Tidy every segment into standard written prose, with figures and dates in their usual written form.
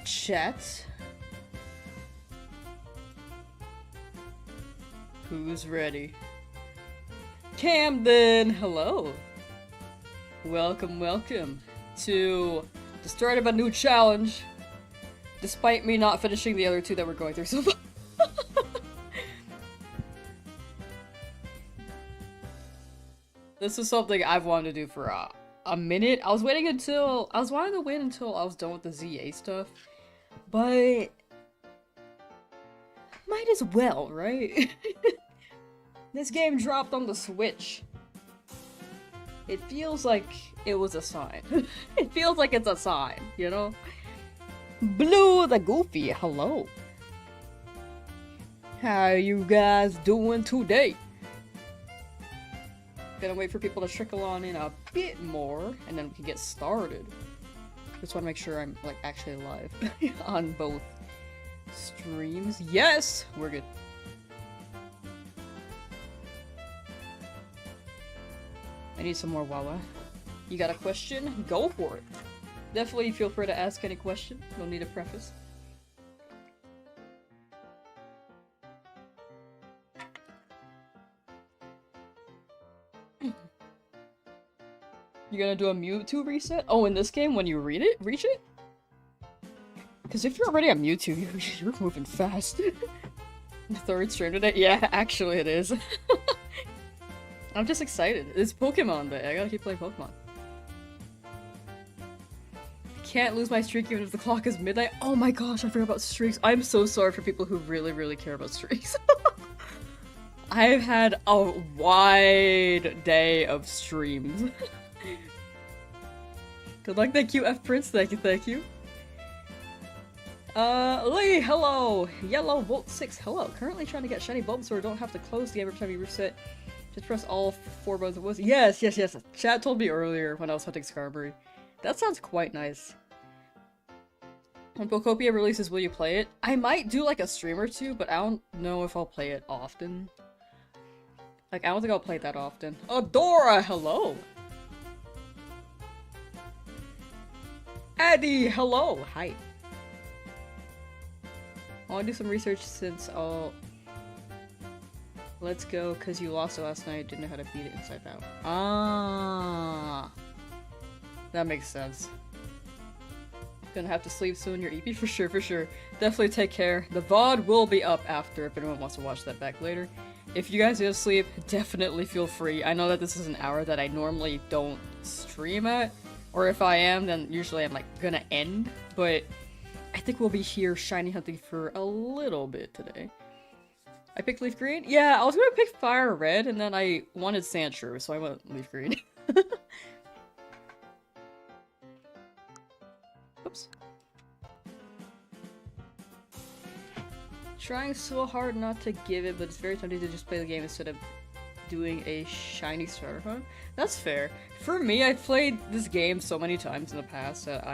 chat. Who's ready? Camden! Hello! Welcome, welcome to the start of a new challenge, despite me not finishing the other two that we're going through so far. This is something I've wanted to do for a minute. I was wanting to wait until I was done with the ZA stuff, but might as well, right? This game dropped on the Switch. It feels like it was a sign. It feels like it's a sign, you know? Blue the Goofy, hello. How you guys doing today? Gonna wait for people to trickle on in a bit more, and then we can get started. Just want to make sure I'm, like, actually live on both streams. Yes! We're good. I need some more Wawa. You got a question? Go for it. Definitely feel free to ask any question. No need a preface. You're gonna do a Mewtwo reset? Oh, in this game, when you reach it? Because if you're already on Mewtwo, you're moving fast. The third stream today? Yeah, actually it is. I'm just excited. It's Pokemon Day. I gotta keep playing Pokemon. I can't lose my streak even if the clock is midnight. Oh my gosh, I forgot about streaks. I'm so sorry for people who really, really care about streaks. I've had a wide day of streams. Good luck, thank you, F Prince, thank you, thank you. Lee, hello! Yellow Volt 6, hello. Currently trying to get shiny Bulbasaur, don't have to close the game every time you reset. Just press all 4 buttons at once. Yes, yes, yes. Chat told me earlier when I was hunting Skarmory. That sounds quite nice. When Pokopia releases, will you play it? I might do like a stream or two, but I don't know if I'll play it often. Like, I don't think I'll play it that often. Adora, hello! Eddie, hello! Hi. I want to do some research since let's go, cause you lost it last night, didn't know how to beat it inside out. Ah, that makes sense. Gonna have to sleep soon, you're EP for sure, for sure. Definitely take care. The VOD will be up after if anyone wants to watch that back later. If you guys need to sleep, definitely feel free. I know that this is an hour that I normally don't stream at, or if I am, then usually I'm like gonna end, but I think we'll be here shiny hunting for a little bit today. I picked LeafGreen? Yeah, I was gonna pick Fire Red, and then I wanted Sandshrew, so I went LeafGreen. Oops. Trying so hard not to give it, but it's very tempting to just play the game instead of doing a shiny starter hunt. That's fair. For me, I've played this game so many times in the past that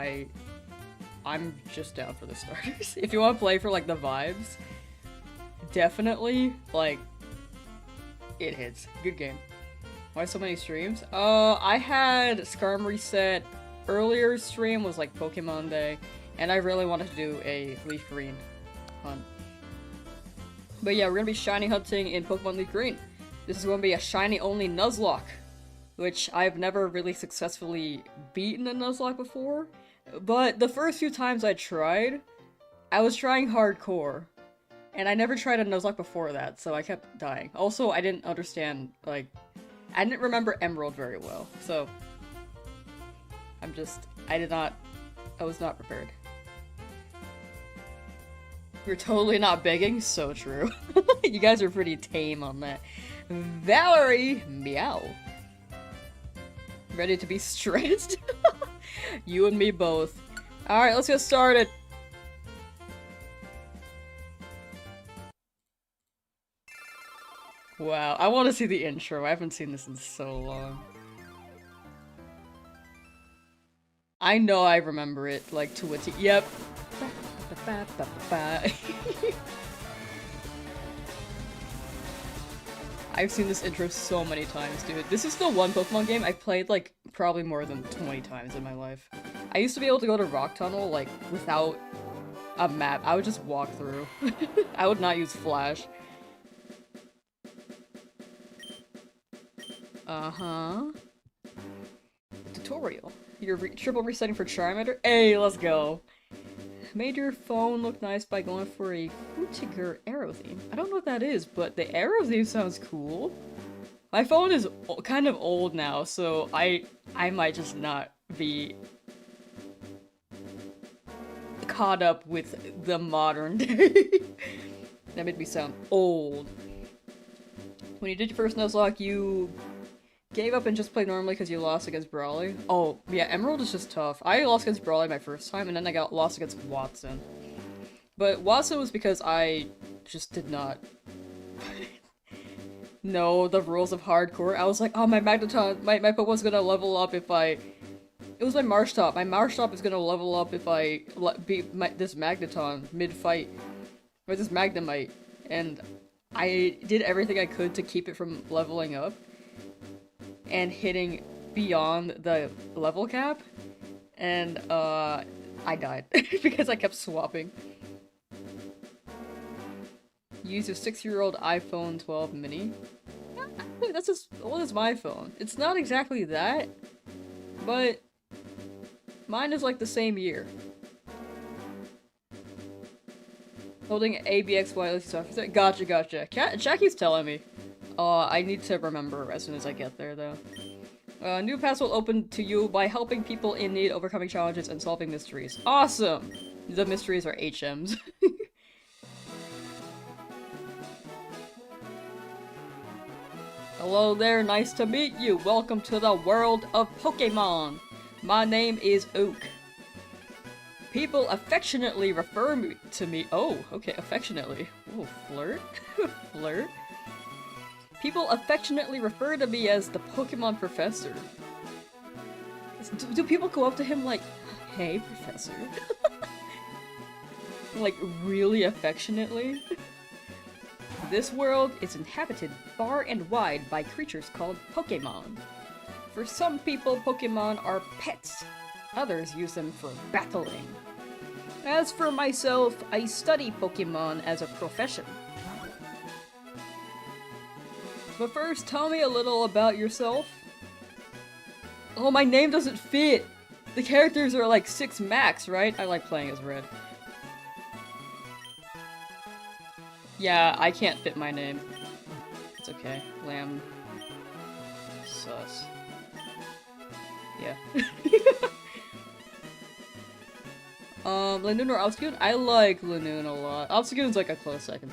I'm just down for the starters. If you want to play for, like, the vibes, definitely, like, it hits. Good game. Why so many streams? I had Skarmory set. Earlier stream was, like, Pokemon Day, and I really wanted to do a LeafGreen hunt. But yeah, we're gonna be shiny hunting in Pokemon LeafGreen. This is gonna be a shiny-only Nuzlocke, which I've never really successfully beaten a Nuzlocke before. But the first few times I tried, I was trying hardcore, and I never tried a Nuzlocke before that, so I kept dying. Also, I didn't understand, like, I didn't remember Emerald very well, so I was not prepared. You're totally not begging? So true. You guys are pretty tame on that. Valerie, meow. Ready to be stressed? You and me both. Alright, let's get started. Wow, I want to see the intro. I haven't seen this in so long. I know I remember it, like, to a T. Yep. I've seen this intro so many times, dude. This is the one Pokemon game I've played, like, probably more than 20 times in my life. I used to be able to go to Rock Tunnel, like, without a map. I would just walk through. I would not use Flash. Uh-huh. Tutorial. You're triple resetting for Charmander? Hey, let's go. Made your phone look nice by going for a Frutiger arrow theme. I don't know what that is, but the arrow theme sounds cool. My phone is kind of old now, so I might just not be caught up with the modern day. That made me sound old. When you did your first Nuzlocke, you gave up and just played normally because you lost against Brawley? Oh, yeah, Emerald is just tough. I lost against Brawley my first time, and then I got lost against Watson. But Watson was because I just did not know the rules of hardcore. I was like, oh, my Magneton, my Pokemon's gonna level up if I... It was my Marshtomp. My Marshtomp is gonna level up if I beat this Magneton mid-fight. Or this Magnemite. And I did everything I could to keep it from leveling up and hitting beyond the level cap. And, I died because I kept swapping. Use your 6-year-old iPhone 12 mini. That's as old as my phone. It's not exactly that, but mine is like the same year. Holding ABXY stuff. Gotcha, gotcha. Chat keeps telling me. I need to remember as soon as I get there, though. New paths will open to you by helping people in need, overcoming challenges, and solving mysteries. Awesome! The mysteries are HMs. Hello there, nice to meet you. Welcome to the world of Pokemon. My name is Oak. People affectionately refer to me. Oh, okay, affectionately. Oh, flirt? Flirt? People affectionately refer to me as the Pokemon Professor. Do people go up to him like, hey, Professor? Like, really affectionately? This world is inhabited far and wide by creatures called Pokemon. For some people, Pokemon are pets. Others use them for battling. As for myself, I study Pokemon as a profession. But first, tell me a little about yourself. Oh, my name doesn't fit! The characters are like 6 max, right? I like playing as Red. Yeah, I can't fit my name. It's okay. Lamsauce. Yeah. Lanoon or Obstagoon? I like Lanoon a lot. Obstagoon's like a close second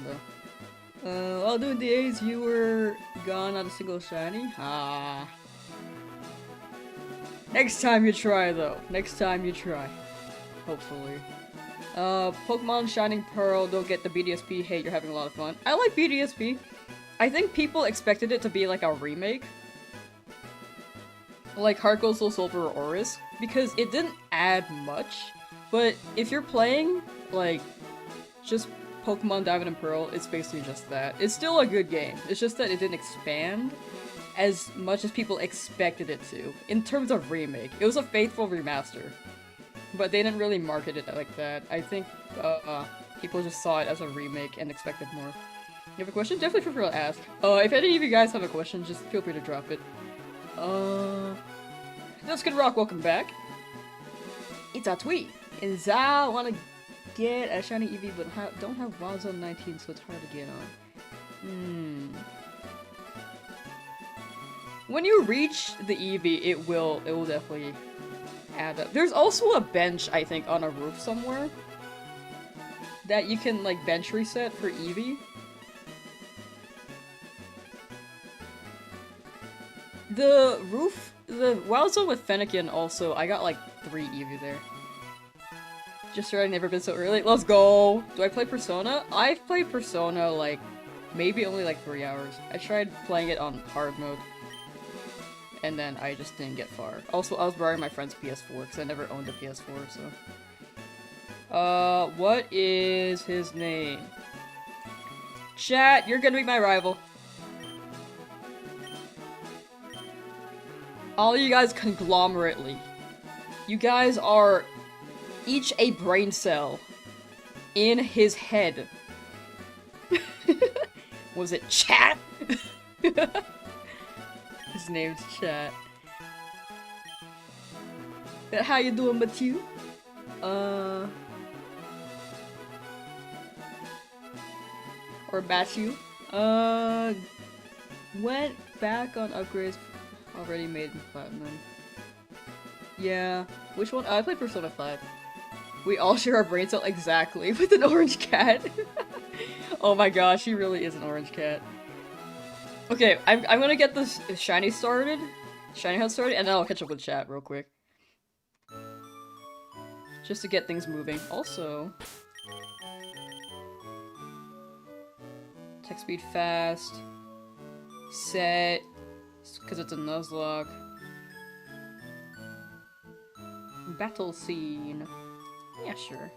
though. All the days you were gone, not a single shiny? Ah. Next time you try though. Next time you try. Hopefully. Pokemon Shining Pearl, don't get the BDSP. Hey, you're having a lot of fun. I like BDSP. I think people expected it to be like a remake. Like Heart Gold, Soul Silver, or Oris. Because it didn't add much. But if you're playing, like, just Pokemon Diamond and Pearl, it's basically just that. It's still a good game. It's just that it didn't expand as much as people expected it to. In terms of remake. It was a faithful remaster. But they didn't really market it like that. I think, people just saw it as a remake and expected more. You have a question? Definitely feel free to ask. If any of you guys have a question, just feel free to drop it. That's Good Rock, welcome back. It's a tweet. And Za wanna get a shiny Eevee, but don't have Wild Zone 19, so it's hard to get on. When you reach the Eevee, it will definitely add up. There's also a bench, I think, on a roof somewhere that you can, like, bench reset for Eevee. The roof, the Wild Zone with Fennekin also, I got, like, 3 Eevee there. Just sure I've never been so early. Let's go! Do I play Persona? I've played Persona, like, maybe only, like, 3 hours. I tried playing it on hard mode. And then I just didn't get far. Also, I was borrowing my friend's PS4 because I never owned a PS4, so... what is his name? Chat, you're gonna be my rival. All you guys conglomerately. You guys are each a brain cell. in his head. Was it Chat? His name's Chat. How you doing, Matthew? Or Matthew? Went back on upgrades already made in platinum. Yeah. Which one? I played Persona 5. We all share our brain cell exactly with an orange cat. Oh my gosh, he really is an orange cat. Okay, I'm gonna get this shiny started. Shiny hunt started, and then I'll catch up with chat real quick. Just to get things moving. Also, text speed fast. Set, because it's a Nuzlocke. Battle scene. Yeah, sure.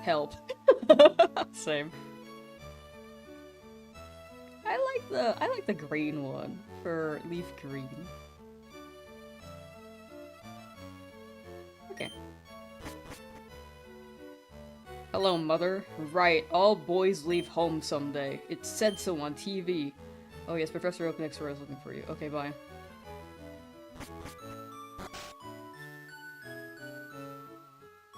Help. Same. I like the green one for LeafGreen. Okay. Hello, mother. Right, all boys leave home someday. It said so on TV. Oh yes, Professor Oak next door is looking for you. Okay, bye.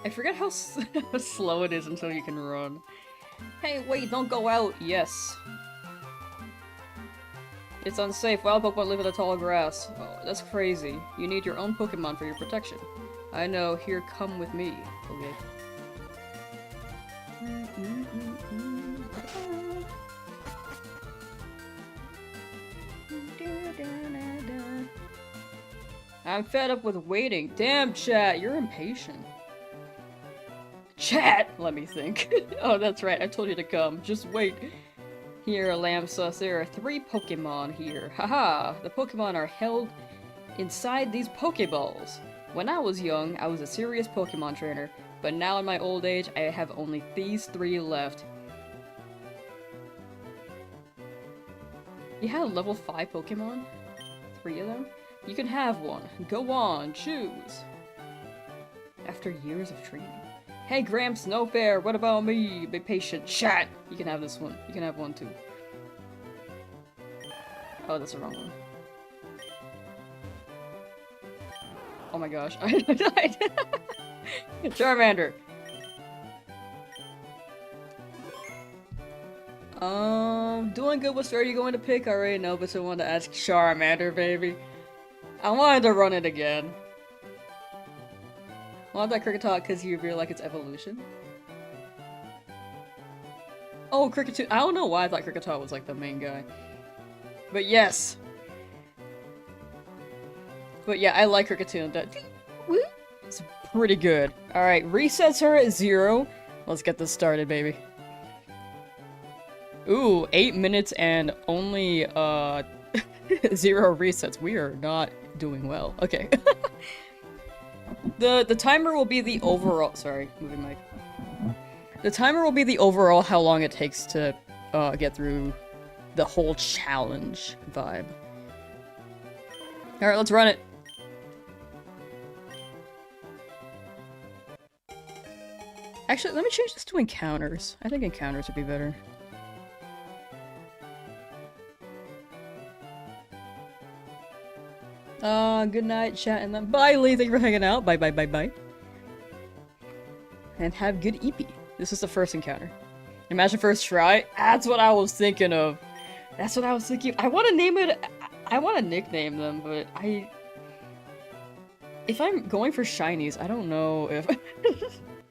I forget how slow it is until you can run. Hey, wait, don't go out! Yes. It's unsafe. Wild Pokemon live in the tall grass. Oh, that's crazy. You need your own Pokemon for your protection. I know. Here, come with me. Okay. I'm fed up with waiting. Damn, chat, you're impatient. Chat! Let me think. Oh, that's right, I told you to come. Just wait. Here, Lamsauce, there are 3 Pokemon here. Haha! The Pokemon are held inside these Pokeballs. When I was young, I was a serious Pokemon trainer, but now in my old age, I have only these 3 left. You had a level 5 Pokemon? 3 of them? You can have one. Go on, choose. After years of training. Hey Gramps, no fair, what about me? Be patient, chat! You can have this one. You can have one too. Oh, that's the wrong one. Oh my gosh, I died! Charmander! Doing good. What star are you going to pick? I already know, but I wanted to ask Charmander, baby. I wanted to run it again. I want that Kricketot because you really like its evolution. Oh, Kricketot. I don't know why I thought Kricketot was like the main guy. But yes. But yeah, I like Kricketot. It's pretty good. Alright, resets her at 0. Let's get this started, baby. Ooh, 8 minutes and only 0 resets. We are not doing well. Okay. The timer will be the overall— sorry, moving mic. The timer will be the overall how long it takes to get through the whole challenge vibe. Alright, let's run it. Actually, let me change this to encounters. I think encounters would be better. Good night, chat, and then bye, Lee. Thank you for hanging out. Bye, bye, bye, bye. And have good EP. This is the first encounter. Imagine first try. That's what I was thinking of. That's what I was thinking. I want to name it. I want to nickname them, but if I'm going for shinies, I don't know if I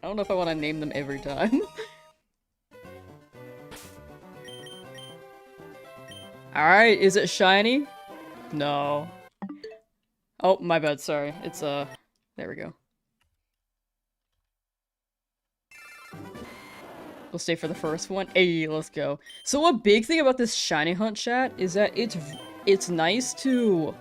don't know if I want to name them every time. All right, is it shiny? No. Oh, my bad, sorry. It's, there we go. We'll stay for the first one. Hey, let's go. So a big thing about this shiny hunt, chat, is that it's nice to—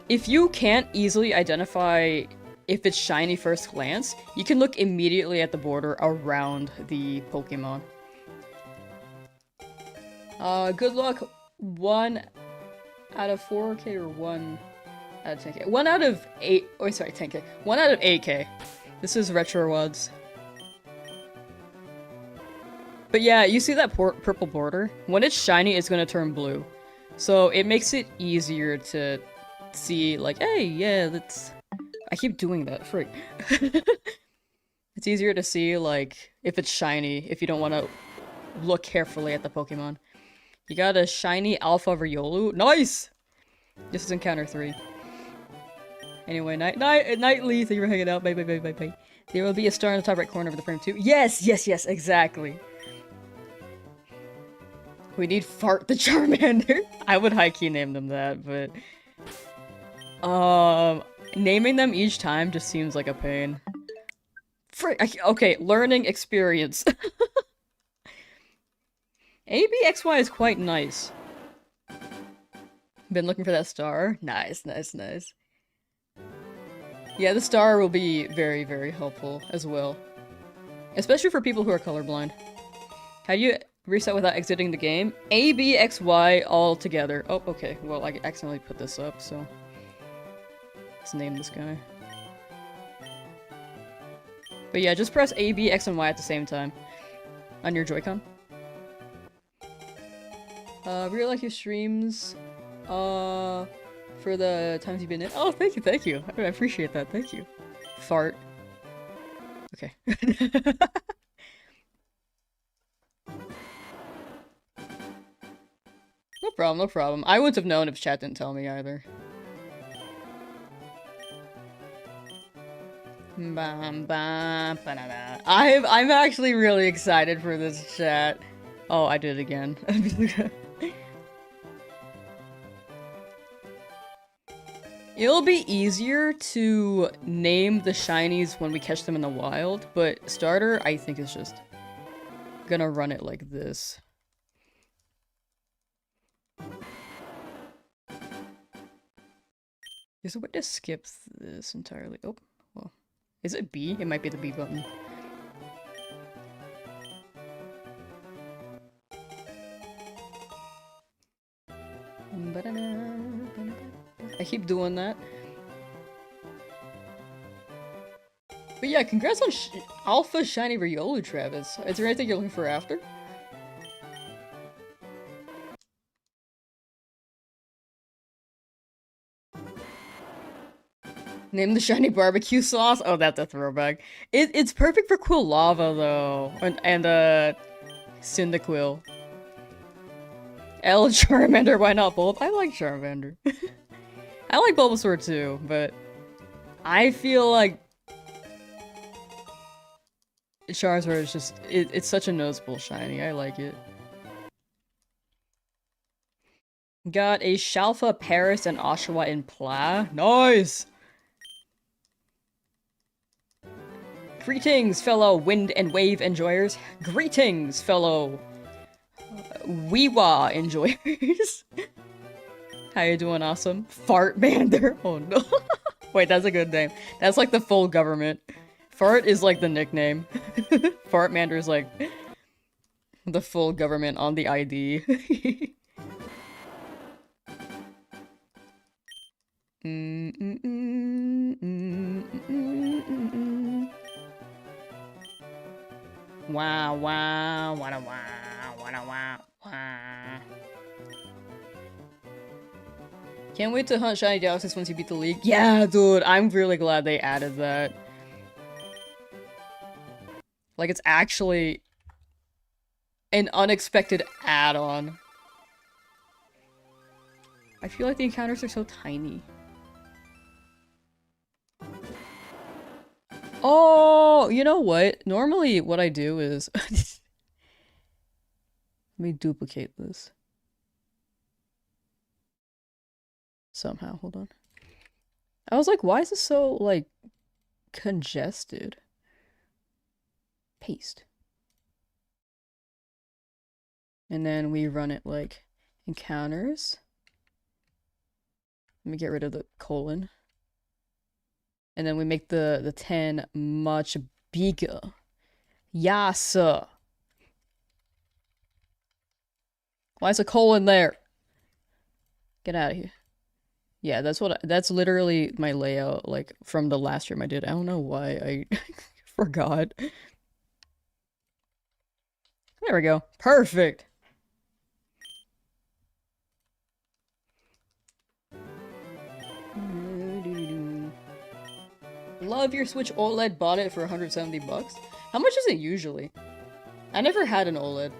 if you can't easily identify if it's shiny first glance, you can look immediately at the border around the Pokemon. Good luck. 1 out of 4K or 1 out of 10K? 1 out of 8— oh, sorry, 10K. 1 out of 8K. This is Retro Wads. But yeah, you see that purple border? When it's shiny, it's gonna turn blue. So it makes it easier to see, like, hey, yeah, that's... I keep doing that, frick. It's easier to see, like, if it's shiny, if you don't want to look carefully at the Pokemon. You got a shiny Alpha Riolu. Nice! This is encounter 3. Anyway, Nightly, thank you for hanging out. Bye, bye, bye, bye, bye. There will be a star in the top right corner of the frame too. Yes, yes, yes, exactly. We need Fart the Charmander. I would high-key name them that, but... naming them each time just seems like a pain. Okay, learning experience. ABXY is quite nice. Been looking for that star. Nice, nice, nice. Yeah, the star will be very, very helpful as well. Especially for people who are colorblind. How do you reset without exiting the game? ABXY all together. Oh, okay. Well, I accidentally put this up, so... Let's name this guy. But yeah, just press A, B, X, and Y at the same time. On your Joy-Con. Really like your streams. For the times you've been in. Oh, thank you, thank you. I appreciate that, thank you. Fart. Okay. No problem, no problem. I wouldn't have known if chat didn't tell me either. I'm actually really excited for this chat. Oh, I did it again. It'll be easier to name the shinies when we catch them in the wild, but starter, I think, is just gonna run it like this. Is there a way to skip this entirely? Oh, well. Is it B? It might be the B button. I keep doing that. But yeah, congrats on Alpha Shiny Riolu, Travis. Is there anything you're looking for after? Name the shiny barbecue sauce? Oh, that's a throwback. It's perfect for Quill Lava, though. And Cyndaquil. L Charmander, why not both? I like Charmander. I like Bulbasaur too, but I feel like Charizard is just, it's such a noticeable shiny. I like it. Got a Shalfa, Paris, and Oshawa in Pla. Nice! Greetings, fellow wind and wave enjoyers. Greetings, fellow Weewa enjoyers. How you doing? Awesome. Fartmander. Oh no. Wait, that's a good name. That's like the full government. Fart is like the nickname. Fartmander is like the full government on the ID. Wow, wow, wow, wow, wow, wow, wow. Can't wait to hunt shiny Galaxies once you beat the league. Yeah, dude, I'm really glad they added that. Like, it's actually an unexpected add-on. I feel like the encounters are so tiny. Oh, you know what? Normally what I do is... Let me duplicate this. Somehow, hold on. I was like, why is this so, like, congested? Paste. And then we run it like encounters. Let me get rid of the colon. And then we make the 10 much bigger. Yes, sir. Why is a colon there? Get out of here. Yeah, that's literally my layout, like, from the last stream I did. I don't know why I forgot. There we go. Perfect. Love your Switch OLED, bought it for 170 bucks. How much is it usually? I never had an OLED.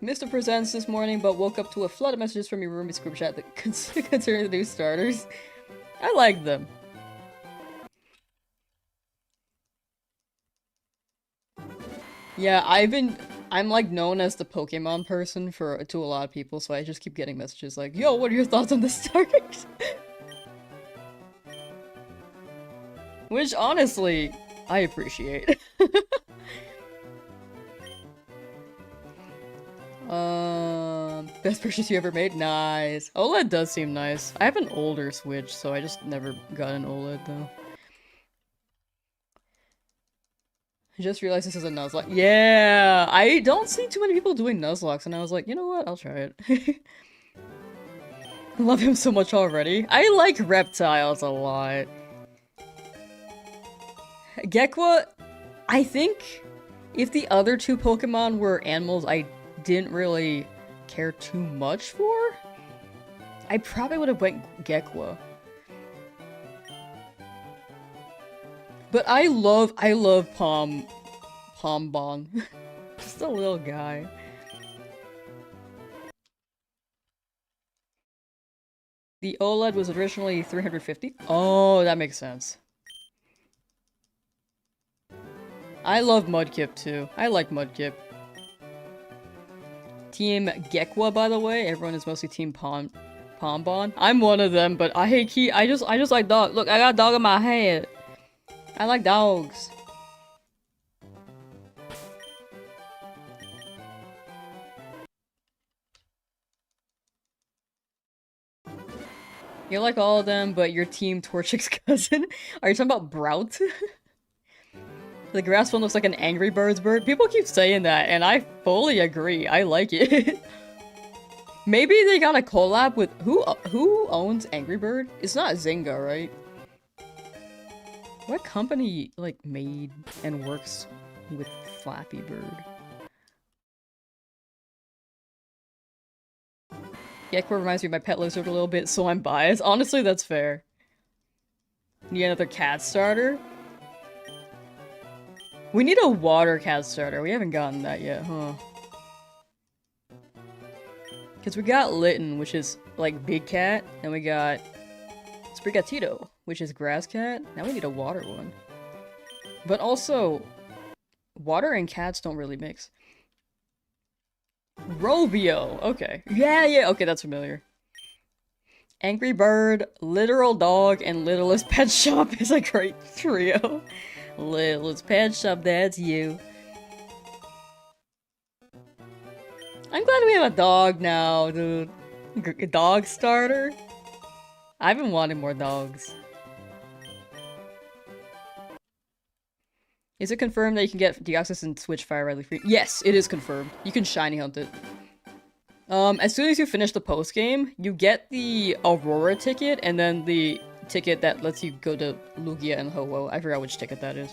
Missed the presents this morning, but woke up to a flood of messages from your roommate's group chat that concerning the new starters. I like them. Yeah, I'm like known as the Pokemon person to a lot of people, so I just keep getting messages like, yo, what are your thoughts on the starters? Which, honestly, I appreciate. Best purchase you ever made? Nice. OLED does seem nice. I have an older Switch, so I just never got an OLED, though. I just realized this is a Nuzlocke. Yeah! I don't see too many people doing Nuzlocks, and I was like, you know what? I'll try it. I love him so much already. I like reptiles a lot. Gekwa, I think if the other two Pokemon were animals I didn't really care too much for, I probably would have went Gekwa. But I love Pombon. Just a little guy. The OLED was originally 350. Oh, that makes sense. I love Mudkip too. I like Mudkip. Team Gekwa, by the way. Everyone is mostly Team Pombon. I'm one of them, but I hate I just like dog. Look, I got a dog in my head. I like dogs. You like all of them, but you're Team Torchic's cousin? Are you talking about Brout? The grass one looks like an Angry Birds bird. People keep saying that, and I fully agree. I like it. Maybe they got a collab with who owns Angry Bird? It's not Zynga, right? What company like made and works with Flappy Bird? Gekko reminds me of my pet lizard a little bit, so I'm biased. Honestly, that's fair. Need another cat starter? We need a water cat starter. We haven't gotten that yet, huh? Because we got Litten, which is, like, big cat, and we got Sprigatito, which is grass cat. Now we need a water one. But also, water and cats don't really mix. Robio! Okay. Yeah, okay, that's familiar. Angry Bird, Literal Dog, and Littlest Pet Shop is a great trio. Littlest Pet Shop, that's you. I'm glad we have a dog now, dude. Dog starter? I've been wanting more dogs. Is it confirmed that you can get Deoxys and Switch Fire Red Leaf? Yes, it is confirmed. You can shiny hunt it. As soon as you finish the post-game, you get the Aurora ticket, and then the ticket that lets you go to Lugia and Ho-Oh. I forgot which ticket that is.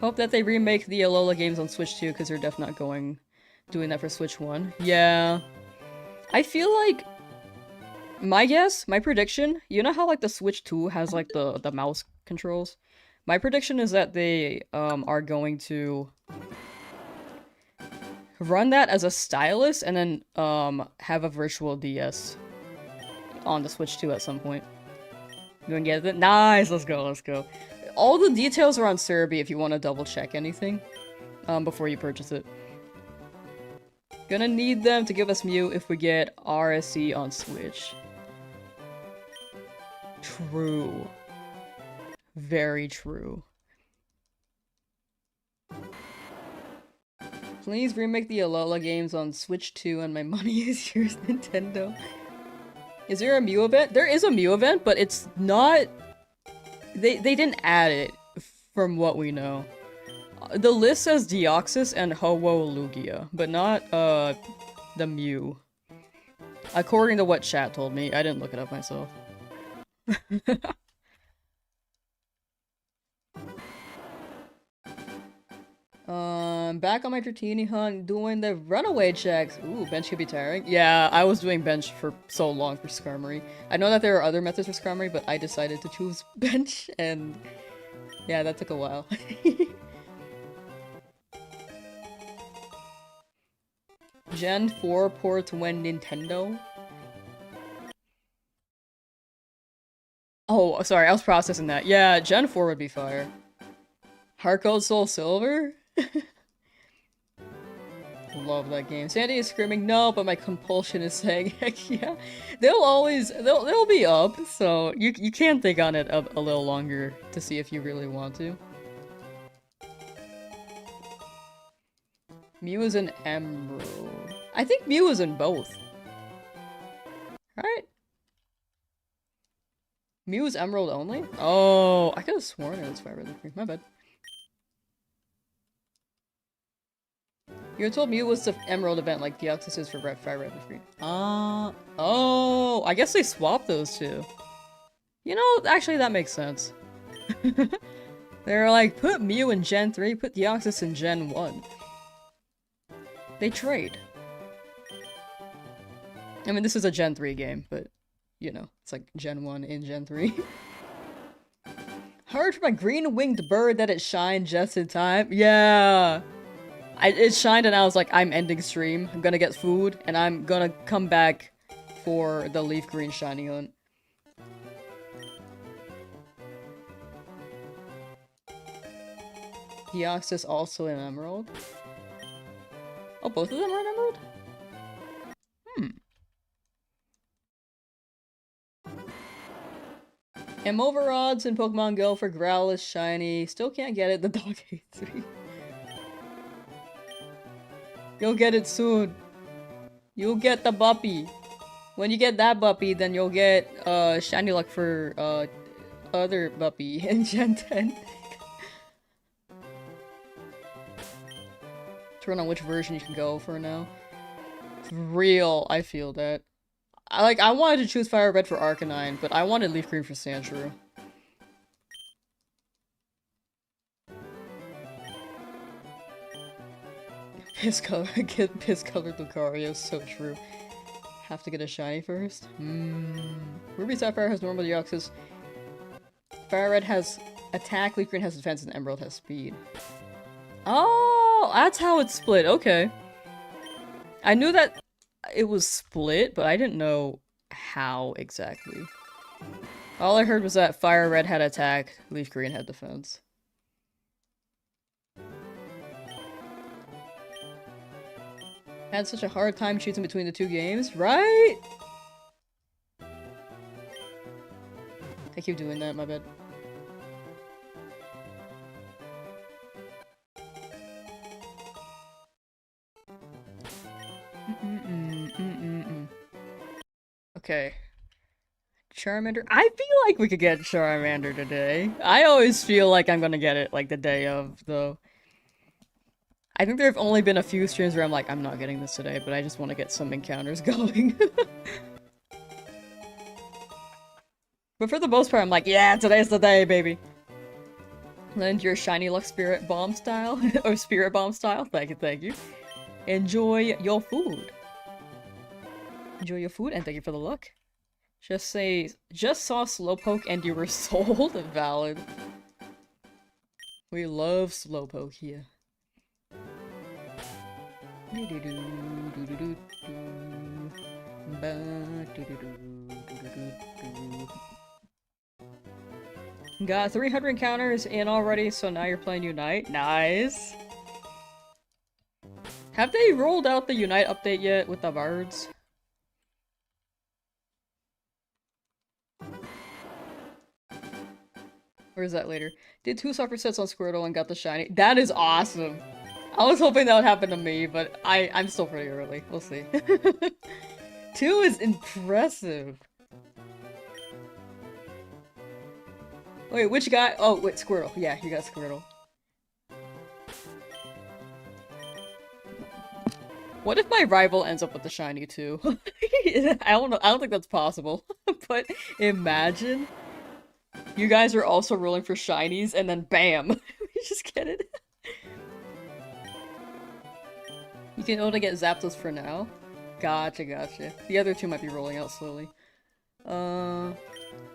Hope that they remake the Alola games on Switch 2, because they're definitely not doing that for Switch 1. Yeah. I feel like... My guess, my prediction, you know how like the Switch 2 has like the mouse controls? My prediction is that they are going to run that as a stylus and then have a virtual DS on the Switch 2 at some point. You wanna get it? Nice, let's go. All the details are on Serbia if you want to double check anything before you purchase it. Gonna need them to give us Mew if we get RSC on Switch. True. Very true. Please remake the Alola games on Switch 2 and my money is yours, Nintendo. Is there a Mew event? There is a Mew event, but it's not... They didn't add it, from what we know. The list says Deoxys and Ho-Oh Lugia, but not, the Mew. According to what chat told me, I didn't look it up myself. Back on my Dratini hunt, doing the runaway checks. Ooh, bench could be tiring. Yeah, I was doing bench for so long for Skarmory. I know that there are other methods for Skarmory, but I decided to choose bench, and yeah, that took a while. Gen 4 ports when Nintendo? Oh, sorry, I was processing that. Yeah, Gen 4 would be fire. Heart Gold Soul Silver? Love that game. Sandy is screaming no, but my compulsion is saying heck yeah. They'll be up, so you can think on it a little longer to see if you really want to. Mew is an Emerald. I think Mew is in both. Right? Mew is Emerald only? Oh, I could have sworn it was Fire Red LeafGreen. My bad. You were told Mew was the Emerald event like Deoxys is for Fire Red LeafGreen. Oh, I guess they swapped those two. You know, actually that makes sense. They're like, put Mew in Gen 3, put Deoxys in Gen 1. They trade. I mean, this is a Gen 3 game, but, you know, it's like Gen 1 in Gen 3. Heard from a green-winged bird that it shined just in time. Yeah! It shined and I was like, I'm ending stream. I'm gonna get food, and I'm gonna come back for the LeafGreen shiny hunt. Deoxys also an Emerald? Oh, both of them are an Emerald? Over odds in Pokemon Go for Growlithe shiny. Still can't get it, the dog hates me. You'll get it soon. You'll get the Buppy. When you get that Buppy, then you'll get shiny luck for other Buppy in Gen 10. Turn on which version you can go for now. For real, I feel that. I wanted to choose Fire Red for Arcanine, but I wanted LeafGreen for Sandshrew. Get piss-colored Lucario, so true. Have to get a shiny first? Ruby Sapphire has normal Deoxys. Fire Red has attack, LeafGreen has defense, and Emerald has speed. Oh, that's how it's split, okay. I knew that it was split, but I didn't know how exactly. All I heard was that Fire Red had attack, LeafGreen had defense. Had such a hard time choosing between the two games, right? I keep doing that, my bad. Okay. Charmander. I feel like we could get Charmander today. I always feel like I'm gonna get it like the day of, though. I think there have only been a few streams where I'm like, I'm not getting this today, but I just want to get some encounters going. But for the most part, I'm like, yeah, today's the day, baby. Lend your shiny luck spirit bomb style, or spirit bomb style. Thank you, thank you. Enjoy your food. Enjoy your food, and thank you for the luck. Just saw Slowpoke and you were sold? Valid. We love Slowpoke here. Got 300 encounters in already, so now you're playing Unite. Nice! Have they rolled out the Unite update yet with the birds? Or is that later? Did 2 suffer sets on Squirtle and got the shiny. That is awesome! I was hoping that would happen to me, but I'm still pretty early. We'll see. 2 is impressive! Wait, which guy? Oh, wait, Squirtle. Yeah, you got Squirtle. What if my rival ends up with the shiny too? I don't know. I don't think that's possible. But imagine you guys are also rolling for shinies, and then bam, we just get it. You can only get Zapdos for now. Gotcha, gotcha. The other two might be rolling out slowly.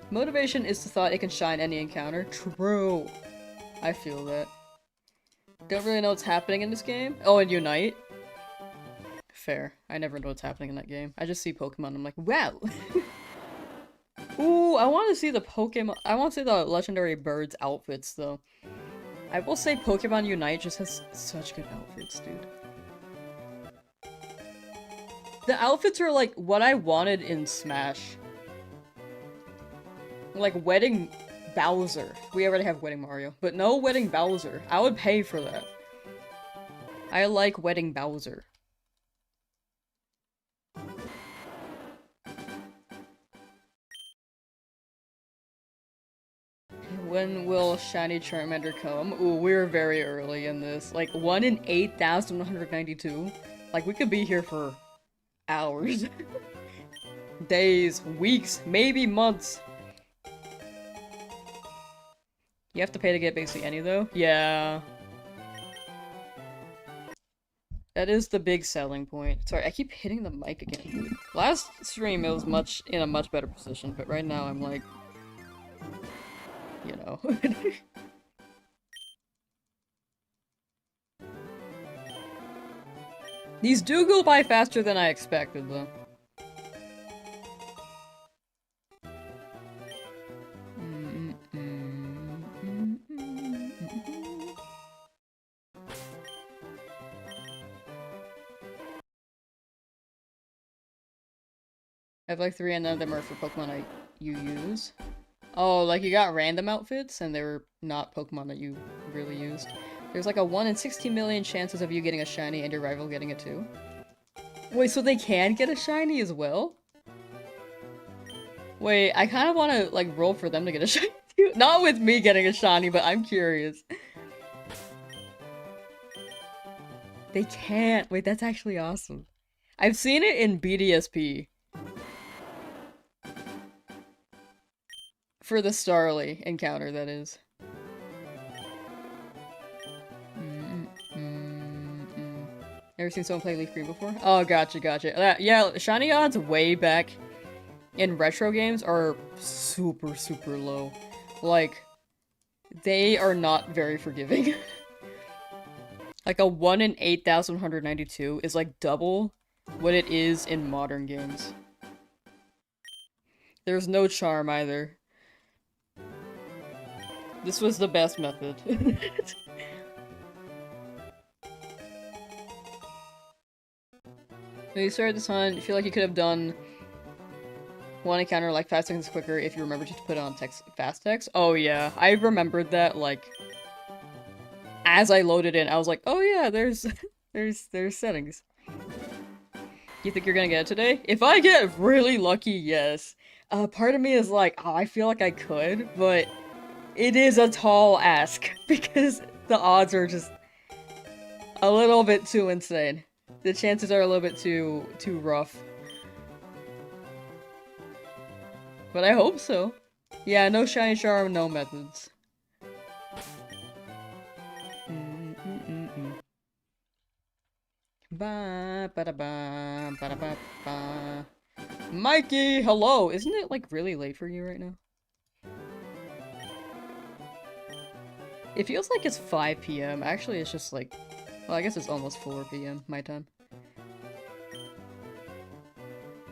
Motivation is the thought it can shine any encounter. True. I feel that. Don't really know what's happening in this game. Oh, and Unite? Fair. I never know what's happening in that game. I just see Pokemon, I'm like, wow! Ooh, I want to see the Pokemon- I want to see the legendary birds' outfits, though. I will say Pokemon Unite just has such good outfits, dude. The outfits are like what I wanted in Smash. Like Wedding Bowser. We already have Wedding Mario, but no Wedding Bowser. I would pay for that. I like Wedding Bowser. When will Shiny Charmander come? Ooh, we're very early in this. Like, 1 in 8,192? Like, we could be here for hours. Days, weeks, maybe months. You have to pay to get basically any, though? Yeah. That is the big selling point. Sorry, I keep hitting the mic again, dude. Last stream, it was in a much better position, but right now I'm like... You know. These do go by faster than I expected, though. I have like 3 and none of them are for Pokemon you use. Oh, like you got random outfits and they were not Pokemon that you really used. There's like a 1 in 60 million chances of you getting a shiny and your rival getting it too. Wait, so they can get a shiny as well? Wait, I kind of want to like roll for them to get a shiny too. Not with me getting a shiny, but I'm curious. They can't. Wait, that's actually awesome. I've seen it in BDSP. For the Starly encounter, that is. Never seen someone play LeafGreen before? Oh, gotcha, gotcha. Yeah, shiny odds way back in retro games are super, super low. Like, they are not very forgiving. Like, a 1 in 8,192 is like double what it is in modern games. There's no charm either. This was the best method. When you started this hunt, you feel like you could have done one encounter like 5 seconds quicker if you remembered to put it on fast text. Oh yeah, I remembered that like as I loaded in, I was like, oh yeah, there's settings. You think you're gonna get it today? If I get really lucky, yes. Part of me is like, oh, I feel like I could, but it is a tall ask because the odds are just a little bit too insane. The chances are a little bit too rough. But I hope so. Yeah, no shiny charm, no methods. Ba ba da ba ba da ba ba. Mikey, hello! Isn't it like really late for you right now? It feels like it's 5 PM. Actually, it's just like... Well, I guess it's almost 4 PM, my time.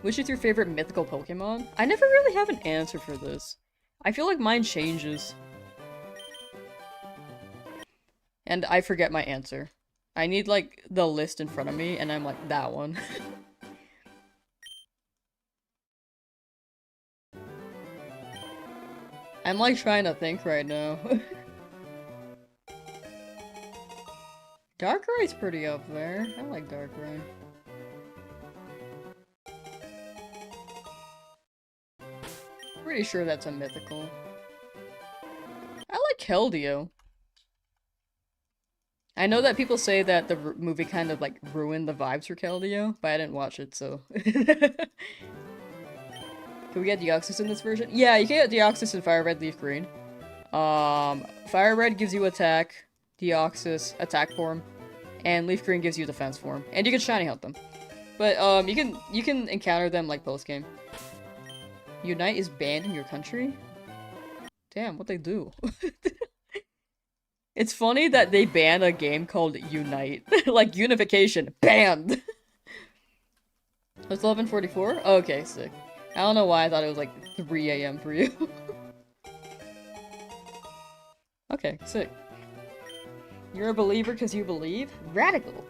Which is your favorite mythical Pokemon? I never really have an answer for this. I feel like mine changes. And I forget my answer. I need, like, the list in front of me, and I'm like, that one. I'm, like, trying to think right now. Darkrai's pretty up there. I like Darkrai. Pretty sure that's a mythical. I like Keldeo. I know that people say that the movie kind of like ruined the vibes for Keldeo, but I didn't watch it, so. Can we get Deoxys in this version? Yeah, you can get Deoxys in Fire Red, Leaf Green. Fire Red gives you attack, Deoxys, attack form, and LeafGreen gives you defense form, and you can shiny hunt them. But you can encounter them like post game. Unite is banned in your country? Damn, what they do? It's funny that they banned a game called Unite. Like unification, banned. It's 11:44? Okay, sick. I don't know why I thought it was like 3 AM for you. Okay, sick. You're a believer because you believe? Radical!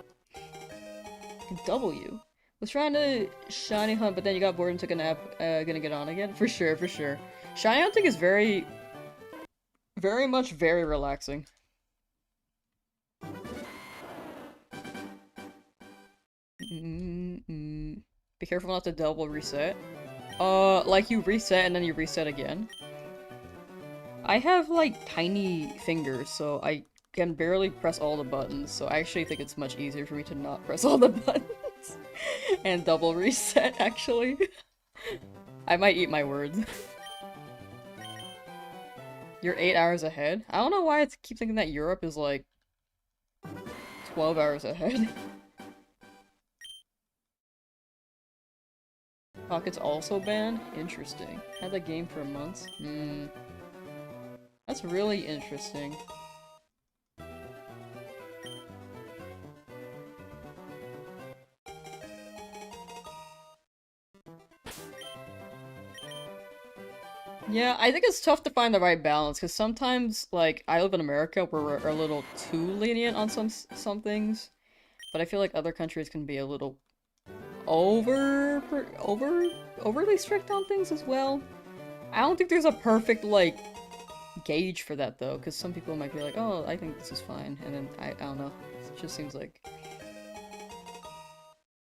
W. Was trying to shiny hunt, but then you got bored and took a nap. Gonna get on again? For sure, for sure. Shiny hunting is very relaxing. Be careful not to double reset. Like you reset and then you reset again. I have like tiny fingers, so I can barely press all the buttons, so I actually think it's much easier for me to not press all the buttons and double reset, actually. I might eat my words. You're 8 hours ahead? I don't know why I keep thinking that Europe is like 12 hours ahead. Pocket's also banned? Interesting. Had that game for months? That's really interesting. Yeah, I think it's tough to find the right balance, because sometimes, like, I live in America where we're a little too lenient on some things, but I feel like other countries can be a little overly strict on things as well. I don't think there's a perfect, like, gauge for that, though, because some people might be like, oh, I think this is fine, and then, I don't know, it just seems like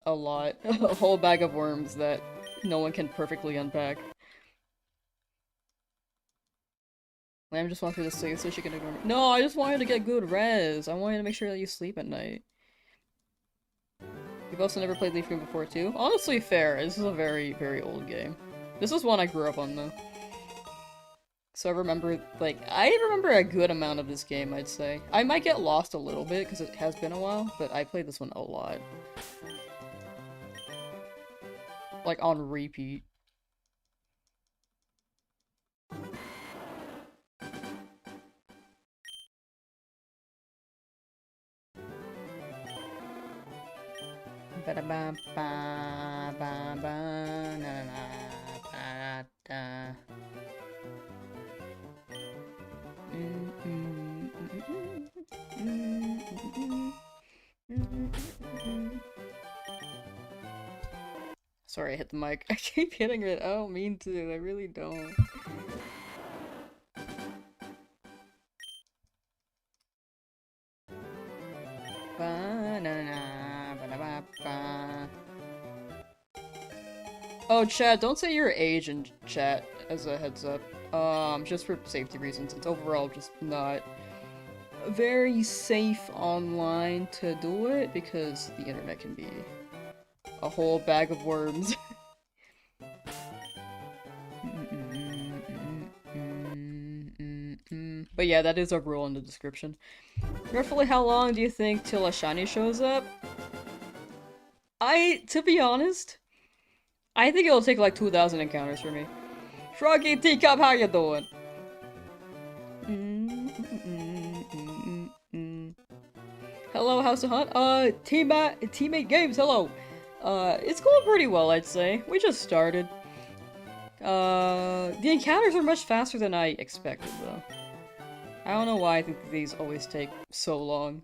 a lot. A whole bag of worms that no one can perfectly unpack. Lamb just went through the sleep so she can ignore me. No, I just wanted to get good res. I wanted to make sure that you sleep at night. You've also never played LeafGreen before, too? Honestly, fair. This is a very, very old game. This is one I grew up on, though. So I remember, like, I remember a good amount of this game, I'd say. I might get lost a little bit, because it has been a while, but I played this one a lot. Like, on repeat. Sorry, I hit the mic. I keep hitting it. I don't mean to. I really don't. Oh, chat, don't say your age in chat as a heads up. Just for safety reasons. It's overall just not very safe online to do it because the internet can be a whole bag of worms. But yeah, that is a rule in the description. Roughly how long do you think till a shiny shows up? To be honest, I think it'll take like 2,000 encounters for me. Froggy Teacup, how you doing? Hello, House of Hunt. Teammate Games, hello. It's going pretty well, I'd say. We just started. The encounters are much faster than I expected, though. I don't know why I think these always take so long.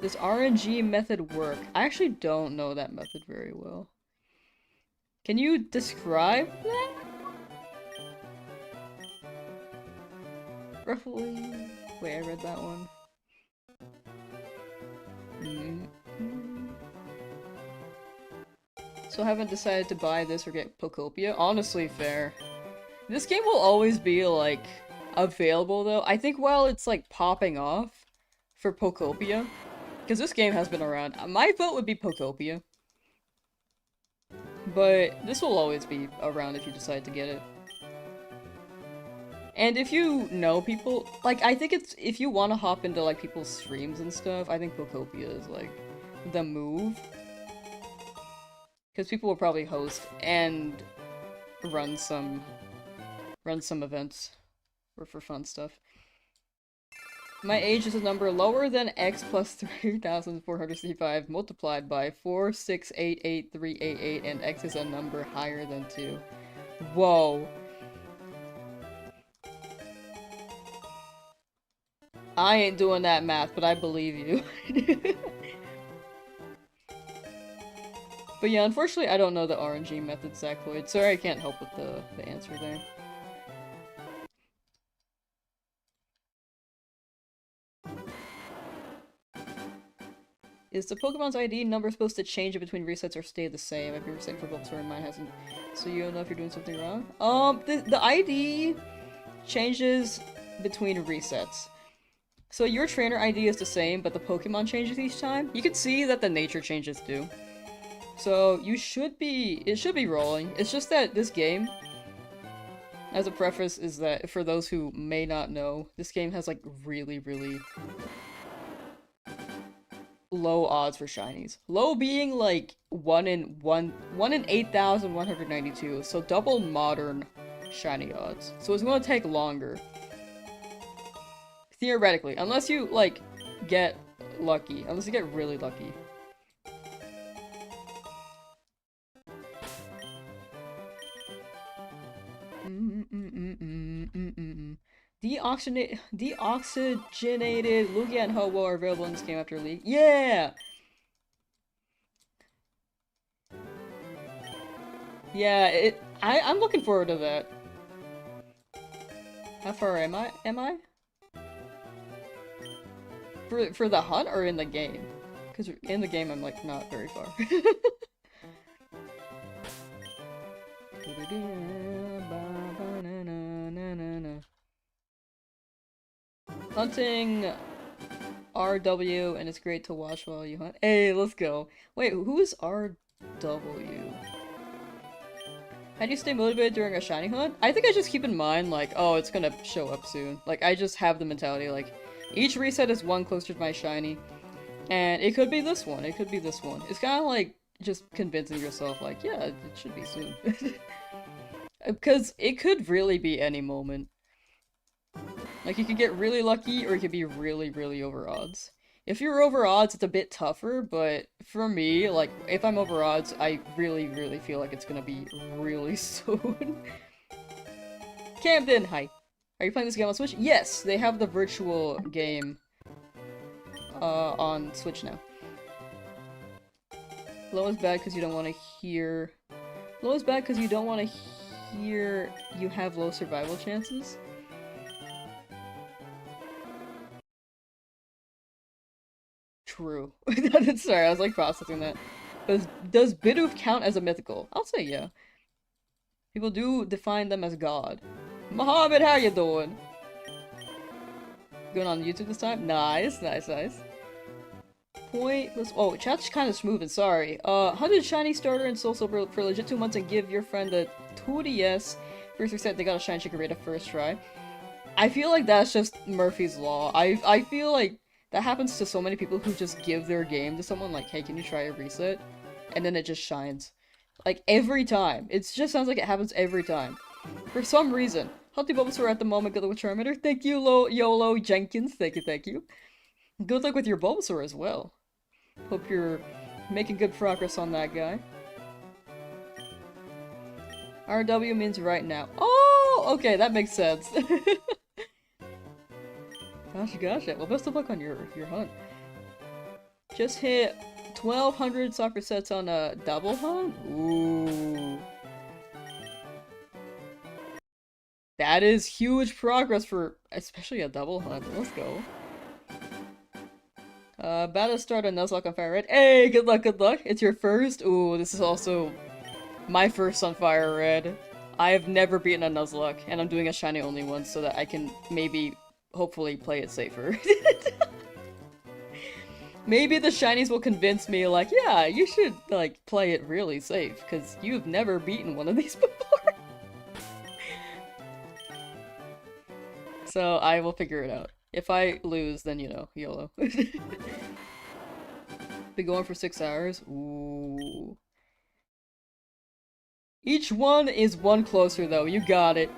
Does RNG method work? I actually don't know that method very well. Can you describe that? Roughly... Wait, I read that one. So I haven't decided to buy this or get Pokopia? Honestly, fair. This game will always be, like, available, though. I think while it's, like, popping off for Pokopia, because this game has been around, my vote would be Pokopia. But this will always be around if you decide to get it. And if you know people, like, I think it's, if you want to hop into, like, people's streams and stuff, I think Booktopia is, like, the move. Because people will probably host and run some events for fun stuff. My age is a number lower than x plus 3,465 multiplied by 4688388, and x is a number higher than 2. Whoa. I ain't doing that math, but I believe you. But yeah, unfortunately I don't know the RNG method, Zachloid. Sorry I can't help with the answer there. Is the Pokemon's ID number supposed to change it between resets or stay the same? I've been resetting for Bulbasaur and mine hasn't. So you don't know if you're doing something wrong? The ID changes between resets. So your trainer ID is the same, but the Pokemon changes each time. You can see that the nature changes too. So you should be, it should be rolling. It's just that this game, as a preface, is that for those who may not know, this game has like really, really low odds for shinies. Low being like 1 in 8,192, so double modern shiny odds. So it's gonna take longer. Theoretically, unless you like get lucky, unless you get really lucky. Deoxygenated Lugia and Ho-Oh are available in this game after league. Yeah! Yeah, I'm looking forward to that. How far am I? For the hunt or in the game? Because in the game I'm like not very far. Hunting RW, and it's great to watch while you hunt. Hey, let's go. Wait, who is RW? How do you stay motivated during a shiny hunt? I think I just keep in mind, like, oh, it's gonna show up soon. Like, I just have the mentality, like, each reset is one closer to my shiny. And it could be this one, it could be this one. It's kind of like just convincing yourself, like, yeah, it should be soon. Because it could really be any moment. Like, you could get really lucky, or you could be really, really over odds. If you're over odds, it's a bit tougher, but for me, like, if I'm over odds, I really, really feel like it's gonna be really soon. Camden, hi. Are you playing this game on Switch? Yes, they have the virtual game on Switch now. Low is bad because you don't want to hear... Low is bad because you don't want to hear you have low survival chances. True. Sorry, I was like processing that. Does Bidoof count as a mythical? I'll say yeah. People do define them as God. Mohammed, how you doing? Going on YouTube this time? Nice, nice, nice. Pointless. Oh, chat's kind of smooth and sorry. 100 shiny starter and soul silver for legit 2 months, and give your friend a 2DS. First reset, they got a shiny chicken rate at first try. I feel like that's just Murphy's Law. I feel like that happens to so many people who just give their game to someone like, hey, can you try a reset? And then it just shines. Like, every time. It just sounds like it happens every time. For some reason. Healthy Bulbasaur at the moment, good luck with Charmander. Thank you, YOLO Jenkins. Thank you, thank you. Good luck with your Bulbasaur as well. Hope you're making good progress on that guy. RW means right now. Oh, okay, that makes sense. Gotcha. Well, best of luck on your hunt. Just hit 1,200 soccer sets on a double hunt? Ooh. That is huge progress for especially a double hunt. Let's go. About to start a Nuzlocke on Fire Red. Hey, good luck, good luck. It's your first? Ooh, this is also my first on Fire Red. I have never beaten a Nuzlocke, and I'm doing a shiny only one so that I can maybe, hopefully, play it safer. Maybe the shinies will convince me, like, yeah, you should, like, play it really safe, because you've never beaten one of these before. So I will figure it out. If I lose, then you know, YOLO. Been going for 6 hours? Ooh. Each one is one closer though, you got it.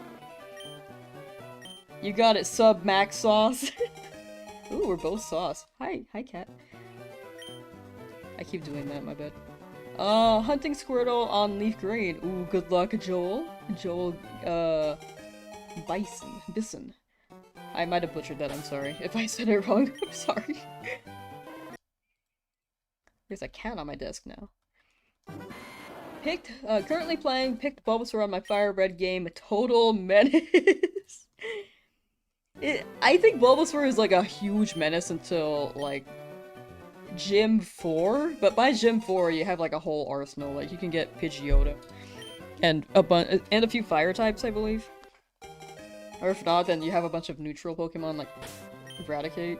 You got it, sub max sauce. Ooh, we're both sauce. Hi, cat. I keep doing that, my bad. Hunting Squirtle on LeafGreen. Ooh, good luck, Joel. Joel, Bison. I might have butchered that, I'm sorry. If I said it wrong, I'm sorry. There's a cat on my desk now. Currently picked Bulbasaur on my Fire Red game, Total Menace. I think Bulbasaur is like a huge menace until, like, Gym 4, but by Gym 4 you have like a whole arsenal. Like you can get Pidgeotto and a few fire types, I believe. Or if not, then you have a bunch of neutral Pokemon like Eradicate.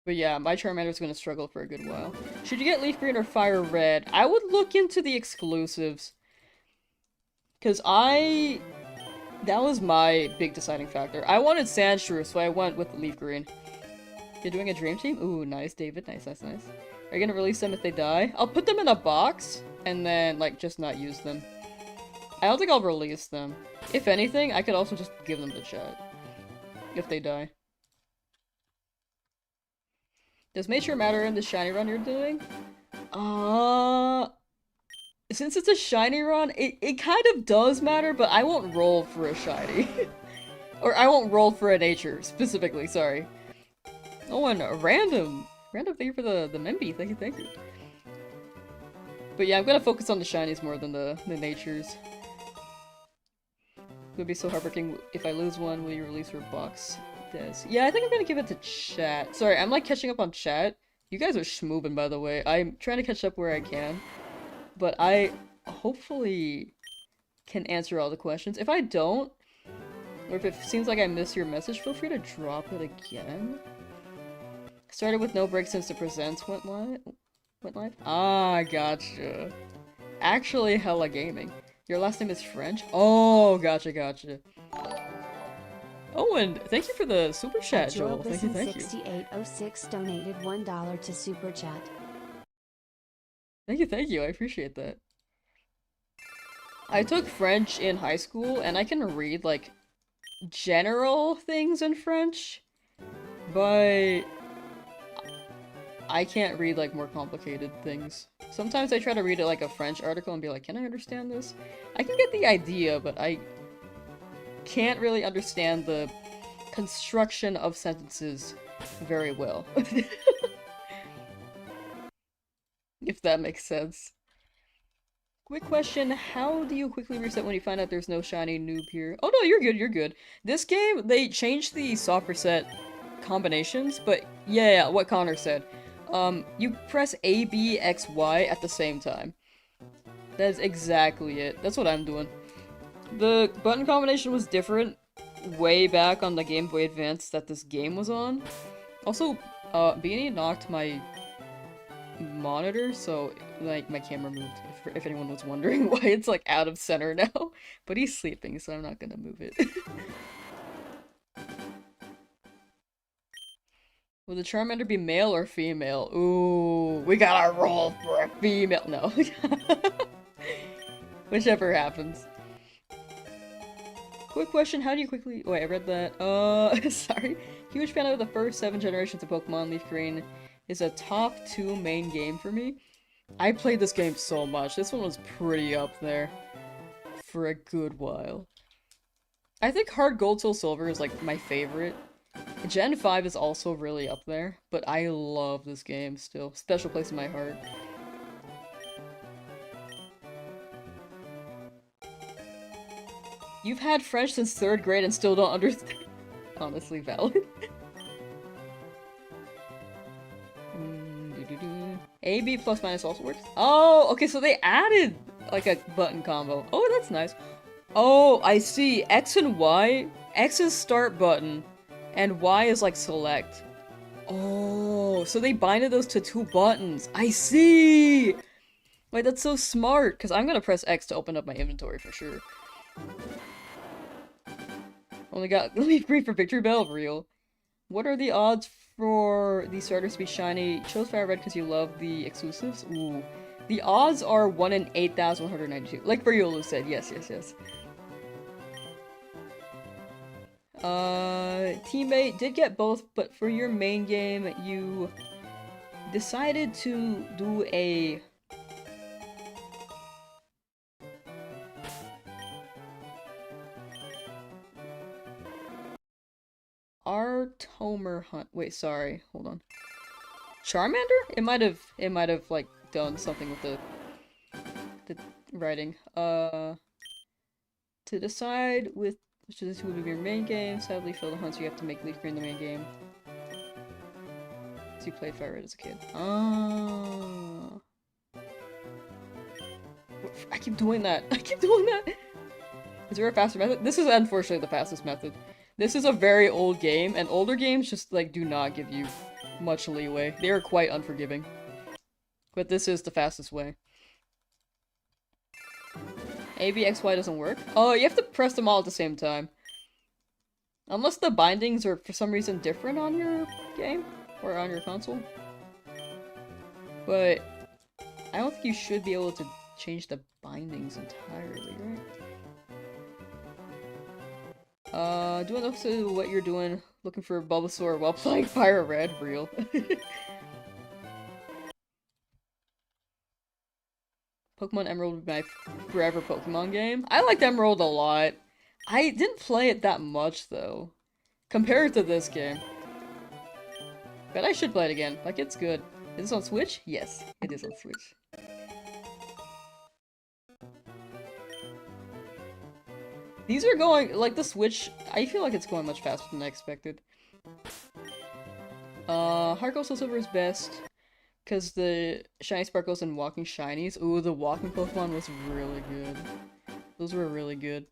But yeah, my Charmander's gonna struggle for a good while. Should you get Leaf Green or Fire Red? I would look into the exclusives. Cause that was my big deciding factor. I wanted Sandshrew, so I went with Leaf Green. You're doing a dream team? Ooh, nice, David. Nice. Are you gonna release them if they die? I'll put them in a box, and then, like, just not use them. I don't think I'll release them. If anything, I could also just give them to chat. If they die. Does Nature matter in the shiny run you're doing? Since it's a shiny run, it kind of does matter, but I won't roll for a shiny. Or I won't roll for a nature, specifically, sorry. Oh, and a random. Random, thank you for the Memby, thank you. But yeah, I'm gonna focus on the shinies more than the natures. It would be so heartbreaking if I lose one. Will you release her box? Des. Yeah, I think I'm gonna give it to chat. Sorry, I'm like catching up on chat. You guys are schmoobin', by the way. I'm trying to catch up where I can. But I hopefully can answer all the questions. If I don't, or if it seems like I missed your message, feel free to drop it again. Started with no break since the presents went live? Ah, gotcha. Actually, hella gaming. Your last name is French? Oh, gotcha. Oh, and thank you for the super chat, Joel. Thank you. 6806 donated $1 to super chat. Thank you, I appreciate that. I took French in high school, and I can read, like, general things in French, but I can't read, like, more complicated things. Sometimes I try to read it like a French article and be like, can I understand this? I can get the idea, but I can't really understand the construction of sentences very well. If that makes sense. Quick question, how do you quickly reset when you find out there's no shiny noob here? Oh no, you're good. This game, they changed the soft reset combinations, but yeah, what Connor said. You press A, B, X, Y at the same time. That's exactly it. That's what I'm doing. The button combination was different way back on the Game Boy Advance that this game was on. Also, Beanie knocked my monitor, so like my camera moved, if anyone was wondering why it's like out of center now. But he's sleeping, so I'm not gonna move it. Will the Charmander be male or female? Ooh, we gotta roll for a female. No. Whichever happens. Quick question, how do you quickly— wait, I read that. Sorry. Huge fan of the first 7 generations of Pokemon. Leaf Green is a top 2 main game for me. I played this game so much. This one was pretty up there for a good while. I think Hard Gold Soul Silver is like my favorite. Gen 5 is also really up there, but I love this game still. Special place in my heart. You've had French since 3rd grade and still don't understand. Honestly valid. A, B plus minus also works. Oh, okay, so they added like a button combo. Oh, that's nice. Oh, I see. X and Y. X is start button, and Y is like select. Oh, so they binded those to 2 buttons. I see! Wait, that's so smart, because I'm gonna press X to open up my inventory for sure. Only got LeafGreen for Victory Bell, real. What are the odds for the starters to be shiny? Chose Fire Red because you love the exclusives? Ooh. The odds are 1 in 8,192. Like Riolu said, yes, yes, yes. Teammate did get both, but for your main game, you decided to do a... Artomer Hunt. Wait, sorry, hold on. Charmander? It might have like done something with the writing. To decide which of the two would be your main game, sadly fail the hunt, so you have to make LeafGreen the main game. So you played Fire Red as a kid. Oh. I keep doing that. I keep doing that. Is there a faster method? This is unfortunately the fastest method. This is a very old game, and older games just like do not give you much leeway. They are quite unforgiving. But this is the fastest way. ABXY doesn't work? Oh, you have to press them all at the same time. Unless the bindings are for some reason different on your game, or on your console. But I don't think you should be able to change the bindings entirely, right? Doing also what you're doing, looking for Bulbasaur while playing Fire Red, real. Pokemon Emerald would be my forever Pokemon game. I liked Emerald a lot. I didn't play it that much, though. Compared to this game. But I should play it again. Like, it's good. Is this on Switch? Yes, it is on Switch. These are going, like, the Switch, I feel like it's going much faster than I expected. Heart Gold Soul Silver is best. Because the Shiny Sparkles and Walking Shinies. Ooh, the Walking Pokemon was really good. Those were really good.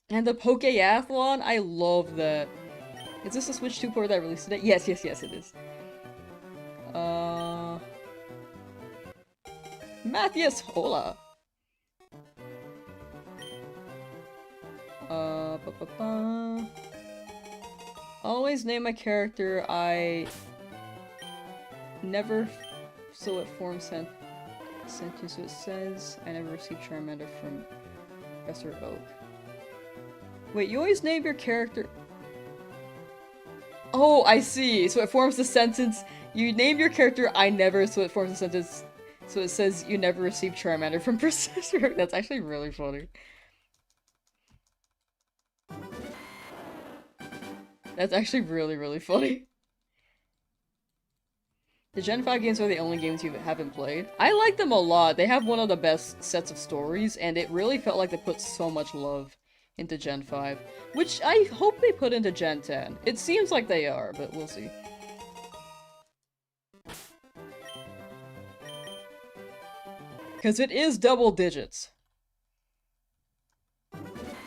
And the Pokeathlon, I love that. Is this a Switch 2 port that released today? Yes, yes, yes, it is. Matthias, hola! Always name my character, I... Never... So it forms sentence, so it says, I never received Charmander from Professor Oak. Wait, you always name your character... Oh, I see! So it forms the sentence, you name your character, I never, so it forms a sentence, so it says, you never received Charmander from Professor Oak. That's actually really funny. That's actually really, really funny. The Gen 5 games are the only games you haven't played. I like them a lot. They have one of the best sets of stories, and it really felt like they put so much love into Gen 5. Which I hope they put into Gen 10. It seems like they are, but we'll see. Because it is double digits.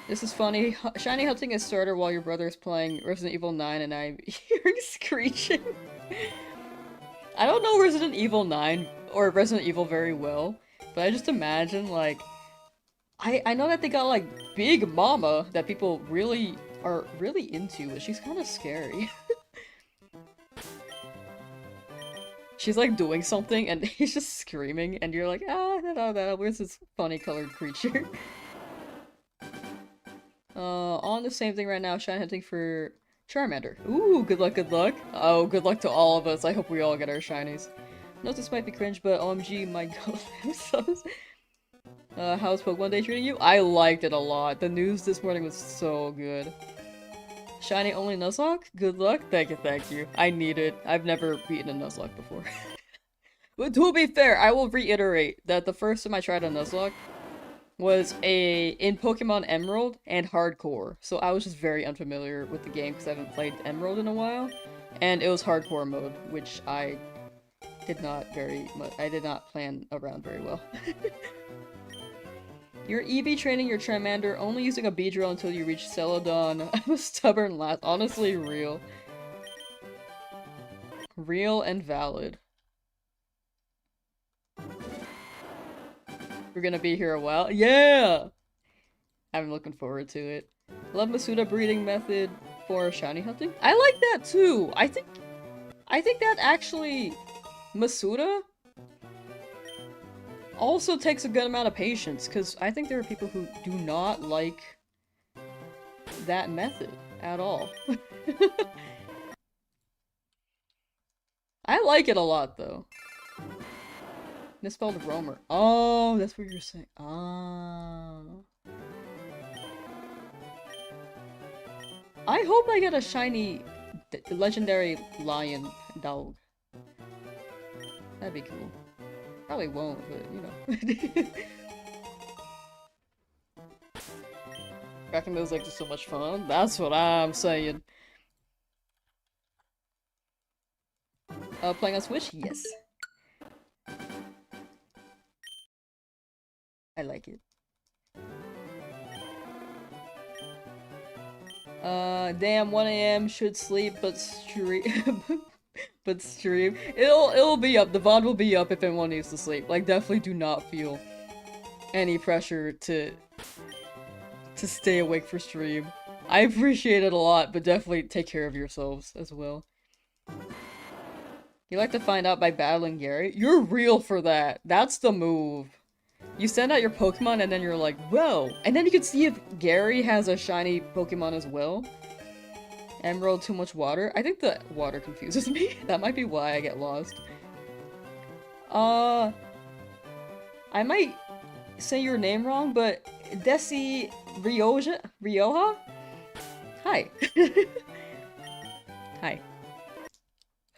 This is funny. Shiny hunting a starter while your brother is playing Resident Evil 9 and I'm hearing screeching. I don't know Resident Evil 9 or Resident Evil very well, but I just imagine, like, I know that they got, like, Big Mama that people really are really into, but she's kind of scary. She's, like, doing something and he's just screaming and you're like, ah, no, where's this funny colored creature? On the same thing right now, shiny hunting for Charmander. Ooh, good luck, good luck. Oh, good luck to all of us. I hope we all get our shinies. Note this might be cringe, but OMG, my god, Lamsauce. How's Pokemon Day treating you? I liked it a lot. The news this morning was so good. Shiny only Nuzlocke? Good luck? Thank you, thank you. I need it. I've never beaten a Nuzlocke before. But to be fair, I will reiterate that the first time I tried a Nuzlocke was in Pokemon Emerald and Hardcore, so I was just very unfamiliar with the game because I haven't played Emerald in a while, and it was Hardcore mode, which I did not plan around very well. You're EV training your Charmander, only using a Beedrill until you reach Celadon. I'm a stubborn lass. Honestly, real. Real and valid. We're gonna be here a while. Yeah! I'm looking forward to it. Love Masuda breeding method for shiny hunting. I like that too. I think that actually Masuda also takes a good amount of patience, because I think there are people who do not like that method at all. I like it a lot though. Misspelled Roamer. Oh, that's what you're saying. Ah. I hope I get a shiny legendary lion dog. That'd be cool. Probably won't, but you know. Cracking those eggs is so much fun. That's what I'm saying. Playing on Switch? Yes. I like it. Damn, 1 AM, should sleep, but stream. But stream. It'll be up. The VOD will be up if anyone needs to sleep. Like, definitely do not feel any pressure to stay awake for stream. I appreciate it a lot, but definitely take care of yourselves as well. You like to find out by battling Gary? You're real for that. That's the move. You send out your Pokemon and then you're like, whoa! And then you can see if Gary has a shiny Pokemon as well. Emerald, too much water? I think the water confuses me. That might be why I get lost. I might say your name wrong, but Desi Rioja? Hi. Hi.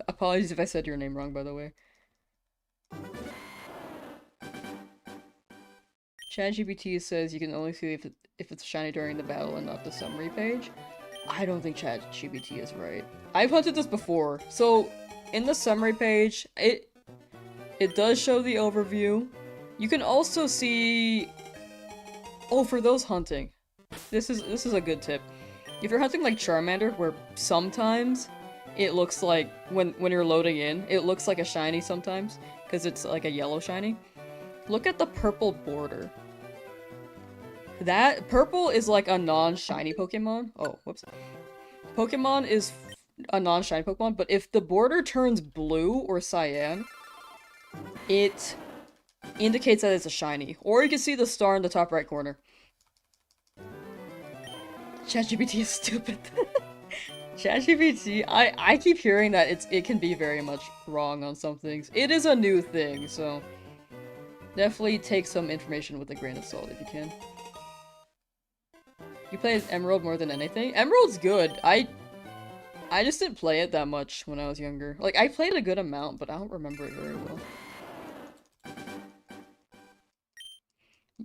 Apologies if I said your name wrong, by the way. ChatGPT says you can only see if it's shiny during the battle and not the summary page. I don't think ChatGPT is right. I've hunted this before. So, in the summary page, it does show the overview. You can also see... Oh, for those hunting. This is a good tip. If you're hunting like Charmander, where sometimes it looks like, when you're loading in, it looks like a shiny sometimes, because it's like a yellow shiny. Look at the purple border. That purple is like a non-shiny Pokemon. Oh, whoops. Pokemon is a non-shiny Pokemon, but if the border turns blue or cyan, it indicates that it's a shiny. Or you can see the star in the top right corner. ChatGPT is stupid. ChatGPT, I keep hearing that it can be very much wrong on some things. It is a new thing, so definitely take some information with a grain of salt if you can. You play as Emerald more than anything? Emerald's good. I just didn't play it that much when I was younger. Like, I played a good amount, but I don't remember it very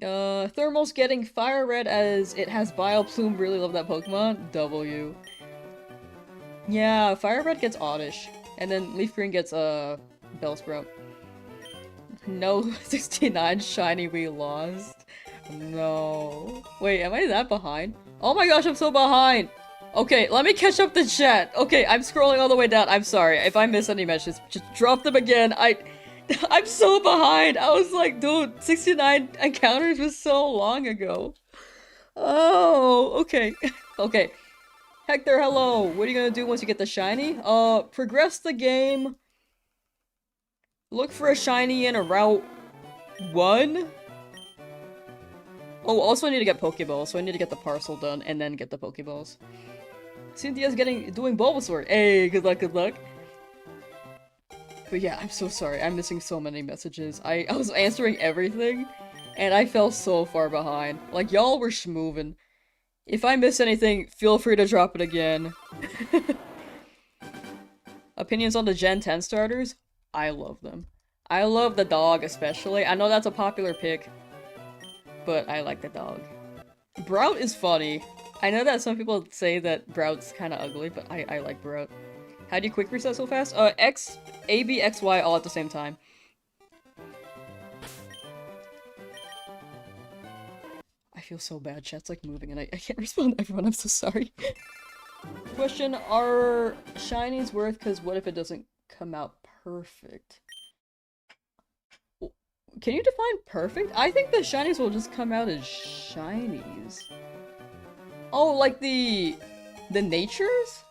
well. Thermal's getting Fire Red as it has Bioplume. Really love that Pokemon. W. Yeah, Fire Red gets Oddish. And then LeafGreen gets, Bellsprout. No 69 shiny we lost. No. Wait, am I that behind? Oh my gosh, I'm so behind! Okay, let me catch up the chat. Okay, I'm scrolling all the way down. I'm sorry. If I miss any messages, just drop them again. I'm so behind! I was like, dude, 69 encounters was so long ago. Oh, okay. Okay. Hector, hello! What are you gonna do once you get the shiny? Progress the game. Look for a shiny in a Route 1? Oh, also I need to get Pokeballs, so I need to get the parcel done and then get the Pokeballs. Cynthia's doing Bulbasaur. Hey, good luck, good luck. But yeah, I'm so sorry. I'm missing so many messages. I was answering everything, and I fell so far behind. Like, y'all were schmoovin'. If I miss anything, feel free to drop it again. Opinions on the Gen 10 starters? I love them. I love the dog especially. I know that's a popular pick, but I like the dog. Brout is funny. I know that some people say that Brout's kind of ugly, but I like Brout. How do you quick reset so fast? X, A, B, X, Y all at the same time. I feel so bad. Chat's like moving and I can't respond to everyone. I'm so sorry. Question, are shinies worth? Because what if it doesn't come out perfect? Can you define perfect? I think the shinies will just come out as shinies. Oh, like the natures?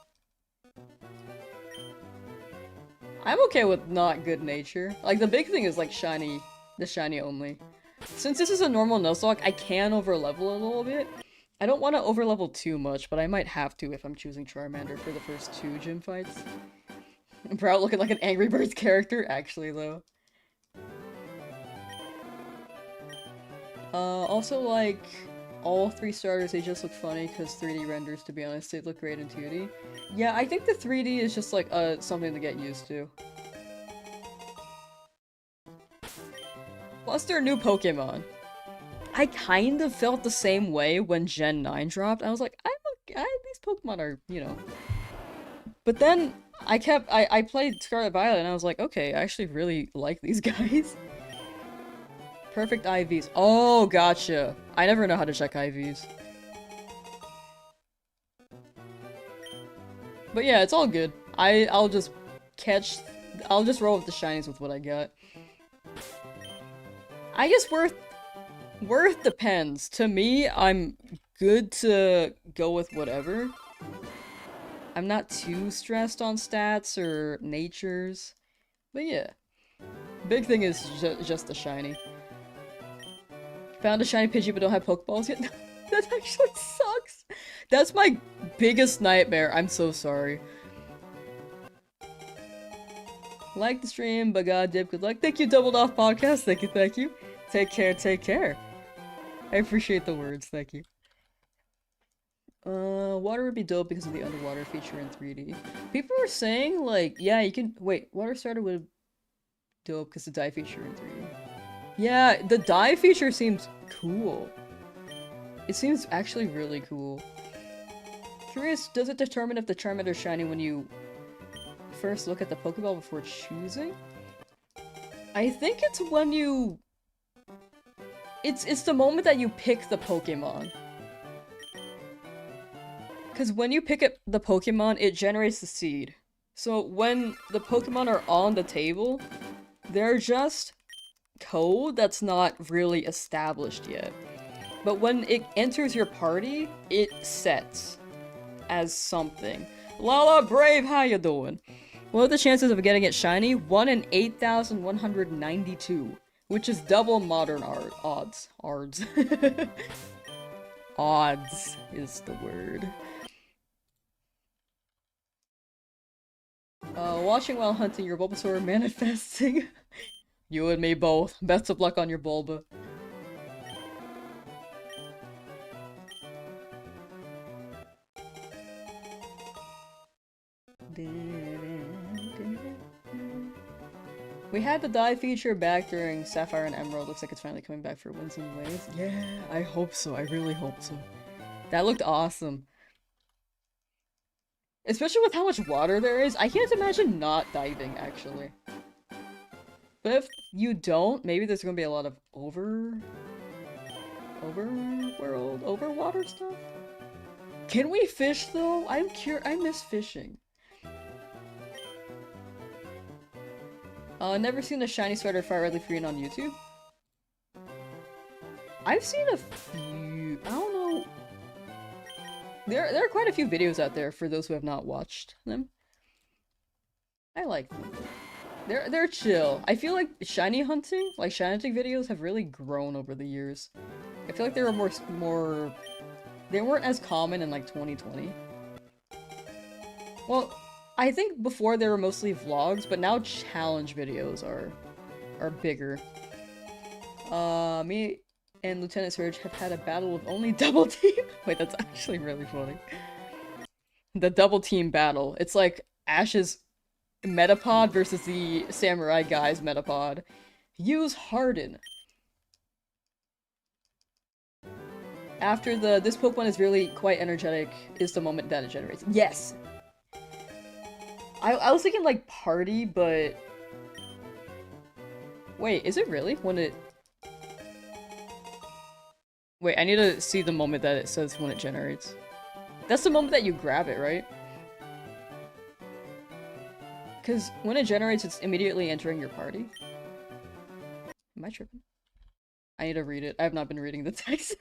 I'm okay with not good nature. Like, the big thing is, like, shiny. The shiny only. Since this is a normal Nuzlocke, I can overlevel a little bit. I don't want to overlevel too much, but I might have to if I'm choosing Charmander for the first 2 gym fights. I'm proud looking like an Angry Birds character, actually, though. Also, like, all 3 starters, they just look funny because 3D renders, to be honest, they look great in 2D. Yeah, I think the 3D is just, like, something to get used to. Plus, they're new Pokemon. I kind of felt the same way when Gen 9 dropped. I was like, these Pokemon are, you know. But then, I played Scarlet Violet and I was like, okay, I actually really like these guys. Perfect IVs. Oh, gotcha. I never know how to check IVs. But yeah, it's all good. I'll just roll with the shinies with what I got. I guess worth depends. To me, I'm good to go with whatever. I'm not too stressed on stats or natures. But yeah. Big thing is just the shiny. Found a shiny Pidgey but don't have Pokeballs yet? That actually sucks! That's my biggest nightmare. I'm so sorry. Like the stream, but god dip, good luck. Thank you, Doubled Off Podcast. Thank you, thank you. Take care, take care. I appreciate the words, thank you. Water would be dope because of the underwater feature in 3D. People were saying, like, yeah, you can- wait, water starter would dope because the dive feature in 3D. Yeah, the dive feature seems cool. It seems actually really cool. Curious, does it determine if the Charmander is shiny when you first look at the Pokeball before choosing? I think it's when you... It's the moment that you pick the Pokemon. Because when you pick up the Pokemon, it generates the seed. So when the Pokemon are on the table, they're just code that's not really established yet. But when it enters your party, it sets as something. Lala Brave, how you doing? What are the chances of getting it shiny? 1 in 8,192, which is double modern odds. Odds. Odds is the word. Watching while hunting your Bulbasaur manifesting. You and me both. Best of luck on your Bulba. We had the dive feature back during Sapphire and Emerald. Looks like it's finally coming back for Winds and Waves. Yeah, I hope so. I really hope so. That looked awesome. Especially with how much water there is. I can't imagine not diving, actually. But if you don't, maybe there's gonna be a lot of overwater stuff? Can we fish, though? I miss fishing. Never seen a shiny sweater fire LeafGreen on YouTube? I've seen a few. I don't know. There are quite a few videos out there for those who have not watched them. I like them. They're chill. I feel like shiny hunting videos have really grown over the years. I feel like they were more they weren't as common in like 2020. Well, I think before they were mostly vlogs, but now challenge videos are bigger. Me and Lieutenant Surge have had a battle with only double team. Wait, that's actually really funny. The double team battle. It's like Ash's Metapod versus the Samurai Guy's Metapod. Use Harden. After this Pokemon is really quite energetic is the moment that it generates. Yes! I was thinking like party, but... Wait, is it really? When it... Wait, I need to see the moment that it says when it generates. That's the moment that you grab it, right? Because when it generates, it's immediately entering your party. Am I tripping? I need to read it. I have not been reading the text.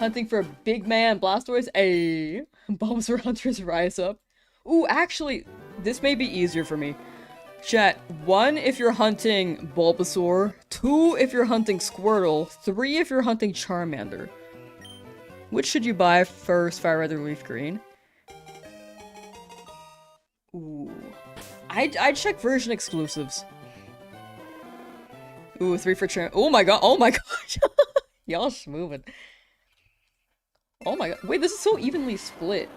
Hunting for a big man, Blastoise. Ayy. Bulbasaur hunters rise up. Ooh, actually, this may be easier for me. Chat, 1 if you're hunting Bulbasaur, 2 if you're hunting Squirtle, 3 if you're hunting Charmander. Which should you buy first, Fire Red or Leaf Green? Ooh. I'd check version exclusives. Ooh, 3 for Charmander. Oh my gosh! Y'all schmovin'. Oh my god. Wait, this is so evenly split.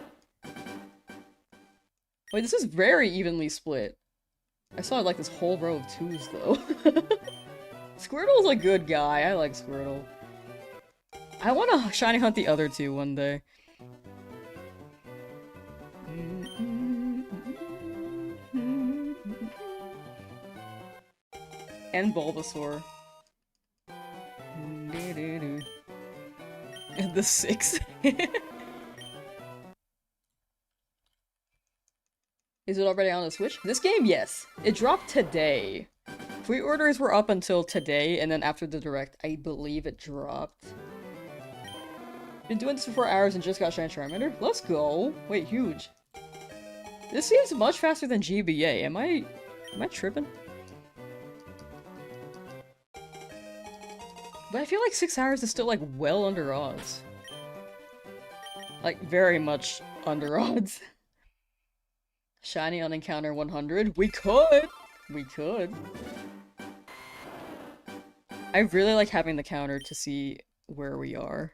Wait, this is very evenly split. I saw like this whole row of 2s though. Squirtle's a good guy. I like Squirtle. I want to shiny hunt the other 2 one day. And Bulbasaur. And the 6. Is it already on the Switch? This game, yes. It dropped today. Pre-orders were up until today, and then after the direct, I believe it dropped. Been doing this for 4 hours and just got Shiny Charmander? Let's go! Wait, huge. This seems much faster than GBA. Am I tripping? But I feel like 6 hours is still like well under odds. Like very much under odds. Shiny on encounter 100? We could! We could. I really like having the counter to see where we are.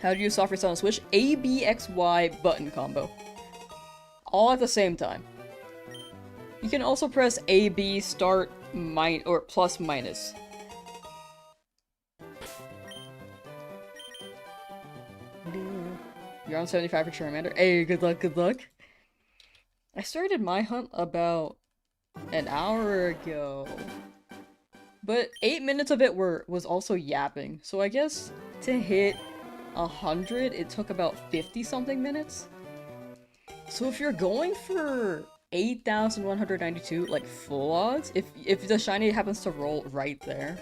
How do you soft reset on Switch? A, B, X, Y button combo. All at the same time. You can also press A, B, start, or plus minus. You're on 75 for Charmander. Hey, good luck, good luck. I started my hunt about an hour ago. But 8 minutes of it was also yapping. So I guess to hit 100, it took about 50-something minutes. So if you're going for 8,192, like full odds, if the shiny happens to roll right there.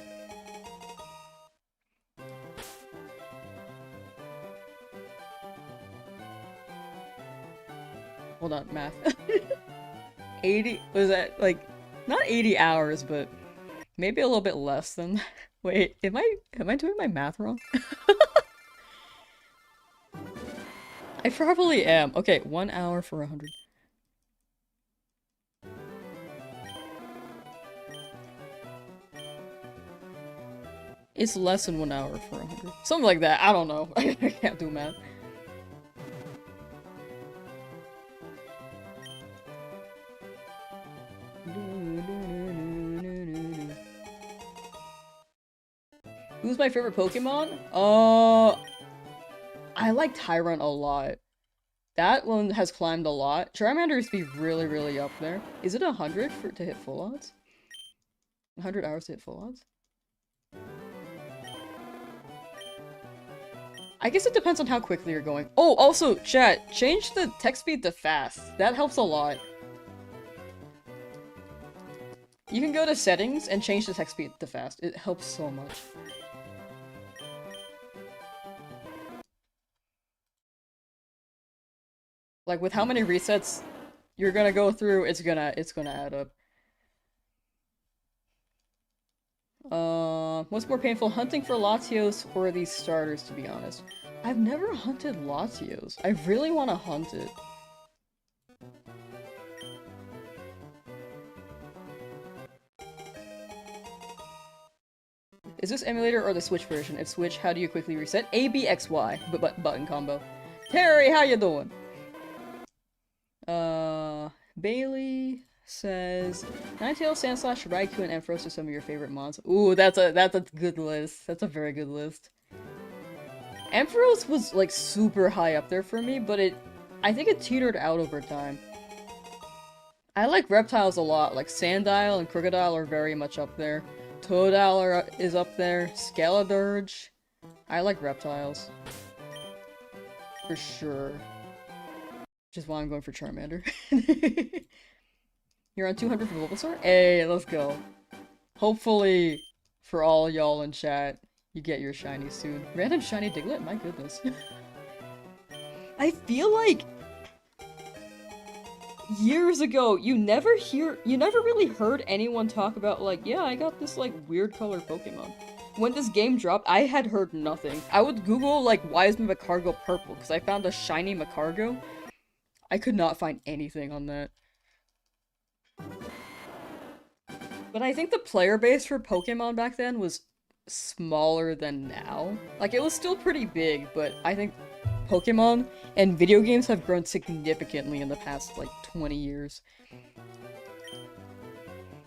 Hold on, math. 80, was that like, not 80 hours, but maybe a little bit less than, wait, am I doing my math wrong? I probably am. Okay, 1 hour for 100. It's less than 1 hour for 100. Something like that. I don't know. I can't do math. Who's my favorite Pokemon? I like Tyrant a lot. That one has climbed a lot. Charmander used to be really, really up there. Is it 100 to hit full odds? 100 hours to hit full odds? I guess it depends on how quickly you're going. Oh, also, chat, change the text speed to fast. That helps a lot. You can go to settings and change the text speed to fast. It helps so much. Like, with how many resets you're gonna go through, it's gonna add up. What's more painful, hunting for Latios or these starters, to be honest? I've never hunted Latios. I really want to hunt it. Is this emulator or the Switch version? If Switch, how do you quickly reset? A, B, X, Y, button combo. Terry, how you doing? Bailey says Ninetales, Sandslash, Raikou, and Ampharos are some of your favorite mons. Ooh, that's a good list. That's a very good list. Ampharos was like super high up there for me, but I think it teetered out over time. I like reptiles a lot, like Sandile and Crocodile are very much up there. Totodile is up there. Scaladurge. I like reptiles. For sure. Which is why I'm going for Charmander. You're on 200 for Bulbasaur? Hey, let's go. Hopefully For all y'all in chat, you get your shiny soon. Random shiny Diglett? My goodness. I feel like years ago, you never really heard anyone talk about like, yeah, I got this like weird color Pokemon. When this game dropped, I had heard nothing. I would Google like, why is my Macargo purple? Because I found a shiny Macargo. I could not find anything on that. But I think the player base for Pokemon back then was smaller than now. Like, it was still pretty big, but I think Pokemon and video games have grown significantly in the past, like, 20 years.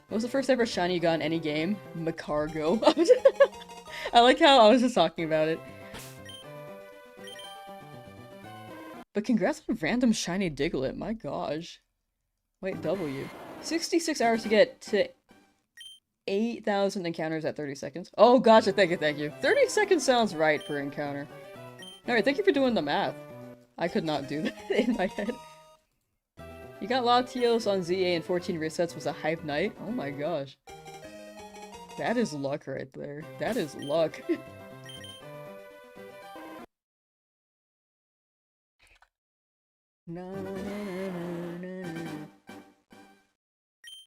What was the first ever shiny you got in any game? Macargo. I like how I was just talking about it. But congrats on random shiny Diglett, my gosh. Wait, W. 66 hours to get to 8,000 encounters at 30 seconds. Oh, gotcha, thank you. 30 seconds sounds right per encounter. Alright, thank you for doing the math. I could not do that in my head. You got Latios on ZA and 14 resets was a hype night? Oh my gosh. That is luck right there. That is luck.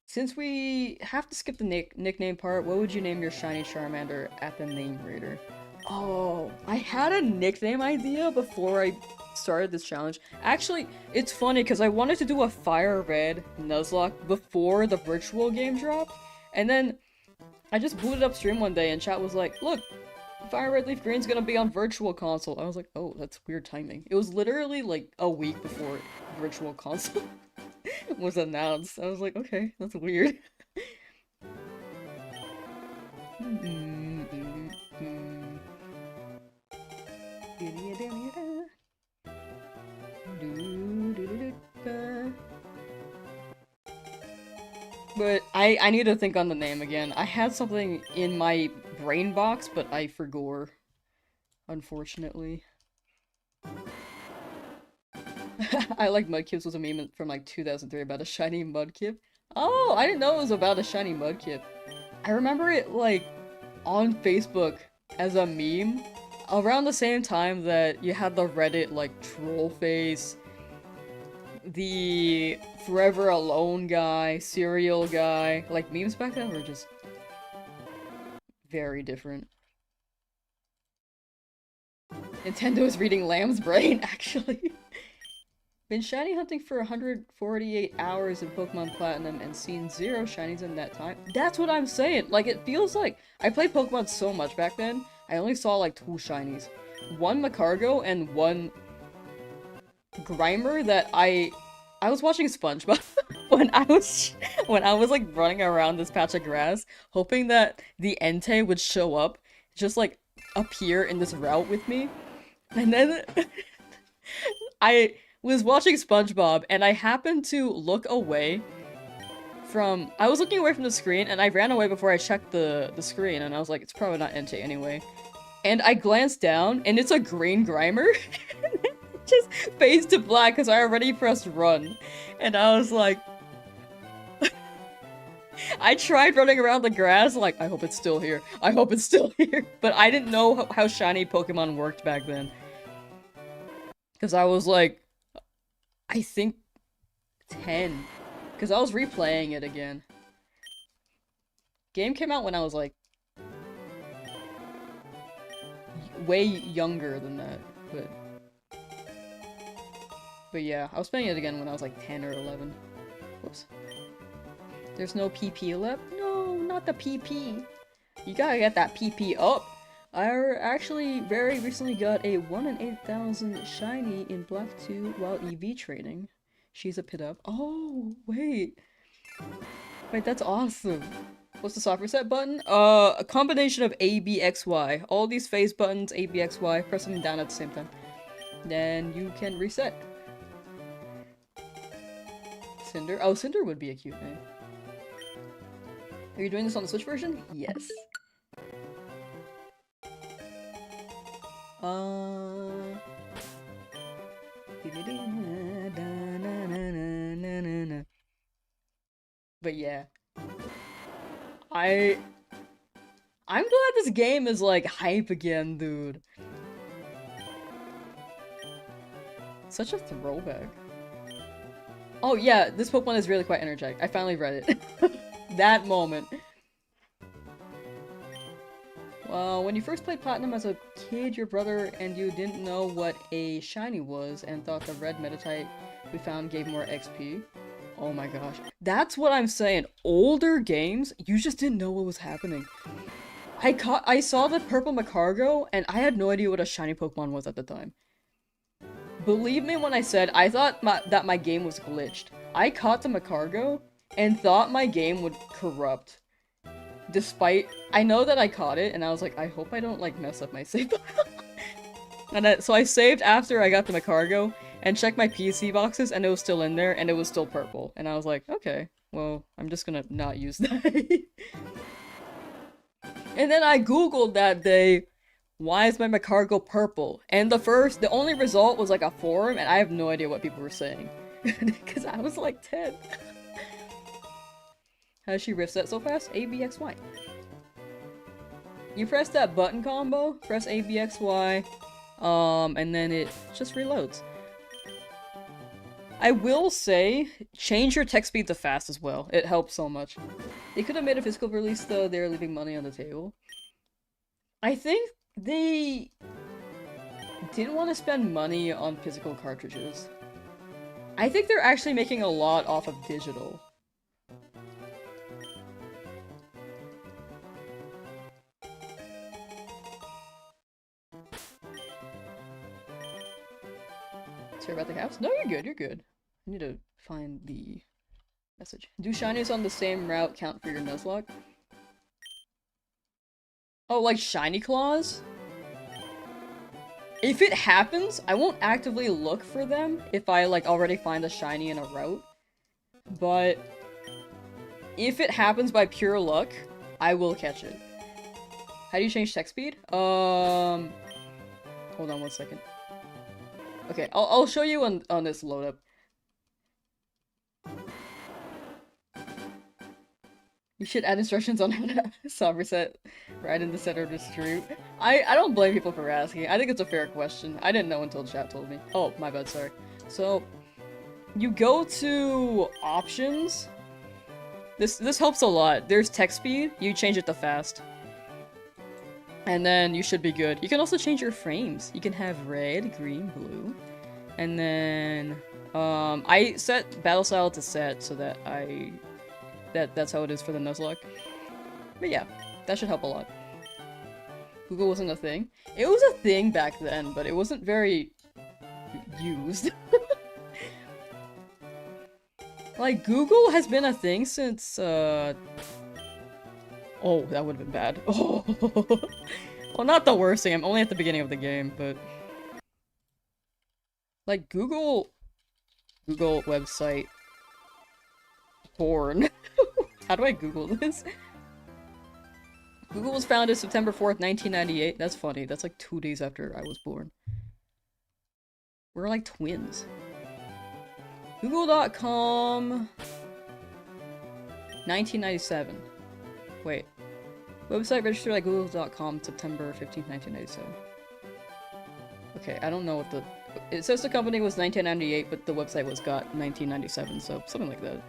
Since we have to skip the nickname part, what would you name your shiny Charmander at the name reader? Oh, I had a nickname idea before I started this challenge. Actually, it's funny because I wanted to do a Fire Red Nuzlocke before the virtual game dropped, and then I just booted up stream one day and chat was like, look, Fire Red LeafGreen's gonna be on virtual console. I was like, oh, that's weird timing. It was literally like a week before virtual console was announced. I was like, okay, that's weird. But I need to think on the name again. I had something in my brain box, but I forgot. Unfortunately. I like Mudkips was a meme from like 2003 about a shiny Mudkip. Oh, I didn't know it was about a shiny Mudkip. I remember it like on Facebook as a meme around the same time that you had the Reddit like troll face, the Forever Alone guy, Serial guy. Like memes back then were just very different. Nintendo is reading Lamb's brain, actually. Been shiny hunting for 148 hours in Pokemon Platinum and seen 0 shinies in that time. That's what I'm saying! Like, it feels like I played Pokemon so much back then, I only saw like 2 shinies. One Macargo and one Grimer that I was watching SpongeBob when I was like running around this patch of grass, hoping that the Entei would show up, just like appear in this route with me. And then I was watching SpongeBob and I happened to look away from- I was looking away from the screen and I ran away before I checked the screen and I was like, it's probably not Entei anyway. And I glanced down and it's a green Grimer. It just fades to black because I already pressed run. And I was like... I tried running around the grass like, I hope it's still here. I hope it's still here. But I didn't know how shiny Pokemon worked back then. Because I was like, I think 10. Because I was replaying it again. Game came out when I was like way younger than that, but yeah, I was playing it again when I was like 10 or 11. Whoops. There's no PP left? No, not the PP. You gotta get that PP up. I actually very recently got a 1 in 8,000 shiny in Black 2 while EV training. She's a pit up. Oh, wait. Wait, that's awesome. What's the soft reset button? A combination of A, B, X, Y. All these phase buttons, A, B, X, Y, press them down at the same time. Then you can reset. Cinder? Oh, Cinder would be a cute name. Are you doing this on the Switch version? Yes. But yeah. I'm glad this game is like hype again, dude. Such a throwback. Oh yeah, this Pokemon is really quite energetic. I finally read it. That moment. Well, when you first played Platinum as a kid, your brother and you didn't know what a shiny was and thought the red Meditite we found gave more XP. Oh my gosh. That's what I'm saying. Older games, you just didn't know what was happening. I saw the purple Macargo, and I had no idea what a shiny Pokemon was at the time. Believe me when I said I thought that my game was glitched. I caught the Macargo and thought my game would corrupt. Despite, I know that I caught it, and I was like, I hope I don't like mess up my save. So I saved after I got the Macargo and checked my PC boxes, and it was still in there, and it was still purple. And I was like, okay, well, I'm just gonna not use that. And then I googled that day, why is my Macargo purple? And the only result was like a forum, and I have no idea what people were saying. Because I was like 10. How does she riff set so fast? ABXY. You press that button combo, press ABXY, and then it just reloads. I will say, change your text speed to fast as well. It helps so much. They could have made a physical release though, they're leaving money on the table. I think they didn't want to spend money on physical cartridges. I think they're actually making a lot off of digital. Sorry about the house? No, you're good, you're good. I need to find the message. Do shinies on the same route count for your Nuzlocke? Oh, like shiny claws? If it happens, I won't actively look for them if I like already find a shiny in a route. But if it happens by pure luck, I will catch it. How do you change text speed? Hold on 1 second. Okay, I'll show you on this load up. You should add instructions on how to somerset right in the center of the street. I don't blame people for asking. I think it's a fair question. I didn't know until chat told me. Oh, my bad, sorry. So, you go to options. This helps a lot. There's text speed. You change it to fast. And then you should be good. You can also change your frames. You can have red, green, blue. And then, I set battle style to set so that that's how it is for the Nuzlocke. But yeah, that should help a lot. Google wasn't a thing. It was a thing back then, but it wasn't very used. Like, Google has been a thing since, oh, that would've been bad. Oh. Well, not the worst thing, I'm only at the beginning of the game, but... Like, Google website... Born. How do I Google this? Google was founded September 4th, 1998. That's funny. That's like 2 days after I was born. We're like twins. Google.com... 1997. Wait. Website registered at google.com September 15th, 1997. Okay, I don't know what the... It says the company was 1998, but the website was got 1997, so something like that.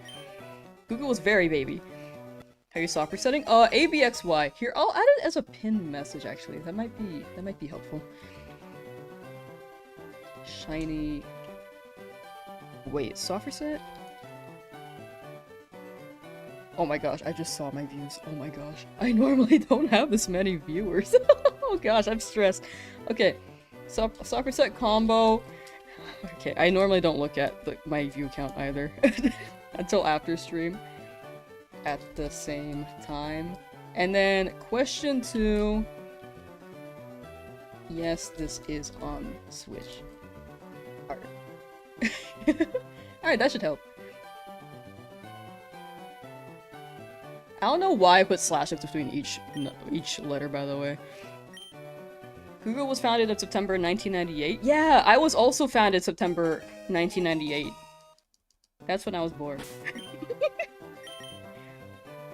Google was very baby. How you software setting? ABXY. Here, I'll add it as a pinned message, actually. That might be helpful. Shiny... Wait, software set? Oh my gosh, I just saw my views. Oh my gosh. I normally don't have this many viewers. Oh gosh, I'm stressed. Okay, software set combo. Okay, I normally don't look at my view count either. Until after stream. At the same time. And then, question 2. Yes, this is on Switch. Alright. Alright, that should help. I don't know why I put slashes between each letter, by the way. Google was founded in September 1998. Yeah, I was also founded September 1998. That's when I was born.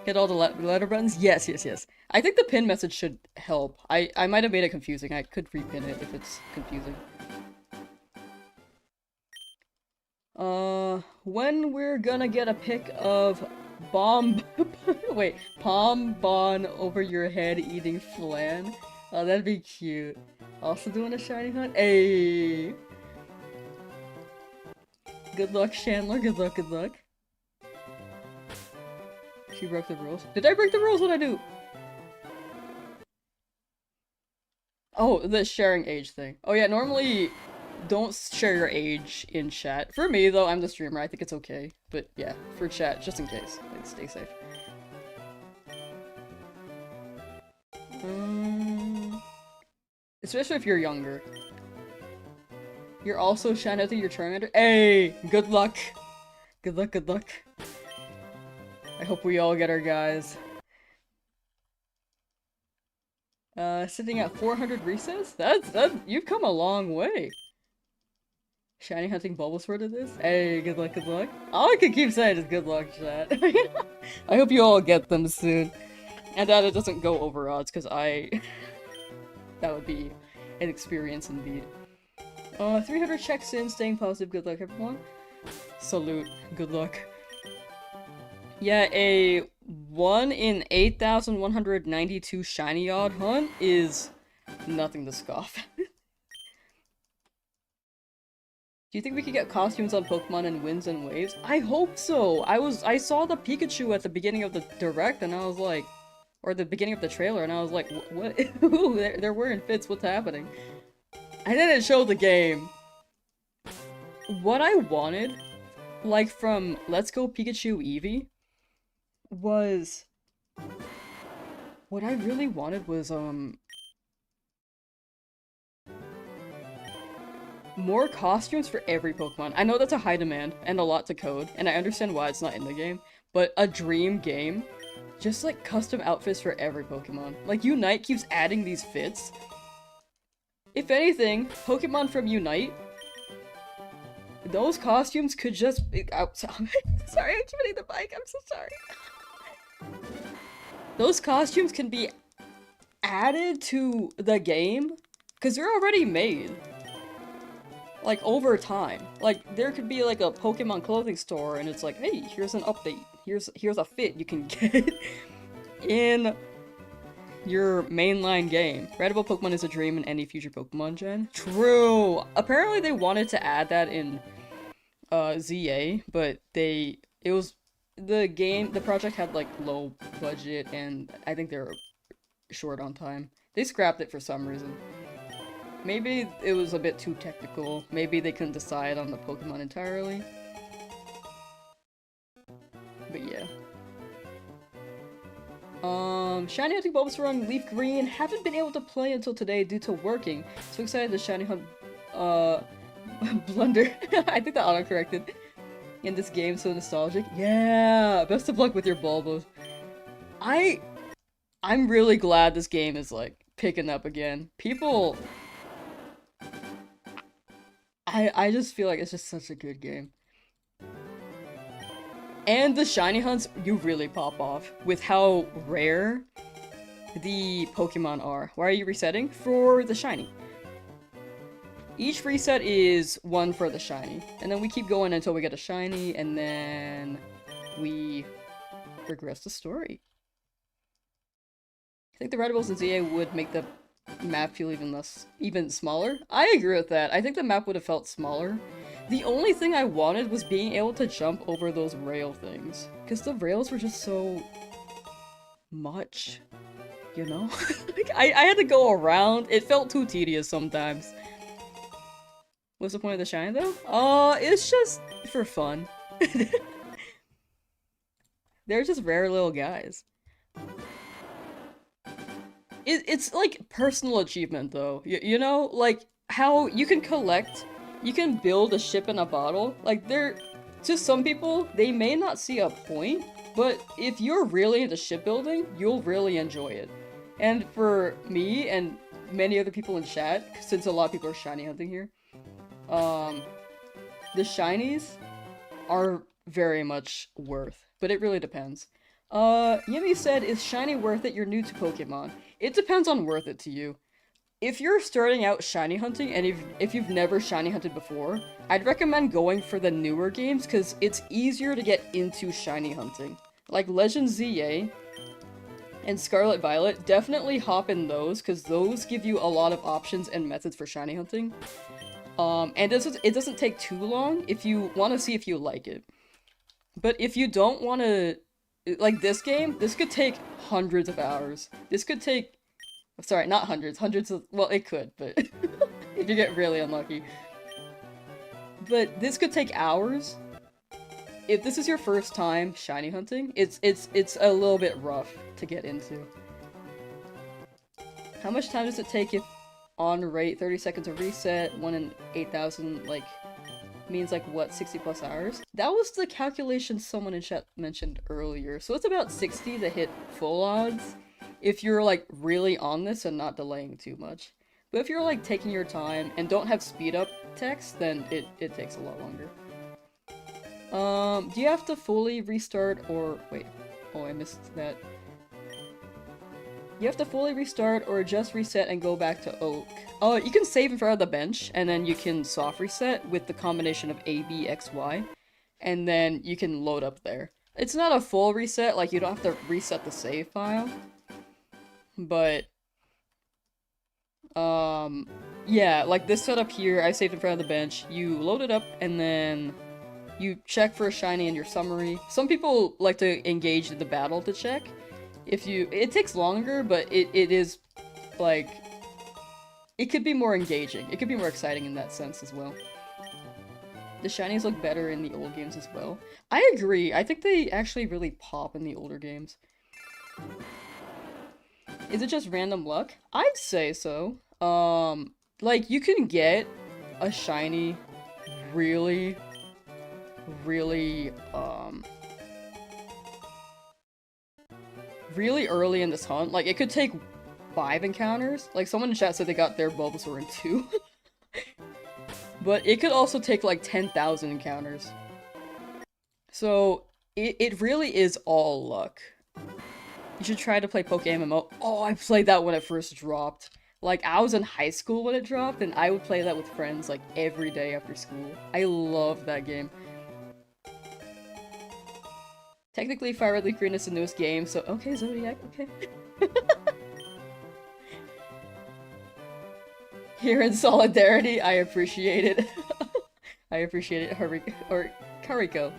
Hit all the letter buttons? Yes, yes, yes. I think the pin message should help. I might have made it confusing. I could repin it if it's confusing. When we're gonna get a pic of wait, Palm Bon over your head eating flan? Oh, that'd be cute. Also doing a shiny hunt? Hey! Good luck, Chandler. Good luck, good luck. She broke the rules. Did I break the rules? What'd I do? Oh, the sharing age thing. Oh yeah, normally don't share your age in chat. For me though, I'm the streamer, I think it's okay. But yeah, for chat, just in case. Like, stay safe. Especially if you're younger. You're also shiny out your Charmander. Hey! Good luck! Good luck, good luck. I hope we all get our guys. Sitting at 400 resets? You've come a long way. Shiny hunting Bulbasaur to this? Hey, good luck, good luck. All I can keep saying is good luck, chat. I hope you all get them soon. And that it doesn't go over odds, because that would be an experience indeed. 300 checks in, staying positive, good luck everyone. Salute, good luck. Yeah, a 1 in 8,192 shiny odd hunt is nothing to scoff at. Do you think we could get costumes on Pokemon in Winds and Waves? I hope so! I saw the Pikachu at the beginning of the direct and I was like, or the beginning of the trailer and I was like, what? Ooh, they're wearing fits, what's happening? I didn't show the game. What I wanted, like from Let's Go Pikachu Eevee, was... What I really wanted was, more costumes for every Pokemon. I know that's a high demand and a lot to code, and I understand why it's not in the game, but a dream game, just like custom outfits for every Pokemon. Like Unite keeps adding these fits. If anything, Pokemon from Unite, those costumes could just sorry, I'm hitting the bike, I'm so sorry. Those costumes can be added to the game, because they're already made. Like, over time. Like, there could be, like, a Pokemon clothing store, and it's like, hey, here's an update. Here's a fit you can get in your mainline game. Readable Pokemon is a dream in any future Pokemon gen. True! Apparently they wanted to add that in, ZA, but the project had, like, low budget, and I think they were short on time. They scrapped it for some reason. Maybe it was a bit too technical. Maybe they couldn't decide on the Pokemon entirely. But yeah. Shiny hunting Bulbasaur on LeafGreen. Haven't been able to play until today due to working. So excited to shiny hunt, Blunder. I think that auto-corrected. In this game, so nostalgic. Yeah! Best of luck with your Bulbos. I'm really glad this game is, like, picking up again. People... I just feel like it's just such a good game. And the shiny hunts, you really pop off with how rare the Pokemon are. Why are you resetting? For the shiny. Each reset is one for the shiny. And then we keep going until we get a shiny, and then we progress the story. I think the Redables in ZA would make the map feel even smaller. I agree with that. I think the map would have felt smaller. The only thing I wanted was being able to jump over those rail things. Because the rails were just so... much. You know? Like, I had to go around. It felt too tedious sometimes. What's the point of the shine though? It's just for fun. They're just rare little guys. It's like personal achievement though, you know? Like, how you can build a ship in a bottle. Like, to some people, they may not see a point, but if you're really into shipbuilding, you'll really enjoy it. And for me, and many other people in chat, since a lot of people are shiny hunting here, the shinies are very much worth, but it really depends. Yemi said, is shiny worth it? You're new to Pokemon. It depends on worth it to you. If you're starting out shiny hunting, and if you've never shiny hunted before, I'd recommend going for the newer games, because it's easier to get into shiny hunting. Like Legend ZA and Scarlet Violet, definitely hop in those, because those give you a lot of options and methods for shiny hunting. And it doesn't take too long if you want to see if you like it. But if you don't want to, like this game, this could take hundreds of hours. This could take, sorry, not hundreds, hundreds of, well, it could, but if you get really unlucky. But this could take hours. If this is your first time shiny hunting, it's a little bit rough to get into. How much time does it take if on rate 30 seconds to reset, 1 in 8,000, like, means like what, 60 plus hours? That was the calculation someone in chat mentioned earlier, so it's about 60 to hit full odds if you're like really on this and not delaying too much. But if you're like taking your time and don't have speed up text, then it takes a lot longer. Do you have to fully restart or wait, oh I missed that. You have to fully restart or just reset and go back to Oak. Oh, you can save in front of the bench, and then you can soft reset with the combination of A, B, X, Y, and then you can load up there. It's not a full reset, like you don't have to reset the save file, but, yeah, like this setup here, I saved in front of the bench, you load it up, and then you check for a shiny in your summary. Some people like to engage in the battle to check. It takes longer, but it is, like, it could be more engaging. It could be more exciting in that sense as well. The shinies look better in the old games as well. I agree. I think they actually really pop in the older games. Is it just random luck? I'd say so. Like, you can get a shiny really, really early in this hunt. Like, it could take 5 encounters. Like, someone in chat said they got their Bulbasaur in 2. But it could also take, like, 10,000 encounters. So, it really is all luck. You should try to play PokeMMO. Oh, I played that when it first dropped. Like, I was in high school when it dropped, and I would play that with friends, like, every day after school. I loved that game. Technically, Fire Red Leaf Green is the newest game, so okay, Zodiac, okay. Here in solidarity, I appreciate it. I appreciate it, Kariko.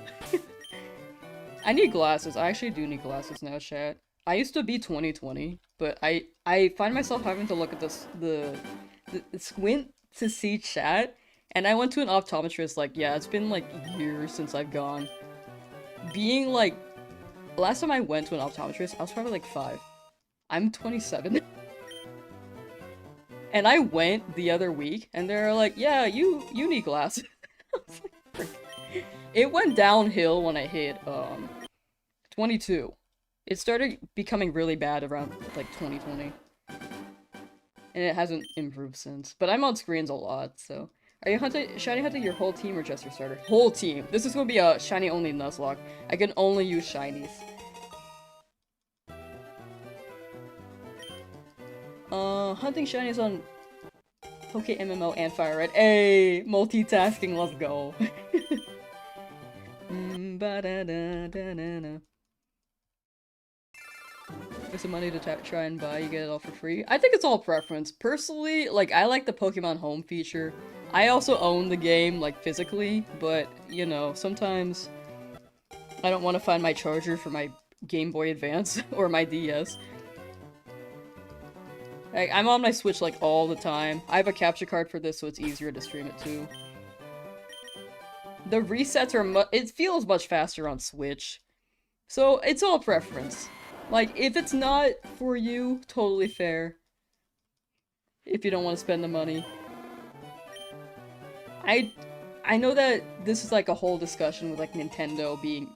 I need glasses. I actually do need glasses now, chat. I used to be 20/20, but I find myself having to look at the squint to see chat, and I went to an optometrist, like, yeah, it's been like years since I've gone. Being like, last time I went to an optometrist, I was probably like 5. I'm 27. And I went the other week, and they're like, yeah, you need glasses. It went downhill when I hit, 22. It started becoming really bad around, like, 2020. And it hasn't improved since. But I'm on screens a lot, so... Are you shiny hunting your whole team or just your starter? Whole team! This is gonna be a shiny-only Nuzlocke. I can only use shinies. Hunting shinies on PokeMMO and Fire Red. Hey! Multitasking, let's go. There's some money to try and buy, you get it all for free. I think it's all preference. Personally, like, I like the Pokemon Home feature. I also own the game, like, physically, but, you know, sometimes I don't want to find my charger for my Game Boy Advance or my DS. I'm on my Switch, like, all the time. I have a capture card for this, so it's easier to stream it, too. The resets are it feels much faster on Switch. So, it's all preference. Like, if it's not for you, totally fair. If you don't want to spend the money. I know that this is like a whole discussion with like Nintendo being...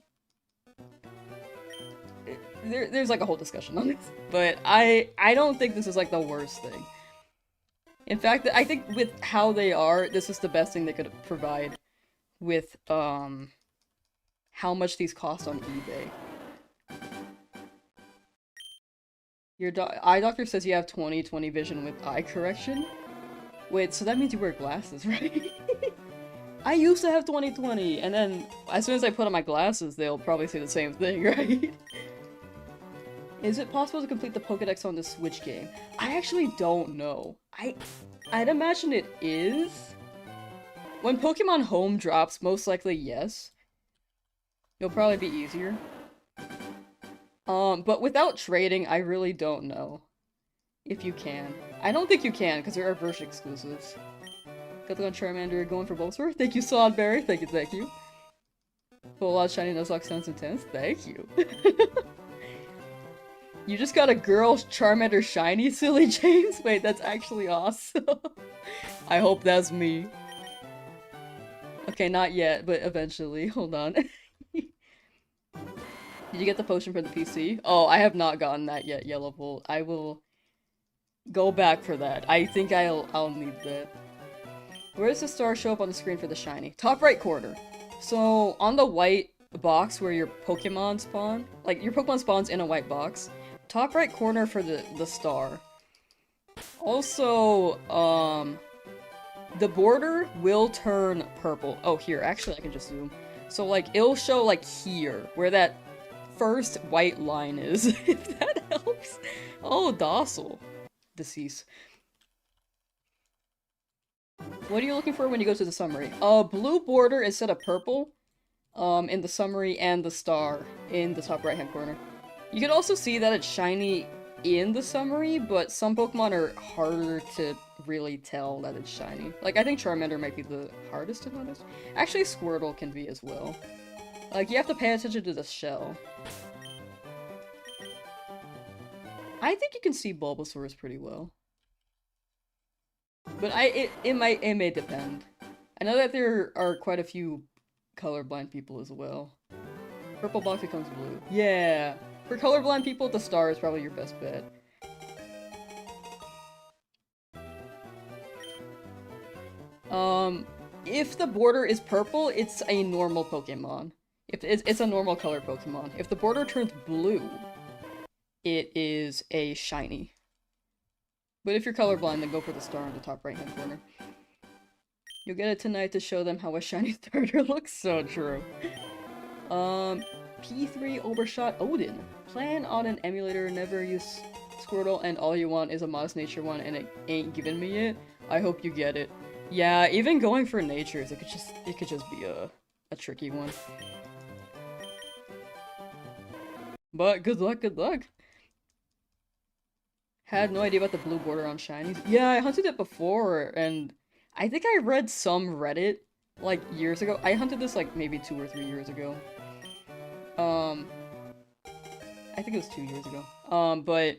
There's like a whole discussion on this. But I don't think this is like the worst thing. In fact, I think with how they are, this is the best thing they could provide with, how much these cost on eBay. Your eye doctor says you have 20/20 vision with eye correction. Wait, so that means you wear glasses, right? I used to have 20/20, and then as soon as I put on my glasses, they'll probably say the same thing, right? Is it possible to complete the Pokédex on the Switch game? I actually don't know. I'd imagine it is. When Pokemon Home drops, most likely yes. It'll probably be easier. But without trading, I really don't know if you can. I don't think you can, because there are version exclusives. Good luck on Charmander, going for Bulbasaur. Thank you, Sodberry. Thank you, thank you. Full lot of shiny Nuzlocke sounds intense. Thank you. You just got a girl Charmander shiny, silly James? Wait, that's actually awesome. I hope that's me. Okay, not yet, but eventually. Hold on. Did you get the potion for the PC? Oh, I have not gotten that yet, Yellow Bolt. I will go back for that. I think I'll need that. Where does the star show up on the screen for the shiny? Top right corner. So, on the white box where your Pokemon spawn, like, your Pokemon spawns in a white box, top right corner for the star. Also, the border will turn purple. Oh, here, actually I can just zoom. So, like, it'll show, like, here, where that first white line is, if that helps. Oh, docile. Deceased. What are you looking for when you go to the summary? Blue border instead of purple, in the summary and the star in the top right-hand corner. You can also see that it's shiny in the summary, but some Pokemon are harder to really tell that it's shiny. Like, I think Charmander might be the hardest to notice. Actually, Squirtle can be as well. Like, you have to pay attention to the shell. I think you can see Bulbasaur's pretty well. But it may depend. I know that there are quite a few colorblind people as well. Purple box becomes blue. Yeah! For colorblind people, the star is probably your best bet. If the border is purple, it's a normal Pokemon. If it's a normal color Pokemon. If the border turns blue, it is a shiny. But if you're colorblind, then go for the star in the top right-hand corner. You'll get it tonight to show them how a shiny starter looks. So true. P3 Overshot Odin. Plan on an emulator, never use Squirtle, and all you want is a Modest Nature one, and it ain't giving me it. I hope you get it. Yeah, even going for natures, it could just be a tricky one. But good luck, good luck. Had no idea about the blue border on shinies. Yeah, I hunted it before, and I think I read some Reddit, like, years ago. I hunted this, like, maybe 2 or 3 years ago. I think it was 2 years ago. But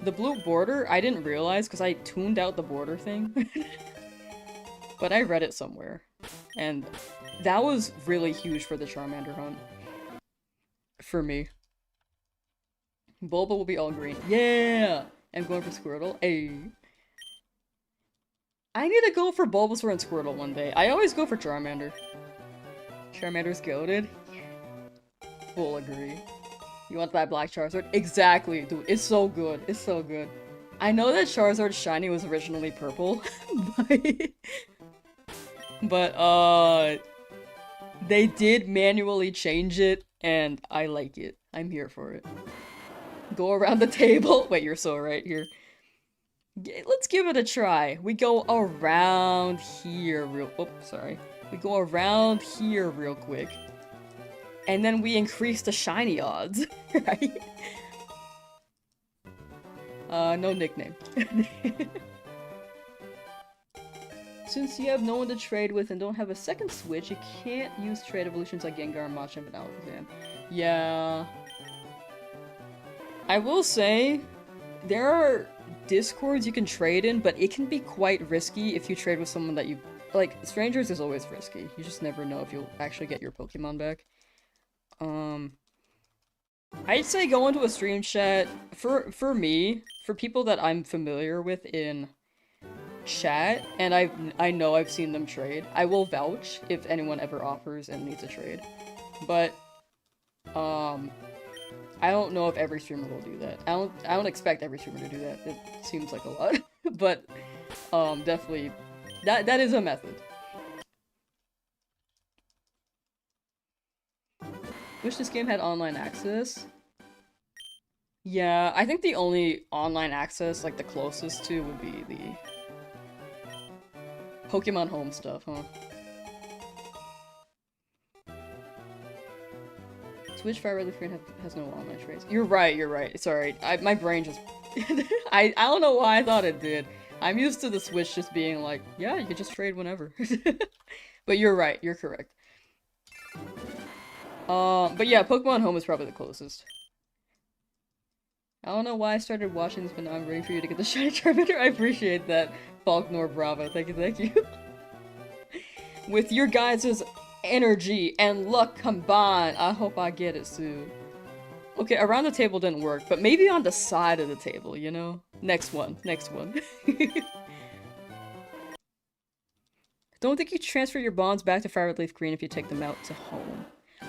the blue border, I didn't realize, because I tuned out the border thing. But I read it somewhere. And that was really huge for the Charmander hunt. For me. Bulba will be all green. Yeah! I'm going for Squirtle. Ayy. I need to go for Bulbasaur and Squirtle one day. I always go for Charmander. Charmander's goated. Full agree. You want that black Charizard? Exactly, dude. It's so good. It's so good. I know that Charizard's shiny was originally purple, but they did manually change it, and I like it. I'm here for it. Go around the table. Wait, you're so right here. Let's give it a try. We go around here real- oops, sorry. We go around here real quick. And then we increase the shiny odds, right? No nickname. Since you have no one to trade with and don't have a second Switch, you can't use trade evolutions like Gengar, Machamp, and Alakazam. Yeah. I will say, there are Discords you can trade in, but it can be quite risky if you trade with someone that you- like, strangers is always risky. You just never know if you'll actually get your Pokemon back. I'd say go into a stream chat, for me, for people that I'm familiar with in chat, and I know I've seen them trade. I will vouch if anyone ever offers and needs a trade. But, I don't know if every streamer will do that. I don't expect every streamer to do that. It seems like a lot. But definitely that is a method. Wish this game had online access. Yeah, I think the only online access, like the closest to, would be the Pokemon Home stuff, huh? Switch Fire Red LeafGreen has no online trades. You're right. Sorry, my brain just... I don't know why I thought it did. I'm used to the Switch just being like, yeah, you can just trade whenever. But you're right, you're correct. But yeah, Pokemon Home is probably the closest. I don't know why I started watching this, but now I'm ready for you to get the shiny Charmander. I appreciate that, Falknor Bravo. Thank you. With your guys' energy and luck combined, I hope I get it soon. Okay, around the table didn't work, but maybe on the side of the table, you know? Next one. Don't think you transfer your bonds back to Fire Red LeafGreen if you take them out to home.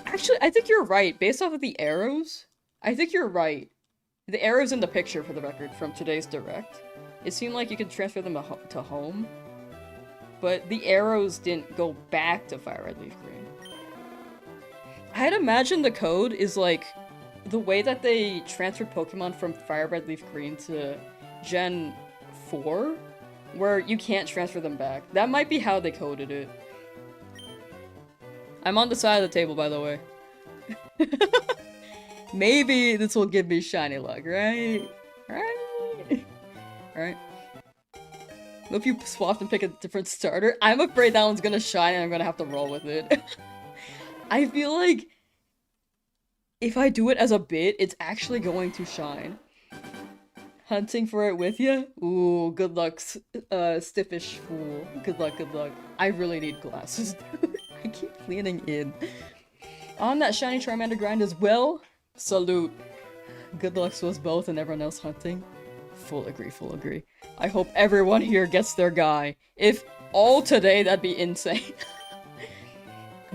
Actually, I think you're right. Based off of the arrows, I think you're right. The arrows in the picture, for the record, from today's direct. It seemed like you could transfer them to home, but the arrows didn't go back to Fire Red LeafGreen. I'd imagine the code is like the way that they transferred Pokemon from Fire Red LeafGreen to Gen 4, where you can't transfer them back. That might be how they coded it. I'm on the side of the table, by the way. Maybe this will give me shiny luck, right? Right? What if you swap and pick a different starter? I'm afraid that one's gonna shine and I'm gonna have to roll with it. I feel like if I do it as a bit, it's actually going to shine. Hunting for it with you? Ooh, good luck, stiffish fool. Good luck. I really need glasses. I keep leaning in. On that shiny Charmander grind as well. Salute. Good luck to us both and everyone else hunting. Full agree. I hope everyone here gets their guy. If all today, that'd be insane.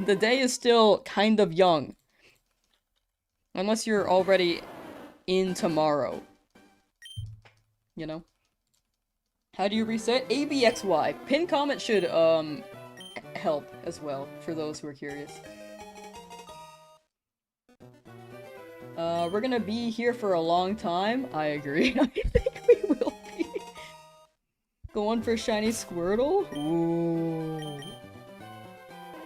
The day is still kind of young. Unless you're already in tomorrow. You know? How do you reset? ABXY. Pin comment should, help as well, for those who are curious. We're gonna be here for a long time. I agree. I think we will be. Going for shiny Squirtle? Ooh.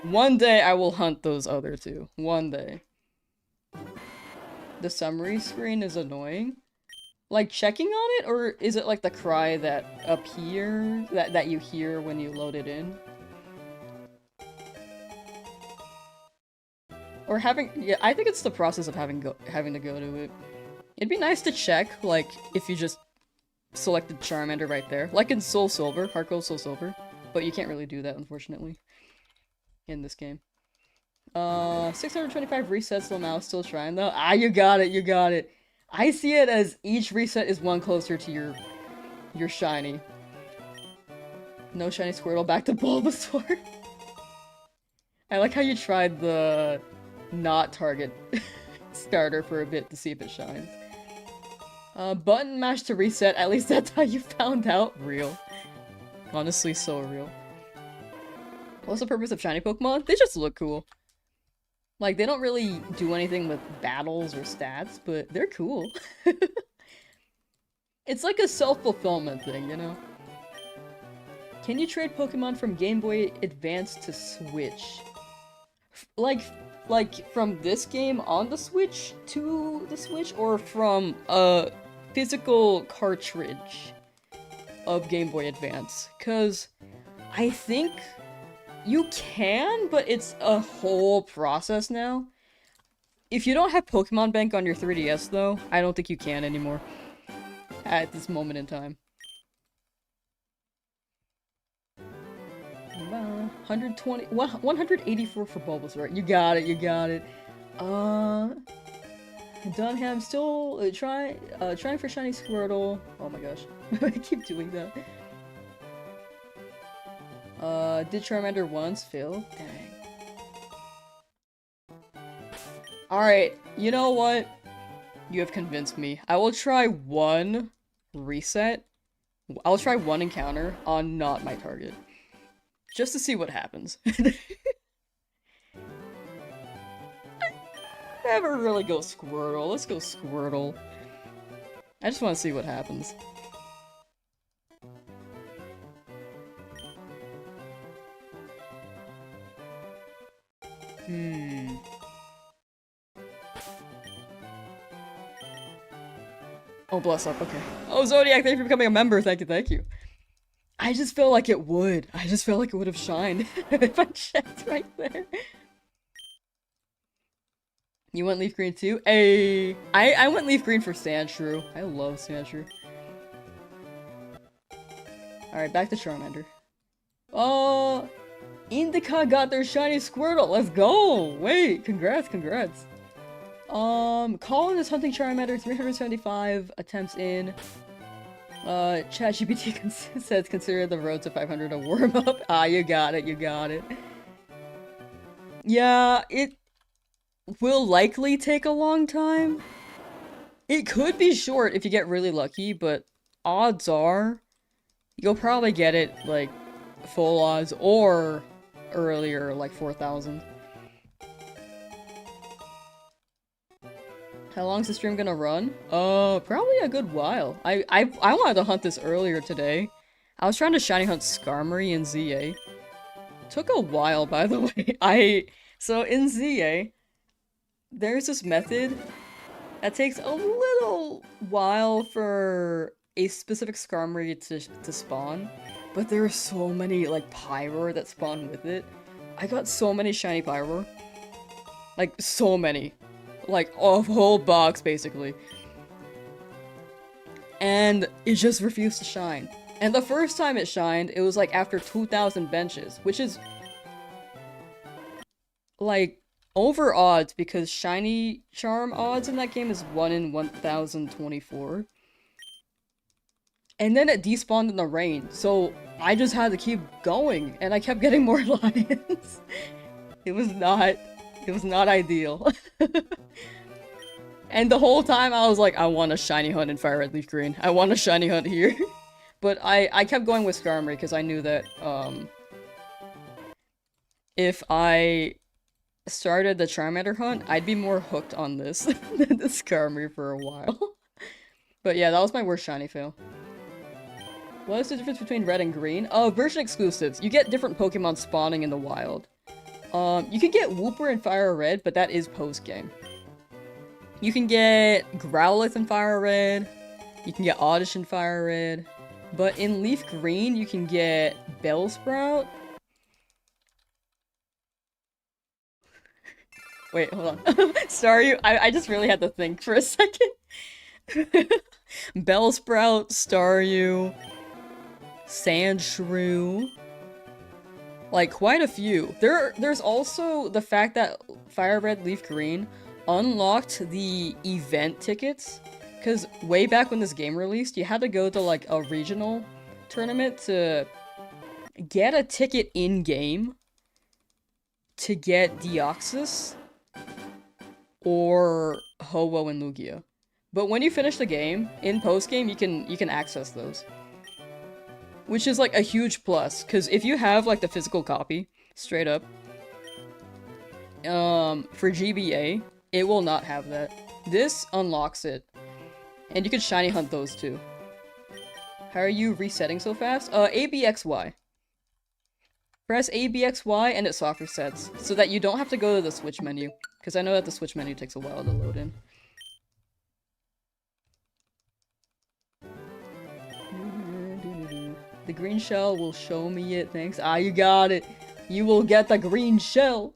One day I will hunt those other two. One day. The summary screen is annoying. Like checking on it, or is it like the cry that appears that you hear when you load it in? Or yeah, I think it's the process of having to go to it. It'd be nice to check, like, if you just selected Charmander right there. Like in Soul Silver, Heart Gold Soul Silver. But you can't really do that, unfortunately. In this game. 625 resets Lamsauce still trying though. Ah, you got it. I see it as each reset is one closer to your shiny. No shiny Squirtle, back to Bulbasaur. I like how you tried the not target starter for a bit to see if it shines. Button mash to reset, at least that's how you found out. Real. Honestly, so real. What's the purpose of shiny Pokemon? They just look cool. Like, they don't really do anything with battles or stats, but they're cool. It's like a self-fulfillment thing, you know? Can you trade Pokemon from Game Boy Advance to Switch? Like from this game on the Switch to the Switch, or from a physical cartridge of Game Boy Advance? 'Cause I think you can, but it's a whole process now. If you don't have Pokemon Bank on your 3DS though, I don't think you can anymore. At this moment in time. 184 for Bulbasaur. You got it. Dunham still trying for shiny Squirtle. Oh my gosh. I keep doing that. Did Charmander once fail? Dang. Alright, you know what? You have convinced me. I will try one reset. I'll try one encounter on not my target. Just to see what happens. Never really go Squirtle. Let's go Squirtle. I just want to see what happens. Oh, bless up. Okay. Oh, Zodiac, thank you for becoming a member. Thank you, thank you. I just felt like it would. I just felt like it would have shined if I checked right there. You went LeafGreen too? Hey, I went LeafGreen for Sandshrew. I love Sandshrew. Alright, back to Charmander. Oh, Indica got their shiny Squirtle. Let's go. Wait, congrats, congrats. Colin is hunting Charmander, 375 attempts in. ChatGPT says consider the road to 500 a warm-up. Ah, you got it, you got it. Yeah, it will likely take a long time. It could be short if you get really lucky, but odds are you'll probably get it, like, full odds or earlier, like 4,000. How long's the stream gonna run? Probably a good while. I wanted to hunt this earlier today. I was trying to shiny hunt Skarmory in ZA. Took a while, by the way. So in ZA, there's this method that takes a little while for a specific Skarmory to spawn, but there are so many, like, Pyroar that spawn with it. I got so many shiny Pyroar. Like, so many. Like, a whole box, basically. And it just refused to shine. And the first time it shined, it was like after 2,000 benches, which is like over odds because shiny charm odds in that game is 1 in 1,024. And then it despawned in the rain, so I just had to keep going, and I kept getting more lions. It was not ideal. And the whole time I was like, I want a shiny hunt in Fire Red Leaf Green. I want a shiny hunt here. But I kept going with Skarmory because I knew that if I started the Charmander hunt, I'd be more hooked on this than the Skarmory for a while. But yeah, that was my worst shiny fail. What is the difference between red and green? Version exclusives. You get different Pokemon spawning in the wild. You can get Wooper in Fire Red, but that is post-game. You can get Growlithe in Fire Red. You can get Oddish in Fire Red. But in Leaf Green, you can get Bellsprout. Wait, hold on. Sorry, I just really had to think for a second. Bellsprout, Staryu, Sandshrew. Like, quite a few. There's also the fact that Fire Red Leaf Green unlocked the event tickets. Because way back when this game released, you had to go to, like, a regional tournament to get a ticket in-game to get Deoxys or Ho-Oh and Lugia. But when you finish the game, in post-game, you can access those. Which is, like, a huge plus, because if you have, like, the physical copy, straight up, for GBA, it will not have that. This unlocks it. And you can shiny hunt those, too. How are you resetting so fast? ABXY. Press ABXY and it soft resets, so that you don't have to go to the Switch menu. Because I know that the Switch menu takes a while to load in. The green shell will show me it, thanks. Ah, you got it! You will get the green shell!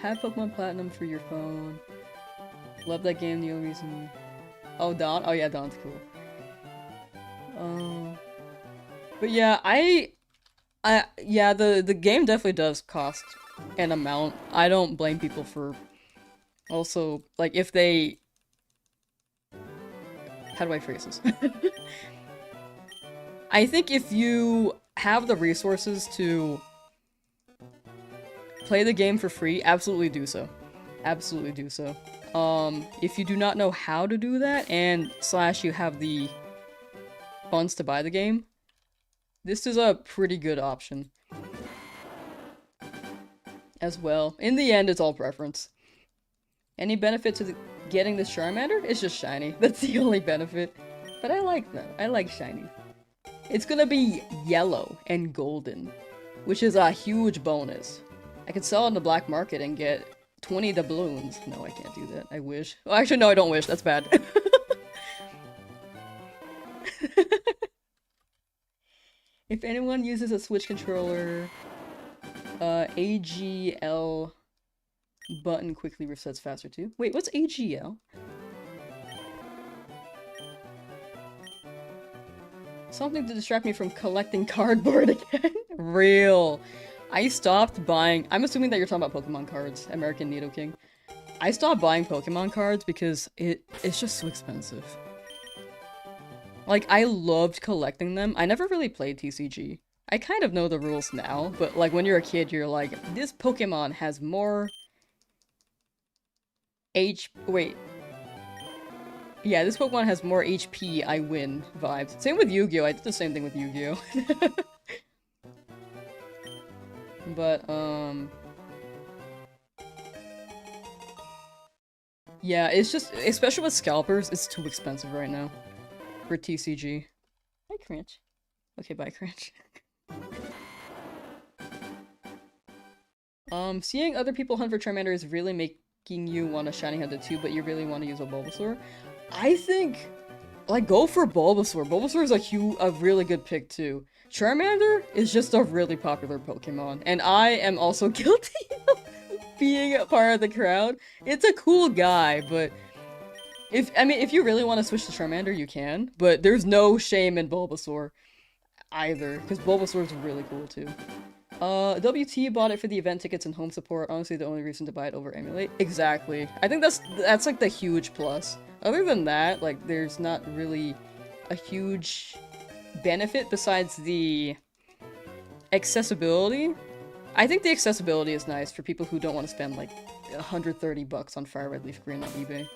Have Pokemon Platinum for your phone. Love that game, the only reason... Oh, Dawn? Oh yeah, Dawn's cool. But yeah, yeah, the game definitely does cost an amount. I don't blame people for... Also, like, if they... How do I phrase this? I think if you have the resources to play the game for free, absolutely do so. Absolutely do so. If you do not know how to do that, and / you have the funds to buy the game, this is a pretty good option. As well. In the end, it's all preference. Any benefit to getting this Charmander? It's just shiny. That's the only benefit. But I like that. I like shiny. It's gonna be yellow and golden, which is a huge bonus. I could sell it on the black market and get 20 doubloons. No, I can't do that. I wish. Well, actually, no, I don't wish. That's bad. If anyone uses a Switch controller, AGL button quickly resets faster too. Wait, what's AGL? Something to distract me from collecting cardboard again. Real. I stopped buying— I'm assuming that you're talking about Pokemon cards, American Nidoking. I stopped buying Pokemon cards because it's just so expensive. Like, I loved collecting them. I never really played TCG. I kind of know the rules now, but like when you're a kid, you're like, this Pokemon has more wait. Yeah, this Pokemon has more HP, I win vibes. Same with Yu-Gi-Oh! I did the same thing with Yu-Gi-Oh! But, yeah, it's just— especially with scalpers, it's too expensive right now. For TCG. Hi, Crunch. Okay, bye, Crunch. Seeing other people hunt for Charmander is really making you want a shiny hunter too, but you really want to use a Bulbasaur. I think, like, go for Bulbasaur. Bulbasaur is a really good pick too. Charmander is just a really popular Pokemon, and I am also guilty of being a part of the crowd. It's a cool guy, but if you really want to switch to Charmander, you can, but there's no shame in Bulbasaur either, because Bulbasaur is really cool too. WT bought it for the event tickets and home support. Honestly, the only reason to buy it over Emulate. Exactly. I think that's like the huge plus. Other than that, like, there's not really a huge benefit besides the accessibility. I think the accessibility is nice for people who don't want to spend like 130 bucks on Fire Red Leaf Green on eBay.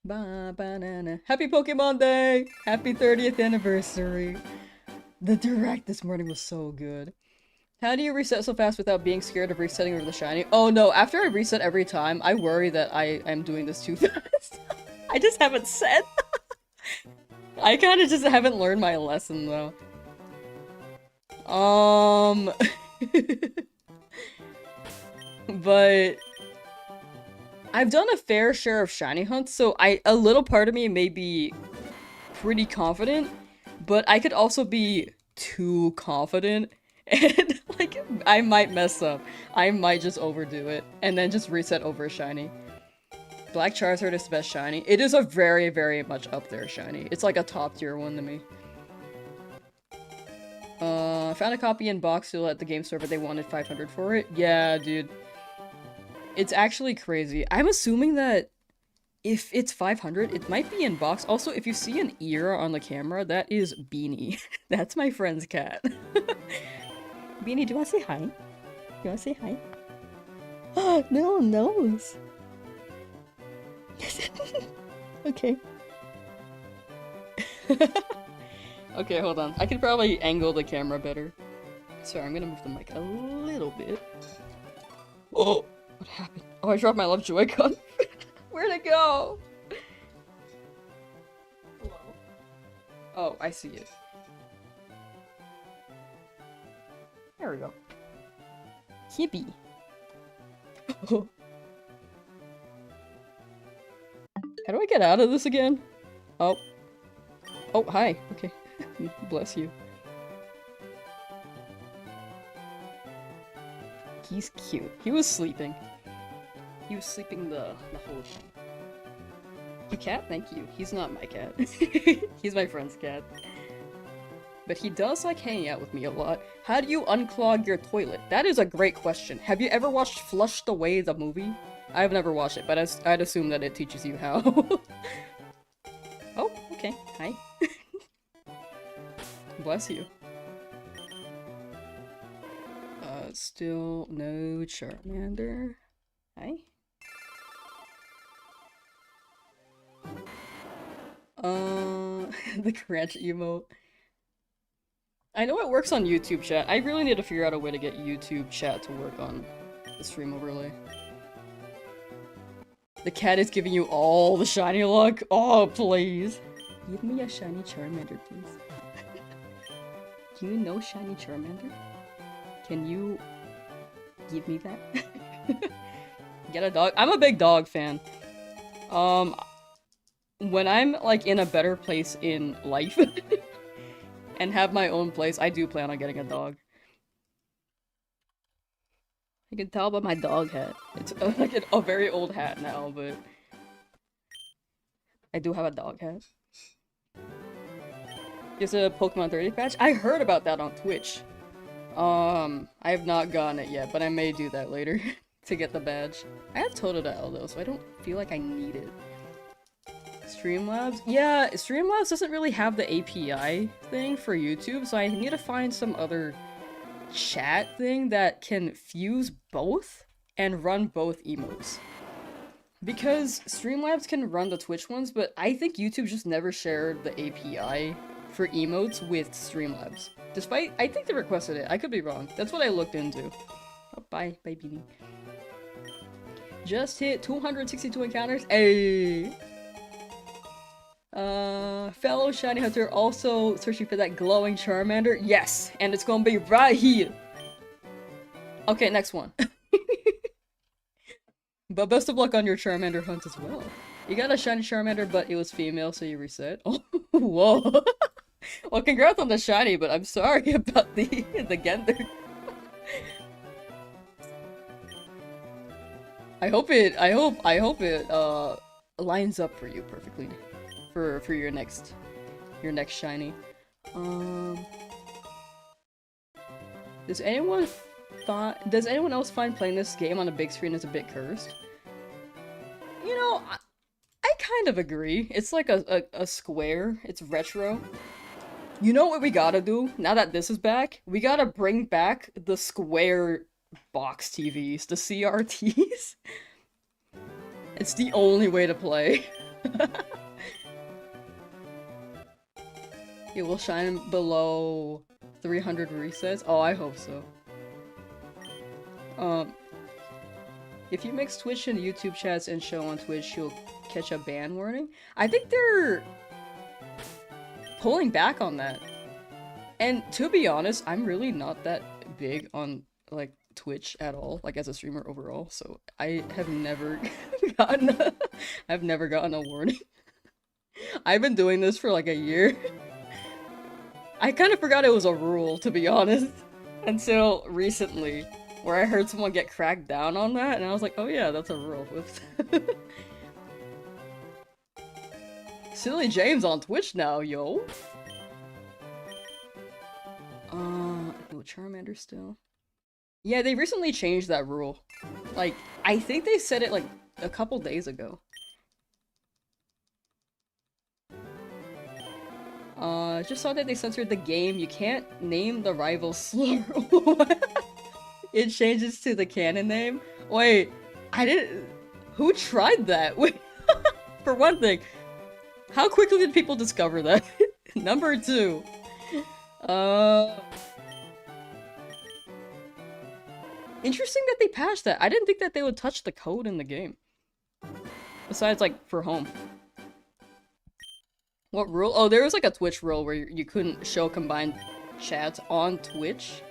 Ba-banana. Happy Pokemon Day! Happy 30th anniversary! The direct this morning was so good. How do you reset so fast without being scared of resetting over the shiny? Oh no, after I reset every time, I worry that I am doing this too fast. I just haven't said. I kinda just haven't learned my lesson though. But I've done a fair share of shiny hunts, so a little part of me may be pretty confident, but I could also be too confident, and like, I might mess up. I might just overdo it, and then just reset over a shiny. Black Charizard is the best shiny. It is a very, very much up there shiny. It's like a top tier one to me. I found a copy in box deal at the game store, but they wanted 500 for it. Yeah, dude. It's actually crazy. I'm assuming that if it's 500, it might be in box. Also, if you see an ear on the camera, that is Beanie. That's my friend's cat. Beanie, do you want to say hi? You want to say hi? Oh, no nose. Okay. Okay, hold on. I could probably angle the camera better. Sorry, I'm gonna move the mic a little bit. Oh! What happened? Oh, I dropped my love Joy-Con. Where'd it go? Hello? Oh, I see it. There we go. Hippie. How do I get out of this again? Oh. Oh, hi. Okay. Bless you. He's cute. He was sleeping. He was sleeping the whole time. Your cat? Thank you. He's not my cat. He's my friend's cat. But he does like hanging out with me a lot. How do you unclog your toilet? That is a great question. Have you ever watched Flushed Away, the movie? I've never watched it, but I'd assume that it teaches you how. Oh, okay. Hi. Bless you. Still no Charmander. Hi. The crunch emote. I know it works on YouTube chat. I really need to figure out a way to get YouTube chat to work on the stream overlay. The cat is giving you all the shiny luck. Oh, please. Give me a shiny Charmander, please. Do you know shiny Charmander? Can you give me that? Get a dog? I'm a big dog fan. When I'm like in a better place in life and have my own place, I do plan on getting a dog. You can tell by my dog hat. It's like a very old hat now, but I do have a dog hat. There's a Pokemon 30 patch. I heard about that on Twitch. I have not gotten it yet, but I may do that later to get the badge. I have Totodile though, so I don't feel like I need it. Streamlabs? Yeah, Streamlabs doesn't really have the API thing for YouTube, so I need to find some other chat thing that can fuse both and run both emotes. Because Streamlabs can run the Twitch ones, but I think YouTube just never shared the API for emotes with Streamlabs. Despite, I think they requested it. I could be wrong. That's what I looked into. Oh, bye, Beanie. Just hit 262 encounters. Ayy! Fellow Shiny Hunter also searching for that glowing Charmander. Yes! And it's gonna be right here! Okay, next one. But best of luck on your Charmander hunt as well. You got a shiny Charmander, but it was female, so you reset. Oh, whoa! Well, congrats on the shiny, but I'm sorry about the gender. I hope it lines up for you perfectly. For your next shiny. Does anyone else find playing this game on a big screen is a bit cursed? You know, I kind of agree. It's like a square. It's retro. You know what we gotta do? Now that this is back, we gotta bring back the square box TVs, the CRTs. It's the only way to play. It will shine below 300 resets? Oh, I hope so. If you mix Twitch and YouTube chats and show on Twitch, you'll catch a ban warning? I think they're pulling back on that. And to be honest, I'm really not that big on, like, Twitch at all, like, as a streamer overall, so I have never I've never gotten a warning. I've been doing this for, like, a year. I kind of forgot it was a rule, to be honest, until recently, where I heard someone get cracked down on that, and I was like, oh yeah, that's a rule. Silly James on Twitch now, yo! No Charmander still. Yeah, they recently changed that rule. Like, I think they said it, like, a couple days ago. Just saw that they censored the game. You can't name the rival slur. It changes to the canon name. Wait, I didn't... Who tried that? Wait, for one thing, how quickly did people discover that? Number two. Interesting that they patched that. I didn't think that they would touch the code in the game. Besides, like, for home. What rule? Oh, there was like a Twitch rule where you couldn't show combined chats on Twitch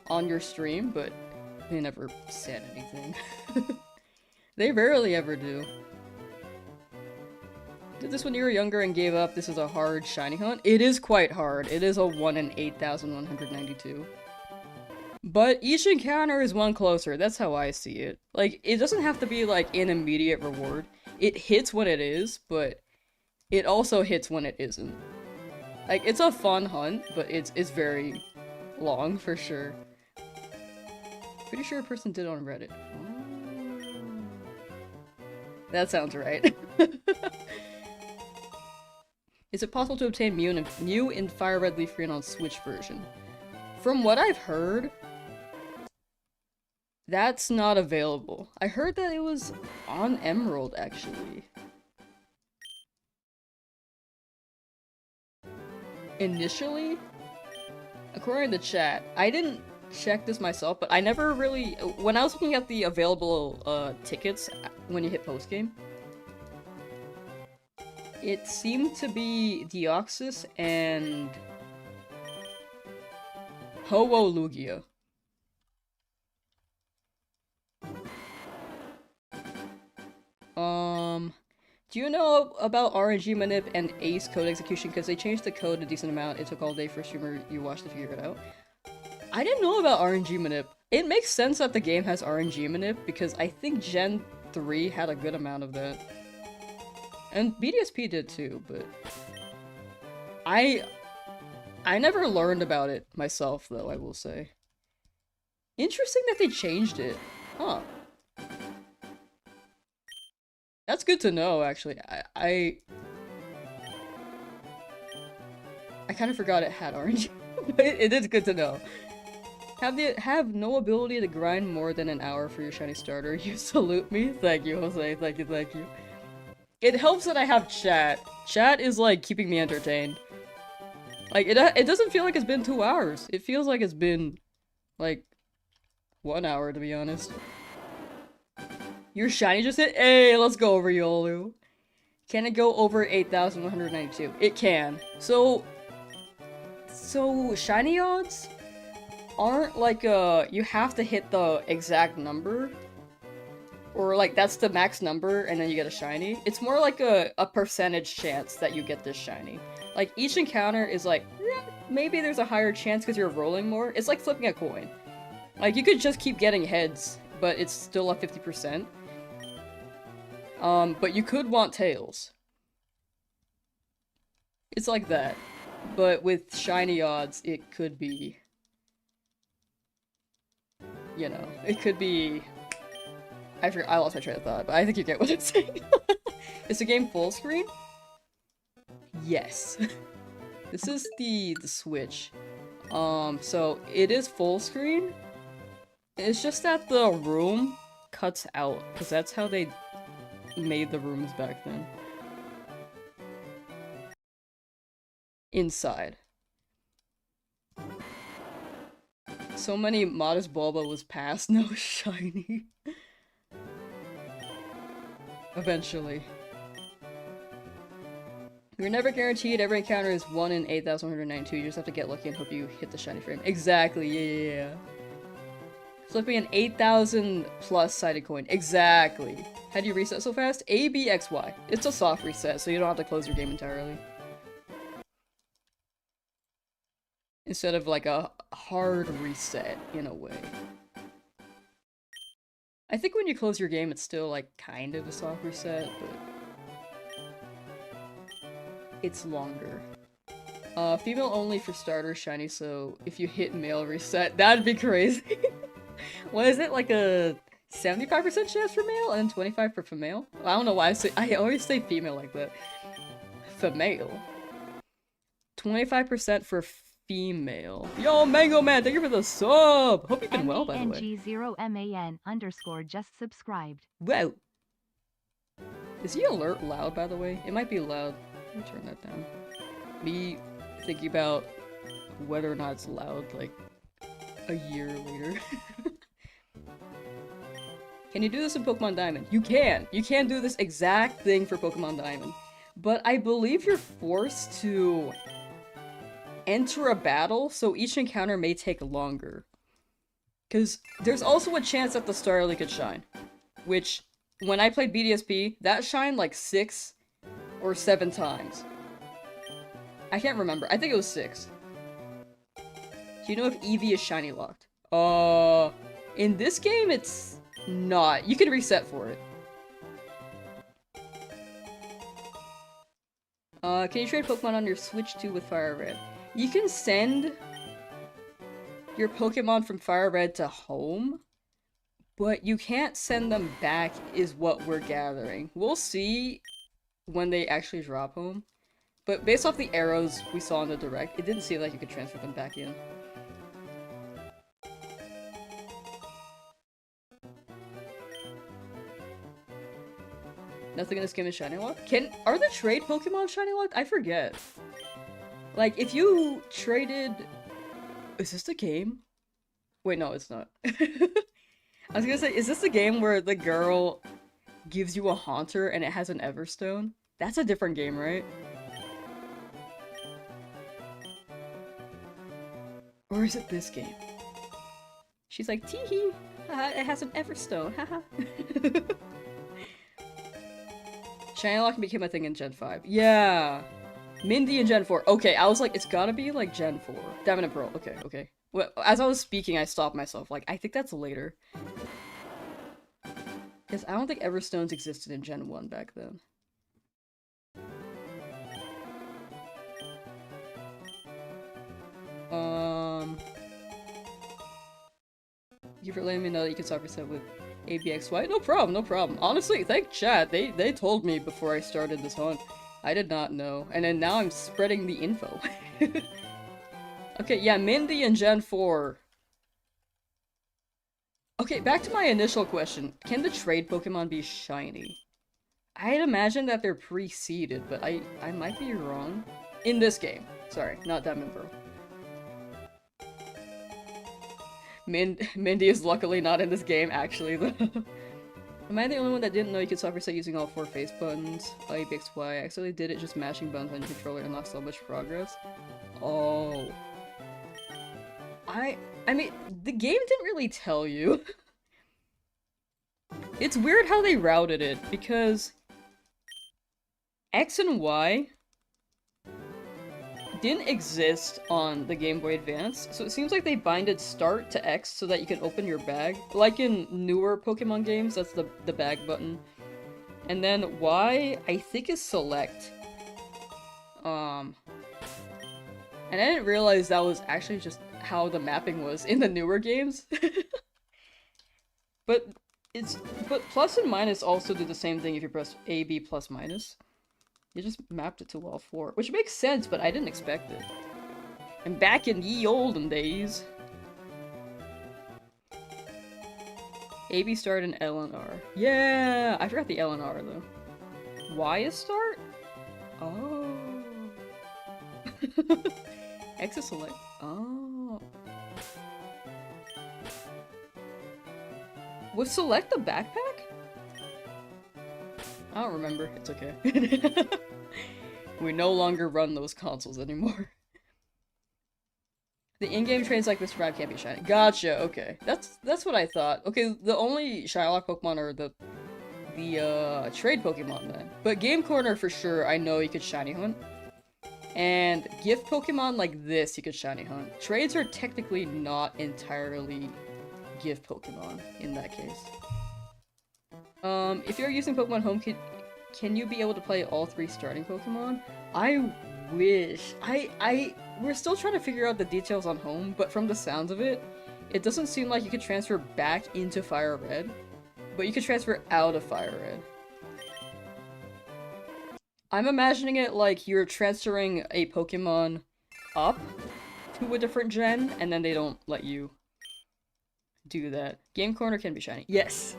on your stream, but they never said anything. They rarely ever do. Did this when you were younger and gave up? This is a hard shiny hunt. It is quite hard. It is a 1 in 8,192. But each encounter is one closer. That's how I see it. Like, it doesn't have to be like an immediate reward. It hits when it is, but it also hits when it isn't. Like, it's a fun hunt, but it's very long for sure. Pretty sure a person did it on Reddit. Oh. That sounds right. Is it possible to obtain Mew in Fire Red Leaf Green on Switch version? From what I've heard, That's not available. I heard that it was on Emerald, actually. Initially? According to chat, I didn't check this myself, but I never really... When I was looking at the available tickets when you hit postgame, it seemed to be Deoxys and Ho-Oh Lugia. Do you know about RNG manip and Ace code execution? Because they changed the code a decent amount. It took all day for a streamer you watched to figure it out. I didn't know about RNG manip. It makes sense that the game has RNG manip because I think Gen 3 had a good amount of that. And BDSP did too, but... I never learned about it myself, though, I will say. Interesting that they changed it. Huh. That's good to know, actually. I kind of forgot it had RNG, but it is good to know. Have no ability to grind more than an hour for your shiny starter. You salute me? Thank you, Jose. Thank you, thank you. It helps that I have chat. Chat is, like, keeping me entertained. Like, it doesn't feel like it's been 2 hours. It feels like it's been, like, 1 hour, to be honest. Your shiny just hit? Hey, let's go over Yolu. Can it go over 8,192? It can. So shiny odds aren't like you have to hit the exact number. Or like that's the max number and then you get a shiny. It's more like a percentage chance that you get this shiny. Like each encounter is like, maybe there's a higher chance because you're rolling more. It's like flipping a coin. Like you could just keep getting heads, but it's still a 50%. But you could want tails. It's like that. But with shiny odds, it could be... You know, it could be... I lost my train of thought, but I think you get what I'm saying. Is the game full screen? Yes. This is the Switch. So it is full screen. It's just that the room cuts out, because that's how they made the rooms back then. Inside. So many Modest Bulba was passed, no shiny. Eventually. You're never guaranteed, every encounter is 1 in 8,192, you just have to get lucky and hope you hit the shiny frame. Exactly, yeah. Flipping an 8,000 plus sided coin. Exactly. How do you reset so fast? A, B, X, Y. It's a soft reset, so you don't have to close your game entirely. Instead of like a hard reset, in a way. I think when you close your game, it's still like kind of a soft reset, but... it's longer. Female only for starter shiny, so if you hit male reset, that'd be crazy. What is it, like a 75% chance for male and then 25% for female? I don't know why I always say female like that. Female. 25% for female. Yo, Mango Man, thank you for the sub! Hope you've been well, by the way. MANG0MAN_ just subscribed. Whoa! Is he alert loud, by the way? It might be loud. Let me turn that down. Me thinking about whether or not it's loud, like, a year later. Can you do this in Pokemon Diamond? You can! You can do this exact thing for Pokemon Diamond. But I believe you're forced to enter a battle, so each encounter may take longer. Because there's also a chance that the Starly could shine. Which, when I played BDSP, that shined like 6 or 7 times. I can't remember. I think it was 6. Do you know if Eevee is shiny locked? In this game, it's not. You can reset for it. Can you trade Pokemon on your Switch 2 with Fire Red? You can send your Pokemon from Fire Red to home, but you can't send them back is what we're gathering. We'll see when they actually drop home. But based off the arrows we saw in the direct, it didn't seem like you could transfer them back in. Nothing in this game is shiny locked? Are the trade Pokemon shiny locked? I forget. Like, if you traded... Is this the game? Wait, no, it's not. I was gonna say, is this the game where the girl gives you a Haunter and it has an Everstone? That's a different game, right? Or is it this game? She's like, teehee! It has an Everstone, haha. Shiny Lock became a thing in Gen 5. Yeah! Mindy in Gen 4. Okay, I was like, it's gotta be like Gen 4. Diamond and Pearl. Okay, okay. Well, as I was speaking, I stopped myself. Like, I think that's later. Because I don't think Everstones existed in Gen 1 back then. Thank you for letting me know that you can stop reset with ABXY. No problem, no problem. Honestly, thank chat. They told me before I started this hunt. I did not know. And then now I'm spreading the info. Okay, yeah, Mindy in Gen 4. Okay, back to my initial question. Can the trade Pokemon be shiny? I'd imagine that they're pre-seeded, but I might be wrong. In this game. Sorry, not Diamond Pearl. Mindy is luckily not in this game, actually, though. Am I the only one that didn't know you could soft reset using all 4 face buttons? ABXY. I actually did it just mashing buttons on your controller and lost so much progress. Oh. I mean, the game didn't really tell you. It's weird how they routed it, because X and Y didn't exist on the Game Boy Advance, so it seems like they binded start to X so that you can open your bag. Like in newer Pokemon games, that's the bag button. And then Y, I think, is select. And I didn't realize that was actually just how the mapping was in the newer games. But plus and minus also do the same thing if you press A, B, plus, minus. You just mapped it to all 4, which makes sense, but I didn't expect it. And back in ye olden days, AB start and L and R. Yeah, I forgot the L and R though. Y is start? Oh. X is select. Oh. Was select the backpack? I don't remember. It's okay. We no longer run those consoles anymore. The in-game trades like Mr. Prime can't be shiny. Gotcha, okay. That's what I thought. Okay, the only shiny lock Pokemon are the trade Pokemon then. But Game Corner for sure, I know you could shiny hunt. And gift Pokemon like this you could shiny hunt. Trades are technically not entirely gift Pokemon in that case. If you're using Pokemon Home, can you be able to play all 3 starting Pokemon? I wish. We're still trying to figure out the details on Home, but from the sounds of it, it doesn't seem like you could transfer back into Fire Red, but you could transfer out of Fire Red. I'm imagining it like you're transferring a Pokemon up to a different gen, and then they don't let you do that. Game Corner can be shiny. Yes!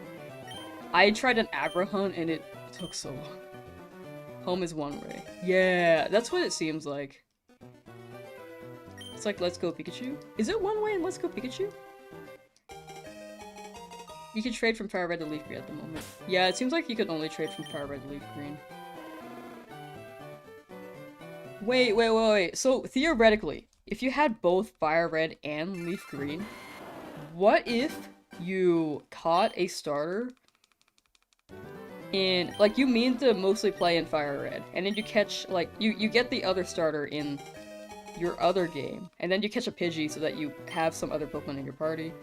I tried an Abra hunt and it took so long. Home is one way. Yeah, that's what it seems like. It's like Let's Go Pikachu. Is it one way in Let's Go Pikachu? You can trade from Fire Red to Leaf Green at the moment. Yeah, it seems like you can only trade from Fire Red to Leaf Green. Wait. So, theoretically, if you had both Fire Red and Leaf Green, what if you caught a starter in, like, you mean to mostly play in Fire Red, and then you catch, like, you get the other starter in your other game, and then you catch a Pidgey so that you have some other Pokemon in your party,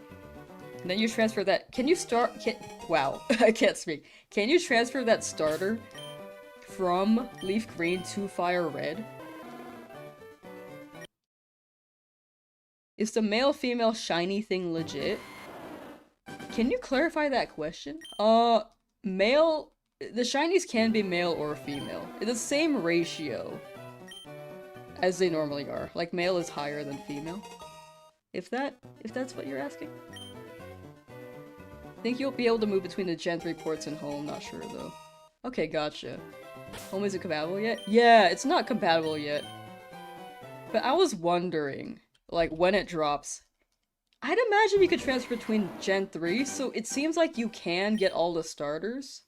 and then you transfer that, wow, I can't speak. Can you transfer that starter from Leaf Green to Fire Red? Is the male-female shiny thing legit? Can you clarify that question? Male... The shinies can be male or female. It's the same ratio as they normally are. Like, male is higher than female. If that's what you're asking. Think you'll be able to move between the Gen 3 ports and Home, not sure though. Okay, gotcha. Home isn't compatible yet? Yeah, it's not compatible yet. But I was wondering, like, when it drops, I'd imagine you could transfer between Gen 3, so it seems like you can get all the starters.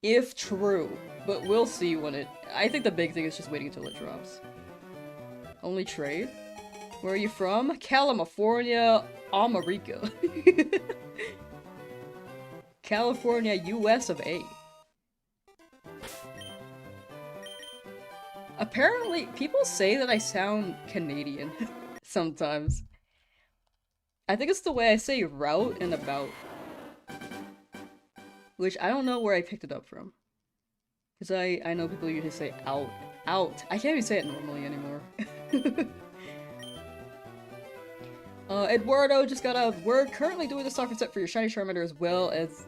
If true. But we'll see when it... I think the big thing is just waiting until it drops. Only trade? Where are you from? California, America. California, US of A. Apparently, people say that I sound Canadian sometimes. I think it's the way I say route and about. Which I don't know where I picked it up from. Because I know people usually say out. Out. I can't even say it normally anymore. Eduardo just got out of work. Currently doing the soccer set for your shiny Charmander as well as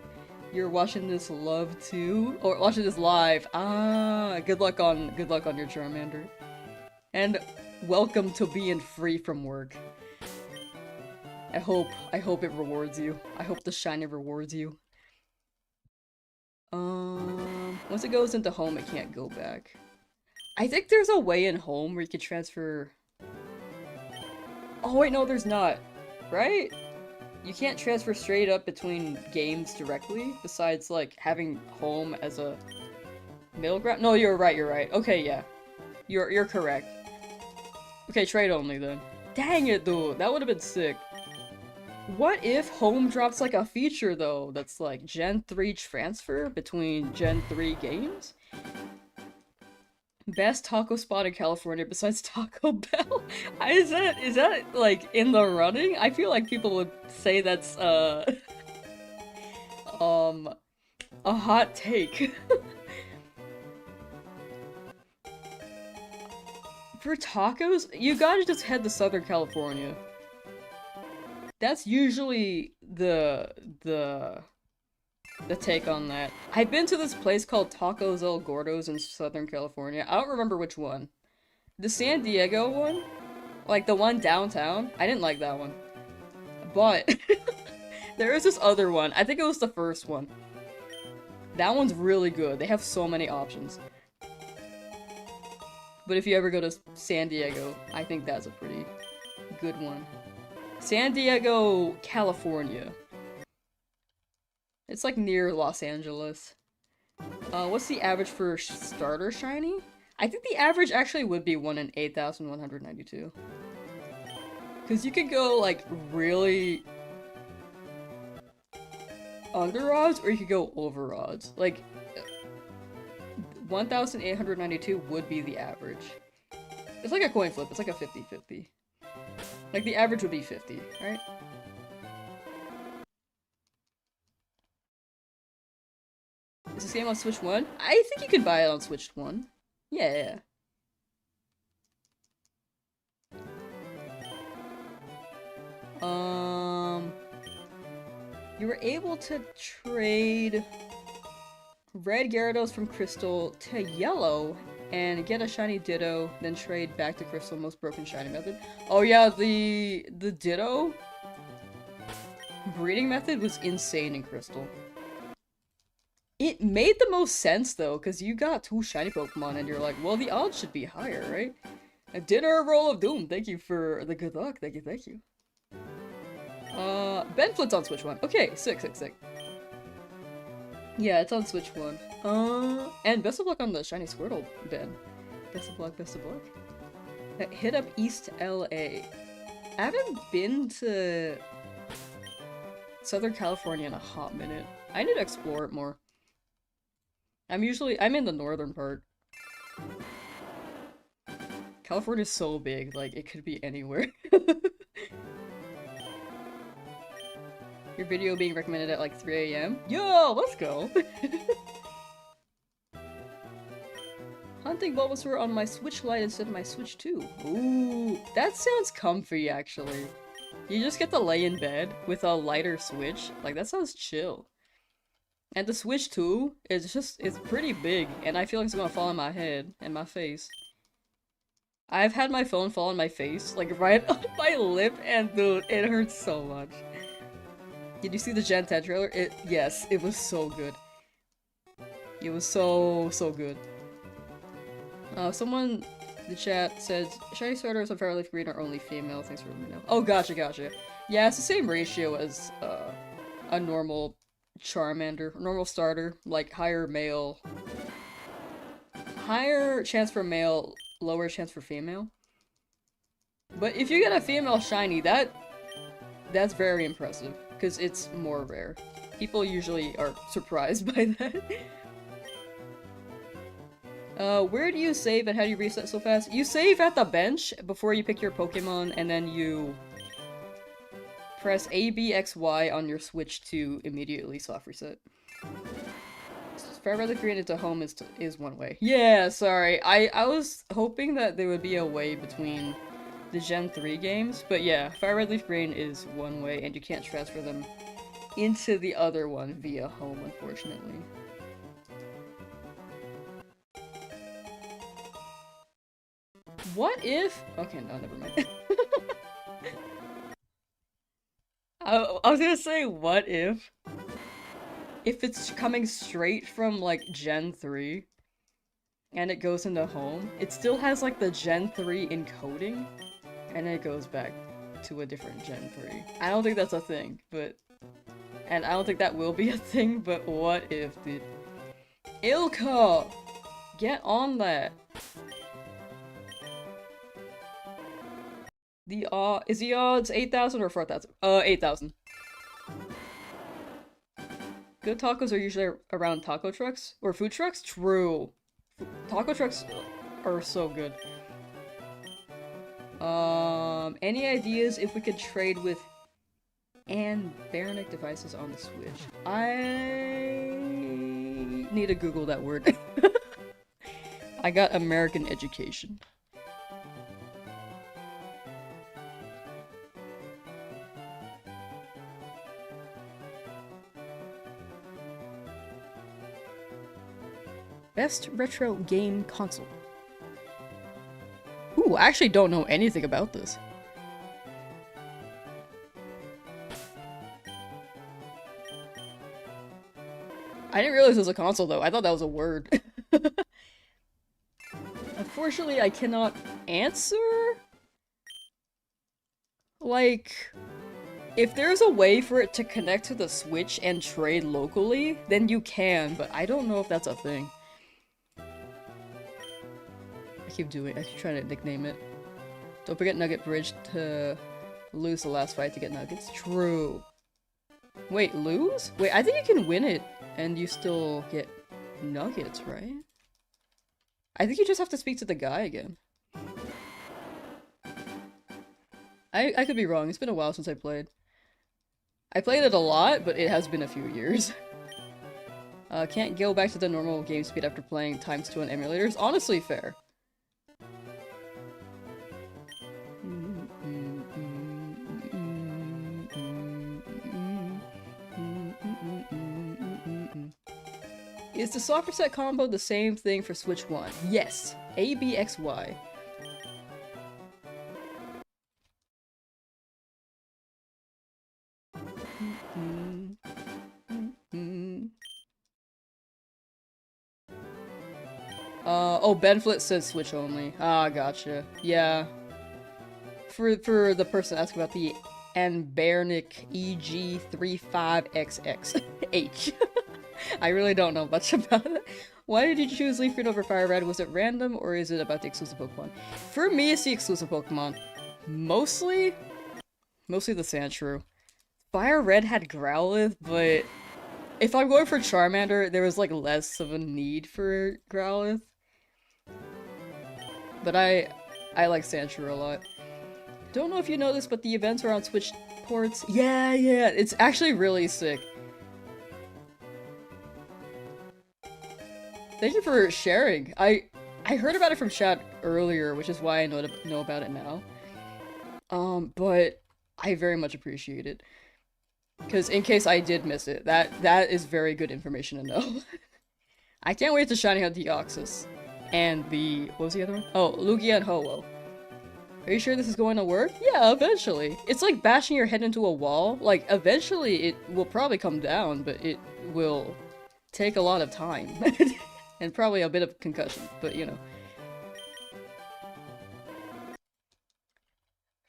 you're watching this love too. Or watching this live. Ah, good luck on your Charmander. And welcome to being free from work. I hope it rewards you. I hope the shiny rewards you. Once it goes into home, it can't go back. I think there's a way in home where you can transfer... Oh wait, no there's not. Right? You can't transfer straight up between games directly, besides like having home as a middle ground. No, you're right. Okay, yeah. You're correct. Okay, trade only then. Dang it, dude. That would have been sick. What if home drops like a feature though that's like Gen 3 transfer between Gen 3 games? Best taco spot in California besides Taco Bell? Is that like in the running? I feel like people would say that's a hot take. For tacos, you gotta just head to Southern California. That's usually the take on that. I've been to this place called Tacos El Gordos in Southern California. I don't remember which one. The San Diego one? Like the one downtown? I didn't like that one. But there is this other one. I think it was the first one. That one's really good. They have so many options. But if you ever go to San Diego, I think that's a pretty good one. San Diego, California. It's like near Los Angeles. What's the average for starter shiny? I think the average actually would be 1 in 8,192. Because you could go like really under odds or you could go over odds. Like 1,892 would be the average. It's like a coin flip. It's like a 50-50. Like, the average would be 50, right? Is this game on Switch 1? I think you can buy it on Switch 1. Yeah. You were able to trade red Gyarados from Crystal to yellow and get a shiny Ditto, then trade back to Crystal, most broken shiny method. Oh yeah, the Ditto breeding method was insane in Crystal. It made the most sense though, because you got 2 shiny Pokemon and you're like, well, the odds should be higher, right? A dinner roll of doom. Thank you for the good luck. Thank you. Benflit's on Switch 1. Okay, sick. Yeah, it's on Switch 1. And best of luck on the shiny Squirtle, Ben. Best of luck. Hit up East LA. I haven't been to Southern California in a hot minute. I need to explore it more. I'm in the northern part. California's so big, like, it could be anywhere. Your video being recommended at like 3 AM? Yo, let's go! Hunting Bulbasaur on my Switch Lite instead of my Switch 2. Ooh, that sounds comfy actually. You just get to lay in bed with a lighter Switch. Like, that sounds chill. And the Switch 2 is it's pretty big, and I feel like it's gonna fall on my head and my face. I've had my phone fall on my face, like right on my lip, and dude, it hurts so much. Did you see the Gen 10 trailer? Yes, it was so good. It was so good. Someone in the chat said shiny starters on Fire LeafGreen are only female. Thanks for letting me know. Oh, gotcha. Yeah, it's the same ratio as a normal Charmander, normal starter, like higher chance for male, lower chance for female. But if you get a female shiny, that's very impressive, because it's more rare. People usually are surprised by that. Where do you save and how do you reset so fast? You save at the bench before you pick your Pokemon, and then you press A, B, X, Y on your Switch to immediately soft reset. Fire Red Leaf Green into home is one way. Yeah, sorry. I was hoping that there would be a way between the Gen 3 games, but yeah, Fire Red Leaf Green is one way, and you can't transfer them into the other one via home, unfortunately. What if... Okay, no, never mind. I was gonna say, what if it's coming straight from, like, Gen 3, and it goes into home, it still has, like, the Gen 3 encoding, and then it goes back to a different Gen 3. I don't think that's a thing, but... And I don't think that will be a thing, but what if, dude? Ilka! Get on that! Is the odds 8,000 or 4,000? 8,000. Good tacos are usually around taco trucks? Or food trucks? True. Taco trucks are so good. Any ideas if we could trade with Baronic devices on the Switch? I need to Google that word. I got American education. Best retro game console. Ooh, I actually don't know anything about this. I didn't realize it was a console though. I thought that was a word. Unfortunately, I cannot answer. Like, if there's a way for it to connect to the Switch and trade locally, then you can, but I don't know if that's a thing. I keep trying to nickname it. Don't forget Nugget Bridge to lose the last fight to get nuggets. True. Wait, lose? Wait, I think you can win it and you still get nuggets, right? I think you just have to speak to the guy again. I could be wrong. It's been a while since I played. I played it a lot, but it has been a few years. Can't go back to the normal game speed after playing ×2 on emulators. Honestly, fair. Is the soft reset combo the same thing for Switch 1? Yes. A, B, X, Y. Oh, Benflit says Switch only. Ah, gotcha. Yeah. For the person asking about the Anbernic EG35XX H. I really don't know much about it. Why did you choose Leaf Green over Fire Red? Was it random, or is it about the exclusive Pokemon? For me, it's the exclusive Pokemon. Mostly the Sandshrew. Fire Red had Growlithe, but if I'm going for Charmander, there was like less of a need for Growlithe. But I like Sandshrew a lot. Don't know if you know this, but the events are on Switch ports. Yeah, it's actually really sick. Thank you for sharing. I heard about it from chat earlier, which is why I know about it now. But I very much appreciate it. Because in case I did miss it, that is very good information to know. I can't wait to shiny hunt the Deoxys. And the... what was the other one? Oh, Lugia and Ho-Oh. Are you sure this is going to work? Yeah, eventually. It's like bashing your head into a wall. Like, eventually it will probably come down, but it will take a lot of time. And probably a bit of concussion, but you know.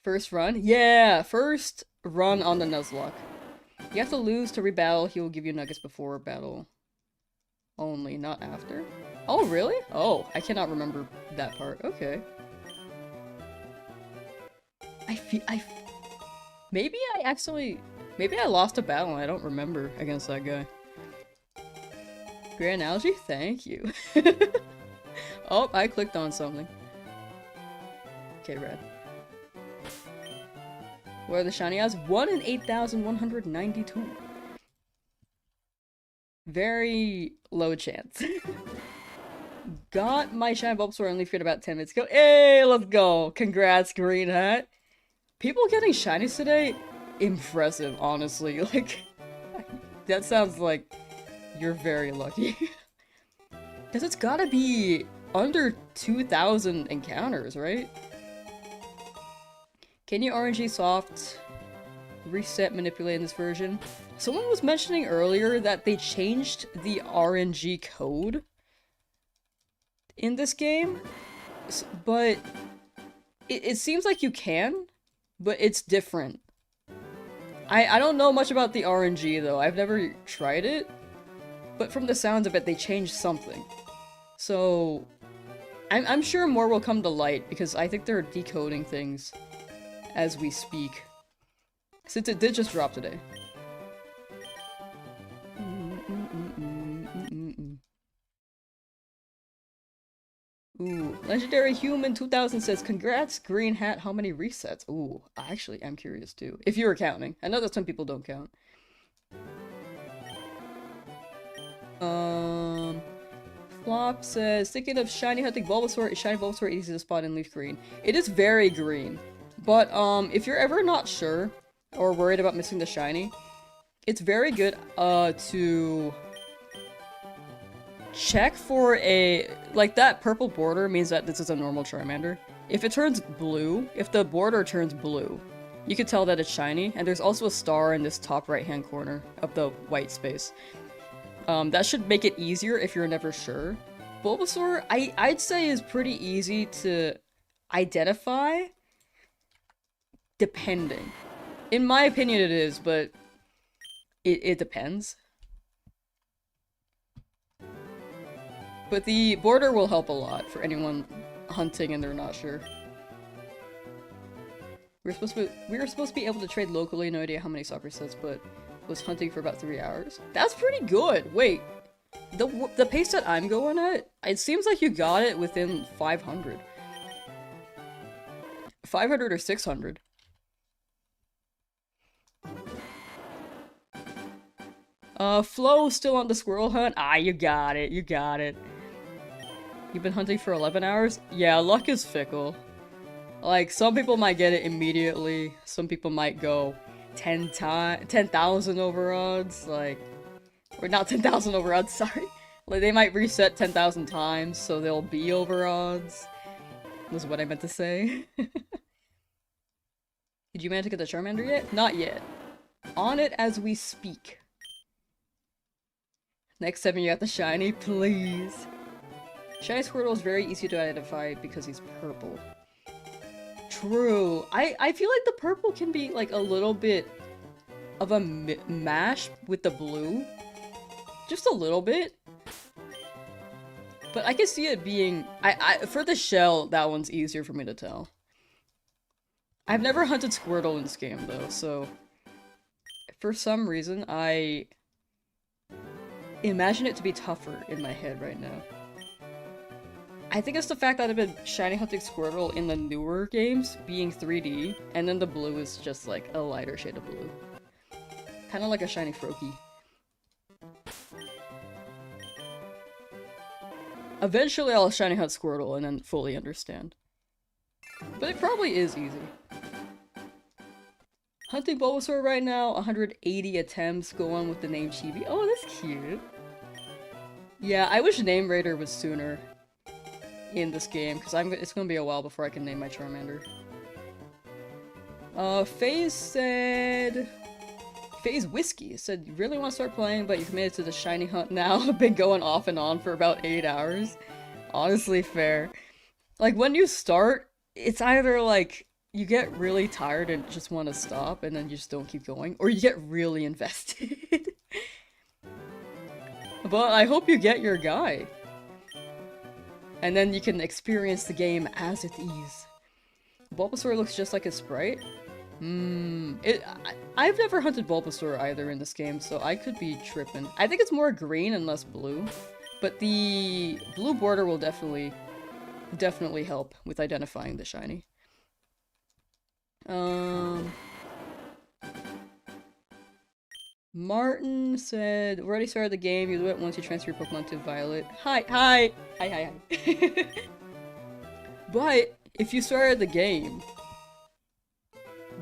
First run? Yeah! First run on the Nuzlocke. You have to lose to rebattle. He will give you nuggets before battle. Only, not after? Oh, really? Oh, I cannot remember that part. Okay. Maybe I lost a battle and I don't remember against that guy. Great analogy? Thank you. Oh, I clicked on something. Okay, red. What are the shiny odds? 1 in 8,192. Very low chance. Got my shiny Bulbasaur and LeafGreen about 10 minutes ago. Hey, let's go! Congrats, Green Hat. People getting shinies today? Impressive, honestly. Like, that sounds like you're very lucky. Because it's gotta be under 2,000 encounters, right? Can you RNG soft reset manipulate in this version? Someone was mentioning earlier that they changed the RNG code in this game, but it seems like you can, but it's different. I don't know much about the RNG though, I've never tried it, but from the sounds of it they changed something. So I'm sure more will come to light because I think they're decoding things as we speak. Since it did just drop today. Ooh, Legendary Human 2000 says, congrats, Green Hat, how many resets? Ooh, I actually am curious too. If you were counting. I know that some people don't count. Flop says, thinking of shiny hunting Bulbasaur, is shiny Bulbasaur easy to spot in LeafGreen? It is very green. But, if you're ever not sure, or worried about missing the shiny, it's very good, to check for a, like, that purple border means that this is a normal Charmander. If it turns blue, if the border turns blue, you can tell that it's shiny, and there's also a star in this top right-hand corner of the white space. That should make it easier if you're never sure. Bulbasaur, I'd say is pretty easy to identify, depending. In my opinion it is, but it depends. But the border will help a lot for anyone hunting and they're not sure. We were supposed to be able to trade locally, no idea how many soccer sets, but was hunting for about 3 hours. That's pretty good! Wait, the pace that I'm going at, it seems like you got it within 500. 500 or 600. Flo still on the squirrel hunt? Ah, you got it, you got it. You've been hunting for 11 hours? Yeah, luck is fickle. Like, some people might get it immediately, some people might go 10,000 over odds, like, or not 10,000 over odds, sorry. Like, they might reset 10,000 times, so they'll be over odds. Was what I meant to say. Did you manage to get the Charmander yet? Not yet. On it as we speak. Next time you got the shiny, please. Shiny Squirtle is very easy to identify because he's purple. True. I feel like the purple can be like a little bit of a mash with the blue. Just a little bit. But I can see it being... for the shell, that one's easier for me to tell. I've never hunted Squirtle in this game though, so... For some reason, I imagine it to be tougher in my head right now. I think it's the fact that I've been shiny hunting Squirtle in the newer games, being 3D, and then the blue is just like a lighter shade of blue. Kinda like a shiny Froakie. Eventually I'll shiny hunt Squirtle and then fully understand. But it probably is easy. Hunting Bulbasaur right now, 180 attempts, go on with the name Chibi. Oh, that's cute. Yeah, I wish Name Raider was sooner in this game, because it's gonna be a while before I can name my Charmander. FaZe Phase Whiskey said, you really want to start playing, but you're committed to the shiny hunt now. Been going off and on for about 8 hours. Honestly, fair. Like, when you start, it's either like, you get really tired and just want to stop, and then you just don't keep going, or you get really invested. But I hope you get your guy. And then you can experience the game as it is. Bulbasaur looks just like a sprite. I've never hunted Bulbasaur either in this game, so I could be tripping. I think it's more green and less blue, but the blue border will definitely help with identifying the shiny. Martin said, already started the game, you do it once you transfer your Pokemon to Violet. Hi. But, if you started the game,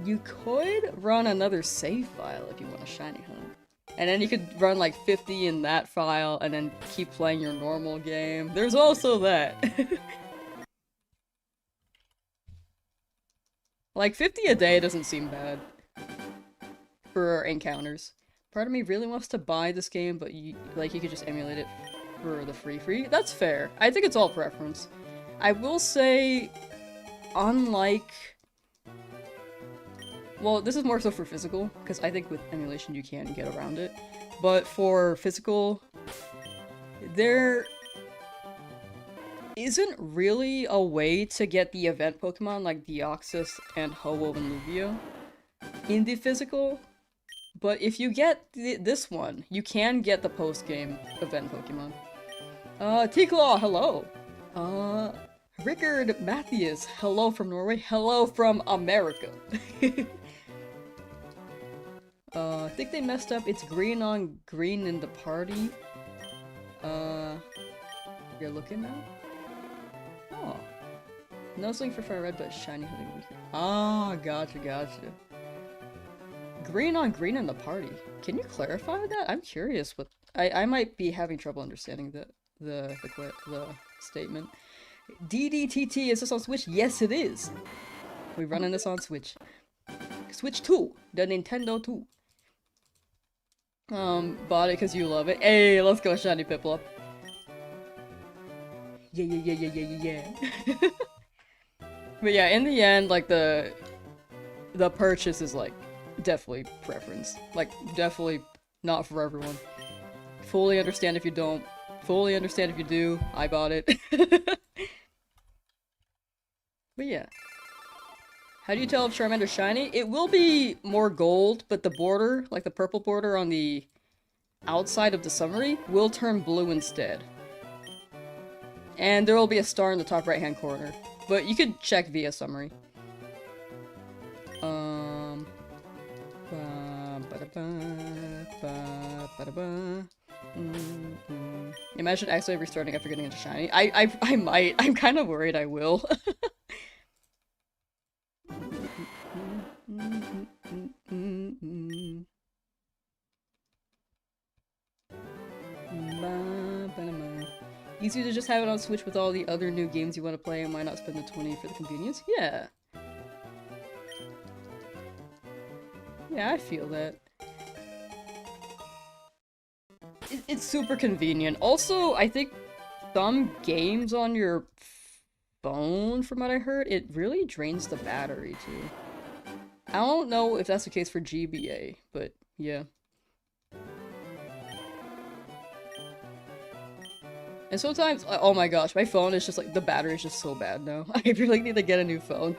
you could run another save file if you want a shiny hunt. And then you could run like 50 in that file, and then keep playing your normal game. There's also that. Like, 50 a day doesn't seem bad for encounters. Part of me really wants to buy this game, but you could just emulate it for the free. That's fair. I think it's all preference. I will say, unlike... Well, this is more so for physical, because I think with emulation you can get around it. But for physical, there isn't really a way to get the event Pokemon like Deoxys and Ho-Oh and Lugia in the physical. But if you get this one, you can get the post-game event Pokemon. T-Claw, hello! Rickard Mathias, hello from Norway, hello from America! I think they messed up, it's green on green in the party. You're looking now? Oh. Nuzlocke for Fire Red, but shiny hunting weaker. Ah, gotcha. Green on green in the party. Can you clarify that? I'm curious what... I might be having trouble understanding the statement. DDTT, is this on Switch? Yes, it is! We're running this on Switch. Switch 2! The Nintendo 2. Bought it because you love it. Hey, let's go shiny Piplup. Yeah. But yeah, in the end, like, the purchase is, like, definitely preference. Like, definitely not for everyone. Fully understand if you don't. Fully understand if you do. I bought it. But yeah. How do you tell if Charmander's shiny? It will be more gold, but the border, like the purple border on the outside of the summary, will turn blue instead. And there will be a star in the top right-hand corner. But you could check via summary. Imagine accidentally restarting after getting into shiny. I might. I'm kind of worried I will. Easier to just have it on Switch with all the other new games you want to play, and why not spend the 20 for the convenience? Yeah. Yeah, I feel that. It's super convenient. Also, I think some games on your phone, from what I heard, it really drains the battery too. I don't know if that's the case for GBA, but yeah. And sometimes, oh my gosh, my phone is just like, the battery is just so bad now. I really need to get a new phone.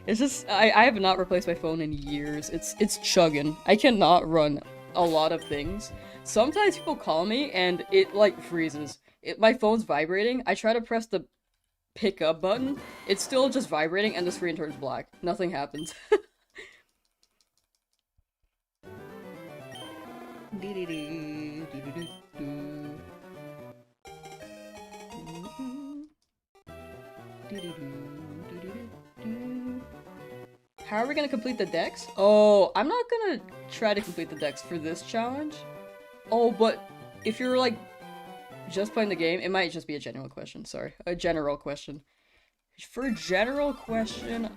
It's just, I have not replaced my phone in years. It's chugging. I cannot run a lot of things. Sometimes people call me and it like freezes. My phone's vibrating. I try to press the pick up button. It's still just vibrating and the screen turns black. Nothing happens. How are we gonna complete the decks? Oh, I'm not gonna try to complete the decks for this challenge. Oh, but if you're like just playing the game, it might just be a general question. Sorry, a general question. For general question,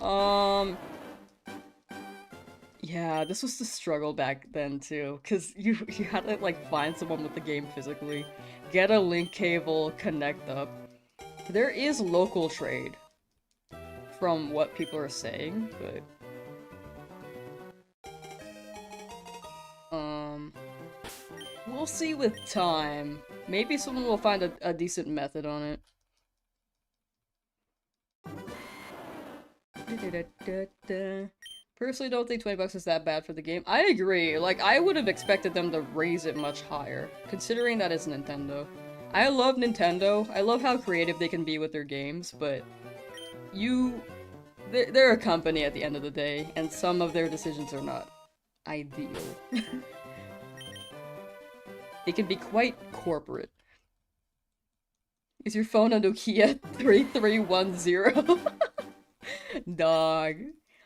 Yeah, this was the struggle back then too, because you had to like find someone with the game physically, get a link cable, connect up. There is local trade, from what people are saying, but we'll see with time. Maybe someone will find a decent method on it. Personally, don't think 20 bucks is that bad for the game. I agree. Like, I would have expected them to raise it much higher, considering that it's Nintendo. I love Nintendo. I love how creative they can be with their games, but they're a company at the end of the day, and some of their decisions are not ideal. They can be quite corporate. Is your phone a Nokia 3310? Dog.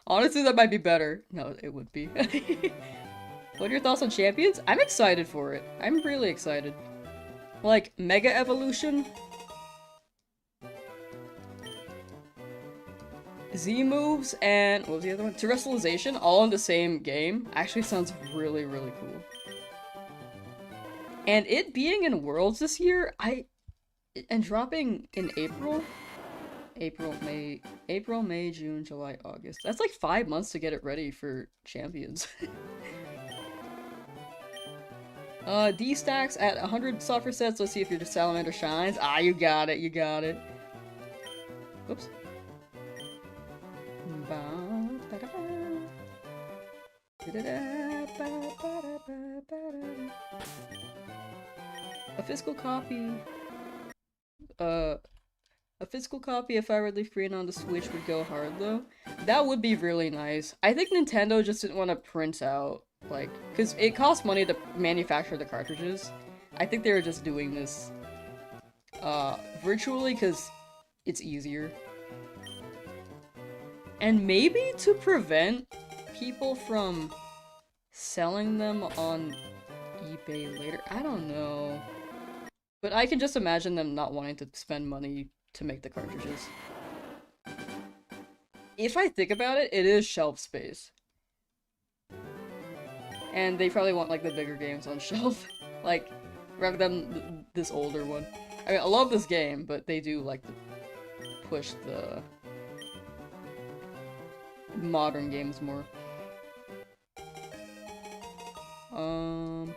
Honestly, that might be better. No, it would be. What are your thoughts on Champions? I'm excited for it. I'm really excited. Like, Mega Evolution? Z-moves and what was the other one? Terrestrialization, all in the same game, actually sounds really, really cool. And it being in Worlds this year, and dropping in April, May, June, July, August. That's like 5 months to get it ready for Champions. D-stacks at 100 software sets. Let's see if your Salamander shines. Ah, you got it, you got it. Oops. A physical copy. A physical copy if I were LeafGreen on the Switch would go hard though. That would be really nice. I think Nintendo just didn't want to print out, like, because it costs money to manufacture the cartridges. I think they were just doing this virtually because it's easier. And maybe to prevent people from selling them on eBay later. I don't know. But I can just imagine them not wanting to spend money to make the cartridges. If I think about it, it is shelf space. And they probably want like the bigger games on shelf. Like, rather than this older one. I mean, I love this game, but they do like to push the modern games more.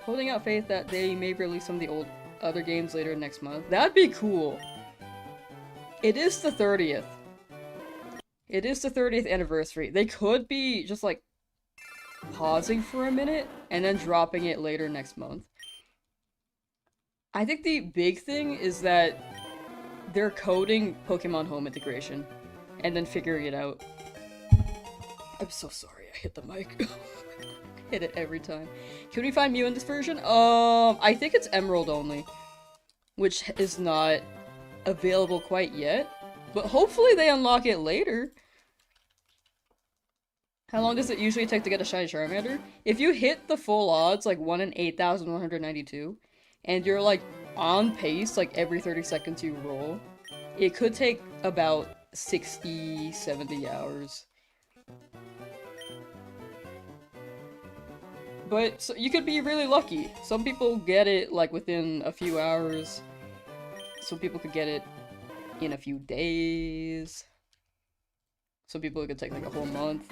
Holding out faith that they may release some of the other games later next month. That'd be cool. It is the 30th. It is the 30th anniversary. They could be just like pausing for a minute and then dropping it later next month. I think the big thing is that they're coding Pokemon Home integration and then figuring it out. I'm so sorry, I hit the mic. Hit it every time. Can we find Mew in this version? I think it's Emerald only, which is not available quite yet, but hopefully they unlock it later. How long does it usually take to get a shiny Charmander? If you hit the full odds, like 1 in 8,192, and you're like on pace, like every 30 seconds you roll, it could take about 60, 70 hours. But so you could be really lucky. Some people get it like within a few hours. Some people could get it in a few days. Some people it could take like a whole month.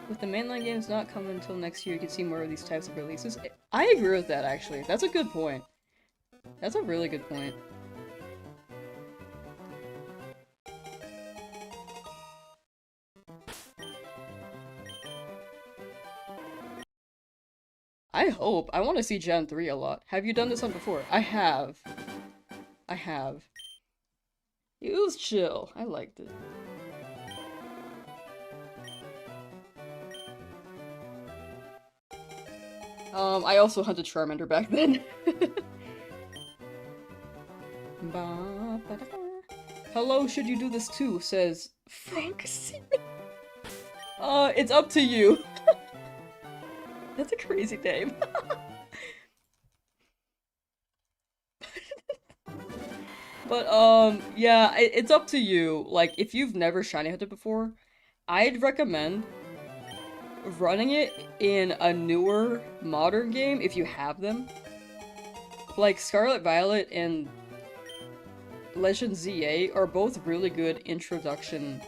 With the mainline games not coming until next year, you can see more of these types of releases. I agree with that, actually. That's a good point. That's a really good point. I hope. I want to see Gen 3 a lot. Have you done this one before? I have. I have. It was chill. I liked it. I also hunted Charmander back then. Hello, should you do this too? Says Frank. It's up to you. That's a crazy name. But, yeah, it's up to you. Like, if you've never shiny hunted before, I'd recommend running it in a newer, modern game if you have them. Like, Scarlet Violet and Legend ZA are both really good introduction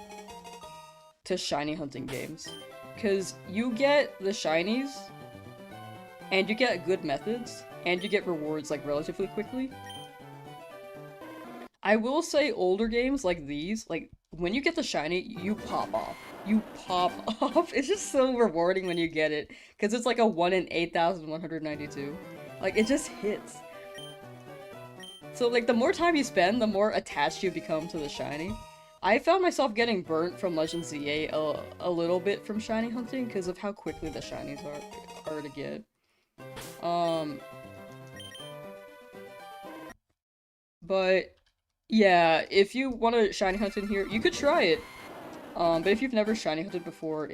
to shiny hunting games. Because you get the shinies, and you get good methods, and you get rewards, like, relatively quickly. I will say older games like these, like, when you get the shiny, you pop off. You pop off. It's just so rewarding when you get it, because it's like a 1 in 8,192. Like, it just hits. So, like, the more time you spend, the more attached you become to the shiny. I found myself getting burnt from Legend ZA a little bit from shiny hunting because of how quickly the shinies are to get. But yeah, if you want to shiny hunt in here, you could try it. But if you've never shiny hunted before,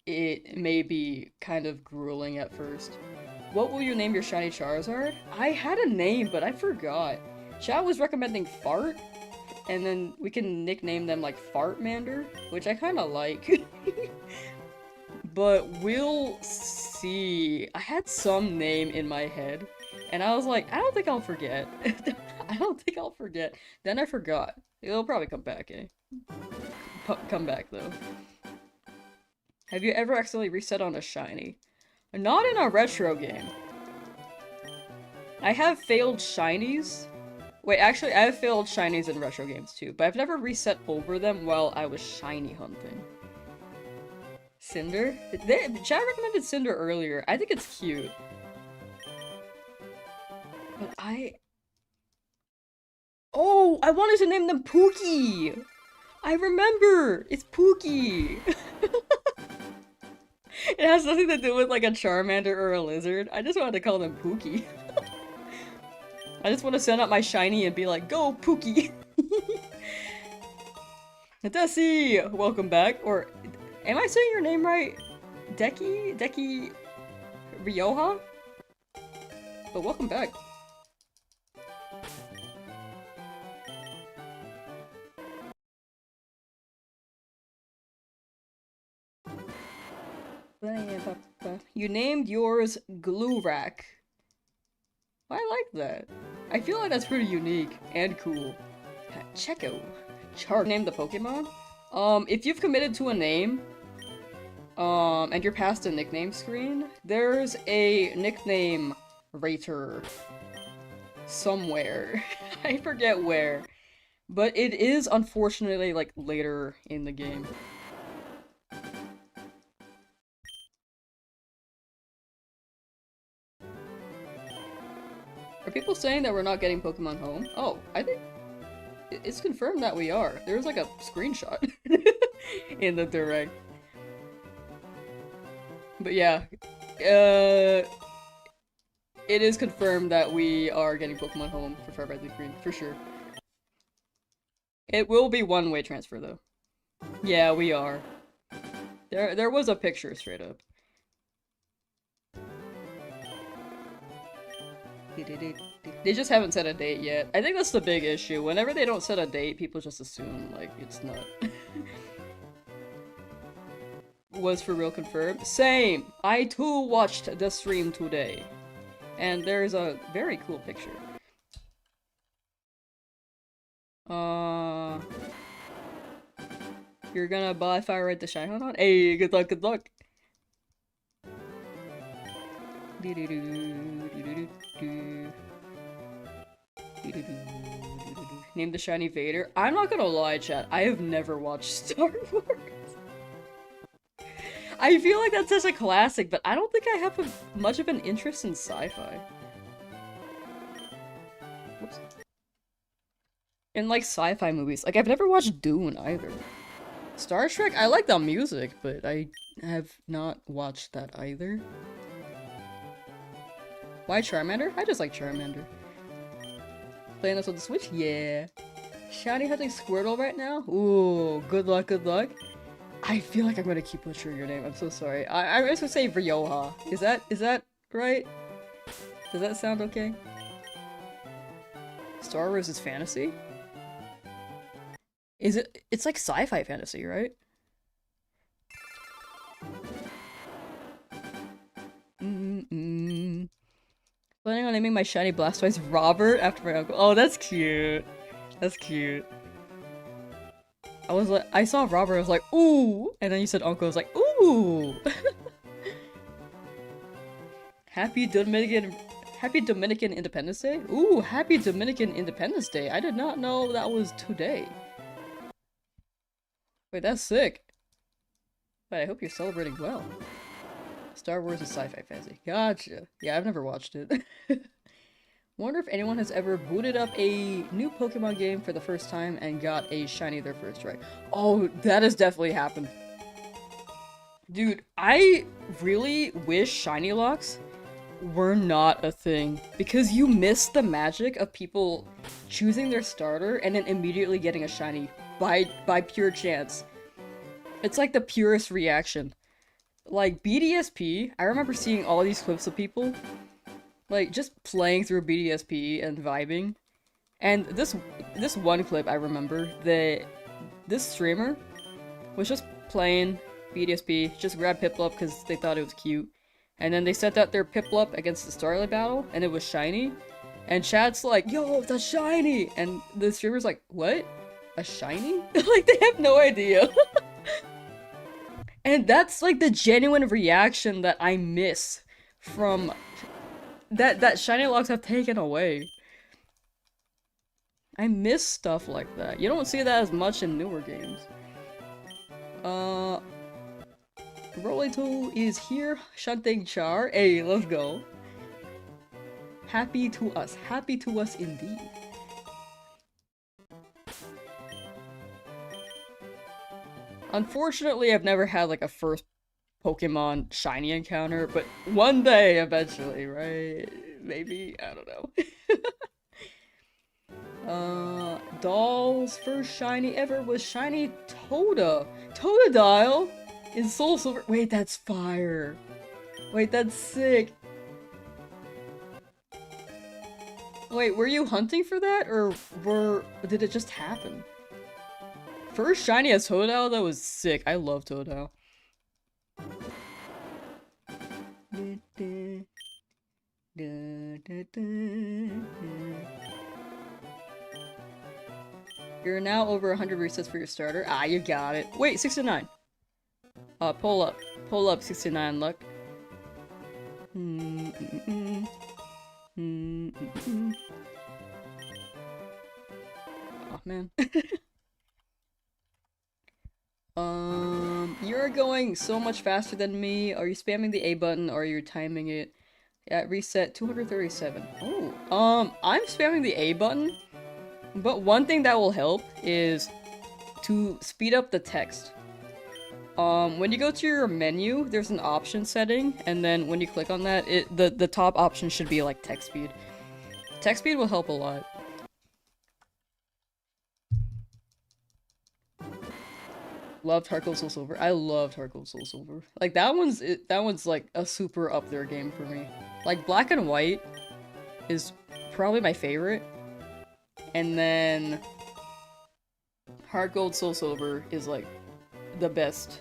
it may be kind of grueling at first. What will you name your shiny Charizard? I had a name, but I forgot. Chat was recommending Fart, and then we can nickname them like Fartmander, which I kind of like. But we'll see. I had some name in my head, and I was like, I don't think I'll forget. I don't think I'll forget. Then I forgot. It'll probably come back, eh? Come back, though. Have you ever accidentally reset on a shiny? Not in a retro game. I have failed shinies. Wait, actually, I have failed shinies in retro games too, but I've never reset over them while I was shiny hunting. Cinder? Chat recommended Cinder earlier. I think it's cute. But Oh! I wanted to name them Pookie! I remember! It's Pookie! It has nothing to do with like a Charmander or a lizard. I just wanted to call them Pookie. I just want to send out my shiny and be like, go Pookie! Desi! Welcome back. Or, am I saying your name right? Deki Ryoha? But welcome back. You named yours Glurak. I like that. I feel like that's pretty unique and cool. Checo. Name the Pokemon? If you've committed to a name, and you're past a nickname screen, there's a nickname rater somewhere. I forget where. But it is unfortunately like later in the game. Are people saying that we're not getting Pokemon Home? Oh, I think it's confirmed that we are. There's like a screenshot in the direct. But yeah, it is confirmed that we are getting Pokemon Home for Fire Red Leaf Green, for sure. It will be one-way transfer though. Yeah, we are. There was a picture straight up. They just haven't set a date yet. I think that's the big issue. Whenever they don't set a date, people just assume, like, it's not. Was for real confirmed? Same! I too watched the stream today. And there's a very cool picture. You're gonna buy Fire Red to shine on? Hey, good luck, good luck! Name the shiny Vader. I'm not gonna lie, chat. I have never watched Star Wars. I feel like that's such a classic, but I don't think I have much of an interest in sci-fi. Whoops. In like sci-fi movies. Like I've never watched Dune either. Star Trek? I like the music, but I have not watched that either. Why Charmander? I just like Charmander. Playing this on the Switch? Yeah. Shiny hunting Squirtle right now? Ooh, good luck, good luck. I feel like I'm gonna keep butchering your name. I'm so sorry. I'm just gonna say Ryoha. Is that right? Does that sound okay? Star Wars is fantasy? Is it? It's like sci-fi fantasy, right? Planning on naming my shiny Blastoise Robert after my uncle. Oh, that's cute. That's cute. I was like, I saw Robert, I was like, ooh! And then you said uncle, I was like, ooh! Happy Dominican Independence Day? Ooh, happy Dominican Independence Day. I did not know that was today. Wait, that's sick. But I hope you're celebrating well. Star Wars is sci-fi fantasy. Gotcha. Yeah, I've never watched it. Wonder if anyone has ever booted up a new Pokemon game for the first time and got a shiny their first try. Oh, that has definitely happened. Dude, I really wish shiny locks were not a thing, because you miss the magic of people choosing their starter and then immediately getting a shiny by pure chance. It's like the purest reaction. Like BDSP, I remember seeing all these clips of people like just playing through BDSP and vibing. And this one clip I remember that this streamer was just playing BDSP, just grabbed Piplup because they thought it was cute. And then they sent out their Piplup against the Starlight battle, and it was shiny. And chat's like, yo, that's shiny! And the streamer's like, what? A shiny? Like, they have no idea. And that's like the genuine reaction that I miss from that shiny locks have taken away. I miss stuff like that. You don't see that as much in newer games. Rolito is here, shunting Char. Hey, let's go. Happy to us indeed. Unfortunately, I've never had like a first Pokemon shiny encounter, but one day eventually, right? Maybe, I don't know. Doll's first shiny ever was shiny Totodile in Soul Silver. Wait, that's fire. Wait, that's sick. Wait, were you hunting for that, or did it just happen? First shiny as Totodile, that was sick. I love Totodile. You're now over 100 resets for your starter. Ah, you got it. Wait, 69. Pull up 69 luck. Oh man. You're going so much faster than me. Are you spamming the A button or are you timing it? At reset 237. Oh, I'm spamming the A button, but one thing that will help is to speed up the text. When you go to your menu, there's an option setting, and then when you click on that, the top option should be like text speed. Text speed will help a lot. Loved Heart Gold Soul Silver. I loved Heart Gold Soul Silver. Like that one's like a super up there game for me. Like Black and White is probably my favorite. And then Heart Gold Soul Silver is like the best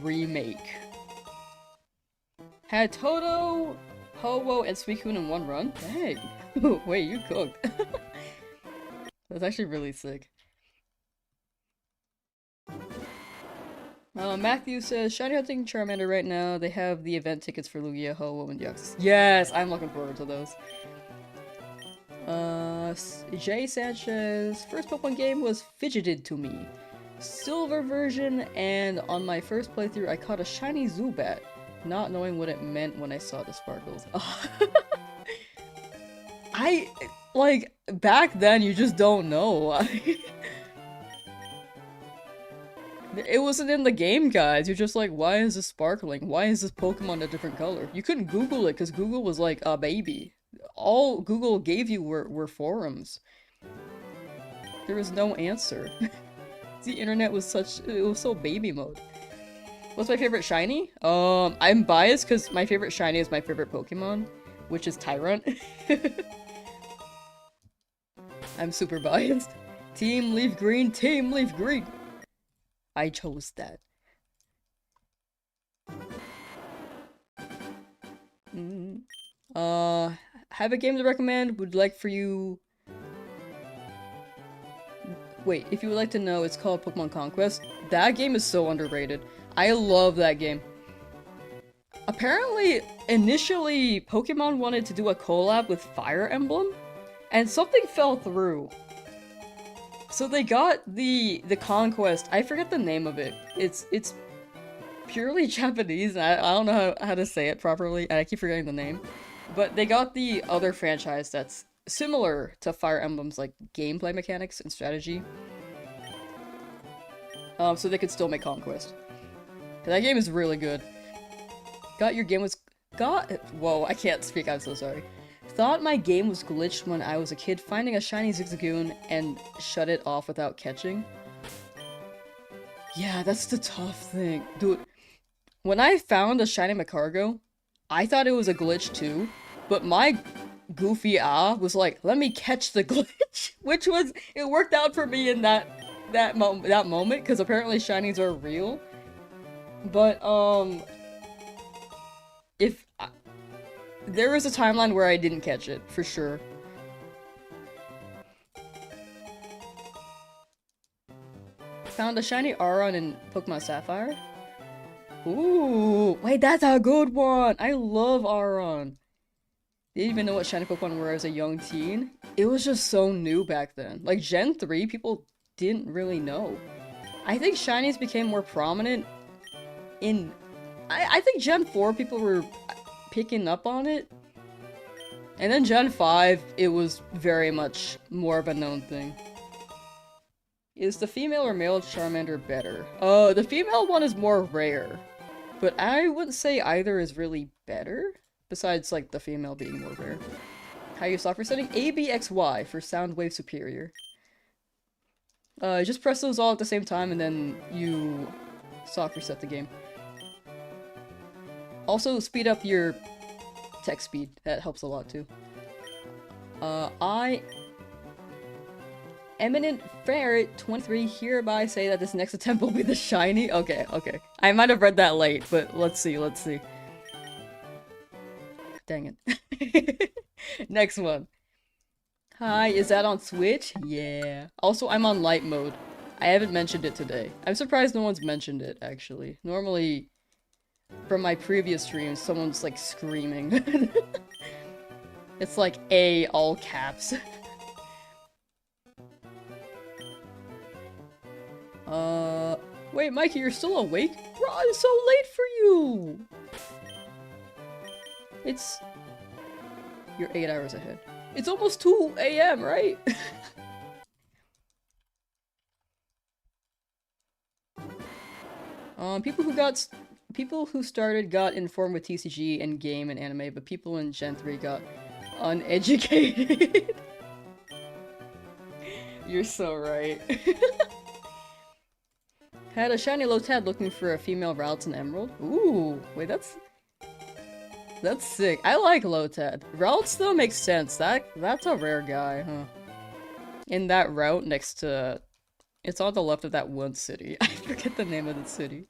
remake. Had Toto, Ho-Oh, and Suicune in one run? Dang. Wait, you cooked. That's actually really sick. Matthew says, shiny hunting Charmander right now. They have the event tickets for Lugia, Ho-Oh, and Deoxys. Yes, I'm looking forward to those. Jay Sanchez, first Pokemon game was fidgeted to me. Silver version, and on my first playthrough I caught a shiny Zubat, not knowing what it meant when I saw the sparkles. Like, back then you just don't know. It wasn't in the game guides. You're just like, why is this sparkling? Why is this Pokemon a different color? You couldn't Google it because Google was like a baby. All Google gave you were forums. There was no answer. The internet was it was so baby mode. What's my favorite shiny? I'm biased because my favorite shiny is my favorite Pokemon, which is Tyrant. I'm super biased. Team LeafGreen, Team LeafGreen. I chose that. Have a game to recommend? Would like for you... Wait, if you would like to know, it's called Pokemon Conquest. That game is so underrated. I love that game. Apparently, initially, Pokemon wanted to do a collab with Fire Emblem, and something fell through. So they got the Conquest. I forget the name of it. It's purely Japanese, and I don't know how to say it properly, and I keep forgetting the name. But they got the other franchise that's similar to Fire Emblem's like gameplay mechanics and strategy. So they could still make Conquest. That game is really good. Whoa, I can't speak, I'm so sorry. Thought my game was glitched when I was a kid finding a shiny Zigzagoon and shut it off without catching. Yeah, that's the tough thing. Dude, when I found a shiny Macargo, I thought it was a glitch too, but my goofy was like, let me catch the glitch, which was, it worked out for me in that moment, because apparently shinies are real. But, there was a timeline where I didn't catch it, for sure. Found a shiny Aron in Pokemon Sapphire. Ooh, wait, that's a good one! I love Aron. Didn't even know what shiny Pokemon were as a young teen. It was just so new back then. Like, Gen 3, people didn't really know. I think shinies became more prominent in... I think Gen 4 people were picking up on it. And then Gen 5, it was very much more of a known thing. Is the female or male Charmander better? The female one is more rare. But I wouldn't say either is really better. Besides, like, the female being more rare. How you software setting? ABXY for sound wave superior. Just press those all at the same time and then you soft reset the game. Also, speed up your text speed. That helps a lot, too. Eminent Ferret 23 hereby say that this next attempt will be the shiny. Okay. I might have read that late, but let's see. Dang it. Next one. Hi, is that on Switch? Yeah. Also, I'm on light mode. I haven't mentioned it today. I'm surprised no one's mentioned it, actually. Normally, from my previous streams, someone's like screaming. It's like A, all caps. Wait, Mikey, you're still awake? Bro, it's so late for you! You're 8 hours ahead. It's almost 2 AM, right? People who started got informed with TCG and game and anime, but people in Gen 3 got uneducated. You're so right. Had a shiny Lotad looking for a female Ralts and Emerald. Ooh, wait, that's sick. I like Lotad. Ralts though makes sense. That's a rare guy, huh? In that route next to, it's on the left of that one city. I forget the name of the city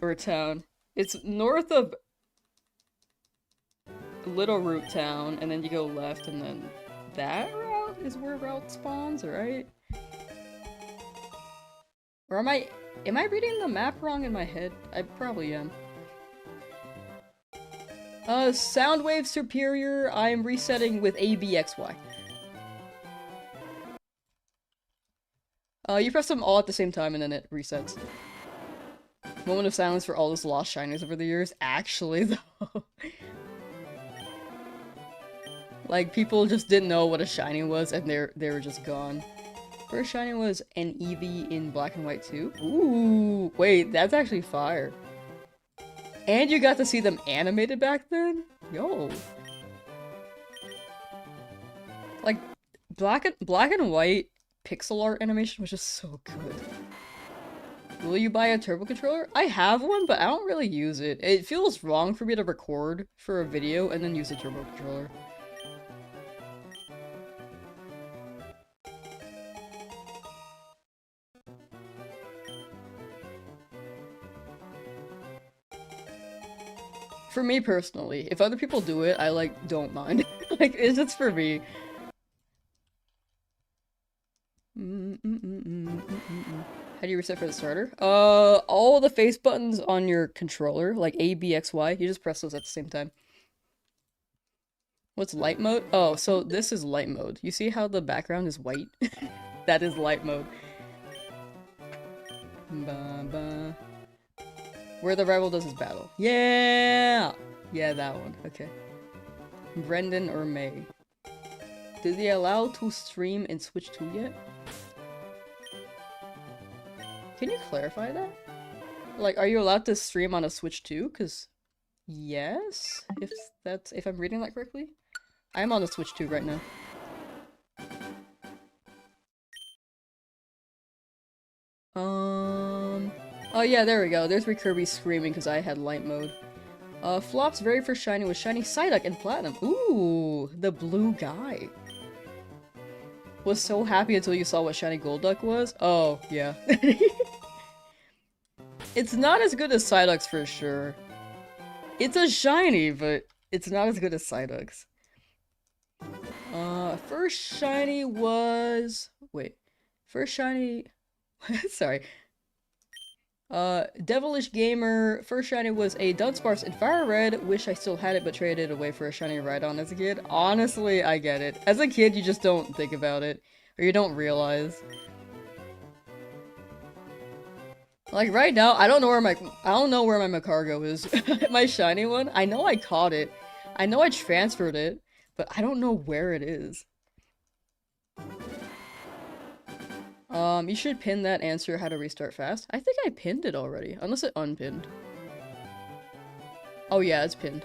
or town. It's north of Little Root Town, and then you go left, and then that route is where Route spawns, right? Or am I reading the map wrong in my head? I probably am. Sound wave superior, I'm resetting with ABXY. You press them all at the same time and then it resets. Moment of silence for all those lost shinies over the years. Actually, though. Like, people just didn't know what a shiny was and they were just gone. First shiny was an Eevee in Black and White too. Ooh, wait, that's actually fire. And you got to see them animated back then? Yo. Like, black and white pixel art animation was just so good. Will you buy a turbo controller? I have one, but I don't really use it. It feels wrong for me to record for a video and then use a turbo controller. For me personally, if other people do it, I like don't mind. Like it's just for me. How do you reset for the starter? All the face buttons on your controller, like A, B, X, Y, you just press those at the same time. What's light mode? Oh, so this is light mode. You see how the background is white? That is light mode. Ba, ba. Where the rival does his battle. Yeah! Yeah, that one. Okay. Brendan or May. Did they allow to stream in Switch 2 yet? Can you clarify that? Like, are you allowed to stream on a Switch 2? Cause yes, if I'm reading that correctly. I'm on the Switch 2 right now. Oh yeah, there we go. There's where Kirby's screaming because I had light mode. Flop's very first shiny was shiny Psyduck in Platinum. Ooh, the blue guy. Was so happy until you saw what shiny Golduck was. Oh, yeah. It's not as good as Psyduck's for sure. It's a shiny, but it's not as good as Psyduck's. First shiny was... Wait. First shiny... Sorry. Devilish Gamer, first shiny was a Dunsparce in Fire Red. Wish I still had it, but traded it away for a shiny Rhydon as a kid. Honestly, I get it. As a kid, you just don't think about it. Or you don't realize. Like, right now, I don't know where my Macargo is. My shiny one. I know I caught it. I know I transferred it. But I don't know where it is. You should pin that answer how to restart fast. I think I pinned it already, unless it unpinned. Oh yeah, it's pinned.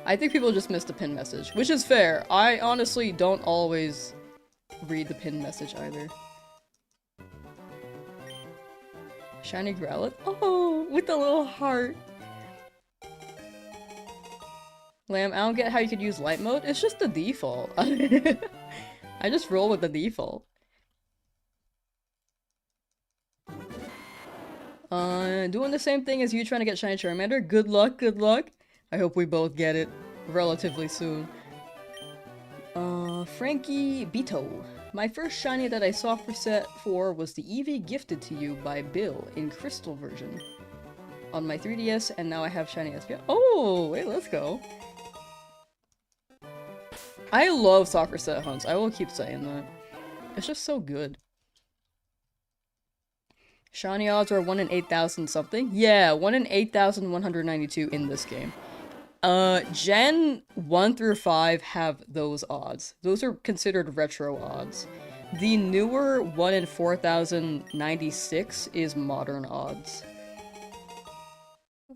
I think people just missed the pin message, which is fair. I honestly don't always read the pin message either. Shiny Growlithe? Oh, with the little heart. Lamb, I don't get how you could use light mode. It's just the default. I just roll with the default. Doing the same thing as you trying to get shiny Charmander. Good luck, good luck. I hope we both get it relatively soon. Frankie Beto. My first shiny that I saw for set 4 was the Eevee gifted to you by Bill in Crystal version on my 3DS, and now I have shiny Espia. Oh, wait, let's go. I love soccer set hunts. I will keep saying that. It's just so good. Shiny odds are 1 in 8,000 something? Yeah, 1 in 8,192 in this game. Gen 1 through 5 have those odds. Those are considered retro odds. The newer 1 in 4,096 is modern odds.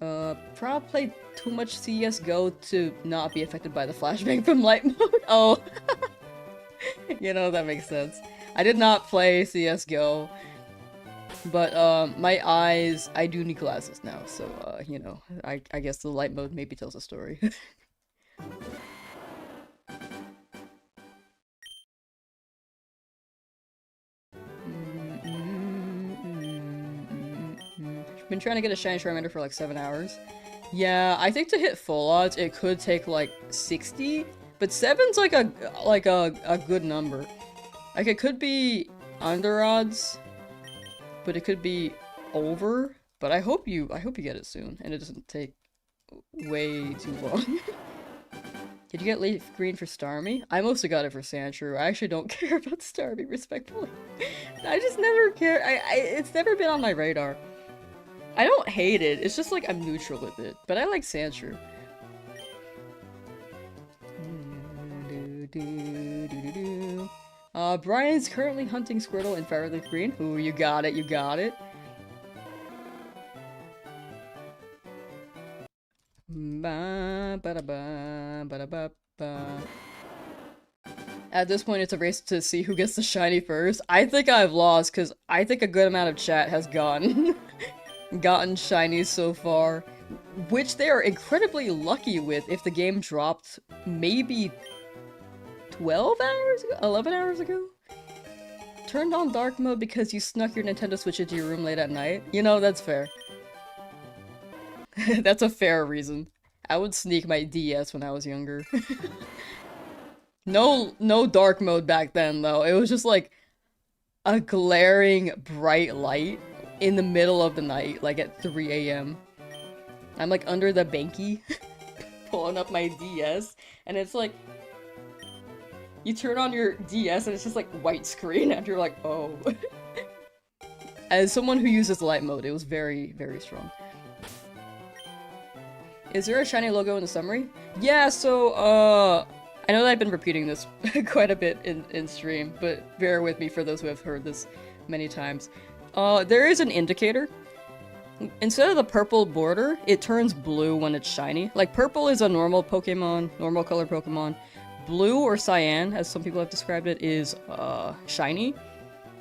Probably played too much CSGO to not be affected by the flashbang from light mode. Oh. You know, that makes sense. I did not play CSGO. But, my eyes, I do need glasses now, so, you know, I guess the light mode maybe tells a story. Been trying to get a shiny Charmander for like 7 hours. Yeah, I think to hit full odds, it could take like 60, but 7's like a good number. Like, it could be under odds, but it could be over. But I hope you get it soon, and it doesn't take way too long. Did you get LeafGreen for Starmie? I mostly got it for Sandshrew. I actually don't care about Starmie, respectfully. I just never care. It's never been on my radar. I don't hate it. It's just like I'm neutral with it. But I like Sandshrew. Brian's currently hunting Squirtle in Fire Leaf Green. Ooh, you got it, you got it. At this point, it's a race to see who gets the shiny first. I think I've lost, because I think a good amount of chat has gotten shinies so far. Which they are incredibly lucky with if the game dropped maybe 12 hours ago? 11 hours ago? Turned on dark mode because you snuck your Nintendo Switch into your room late at night? You know, that's fair. That's a fair reason. I would sneak my DS when I was younger. No dark mode back then, though. It was just like a glaring bright light in the middle of the night, like at 3 a.m. I'm like under the banky, pulling up my DS, and it's like, you turn on your DS and it's just like white screen, and you're like, oh. As someone who uses light mode, it was very, very strong. Is there a shiny logo in the summary? Yeah, so, I know that I've been repeating this quite a bit in stream, but bear with me for those who have heard this many times. There is an indicator. Instead of the purple border, it turns blue when it's shiny. Like, purple is a normal Pokemon, normal color Pokemon. Blue, or cyan, as some people have described it, is, shiny.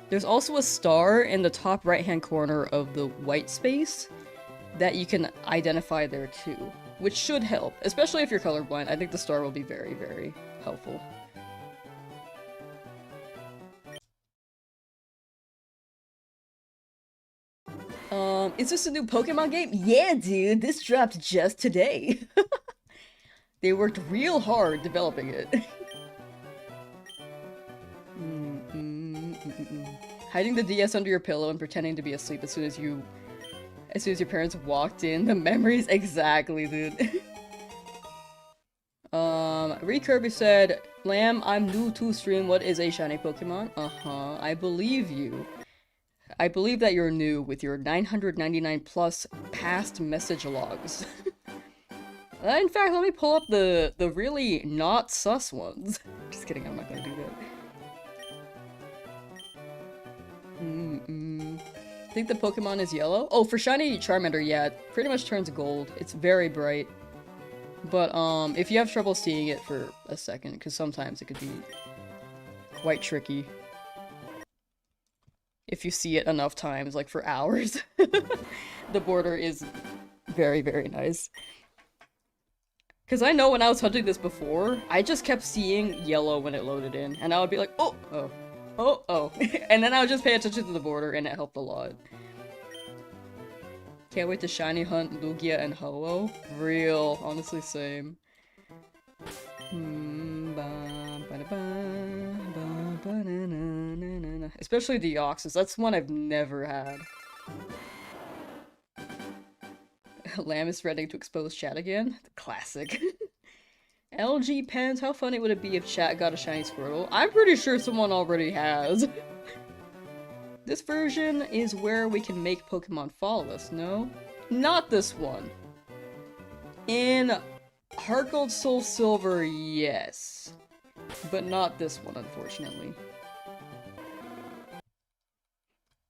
There's also a star in the top right-hand corner of the white space that you can identify there too, which should help, especially if you're colorblind. I think the star will be very, very helpful. Is this a new Pokemon game? Yeah, dude, this dropped just today. They worked real hard developing it. Hiding the DS under your pillow and pretending to be asleep as soon as your parents walked in. The memories, exactly, dude. Reed Kirby said, Lamb, I'm new to stream. What is a shiny Pokemon? I believe you. I believe that you're new with your 999 plus past message logs. In fact, let me pull up the really not sus ones. Just kidding, I'm not gonna do that. I think the Pokemon is yellow. Oh, for shiny Charmander, yeah, it pretty much turns gold. It's very bright. But, if you have trouble seeing it for a second, because sometimes it could be quite tricky. If you see it enough times, like for hours. The border is very, very nice. Because I know when I was hunting this before, I just kept seeing yellow when it loaded in. And I would be like, oh. And then I would just pay attention to the border, and it helped a lot. Can't wait to shiny hunt Lugia and Ho-Oh. Real. Honestly, same. Especially the Deoxys. That's one I've never had. Lamb is ready to expose chat again. Classic. LG Pens, how funny would it be if chat got a shiny Squirtle? I'm pretty sure someone already has. This version is where we can make Pokemon follow us, no? Not this one. In Heart Gold Soul Silver, yes. But not this one, unfortunately.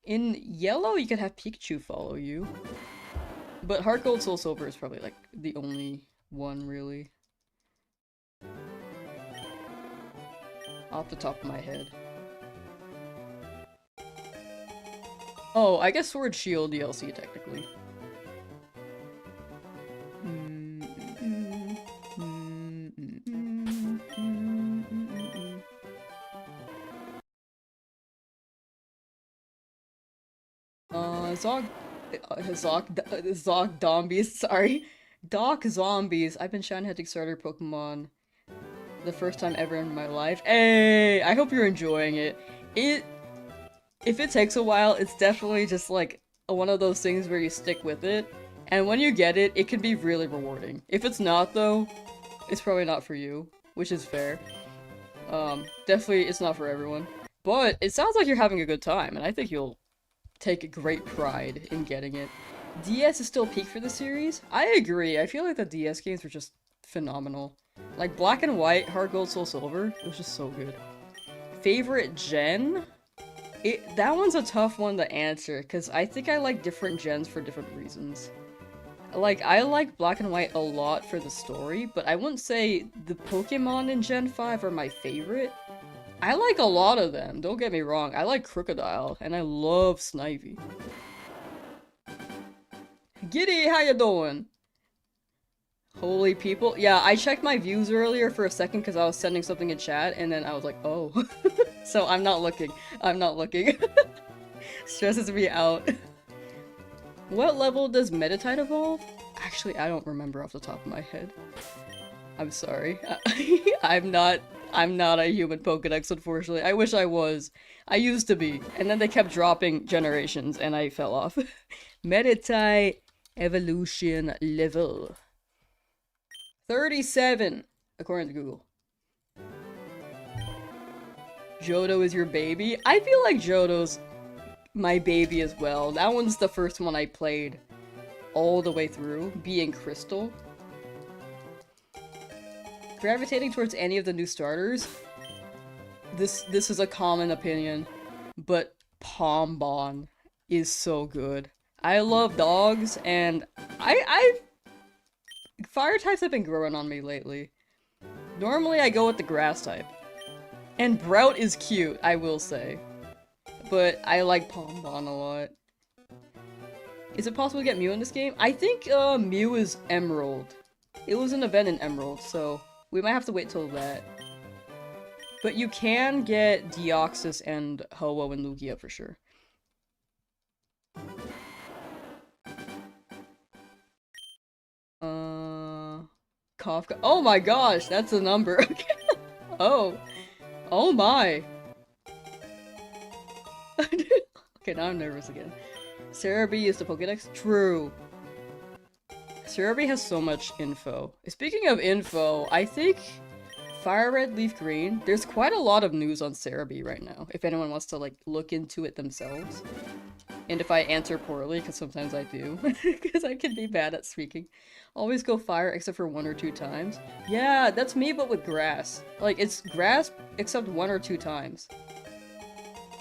In Yellow, you could have Pikachu follow you. But Heart Gold Soul Silver is probably, like, the only one, really. Off the top of my head. Oh, I guess Sword Shield DLC, technically. Zog Zombies, sorry. Doc Zombies. I've been shiny hunting starter Pokemon the first time ever in my life. Hey, I hope you're enjoying it. If it takes a while, it's definitely just like one of those things where you stick with it. And when you get it, it can be really rewarding. If it's not though, it's probably not for you, which is fair. Definitely it's not for everyone. But it sounds like you're having a good time, and I think you'll take great pride in getting it. DS is still peak for the series? I agree. I feel like the DS games were just phenomenal. Like Black and White, Heart Gold, Soul Silver, it was just so good. Favorite gen? That one's a tough one to answer, because I think I like different gens for different reasons. Like, I like Black and White a lot for the story, but I wouldn't say the Pokemon in Gen 5 are my favorite. I like a lot of them, don't get me wrong. I like Crocodile, and I love Snivy. Giddy, how you doing? Holy people. Yeah, I checked my views earlier for a second because I was sending something in chat, and then I was like, oh. So I'm not looking. I'm not looking. Stresses me out. What level does Meditite evolve? Actually, I don't remember off the top of my head. I'm sorry. I'm not a human Pokedex, unfortunately. I wish I was. I used to be. And then they kept dropping generations, and I fell off. Meditite evolution level 37, according to Google. Johto is your baby? I feel like Johto's my baby as well. That one's the first one I played all the way through, being Crystal. Gravitating towards any of the new starters? This is a common opinion, but Pombon is so good. I love dogs, and fire types have been growing on me lately. Normally I go with the grass type. And Brout is cute, I will say. But I like Pombon a lot. Is it possible to get Mew in this game? I think Mew is Emerald. It was an event in Emerald, so we might have to wait till that. But you can get Deoxys and Ho-Oh and Lugia for sure. Kafka. Oh my gosh, that's a number. Oh. Oh my. Okay, now I'm nervous again. Cerebi is the Pokedex? True. Cerebi has so much info. Speaking of info, I think Fire Red, Leaf Green, there's quite a lot of news on Cerebi right now, if anyone wants to like look into it themselves. And if I answer poorly, because sometimes I do, because I can be bad at speaking. Always go fire except for 1 or 2 times. Yeah, that's me but with grass. Like, it's grass except 1 or 2 times.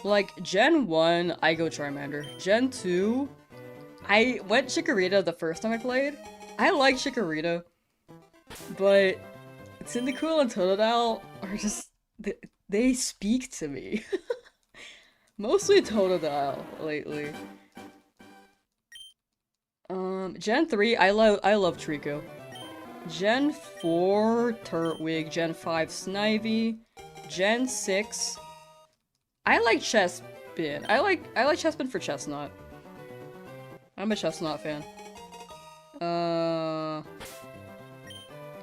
Like, Gen 1, I go Charmander. Gen 2, I went Chikorita the first time I played. I like Chikorita, but Cyndaquil and Totodile are just... they speak to me. Mostly Totodile lately. Gen 3, I love Trico. Gen 4, Turtwig. Gen 5, Snivy. Gen 6, I like Chespin. I like Chespin for Chestnut. I'm a Chestnut fan.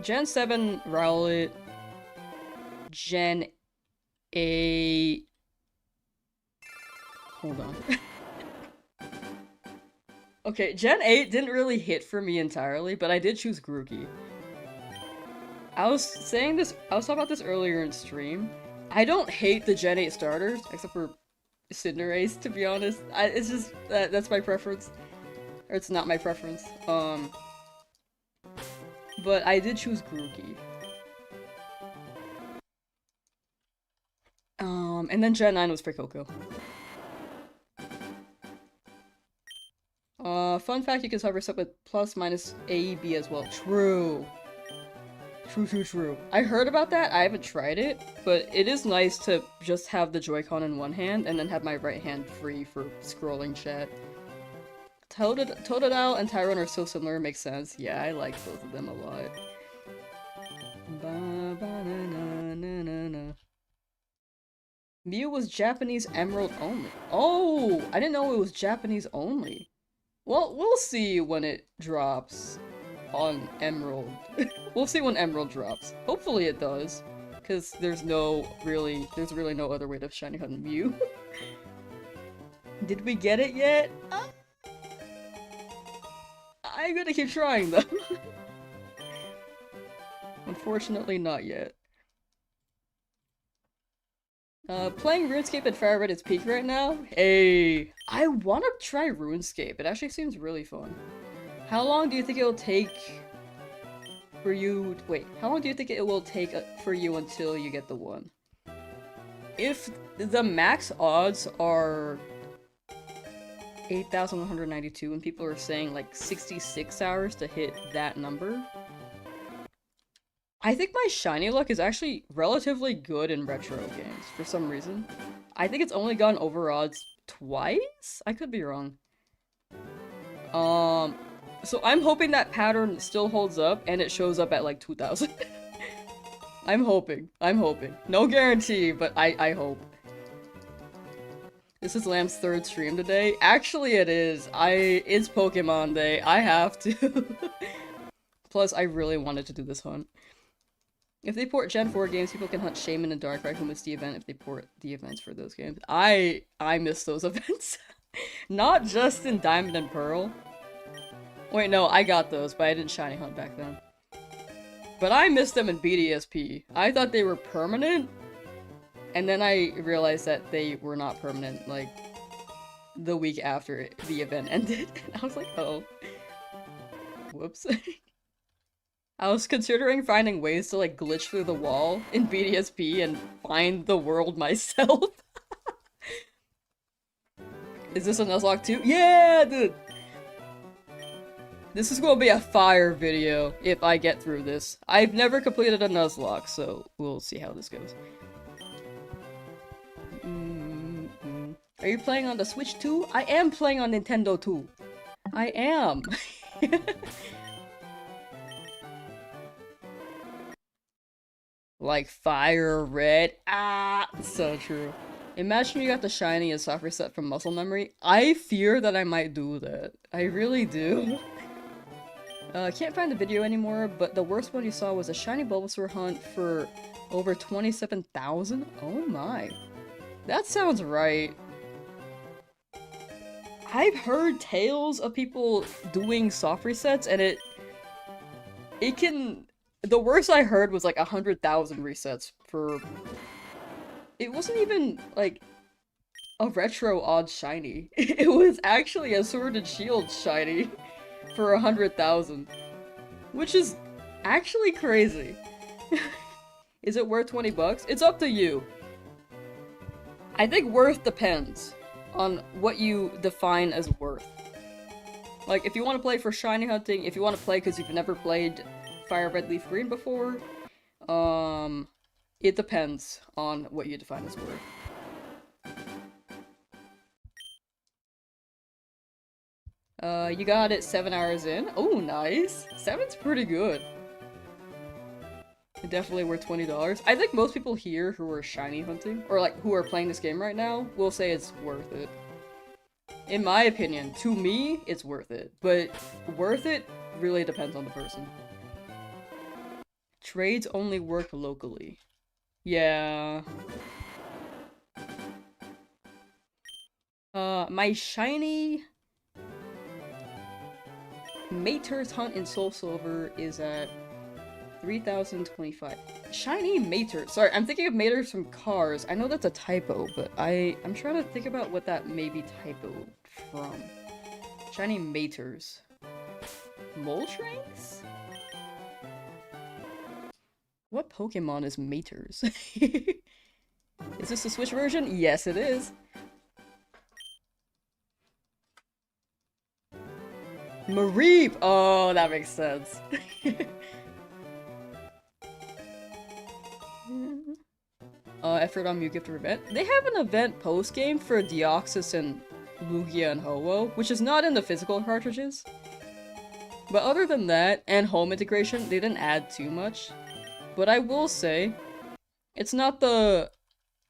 Gen 7, Rowlet. Gen 8... Hold on. Okay, Gen 8 didn't really hit for me entirely, but I did choose Grookey. I was talking about this earlier in stream. I don't hate the Gen 8 starters, except for Cinderace, to be honest. It's just, that's my preference. Or it's not my preference. But I did choose Grookey. And then Gen 9 was for Coco. Fun fact, you can hover up with plus minus A, B as well. True. True. I heard about that, I haven't tried it, but it is nice to just have the Joy-Con in one hand and then have my right hand free for scrolling chat. Totodile and Tyrone are so similar, makes sense. Yeah, I like both of them a lot. Mew was Japanese Emerald only. Oh! I didn't know it was Japanese only. Well, we'll see when it drops on Emerald. We'll see when Emerald drops. Hopefully it does, because there's really no other way to shiny hunt Mew. Did we get it yet? I'm gonna keep trying though. Unfortunately, not yet. Playing RuneScape at Fire Red is peak right now? Hey, I wanna try RuneScape. It actually seems really fun. How long do you think it'll take for you- wait, how long do you think it will take for you until you get the one? If the max odds are 8,192 and people are saying like 66 hours to hit that number, I think my shiny luck is actually relatively good in retro games for some reason. I think it's only gone over odds twice? I could be wrong. So I'm hoping that pattern still holds up and it shows up at like 2,000. I'm hoping. No guarantee, but I hope. This is Lamb's third stream today. Actually, it is. It's Pokemon Day. I have to. Plus, I really wanted to do this hunt. If they port Gen 4 games, people can hunt Shaman and Darkrai who missed the event if they port the events for those games. I miss those events. Not just in Diamond and Pearl. Wait, no, I got those, but I didn't shiny hunt back then. But I missed them in BDSP. I thought they were permanent, and then I realized that they were not permanent, like, the week after the event ended. And I was like, oh. Whoops. I was considering finding ways to, like, glitch through the wall in BDSP and find the world myself. Is this a Nuzlocke too? Yeah, dude! This is gonna be a fire video if I get through this. I've never completed a Nuzlocke, so we'll see how this goes. Are you playing on the Switch too? I am playing on Nintendo too. I am. Like fire red. Ah, so true. Imagine you got the shiny and soft reset from muscle memory. I fear that I might do that. I really do. Can't find the video anymore, but the worst one you saw was a shiny Bulbasaur hunt for over 27,000? Oh my. That sounds right. I've heard tales of people doing soft resets, and it can... The worst I heard was like 100,000 resets for... It wasn't even, like, a retro odd shiny. It was actually a Sword and Shield shiny for 100,000. Which is actually crazy. Is it worth 20 bucks? It's up to you. I think worth depends on what you define as worth. Like, if you want to play for shiny hunting, if you want to play because you've never played Fire Red Leaf Green before, it depends on what you define as worth. You got it 7 hours in. Oh, nice. 7's pretty good. Definitely worth $20. I think most people here who are shiny hunting, or like who are playing this game right now, will say it's worth it. In my opinion, to me, it's worth it. But worth it really depends on the person. Trades only work locally. Yeah. My shiny Mater's hunt in Soul Silver is at 3,025. Shiny Mater. Sorry, I'm thinking of Maters from Cars. I know that's a typo, but I'm trying to think about what that may be typoed from. Shiny Maters. Moltres? What Pokemon is Maters? Is this the Switch version? Yes, it is. Mareep! Oh, that makes sense. Effort on Mew Gifter event. They have an event post-game for Deoxys and Lugia and Ho-Oh, which is not in the physical cartridges. But other than that, and home integration, they didn't add too much. But I will say, it's not the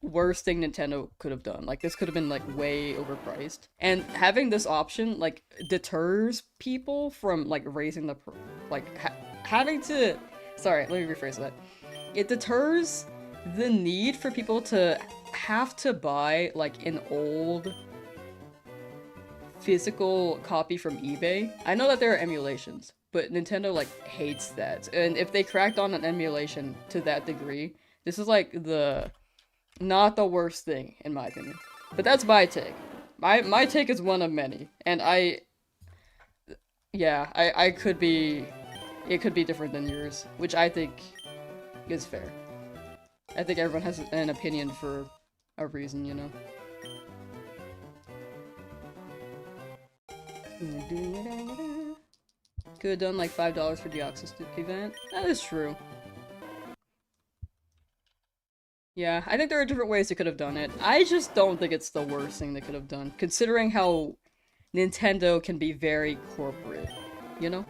worst thing Nintendo could have done. Like, this could have been, like, way overpriced. And having this option, like, deters people from, like, raising the... having to... Sorry, let me rephrase that. It deters the need for people to have to buy, like, an old physical copy from eBay. I know that there are emulations, but Nintendo, like, hates that. And if they cracked on an emulation to that degree, this is, like, not the worst thing, in my opinion. But that's my take. My take is one of many. And yeah, I could be... It could be different than yours, which I think is fair. I think everyone has an opinion for a reason, you know? Could have done like $5 for Deoxys event. That is true. Yeah, I think there are different ways they could have done it. I just don't think it's the worst thing they could have done, considering how Nintendo can be very corporate, you know?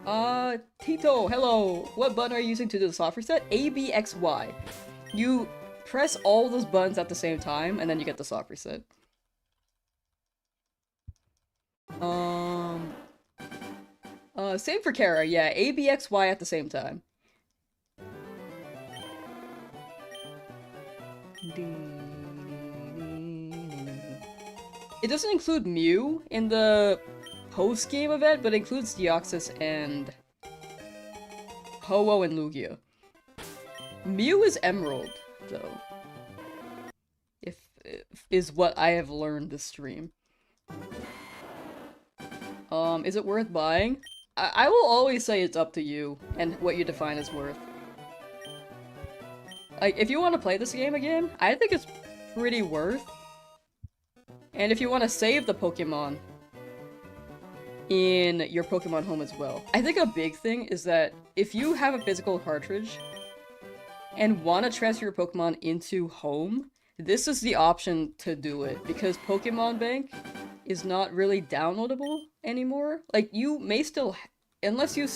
Tito, hello! What button are you using to do the soft reset? A, B, X, Y. You press all those buttons at the same time, and then you get the soft reset. Same for Kara, yeah. A, B, X, Y at the same time. It doesn't include Mew in the post-game event, but it includes Deoxys and Ho-Oh and Lugia. Mew is Emerald, though. If is what I have learned this stream. Is it worth buying? I will always say it's up to you and what you define as worth. Like, if you want to play this game again, I think it's pretty worth. And if you want to save the Pokemon in your Pokemon home as well. I think a big thing is that if you have a physical cartridge and want to transfer your Pokemon into home, this is the option to do it, because Pokemon Bank is not really downloadable anymore. Like, you may still, unless you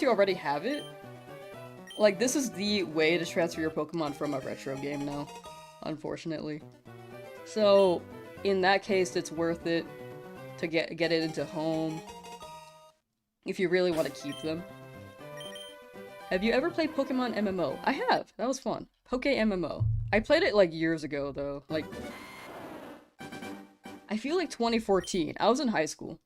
already have it, like, this is the way to transfer your Pokemon from a retro game now, unfortunately. So, in that case, it's worth it to get it into home, if you really want to keep them. Have you ever played Pokemon MMO? I have! That was fun. Poke MMO. I played it, like, years ago, though. Like, I feel like 2014. I was in high school.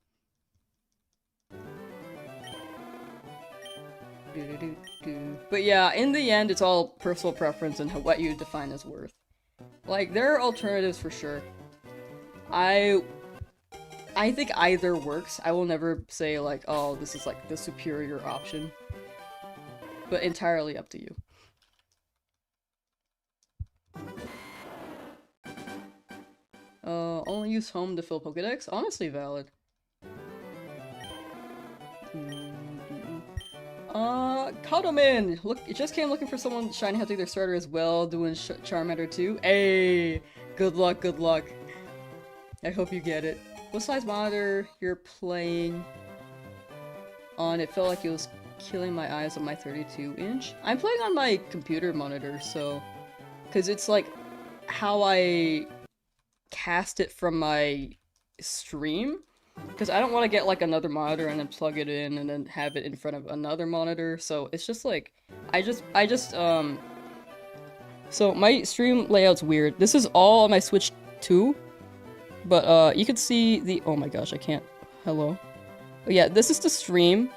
But yeah, in the end, it's all personal preference and what you define as worth. Like, there are alternatives for sure. I think either works. I will never say, like, oh, this is, like, the superior option. But entirely up to you. Only use home to fill Pokedex? Honestly valid. Cuddleman! Look, it just came looking for someone shiny hunting their starter as well, doing Charmander too. Hey! Good luck, good luck. I hope you get it. What size monitor you're playing on? It felt like it was killing my eyes on my 32-inch. I'm playing on my computer monitor, so... Because it's like how I cast it from my stream. Because I don't want to get like another monitor and then plug it in and then have it in front of another monitor. So it's just like, so my stream layout's weird. This is all on my Switch 2. But you can see the, oh my gosh, I can't, hello. Oh, yeah, this is the stream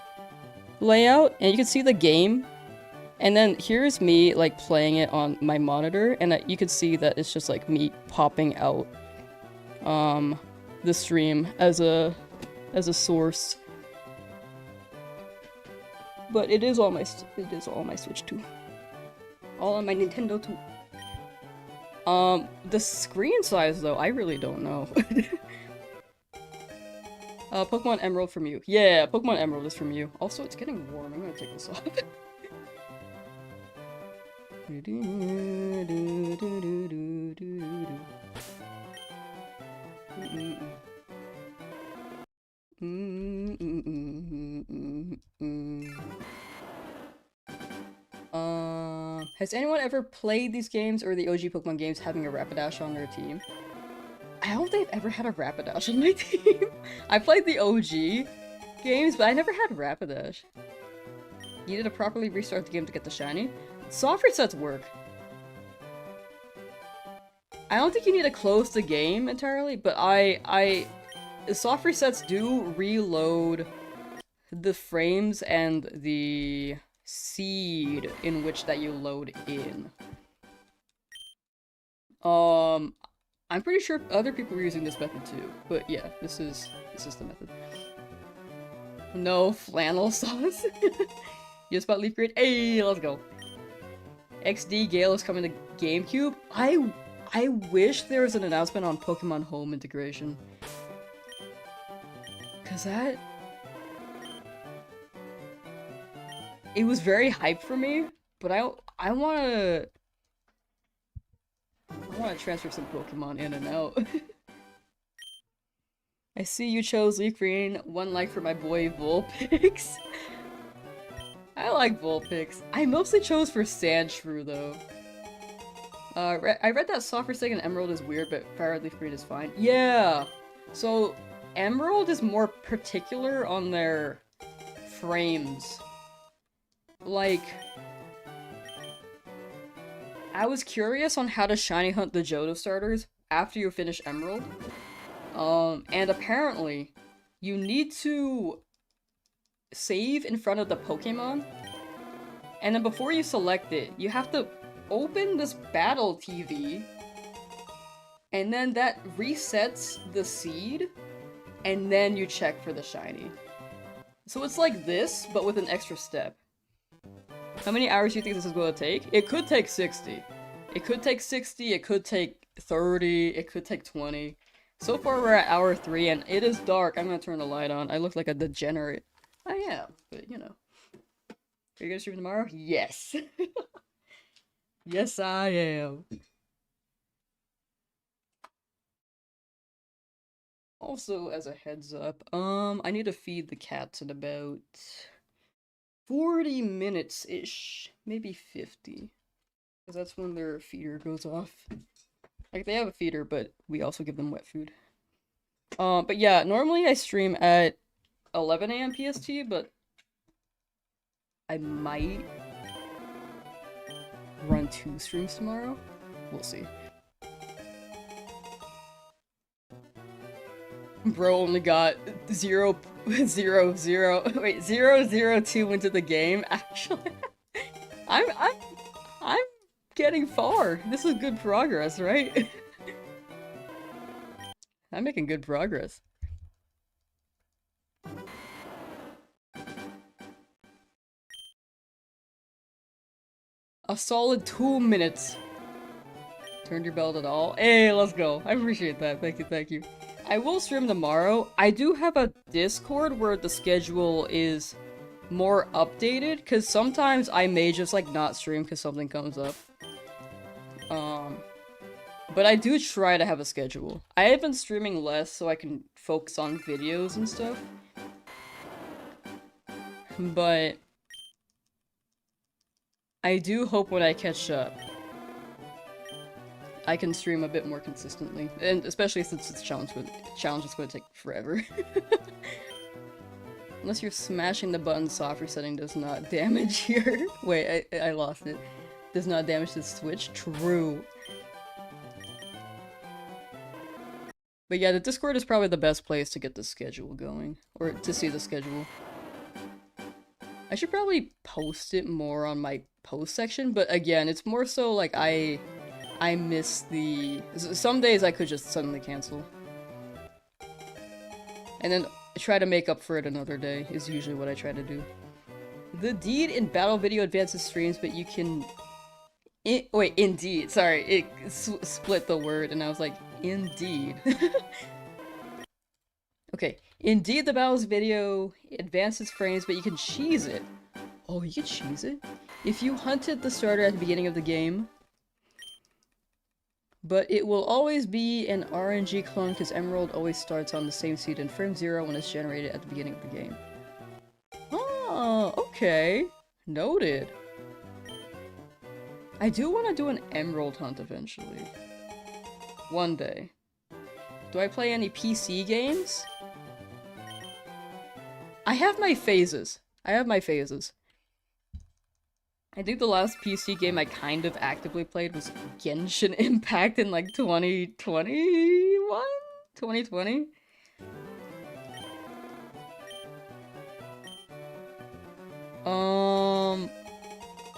layout, and you can see the game. And then here's me like playing it on my monitor, and you can see that it's just like me popping out the stream as a source. But it is all my Switch 2. All on my Nintendo 2. The screen size though, I really don't know. Pokemon Emerald from you. Yeah, Pokemon Emerald is from you. Also, it's getting warm. I'm gonna take this off. Has anyone ever played these games or the OG Pokemon games having a Rapidash on their team? I don't think I've ever had a Rapidash on my team. I played the OG games, but I never had Rapidash. You need to properly restart the game to get the shiny. Soft resets work. I don't think you need to close the game entirely, but soft resets do reload the frames and the seed in which that you load in. I'm pretty sure other people were using this method too, but yeah, this is the method. No flannel sauce. You just bought LeafGreen? Hey, let's go. XD Gale is coming to GameCube. I wish there was an announcement on Pokemon Home integration. Cause it was very hype for me, but I wanna transfer some Pokemon in and out. I see you chose LeafGreen. One like for my boy Vulpix. I like Vulpix. I mostly chose for Sandshrew though. I read that Soft Forsaken Emerald is weird, but Fire LeafGreen is fine. Yeah! So, Emerald is more particular on their frames. Like, I was curious on how to shiny hunt the Johto starters after you finish Emerald. And apparently, you need to save in front of the Pokemon, and then before you select it, you have to open this battle TV, and then that resets the seed, and then you check for the shiny. So it's like this, but with an extra step. How many hours do you think this is going to take? It could take 60. It could take 60, it could take 30, it could take 20. So far we're at hour 3 and it is dark. I'm gonna turn the light on. I look like a degenerate. I am, but you know. Are you gonna stream tomorrow? Yes. Yes, I am. Also, as a heads up, I need to feed the cats in about 40 minutes-ish. Maybe 50. Because that's when their feeder goes off. Like, they have a feeder, but we also give them wet food. But yeah, normally I stream at 11 AM PST, but I might run 2 streams tomorrow. We'll see. Bro only got 0.002 into the game. Actually, I'm getting far. This is good progress, right? I'm making good progress. A solid 2 minutes. Turned your belt at all? Hey, let's go. I appreciate that. Thank you, thank you. I will stream tomorrow. I do have a Discord where the schedule is more updated, because sometimes I may just like not stream because something comes up. But I do try to have a schedule. I have been streaming less so I can focus on videos and stuff. But I do hope when I catch up, I can stream a bit more consistently. And especially since it's challenge is going to take forever. Unless you're smashing the button, soft resetting does not damage your... Wait, I lost it. Does not damage the Switch? True. But yeah, the Discord is probably the best place to get the schedule going. Or to see the schedule. I should probably post it more on my post section, but again, it's more so like I miss the... Some days I could just suddenly cancel. And then try to make up for it another day is usually what I try to do. The deed in battle video advances streams, but you can... wait, indeed. Sorry, it split the word and I was like, indeed. Okay, indeed the battles video advances frames, but you can cheese it. Oh, you can cheese it? If you hunted the starter at the beginning of the game, but it will always be an RNG clone because Emerald always starts on the same seed in frame 0 when it's generated at the beginning of the game. Oh, okay. Noted. I do want to do an Emerald hunt eventually. One day. Do I play any PC games? I have my phases. I think the last PC game I kind of actively played was Genshin Impact in like 2021? 2020?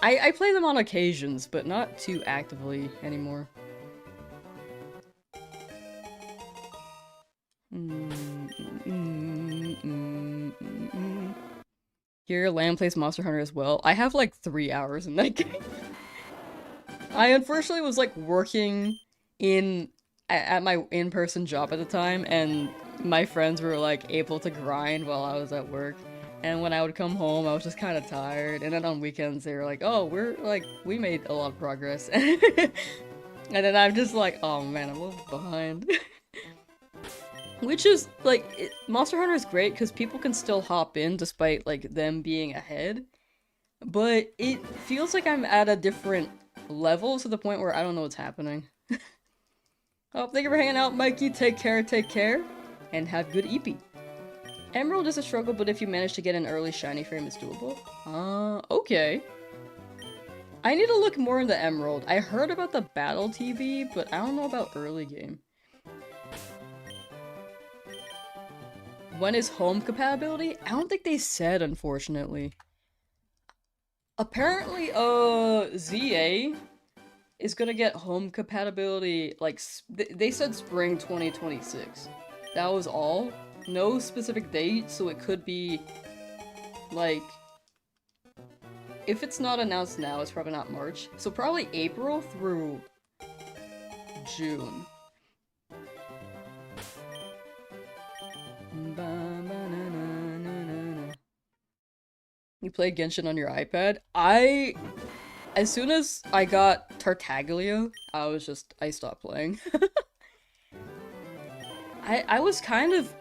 I play them on occasions, but not too actively anymore. Here, Lamb plays Monster Hunter as well. I have like 3 hours in that game. I unfortunately was like working at my in-person job at the time, and my friends were like able to grind while I was at work. And when I would come home, I was just kind of tired. And then on weekends, they were like, "Oh, we made a lot of progress." And then I'm just like, "Oh man, I'm a little behind." Which is, like, Monster Hunter is great because people can still hop in despite, like, them being ahead. But it feels like I'm at a different level to the point where I don't know what's happening. Oh, thank you for hanging out, Mikey. Take care, and have good EP. Emerald is a struggle, but if you manage to get an early shiny frame, it's doable. Okay. I need to look more into Emerald. I heard about the Battle TV, but I don't know about early game. When is home compatibility? I don't think they said, unfortunately. Apparently, ZA is gonna get home compatibility, like, they said spring 2026. That was all. No specific date, so it could be, like, if it's not announced now, it's probably not March. So probably April through June. You play Genshin on your iPad? As soon as I got Tartaglia, I stopped playing. I was kind of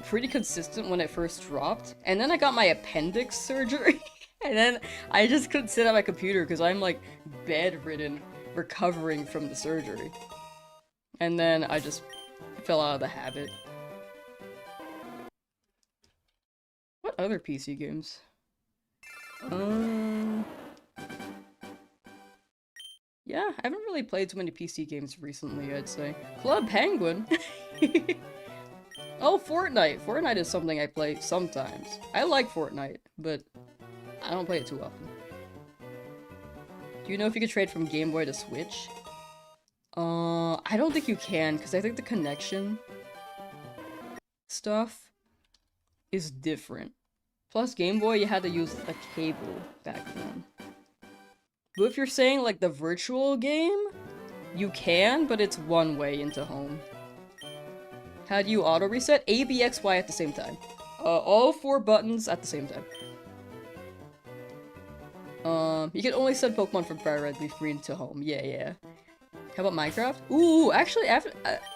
pretty consistent when it first dropped, and then I got my appendix surgery, and then I just couldn't sit at my computer because I'm, like, bedridden, recovering from the surgery. And then I just fell out of the habit. What other PC games? Yeah, I haven't really played too many PC games recently, I'd say. Club Penguin! Oh, Fortnite! Fortnite is something I play sometimes. I like Fortnite, but I don't play it too often. Do you know if you could trade from Game Boy to Switch? I don't think you can, because I think the connection stuff is different. Plus, Game Boy, you had to use a cable back then. But if you're saying, like, the virtual game, you can, but it's one way into home. How do you auto-reset? A, B, X, Y at the same time. All 4 buttons at the same time. You can only send Pokemon from Fire Red, Leaf Green to home. Yeah. How about Minecraft? Ooh, actually,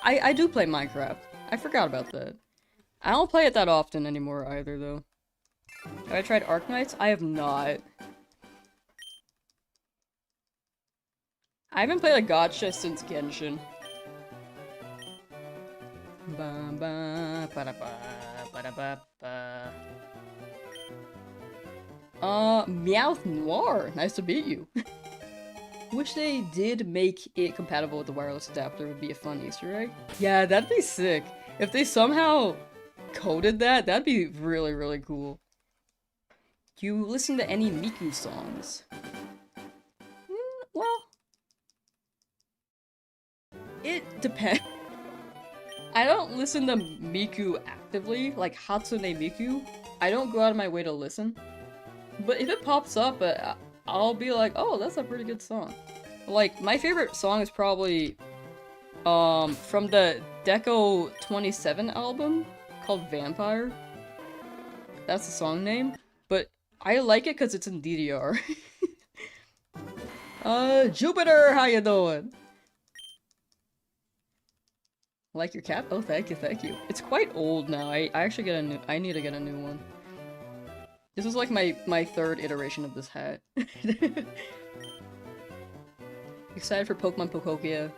I do play Minecraft. I forgot about that. I don't play it that often anymore either, though. Have I tried Arknights? I have not. I haven't played a gacha since Genshin. Meowth Noir! Nice to meet you. Wish they did make it compatible with the wireless adapter, would be a fun Easter egg. Yeah, that'd be sick. If they somehow coded that, that'd be really, really cool. Do you listen to any Miku songs? Well, it depends. I don't listen to Miku actively, like Hatsune Miku. I don't go out of my way to listen. But if it pops up, I'll be like, oh, that's a pretty good song. Like, my favorite song is probably, from the Deco 27 album, called Vampire. That's the song name. But I like it because it's in DDR. Jupiter, how you doing? Like your cap? Oh, thank you. It's quite old now. I actually I need to get a new one. This is like my 3rd iteration of this hat. Excited for Pokemon Pocokia.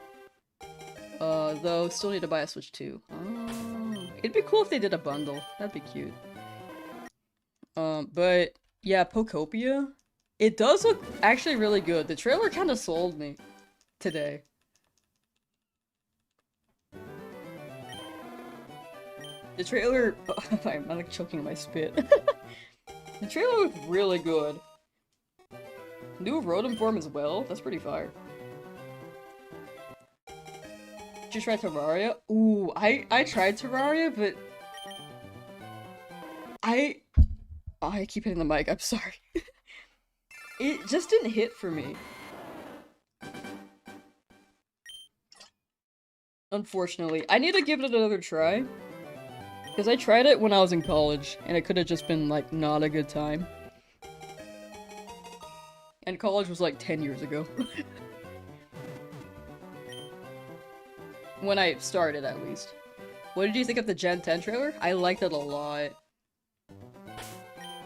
Though, still need to buy a Switch too. Oh, it'd be cool if they did a bundle. That'd be cute. But, yeah, Pokopia. It does look actually really good. The trailer kind of sold me today. The trailer- I'm like choking on my spit. The trailer looked really good. New Rotom form as well? That's pretty fire. Did you try Terraria? Ooh, I tried Terraria, but... Oh, I keep hitting the mic, I'm sorry. It just didn't hit for me. Unfortunately. I need to give it another try. Because I tried it when I was in college, and it could have just been, like, not a good time. And college was, like, 10 years ago. When I started, at least. What did you think of the Gen 10 trailer? I liked it a lot.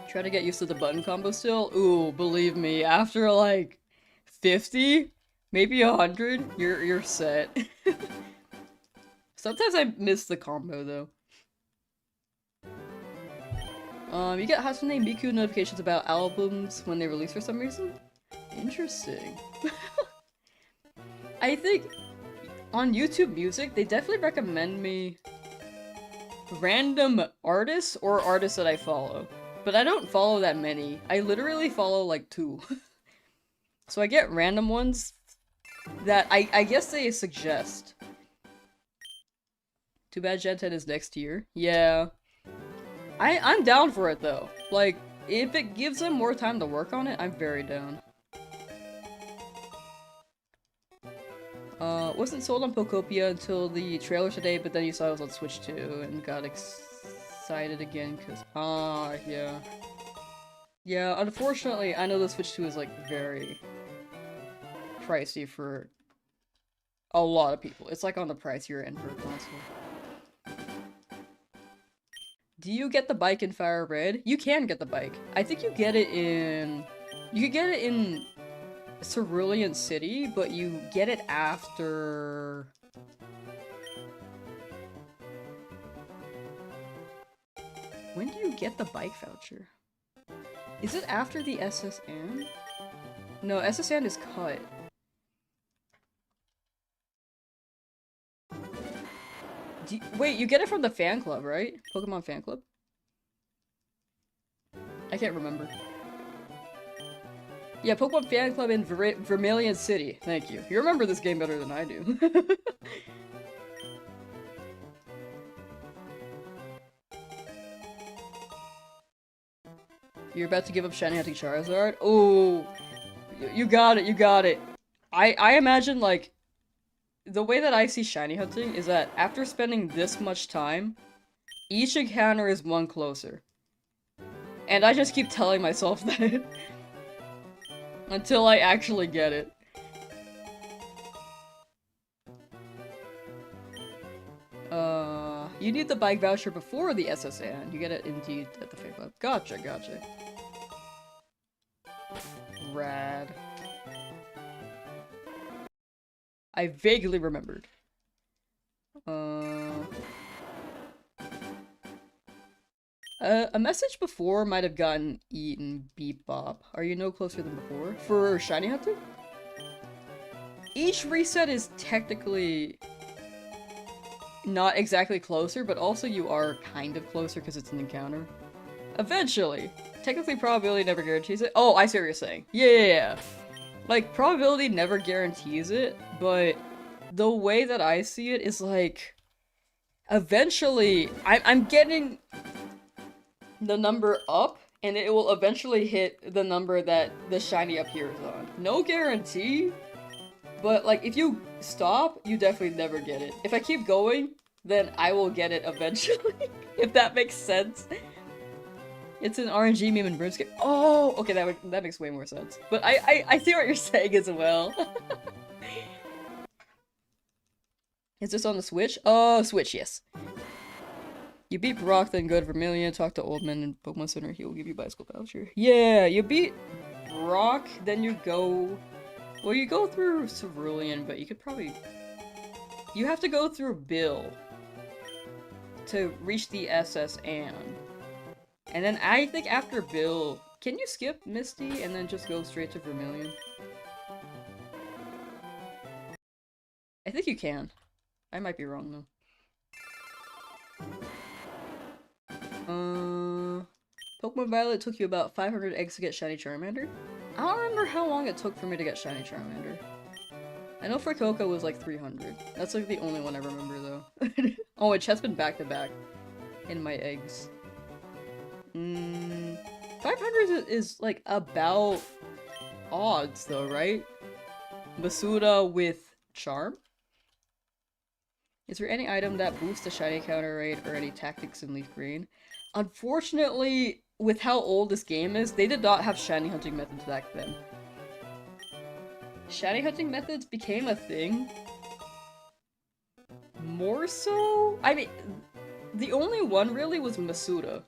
Try to get used to the button combo still? Ooh, believe me, after like 50, maybe 100, you're set. Sometimes I miss the combo though. You get Hatsune Miku notifications about albums when they release for some reason? Interesting. I think on YouTube Music, they definitely recommend me random artists or artists that I follow. But I don't follow that many. I literally follow like 2. So I get random ones that I guess they suggest. Too bad Gen 10 is next year. Yeah. I'm down for it though. Like, if it gives them more time to work on it, I'm very down. Wasn't sold on Pokopia until the trailer today, but then you saw it was on Switch 2 and got excited again because yeah. Yeah, unfortunately, I know the Switch 2 is like very pricey for a lot of people. It's like on the pricier end for a console. Do you get the bike in Fire Red? You can get the bike. I think you get it in... You could get it in Cerulean City, but you get it after... When do you get the bike voucher? Is it after the SSN? No, SSN is cut. Wait, you get it from the fan club, right? Pokemon fan club? I can't remember. Yeah, Pokemon fan club in Vermilion City. Thank you. You remember this game better than I do. You're about to give up shiny hunting Charizard? Oh, you got it, you got it. I imagine, like, the way that I see shiny hunting is that after spending this much time, each encounter is one closer. And I just keep telling myself that until I actually get it. You need the bike voucher before the SSN. You get it indeed at the fan club. Gotcha, gotcha. Rad. I vaguely remembered. A message before might have gotten eaten, beep bop. Are you no closer than before? For shiny hunting? Each reset is technically not exactly closer, but also you are kind of closer because it's an encounter. Eventually. Technically probability never guarantees it. Oh, I see what you're saying. Yeah. Like, probability never guarantees it, but the way that I see it is like, eventually, I'm getting the number up, and it will eventually hit the number that the shiny appears on. No guarantee, but like, if you stop, you definitely never get it. If I keep going, then I will get it eventually, if that makes sense. It's an RNG meme in RuneScape. Oh, okay, that makes way more sense. But I see what you're saying as well. Is this on the Switch? Oh, Switch, yes. You beat Brock, then go to Vermilion, talk to Oldman in Pokemon Center, he will give you bicycle voucher. Yeah, you beat Brock, then you go... Well, you go through Cerulean, but you could probably... You have to go through Bill to reach the SSN. And then I think after Bill, can you skip Misty and then just go straight to Vermilion? I think you can. I might be wrong though. Pokemon Violet took you about 500 eggs to get shiny Charmander? I don't remember how long it took for me to get shiny Charmander. I know for Coco was like 300. That's like the only one I remember though. Oh, it has been back to back in my eggs. 500 is like about odds though, right? Masuda with Charm? Is there any item that boosts the shiny counter rate or any tactics in LeafGreen? Unfortunately, with how old this game is, they did not have shiny hunting methods back then. Shiny hunting methods became a thing more so? I mean, the only one really was Masuda.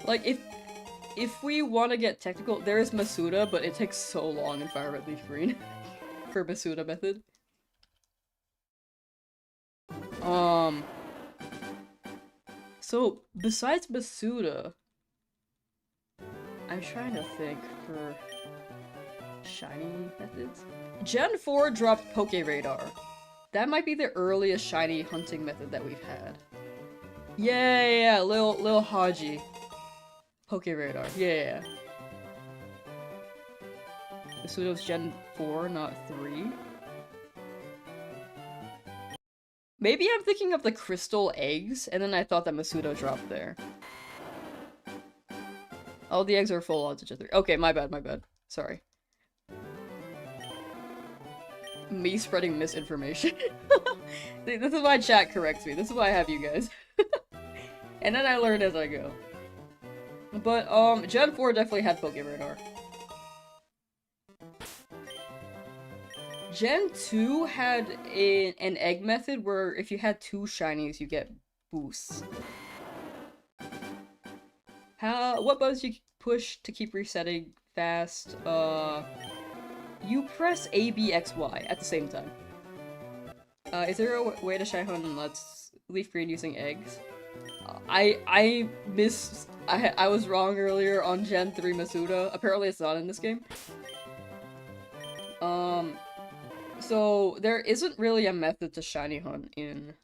Like, if we want to get technical, there is Masuda, but it takes so long in Fire Red Leaf Green for Masuda method. So, besides Masuda, I'm trying to think for shiny methods. Gen 4 dropped Poke Radar. That might be the earliest shiny hunting method that we've had. Yeah, Lil Haji. Poke Radar. Yeah. Masuda was Gen 4, not 3. Maybe I'm thinking of the crystal eggs, and then I thought that Masuda dropped there. Oh, the eggs are full odds of Gen 3. Okay, my bad. Sorry. Me spreading misinformation. This is why chat corrects me. This is why I have you guys. And then I learn as I go. But, Gen 4 definitely had Poke Radar. Gen 2 had an egg method where if you had 2 shinies, you get boosts. What buttons you push to keep resetting fast? You press A, B, X, Y at the same time. Is there a way to shine hunt and let's Leaf Green using eggs? I was wrong earlier on Gen 3 Masuda. Apparently it's not in this game. So there isn't really a method to shiny hunt in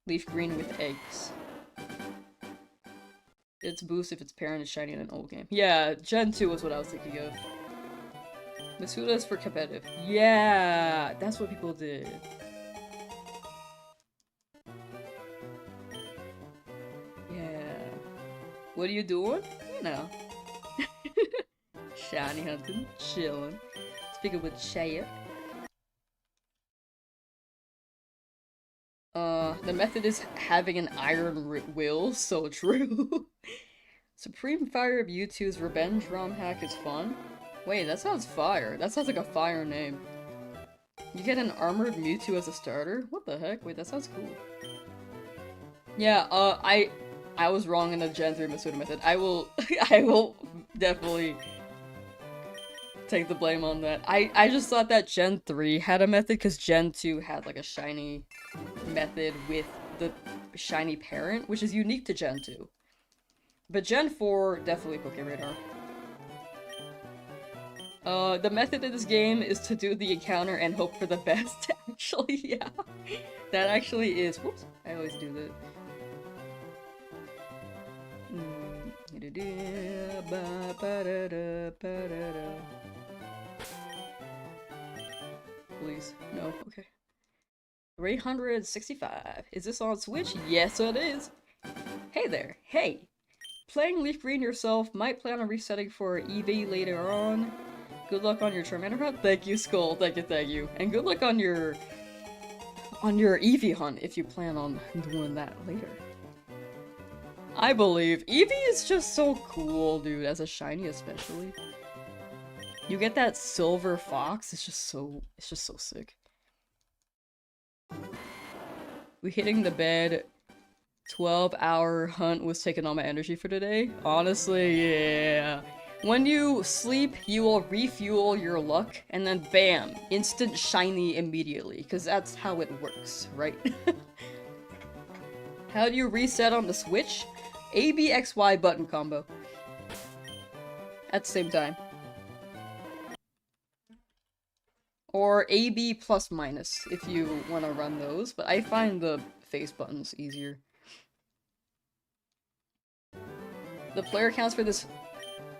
Leaf Green with eggs. It's boost if its parent is shiny in an old game. Yeah, Gen 2 was what I was thinking of. Masuda is for competitive. Yeah, that's what people did. Yeah. What are you doing? You know. Shiny hunting, chilling, speaking with chat. The method is having an iron will, so true. Supreme Fire of Mewtwo's Revenge ROM hack is fun. Wait, that sounds fire. That sounds like a fire name. You get an armored Mewtwo as a starter? What the heck? Wait, that sounds cool. Yeah, I was wrong in the Gen 3 Masuda method. I will definitely take the blame on that. I just thought that Gen 3 had a method because Gen 2 had like a shiny method with the shiny parent, which is unique to Gen 2. But Gen 4, definitely Poke Radar. The method of this game is to do the encounter and hope for the best, actually, yeah. That actually is- whoops, I always do that. Please, no, okay. 365. Is this on Switch? Yes, it is. Hey there, hey! Playing Leaf Green yourself, might plan on resetting for EV later on. Good luck on your Charmander hunt. Thank you, Skull. Thank you. And good luck on your Eevee hunt if you plan on doing that later. I believe. Eevee is just so cool, dude, as a shiny especially. You get that silver fox, it's just so sick. We hitting the bed. 12-hour hunt was taking all my energy for today. Honestly, yeah. When you sleep, you will refuel your luck, and then bam, instant shiny immediately, because that's how it works, right? How do you reset on the Switch? A, B, X, Y button combo. At the same time. Or A, B plus minus, if you want to run those, but I find the face buttons easier. The player counts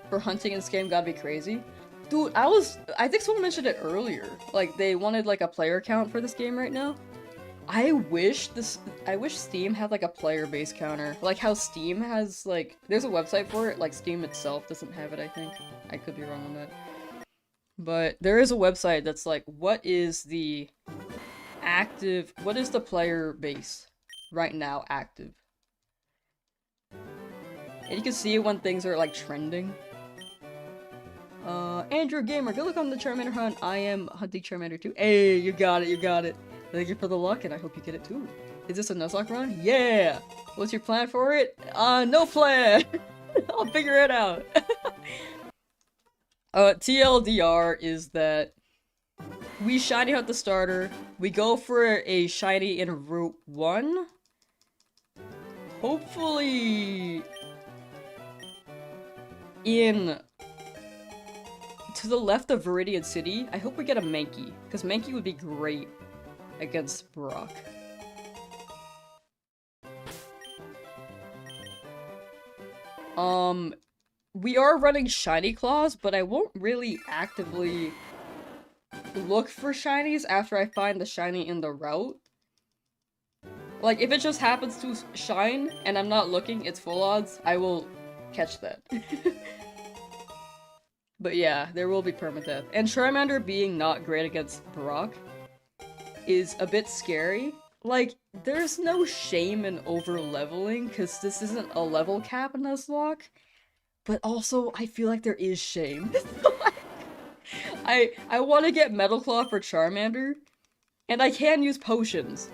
for hunting in this game gotta be crazy. Dude, I think someone mentioned it earlier. Like, they wanted, like, a player count for this game right now. I wish Steam had, like, a player base counter. Like how Steam has, like, there's a website for it, like, Steam itself doesn't have it, I think. I could be wrong on that. But there is a website that's like, what is the player base right now active? And you can see when things are, like, trending. Andrew Gamer, good luck on the Charmander hunt. I am hunting Charmander too. Hey, you got it. Thank you for the luck, and I hope you get it too. Is this a Nuzlocke run? Yeah! What's your plan for it? No plan! I'll figure it out. TLDR is that we shiny hunt the starter, we go for a shiny in Route 1. Hopefully to the left of Viridian City. I hope we get a Mankey, because Mankey would be great against Brock. We are running shiny claws, but I won't really actively look for shinies after I find the shiny in the route. Like, if it just happens to shine and I'm not looking, it's full odds, I will catch that. But yeah, there will be permadeath. And Charmander being not great against Brock is a bit scary. Like, there's no shame in over-leveling, because this isn't a level cap in Nuzlocke. But also, I feel like there is shame. I want to get Metal Claw for Charmander, and I can use potions.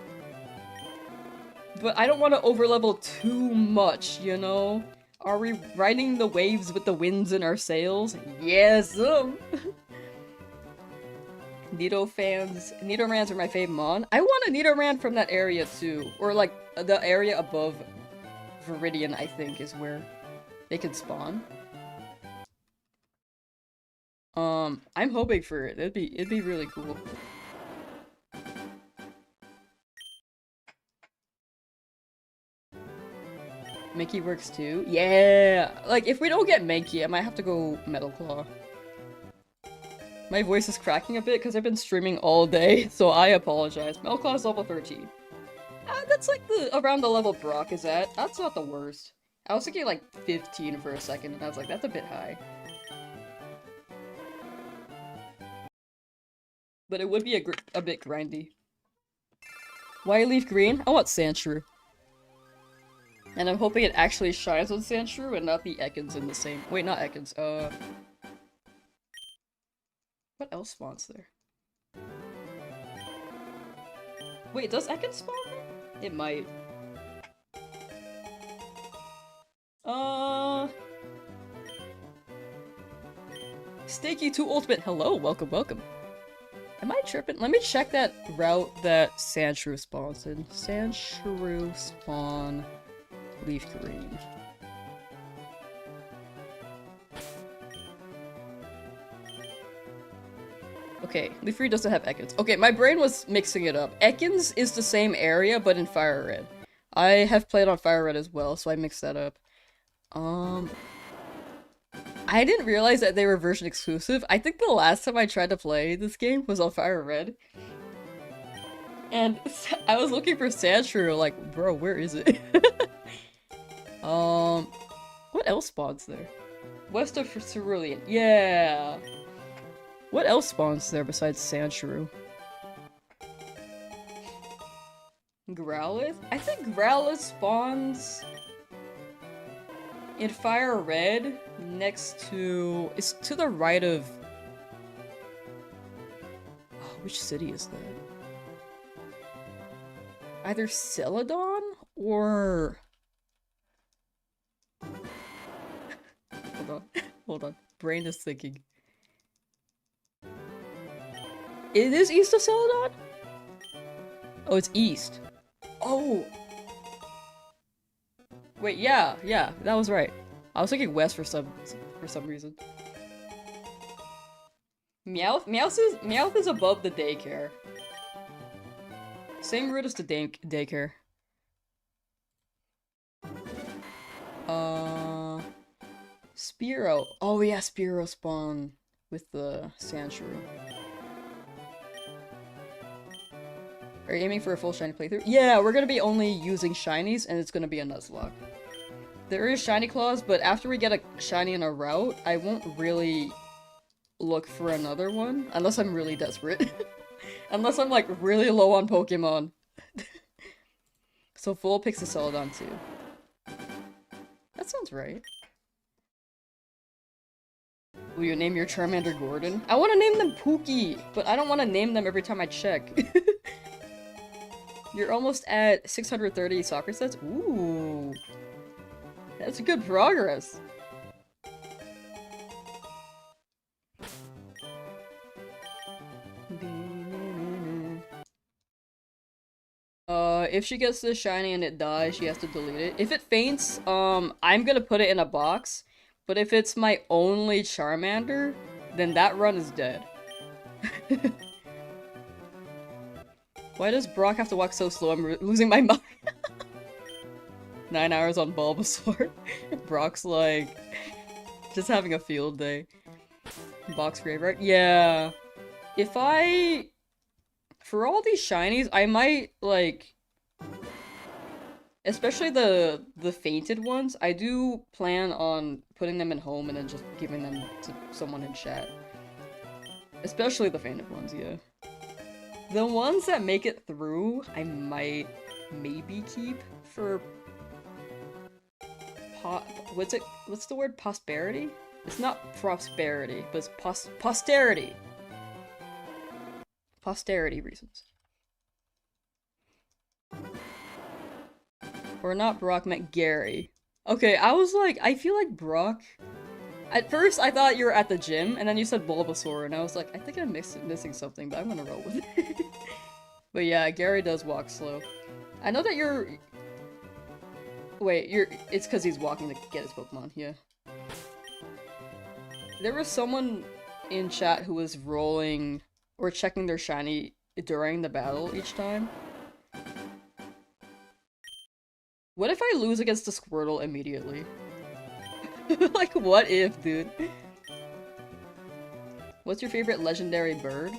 But I don't want to overlevel too much, you know? Are we riding the waves with the winds in our sails? Yes! Nidorans are my fave mon. I want a Nidoran from that area too. Or like, the area above Viridian, I think, is where they can spawn. I'm hoping for it. It'd be really cool. Mankey works too? Yeah! Like, if we don't get Mankey, I might have to go Metal Claw. My voice is cracking a bit because I've been streaming all day, so I apologize. Metal Claw is level 13. That's like around the level Brock is at. That's not the worst. I was thinking like 15 for a second, and I was like, that's a bit high. But it would be a bit grindy. Why LeafGreen? I want Sandshrew. And I'm hoping it actually shines on Sandshrew and not the Ekans in the same- wait, not Ekans, what else spawns there? Wait, does Ekans spawn there? It might. Stakey2 Ultimate, hello, welcome, welcome. Am I tripping? Let me check that route that Sandshrew spawns in. Sandshrew spawn LeafGreen. Okay, LeafGreen doesn't have Ekans. Okay, my brain was mixing it up. Ekans is the same area, but in Fire Red. I have played on Fire Red as well, so I mixed that up. I didn't realize that they were version exclusive. I think the last time I tried to play this game was on Fire Red. And I was looking for Sandshrew, like, bro, where is it? What else spawns there? West of Cerulean. Yeah! What else spawns there besides Sandshrew? Growlithe? I think Growlithe spawns in Fire Red next to... it's to the right of... oh, which city is that? Either Celadon or... hold on. Hold on. Brain is thinking. It is east of Celadon? Oh, it's east. Oh! Wait, yeah, that was right. I was thinking west for some reason. Meowth is above the daycare. Same route as the daycare. Spearow. Oh yeah, Spearow spawn with the Sandshrew. Are you aiming for a full shiny playthrough? Yeah, we're gonna be only using shinies, and it's gonna be a Nuzlocke. There is shiny claws, but after we get a shiny in a route, I won't really look for another one, unless I'm really desperate. Unless I'm like really low on Pokemon. So full picks a Celadon too. That sounds right. Will you name your Charmander Gordon? I want to name them Pookie, but I don't want to name them every time I check. You're almost at 630 soccer sets. Ooh. That's good progress. If she gets this shiny and it dies, she has to delete it. If it faints, I'm gonna put it in a box. But if it's my only Charmander, then that run is dead. Why does Brock have to walk so slow? I'm losing my mind. 9 hours on Bulbasaur. Brock's like, just having a field day. Box graveyard? Yeah. If I... For all these shinies, I might, like... Especially the fainted ones, I do plan on putting them in home and then just giving them to someone in chat. Especially the fainted ones, yeah. The ones that make it through, I might maybe keep for... What's the word? Prosperity? It's not prosperity, but it's posterity. Posterity reasons. Or not Brock, meant Gary. Okay, I was like, I feel like Brock... At first, I thought you were at the gym, and then you said Bulbasaur, and I was like, I think I'm missing something, but I'm gonna roll with it. But yeah, Gary does walk slow. I know that you're... Wait, it's because he's walking to get his Pokemon, yeah. There was someone in chat who was rolling or checking their shiny during the battle each time. What if I lose against the Squirtle immediately? Like, what if, dude? What's your favorite legendary bird?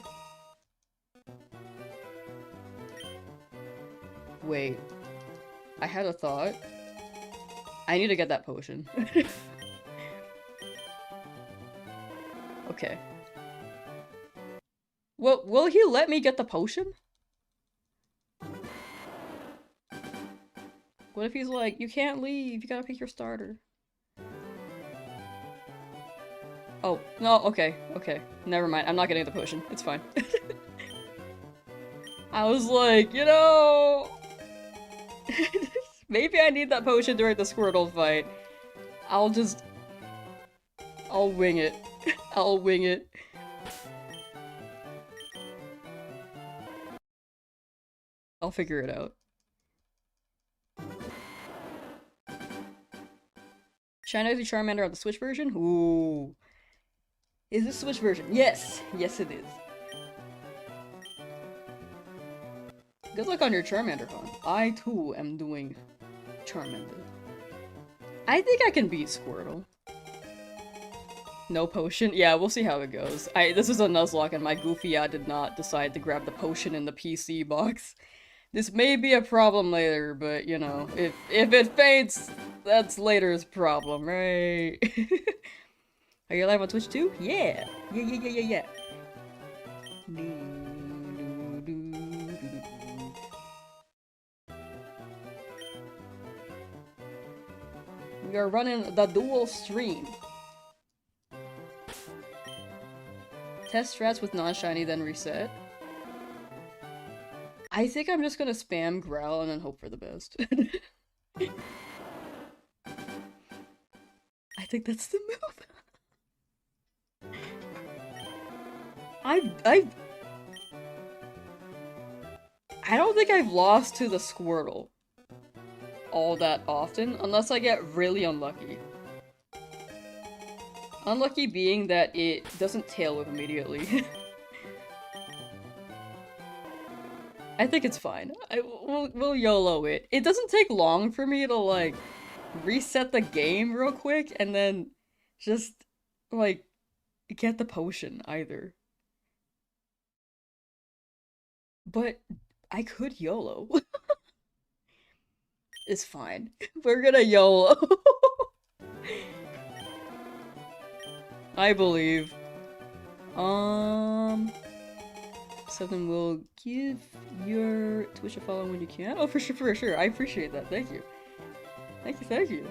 Wait. I had a thought. I need to get that potion. Okay. Well, will he let me get the potion? What if he's like, you can't leave, you gotta pick your starter? Oh, no, okay, okay. Never mind, I'm not getting the potion. It's fine. I was like, you know... Maybe I need that potion during the Squirtle fight. I'll wing it. I'll wing it. I'll figure it out. Shiny Charmander on the Switch version? Ooh. Is this Switch version? Yes! Yes it is. Good luck on your Charmander hunt. I too am doing Charmander. I think I can beat Squirtle. No potion? Yeah, we'll see how it goes. This is a Nuzlocke and my goofy did not decide to grab the potion in the PC box. This may be a problem later, but you know, if it faints, that's later's problem, right? Are you live on Twitch too? Yeah! Yeah. We are running the dual stream. Test strats with non-shiny, then reset. I think I'm just gonna spam growl and then hope for the best. I think that's the move. I don't think I've lost to the Squirtle all that often, unless I get really unlucky. Unlucky being that it doesn't tail whip immediately. I think it's fine. We'll YOLO it. It doesn't take long for me to, like, reset the game real quick and then just, like, get the potion either. But I could YOLO. It's fine. We're gonna YOLO. I believe. Something will give your Twitch a follow when you can. Oh, for sure. I appreciate that. Thank you. Thank you.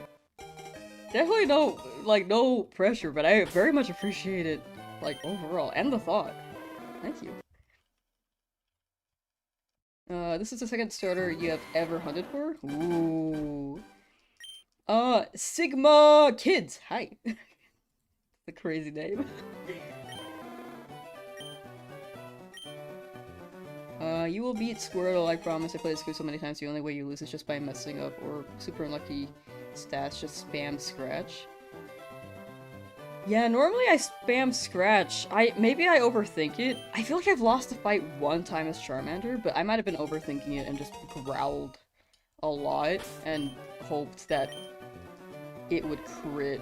Definitely no pressure, but I very much appreciate it, like, overall, and the thought. Thank you. This is the second starter you have ever hunted for? Ooh. Sigma Kids! Hi! The crazy name. You will beat Squirtle, I promise. I played this game so many times, the only way you lose is just by messing up, or super unlucky stats, just spam Scratch. Yeah, normally I spam Scratch. Maybe I overthink it. I feel like I've lost a fight one time as Charmander, but I might have been overthinking it and just growled a lot and hoped that it would crit.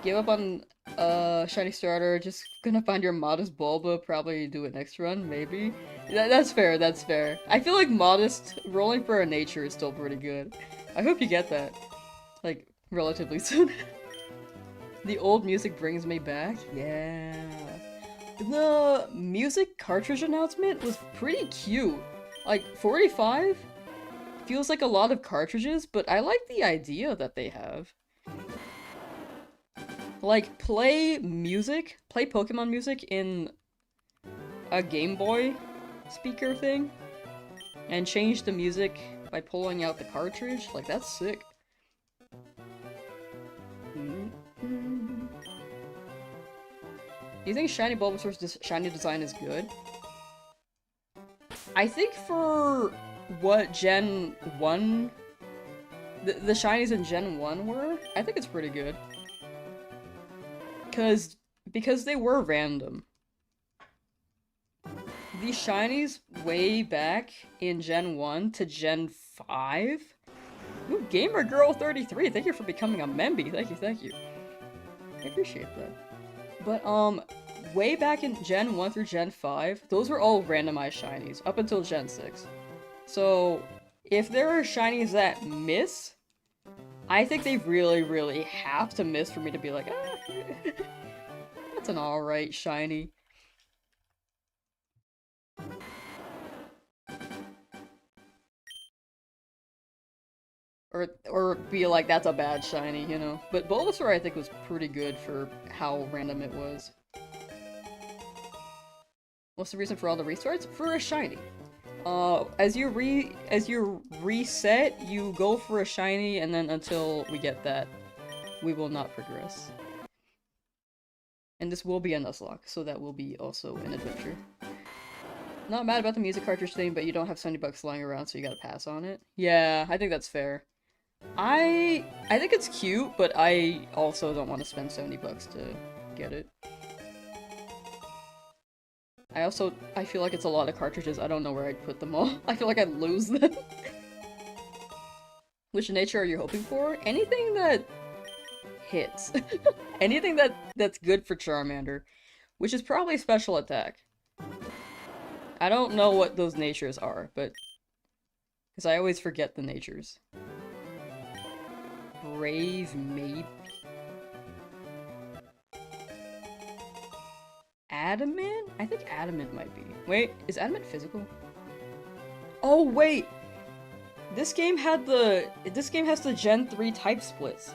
Give up on shiny starter, just gonna find your modest Bulba, probably do it next run, maybe? That's fair, that's fair. I feel like modest, rolling for a nature is still pretty good. I hope you get that. Like, relatively soon. The old music brings me back? Yeah. The music cartridge announcement was pretty cute. Like, 45? Feels like a lot of cartridges, but I like the idea that they have. Like, play Pokemon music in a Game Boy speaker thing, and change the music by pulling out the cartridge. Like, that's sick. Do you think Shiny Bulbasaur's shiny design is good? I think for what Gen 1, the shinies in Gen 1 were, I think it's pretty good. Because they were random. The shinies way back in Gen 1 to Gen 5? Ooh, Gamer Girl 33, thank you for becoming a memby. Thank you, thank you. I appreciate that. But, way back in Gen 1 through Gen 5, those were all randomized shinies, up until Gen 6. So, if there are shinies that miss, I think they really, really have to miss for me to be like, ah, that's an alright shiny. Or be like, that's a bad shiny, you know? But Bulbasaur, I think, was pretty good for how random it was. What's the reason for all the restarts? For a shiny. As you reset, you go for a shiny, and then until we get that, we will not progress. And this will be a Nuzlocke, so that will be also an adventure. Not mad about the music cartridge thing, but you don't have 70 bucks lying around, so you gotta pass on it. Yeah, I think that's fair. I think it's cute, but I also don't want to spend 70 bucks to get it. I feel like it's a lot of cartridges. I don't know where I'd put them all. I feel like I'd lose them. Which nature are you hoping for? Anything that hits. Anything that's good for Charmander. Which is probably special attack. I don't know what those natures are, but... because I always forget the natures. Brave, maybe? Adamant? I think Adamant might be. Wait, is Adamant physical? Oh, wait! This game has the Gen 3 type splits.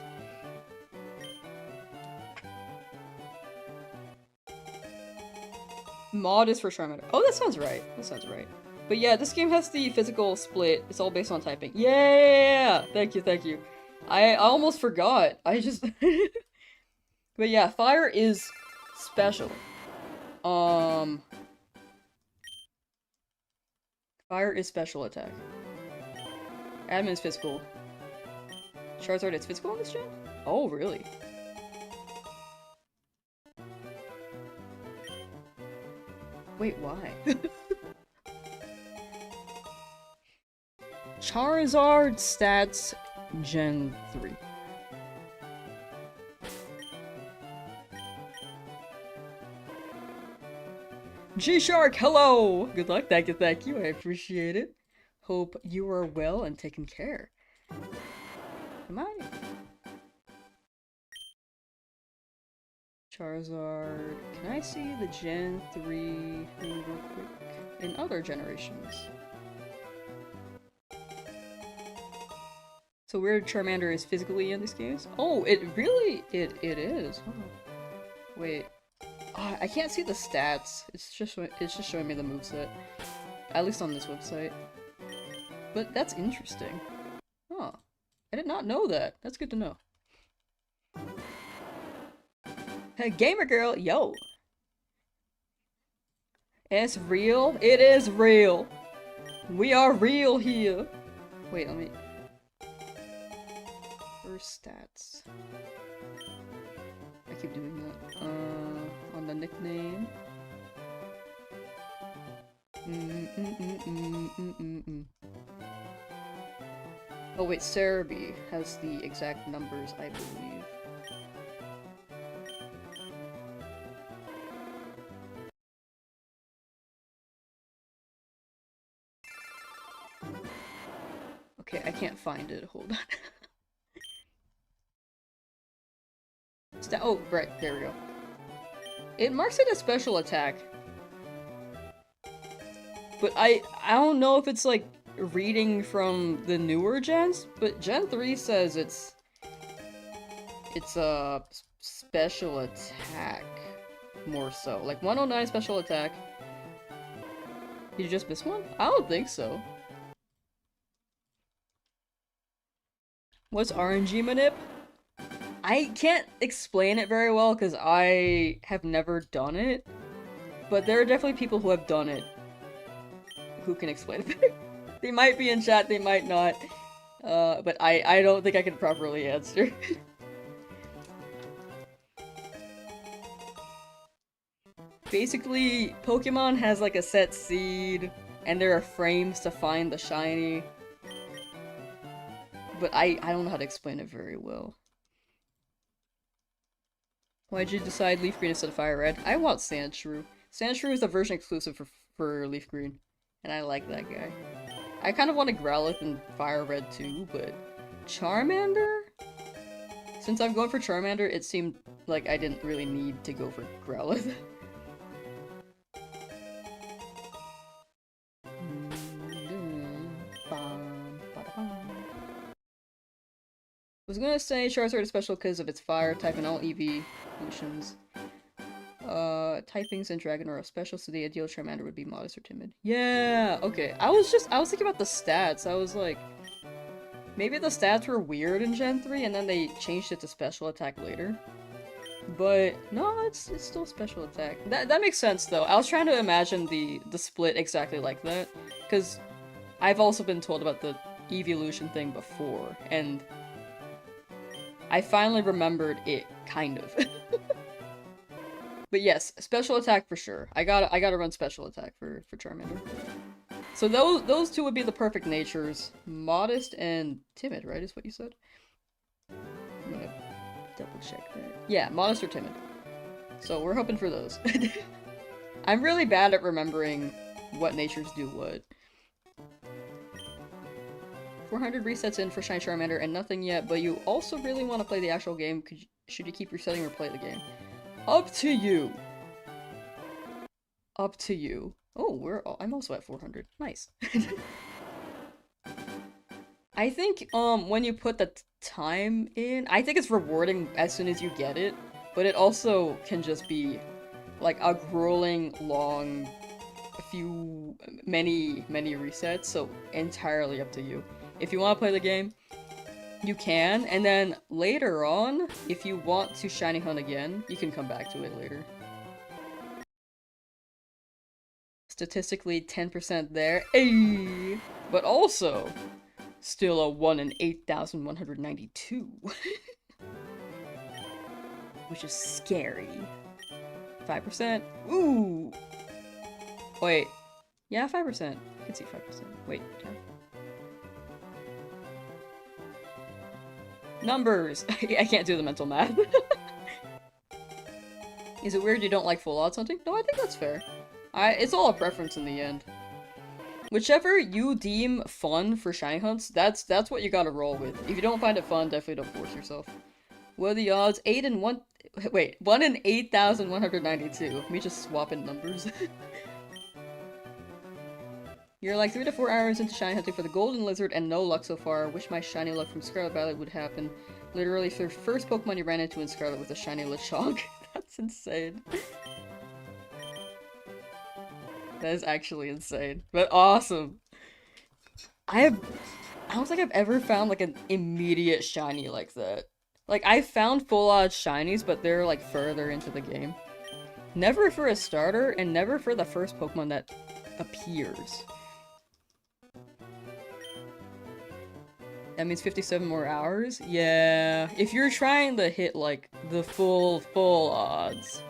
Mod is for Charmander. Oh, that sounds right. That sounds right. But yeah, this game has the physical split. It's all based on typing. Yeah! Thank you, thank you. I almost forgot. I just... But yeah, fire is special. Fire is special attack. Admin is physical. Charizard is physical on this gen? Oh, really? Wait, why? Charizard stats Gen 3. G-Shark, hello! Good luck, thank you, I appreciate it. Hope you are well and taken care. Am I? Charizard. Can I see the Gen 3 thing real quick? In other generations. So weird Charmander is physically in these games? Oh, it really, it is. Oh. Wait. Ah, I can't see the stats. It's just showing me the moveset. At least on this website. But that's interesting. Huh. I did not know that. That's good to know. Hey, gamer girl, yo! It's real? It is real! We are real here! Wait, let me... First stats. I keep doing that. On the nickname. Oh wait, Cerebi has the exact numbers, I believe. Okay, I can't find it. Hold on. Oh, right, there we go. It marks it as special attack. But I don't know if it's like reading from the newer gens, but Gen 3 says it's a special attack more so. Like 109 special attack. Did you just miss one? I don't think so. What's RNG manip? I can't explain it very well because I have never done it, but there are definitely people who have done it who can explain it. They might be in chat, they might not, but I don't think I can properly answer. Basically, Pokemon has like a set seed, and there are frames to find the shiny, but I don't know how to explain it very well. Why'd you decide LeafGreen instead of Fire Red? I want Sandshrew. Sandshrew is a version exclusive for LeafGreen, and I like that guy. I kind of want a Growlithe in Fire Red too, but Charmander? Since I'm going for Charmander, it seemed like I didn't really need to go for Growlithe. I was gonna say Charizard is special because of its fire type and all evolutions. Typings and Dragon are special, so the ideal Charmander would be modest or timid. Yeah, okay. I was thinking about the stats. I was like, maybe the stats were weird in Gen 3 and then they changed it to special attack later. But no, it's still special attack. That makes sense though. I was trying to imagine the split exactly like that, because I've also been told about the evolution thing before, and I finally remembered it, kind of. But yes, special attack for sure. I gotta run special attack for Charmander. So those two would be the perfect natures. Modest and timid, right, is what you said? I'm gonna double check that. Yeah, modest or timid. So we're hoping for those. I'm really bad at remembering what natures do what. 400 resets in for Shiny Charmander and nothing yet, but you also really want to play the actual game. Should you keep resetting or play the game? Up to you! Up to you. Oh, I'm also at 400. Nice. I think, when you put the time in, I think it's rewarding as soon as you get it, but it also can just be, like, a grueling, long, many resets, so entirely up to you. If you want to play the game, you can, and then later on, if you want to shiny hunt again, you can come back to it later. Statistically, 10% there, ayy! But also, still a 1 in 8,192. Which is scary. 5%? Ooh! Wait. Yeah, 5%. I can see 5%. Wait, 10. Numbers! I can't do the mental math. Is it weird you don't like full odds hunting? No, I think that's fair. It's all a preference in the end. Whichever you deem fun for shiny hunts, that's what you gotta roll with. If you don't find it fun, definitely don't force yourself. What are the odds? 1 in 8,192. Let me just swap in numbers. You're like 3 to 4 hours into shiny hunting for the golden lizard and no luck so far. Wish my shiny luck from Scarlet Violet would happen. Literally, the first Pokemon you ran into in Scarlet was a shiny Lechonk. That's insane. That is actually insane, but awesome. I don't think I've ever found like an immediate shiny like that. Like I found full odds shinies, but they're like further into the game. Never for a starter, and never for the first Pokemon that appears. That means 57 more hours? Yeah. If you're trying to hit like the full odds.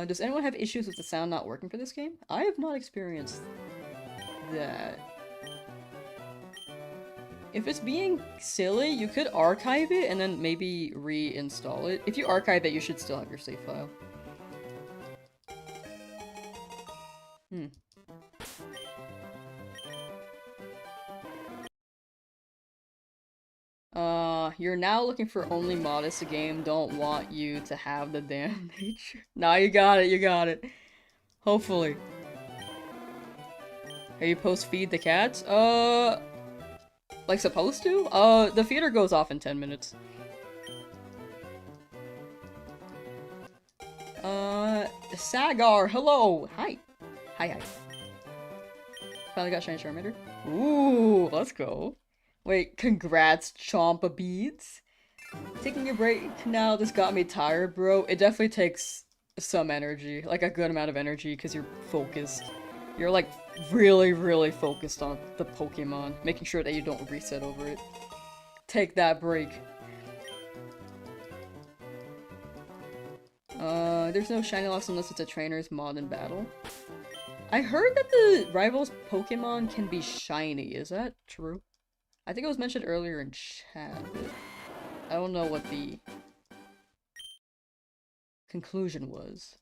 Does anyone have issues with the sound not working for this game? I have not experienced that. If it's being silly, you could archive it and then maybe reinstall it. If you archive it, you should still have your save file. You're now looking for only modest. The game don't want you to have the damn nature. Nah, you got it, you got it. Hopefully. Are you post feed the cats? Like supposed to? The feeder goes off in 10 minutes. Sagar, hello! Hi! Hi. Finally got shiny Charmander. Ooh, let's go. Wait, congrats, Chompa Beads. Taking a break now, this got me tired, bro. It definitely takes some energy, like a good amount of energy, because you're focused. You're like really focused on the Pokemon, making sure that you don't reset over it. Take that break. There's no shiny loss unless it's a trainer's mod in battle. I heard that the rivals Pokemon can be shiny, is that true? I think it was mentioned earlier in chat, but I don't know what the conclusion was.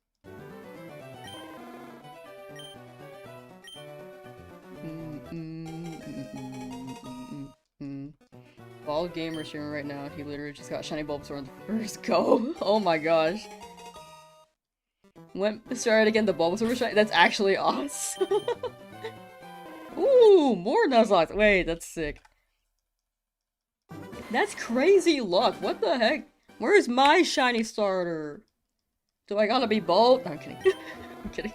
Bald Gamer streaming right now, he literally just got shiny Bulbasaur on the first go. Oh my gosh. Started again, the Bulbasaur was shiny? That's actually awesome. Ooh, more Nuzlocke. Wait, that's sick. That's crazy luck. What the heck? Where's my shiny starter? Do I gotta be bald? No, I'm kidding. I'm kidding.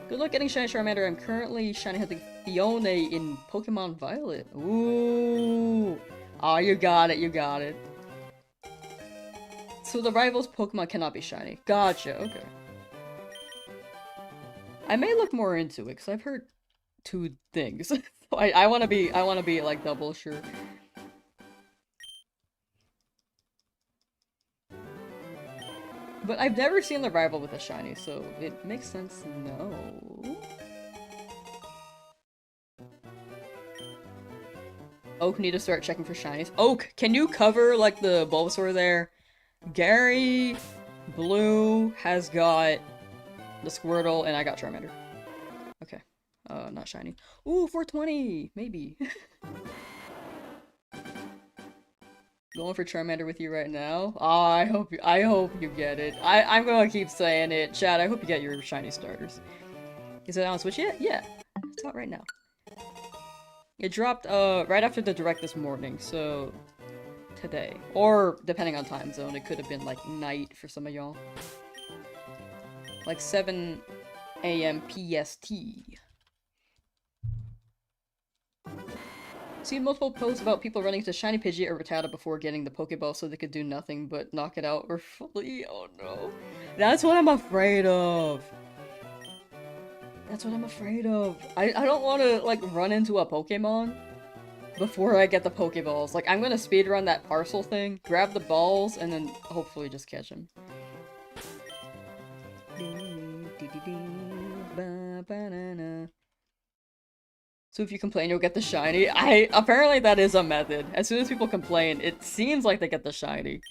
Good luck getting shiny Charmander. I'm currently shiny hunting Fiona in Pokemon Violet. Ooh. Oh, you got it. You got it. So the rivals Pokemon cannot be shiny. Gotcha. Okay. I may look more into it because I've heard two things. I want to be like double sure. But I've never seen the rival with a shiny, so it makes sense. No. Oak need to start checking for shinies. Oak, can you cover like the Bulbasaur there? Gary Blue has got the Squirtle, and I got Charmander. Okay. Not shiny. Ooh, 420! Maybe. Going for Charmander with you right now. Oh, I hope you get it. I'm gonna keep saying it. Chad, I hope you get your shiny starters. Is it on Switch yet? Yeah. It's out right now. It dropped right after the direct this morning, so today. Or depending on time zone, it could have been like night for some of y'all. Like 7 AM PST. Seen multiple posts about people running to Shiny Pidgey or Rattata before getting the Pokeball so they could do nothing but knock it out or fully. Oh no. That's what I'm afraid of. That's what I'm afraid of. I don't want to like run into a Pokemon before I get the Pokeballs. Like I'm gonna speedrun that parcel thing, grab the balls, and then hopefully just catch him. So if you complain, you'll get the shiny. Apparently that is a method. As soon as people complain, it seems like they get the shiny.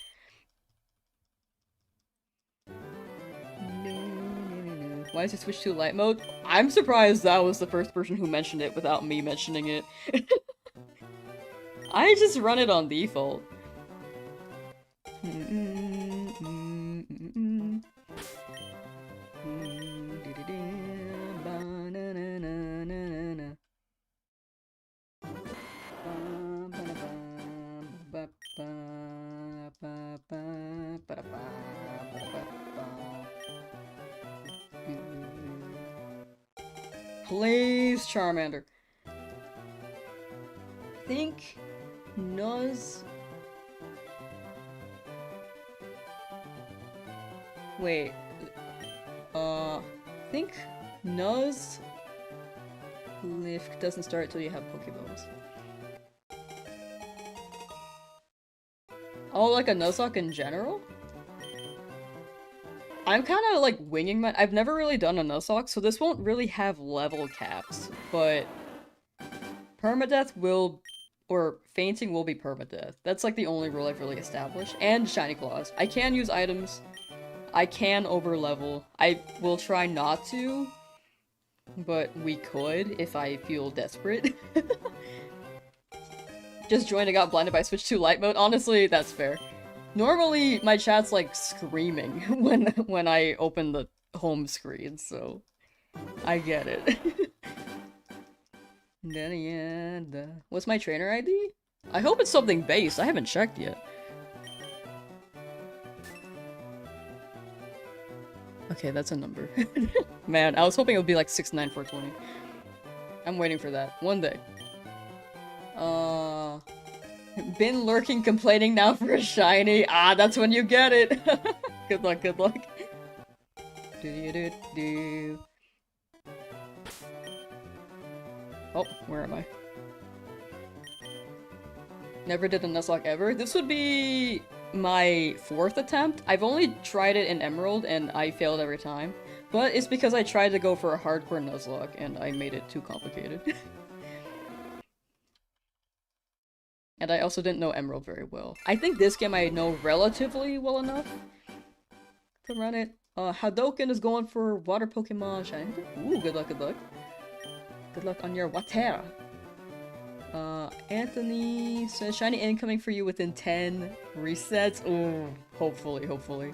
Why is it switched to light mode? I'm surprised that was the first person who mentioned it without me mentioning it. I just run it on default. Please, Charmander. Think Nuz. Wait. Think Nuz Lift doesn't start until you have Pokeballs. Oh, like a Nuzlocke in general? I'm kind of like winging my- I've never really done a Nuzlocke, so this won't really have level caps, but permadeath will- or fainting will be permadeath. That's like the only rule I've really established. And shiny claws. I can use items. I can overlevel. I will try not to, but we could if I feel desperate. Just joined and got blinded by Switch 2 light mode. Honestly, that's fair. Normally, my chat's like screaming when I open the home screen, so I get it. What's my trainer ID? I hope it's something base. I haven't checked yet. Okay, that's a number. Man, I was hoping it would be like 69420. I'm waiting for that. One day. Been lurking, complaining now for a shiny. Ah, that's when you get it. Good luck, good luck. Oh, where am I? Never did a Nuzlocke ever. This would be my 4th attempt. I've only tried it in Emerald and I failed every time. But it's because I tried to go for a hardcore Nuzlocke and I made it too complicated. And I also didn't know Emerald very well. I think this game I know relatively well enough to run it. Hadoken is going for water Pokemon shiny. Ooh, good luck, good luck. Good luck on your water. Anthony says shiny incoming for you within 10 resets. Ooh, hopefully, hopefully.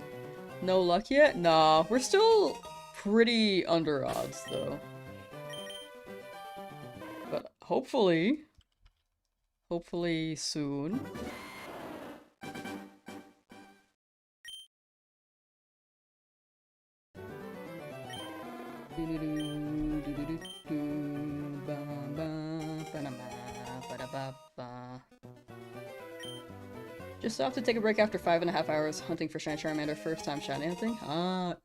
No luck yet? Nah, we're still pretty under odds though. But hopefully soon. Just have to take a break after 5.5 hours hunting for shiny Charmander. First time shiny hunting.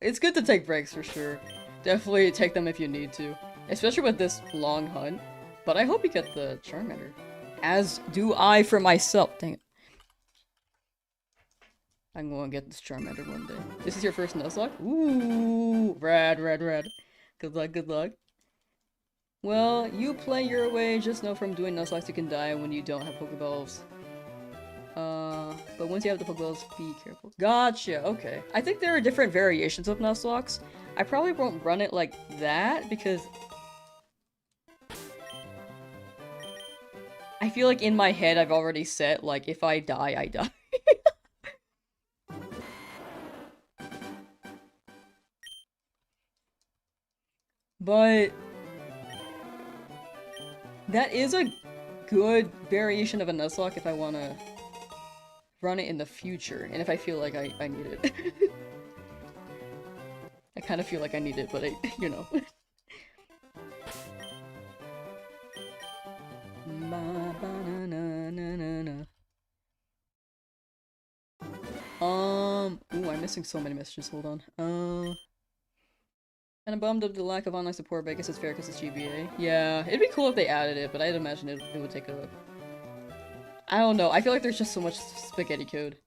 It's good to take breaks for sure. Definitely take them if you need to. Especially with this long hunt. But I hope you get the Charmander. As do I for myself. Dang it. I'm going to get this Charmander one day. This is your first Nuzlocke? Ooh, rad. Good luck, good luck. Well, you play your way. Just know from doing Nuzlocke you can die when you don't have Pokeballs. But once you have the Pokeballs, be careful. Gotcha, okay. I think there are different variations of Nuzlocke. I probably won't run it like that because I feel like in my head I've already set, like, if I die, I die. But that is a good variation of a Nuzlocke if I want to run it in the future, and if I feel like I need it. I kind of feel like I need it, but you know. Ooh, I'm missing so many messages, hold on. Kinda bummed at the lack of online support, but I guess it's fair because it's GBA. Yeah, it'd be cool if they added it, but I'd imagine it would take a... I don't know, I feel like there's just so much spaghetti code.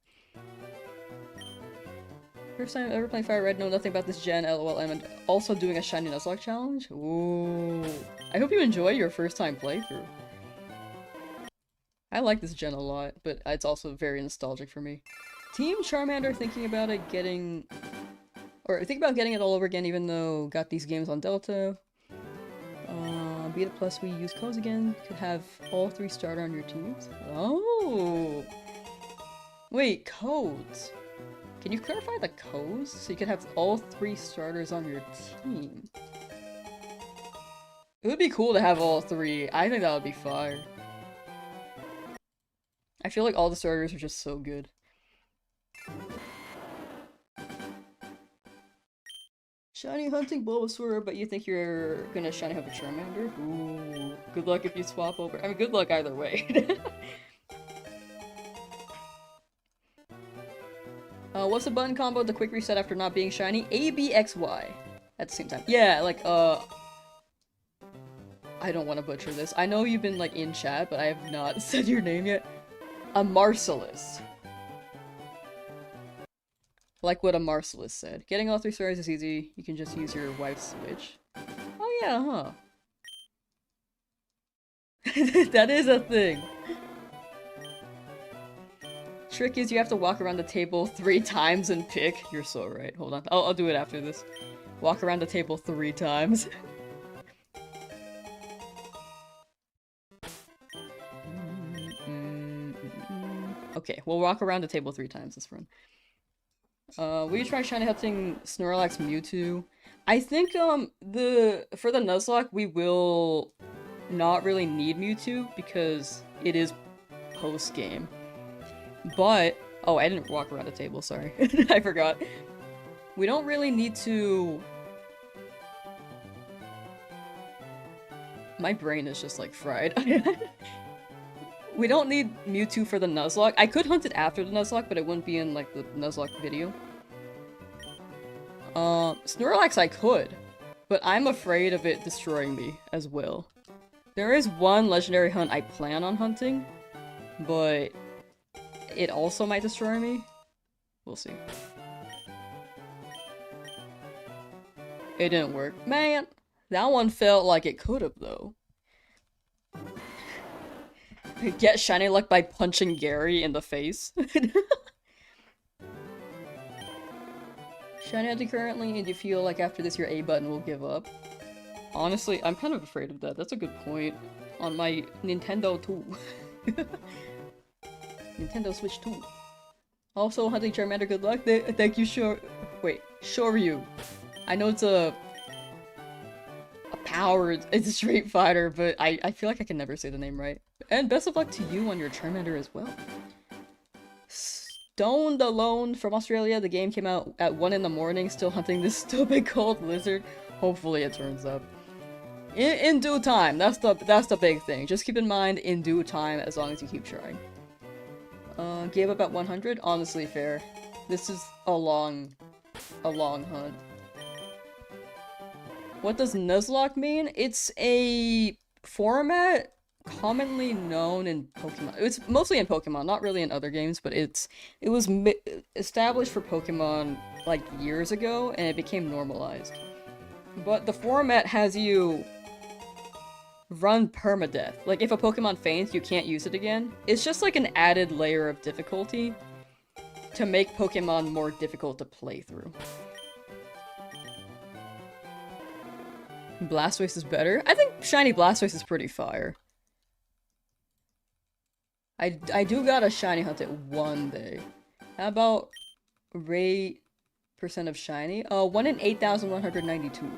First time ever playing Fire Red, know nothing about this gen, lol, and also doing a shiny Nuzlocke challenge? Ooh. I hope you enjoy your first time playthrough. I like this gen a lot, but it's also very nostalgic for me. Team Charmander thinking about it getting... Or think about getting it all over again even though got these games on Delta. Beta Plus we use codes again. Could have all 3 starter on your teams. Oh! Wait, codes. Can you clarify the codes? So you could have all 3 starters on your team. It would be cool to have all 3. I think that would be fire. I feel like all the starters are just so good. Shiny hunting Bulbasaur, but you think you're gonna shiny hunt a Charmander? Ooh, good luck if you swap over. I mean, good luck either way. What's the button combo? The quick reset after not being shiny? A, B, X, Y. At the same time. Yeah, like, I don't want to butcher this. I know you've been, like, in chat, but I have not said your name yet. A Marcellus. Like what a Marcellus said. Getting all 3 stars is easy. You can just use your wife's switch. Oh yeah, huh? That is a thing. Trick is you have to walk around the table 3 times and pick. You're so right. Hold on. I'll do it after this. Walk around the table 3 times. Okay, we'll walk around the table 3 times this run. Will you try shiny hunting Snorlax Mewtwo? I think, for the Nuzlocke, we will not really need Mewtwo because it is post-game. But, oh, I didn't walk around the table, sorry. I forgot. We don't really need to... My brain is just, like, fried. We don't need Mewtwo for the Nuzlocke. I could hunt it after the Nuzlocke, but it wouldn't be in, like, the Nuzlocke video. Snorlax I could, but I'm afraid of it destroying me as well. There is one legendary hunt I plan on hunting, but it also might destroy me. We'll see. It didn't work. Man, that one felt like it could have, though. Get shiny luck by punching Gary in the face. Shiny hunting currently, and you feel like after this your A button will give up? Honestly, I'm kind of afraid of that. That's a good point. On my Nintendo 2. Nintendo Switch 2. Also, hunting Charmander, good luck. Thank you, Shoryu. I know it's a powered, it's a Street Fighter, but I feel like I can never say the name right. And best of luck to you on your Charmander as well. Stoned Alone from Australia. The game came out at 1 in the morning, still hunting this stupid cold lizard. Hopefully it turns up. In due time, that's the big thing. Just keep in mind, in due time, as long as you keep trying. Gave up at 100? Honestly, fair. This is a long hunt. What does Nuzlocke mean? It's a format commonly known in Pokemon. It's mostly in Pokemon, not really in other games, but it was established for Pokemon like years ago, and it became normalized. But the format has you run permadeath. Like, if a Pokemon faints, you can't use it again. It's just like an added layer of difficulty to make Pokemon more difficult to play through. Blastoise is better? I think shiny Blastoise is pretty fire. I do gotta shiny hunt it one day. How about rate percent of shiny? 1 in 8,192.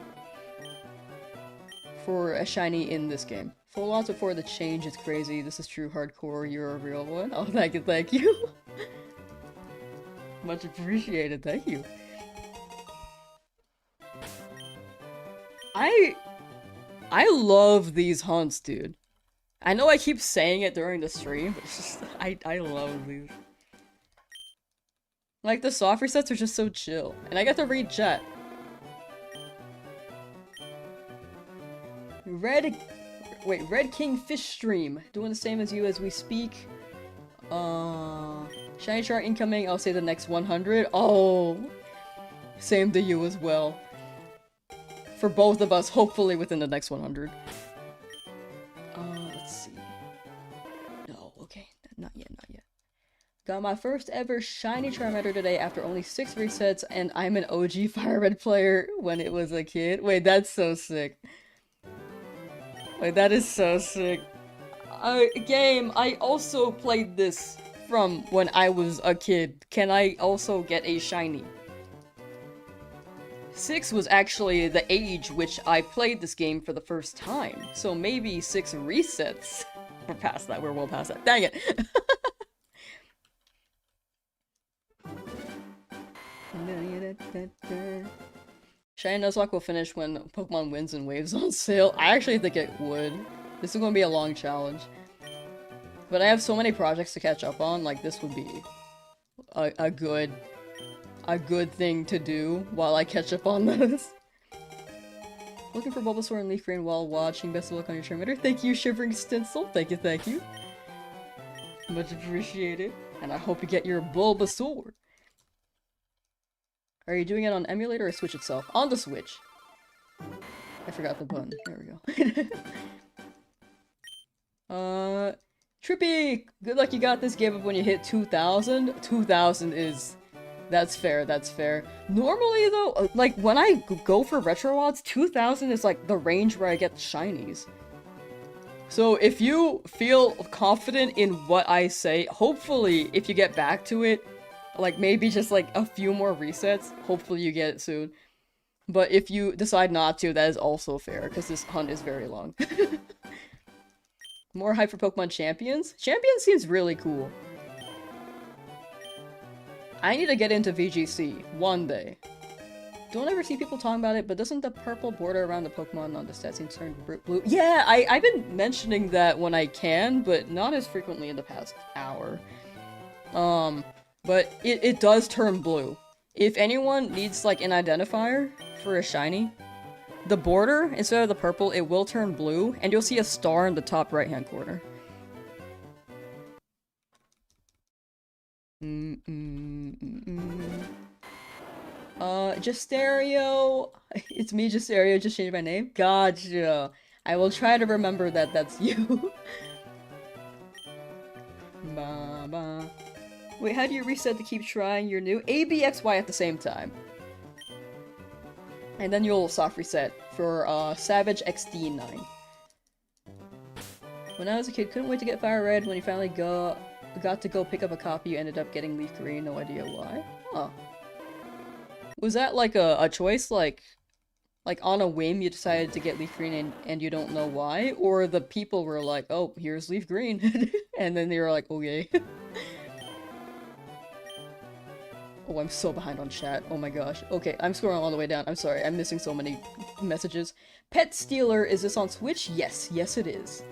For a shiny in this game. Full lots before the change, it's crazy. This is true hardcore, you're a real one. Oh, thank you. Much appreciated, thank you. I love these hunts, dude. I know I keep saying it during the stream, but it's just, I love these. Like, the soft resets are just so chill. And I get to read chat. Red King Fish Stream. Doing the same as you as we speak. Shiny chart incoming, I'll say the next 100. Oh! Same to you as well. For both of us, hopefully within the next 100. Let's see. No, okay. Not yet. Got my first ever shiny Charmander today after only 6 resets, and I'm an OG Fire Red player when it was a kid. Wait, that's so sick. Wait, that is so sick. Game, I also played this from when I was a kid. Can I also get a shiny? 6 was actually the age which I played this game for the first time. So maybe 6 resets. We're past that, we're well past that. Dang it! Shiny Nuzlocke will finish when Pokemon Wins and Waves on sale. I actually think it would. This is going to be a long challenge. But I have so many projects to catch up on, like this would be a good thing to do while I catch up on this. Looking for Bulbasaur and LeafGreen while watching. Best of luck on your Charmander. Thank you, Shivering Stencil. Thank you, thank you. Much appreciated. And I hope you get your Bulbasaur. Are you doing it on emulator or Switch itself? On the Switch. I forgot the button. There we go. Trippy! Good luck you got this. Gave up when you hit 2,000. 2,000 is... That's fair, that's fair. Normally though, like when I go for retro odds, 2,000 is like the range where I get shinies. So if you feel confident in what I say, hopefully if you get back to it, like maybe just like a few more resets, hopefully you get it soon. But if you decide not to, that is also fair, because this hunt is very long. More hype for Pokemon Champions? Champions seems really cool. I need to get into VGC one day. Don't ever see people talking about it, but doesn't the purple border around the Pokemon on the stats seem turn blue? Yeah, I've been mentioning that when I can, but not as frequently in the past hour. But it does turn blue. If anyone needs like an identifier for a shiny, the border, instead of the purple, it will turn blue, and you'll see a star in the top right-hand corner. Justerio! It's me, Justerio, just changed my name. Gotcha! I will try to remember that that's you. Ba-ba. Wait, how do you reset to keep trying your new ABXY at the same time? And then you'll soft reset for Savage XD9. When I was a kid, couldn't wait to get Fire Red. When you finally got to go pick up a copy, you ended up getting Leaf Green. No idea why. Huh. Was that like a choice? Like on a whim you decided to get Leaf Green and you don't know why? Or the people were like, oh, here's Leaf Green. And then they were like, okay. Oh, I'm so behind on chat. Oh my gosh. Okay, I'm scrolling all the way down. I'm sorry, I'm missing so many messages. Pet Stealer, is this on Switch? Yes, yes it is.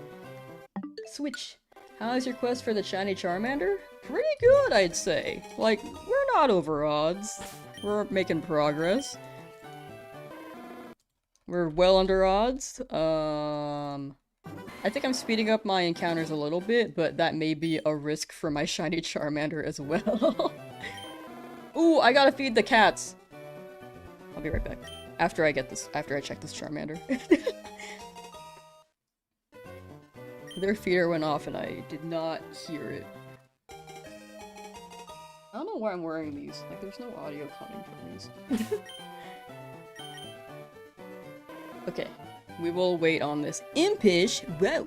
Switch. How's your quest for the shiny Charmander? Pretty good, I'd say. Like, we're not over odds. We're making progress. We're well under odds. I think I'm speeding up my encounters a little bit, but that may be a risk for my shiny Charmander as well. Ooh, I gotta feed the cats! I'll be right back. After I check this Charmander. Their feeder went off and I did not hear it. I don't know why I'm wearing these. Like, there's no audio coming from these. Okay. We will wait on this impish. Whoa!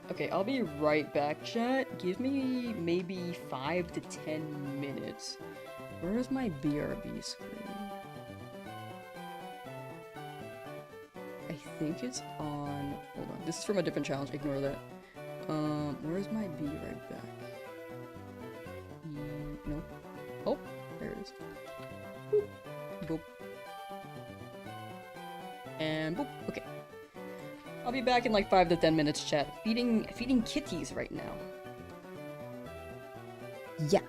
Okay, I'll be right back, chat. Give me maybe 5 to 10 minutes. Where's my BRB screen? I think it's on... Hold on. This is from a different challenge. Ignore that. Where's my B right back? Nope. Oh, there it is. Boop. Boop. And boop. Okay. I'll be back in like 5 to 10 minutes, chat. Feeding kitties right now. Yeah.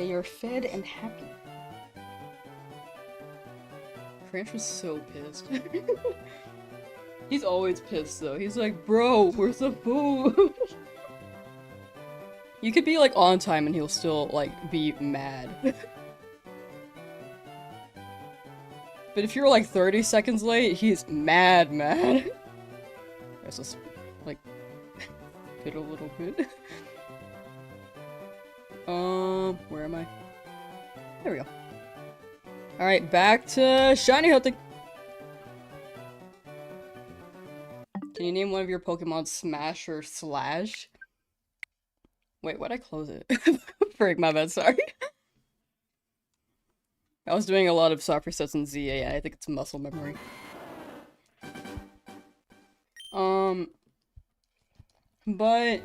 They are fed and happy. Cranch was so pissed. He's always pissed though. He's like, bro, where's the food? You could be like on time and he'll still like be mad. But if you're like 30 seconds late, he's mad. Let's just like bit a little bit. Where am I? There we go. Alright, back to shiny hunting. Can you name one of your Pokemon Smash or Slash? Wait, why'd I close it? Frick, my bad, sorry. I was doing a lot of soft resets in ZA, I think it's muscle memory. But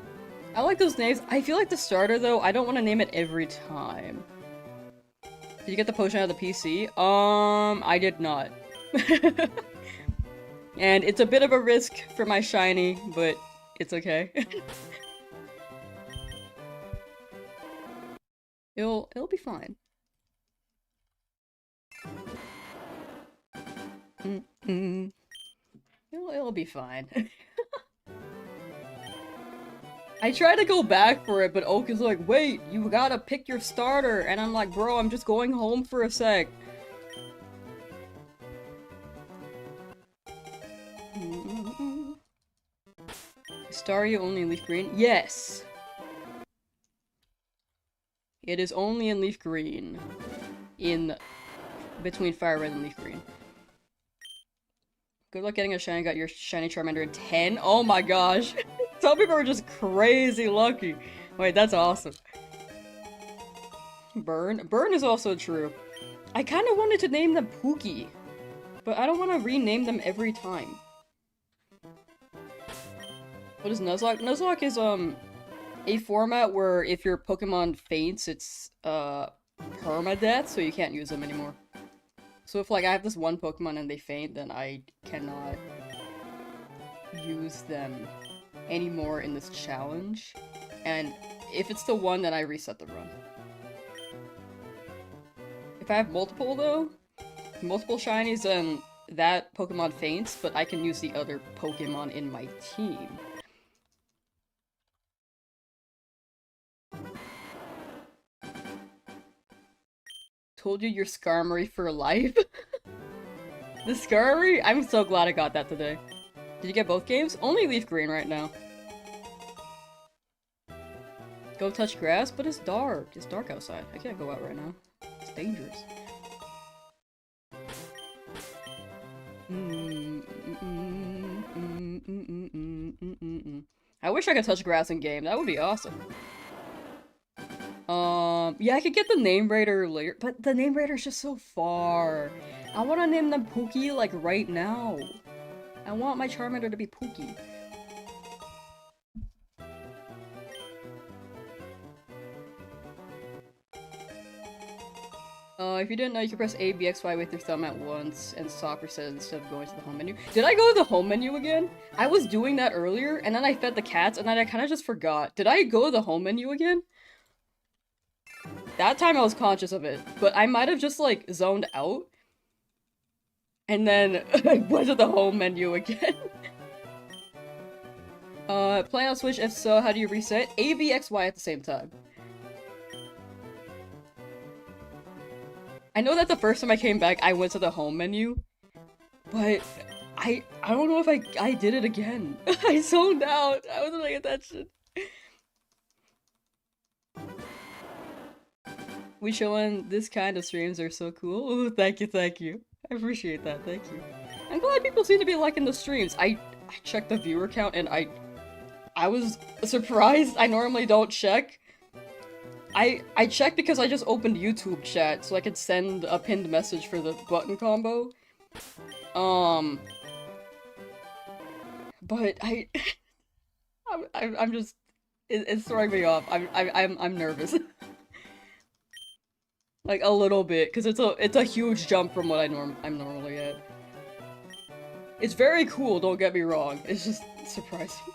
I like those names. I feel like the starter though, I don't want to name it every time. Did you get the potion out of the PC? I did not. And it's a bit of a risk for my shiny, but it's okay. It'll be fine. It'll be fine. I try to go back for it, but Oak is like, wait, you gotta pick your starter, and I'm like, bro, I'm just going home for a sec. Staryu only in LeafGreen? Yes! It is only in LeafGreen. Between Fire Red and LeafGreen. Good luck getting a shiny. Got your shiny Charmander in 10? Oh my gosh! Some people are just crazy lucky. Wait, that's awesome. Burn? Burn is also true. I kind of wanted to name them Pookie, but I don't want to rename them every time. What is Nuzlocke? Nuzlocke is, a format where if your Pokemon faints, it's, permadeath, so you can't use them anymore. So if, like, I have this one Pokemon and they faint, then I cannot use them anymore in this challenge. And if it's the one, then I reset the run. If I have multiple, though, multiple shinies, then that Pokemon faints, but I can use the other Pokemon in my team. Told you you're Skarmory for life? The Skarmory? I'm so glad I got that today. Did you get both games? Only LeafGreen right now. Go touch grass? But it's dark. It's dark outside. I can't go out right now. It's dangerous. I wish I could touch grass in game. That would be awesome. Yeah, I could get the Name Raider later, but the Name Raider is just so far. I want to name them Pookie, like, right now. I want my Charmander to be Pookie. If you didn't know, you can press A, B, X, Y with your thumb at once and stop or set instead of going to the home menu. Did I go to the home menu again? I was doing that earlier, and then I fed the cats, and then I kind of just forgot. Did I go to the home menu again? That time I was conscious of it, but I might have just, like, zoned out. And then I went to the home menu again. Playing on Switch? If so, how do you reset? A, B, X, Y at the same time. I know that the first time I came back, I went to the home menu. But I don't know if I did it again. I zoned out. I wasn't paying attention. We chillin'. This kind of streams are so cool. Ooh, thank you, thank you. I appreciate that, thank you. I'm glad people seem to be liking the streams. I checked the viewer count and I was surprised. I normally don't check. I checked because I just opened YouTube chat so I could send a pinned message for the button combo. But I'm just it's throwing me off. I'm nervous. Like a little bit, because it's a huge jump from what I'm normally at. It's very cool, don't get me wrong. It's just surprising.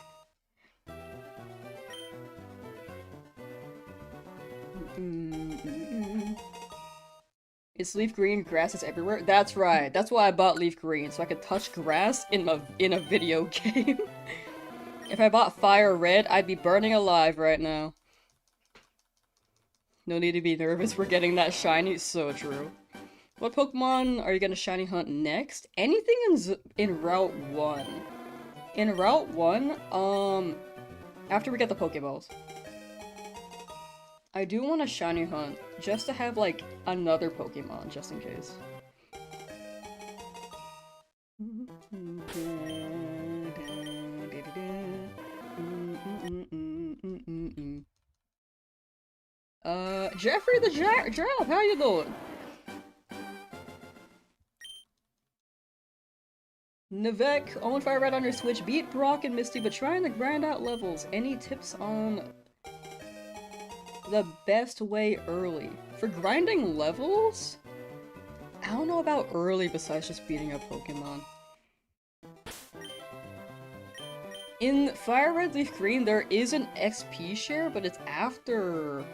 It's leaf green, grass is everywhere. That's right. That's why I bought leaf green, so I could touch grass in a video game. If I bought fire red, I'd be burning alive right now. No need to be nervous, we're getting that shiny. So true. What Pokemon are you gonna shiny hunt next? Anything in Route 1. In Route 1, after we get the Pokeballs. I do want to shiny hunt, just to have, like, another Pokemon, just in case. Jeffrey the Giraffe, how you doing? Nivek, own Fire Red on your Switch, beat Brock and Misty, but trying to grind out levels. Any tips on the best way early? For grinding levels? I don't know about early besides just beating up Pokemon. In Fire Red Leaf Green, there is an XP share, but it's after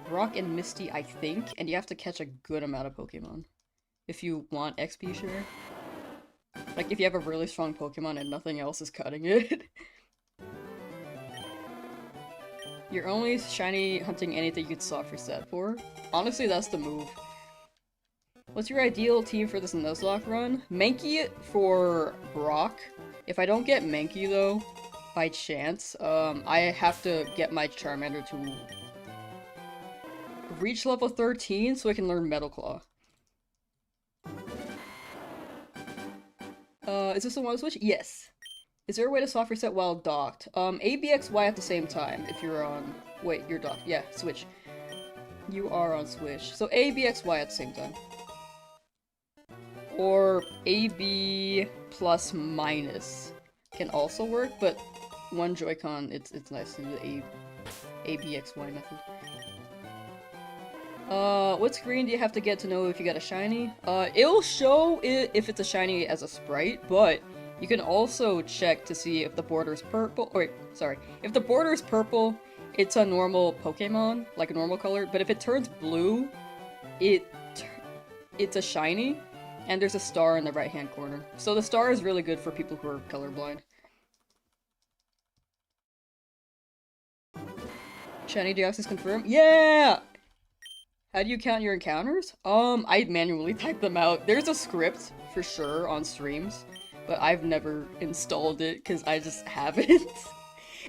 Brock and Misty, I think, and you have to catch a good amount of Pokemon if you want XP share. Like, if you have a really strong Pokemon and nothing else is cutting it. You're only shiny hunting anything you could soft reset for. Honestly, that's the move. What's your ideal team for this Nuzlocke run? Mankey for Brock. If I don't get Mankey, though, by chance, I have to get my Charmander to reach level 13 so I can learn Metal Claw. Is this the one to switch? Yes. Is there a way to soft reset while docked? A, B, X, Y at the same time if you're on... Wait, you're docked. Yeah, switch. You are on switch. So A, B, X, Y at the same time. Or A, B plus minus can also work, but one Joy-Con, it's nice to do the A, B, X, Y method. What screen do you have to get to know if you got a shiny? It'll show it if it's a shiny as a sprite, but you can also check to see if the border is purple. Or, sorry. If the border is purple, it's a normal Pokemon, like a normal color, but if it turns blue, it's a shiny, and there's a star in the right-hand corner. So the star is really good for people who are colorblind. Shiny Deoxys confirmed? Yeah! How do you count your encounters? I manually type them out. There's a script, for sure, on streams, but I've never installed it, because I just haven't.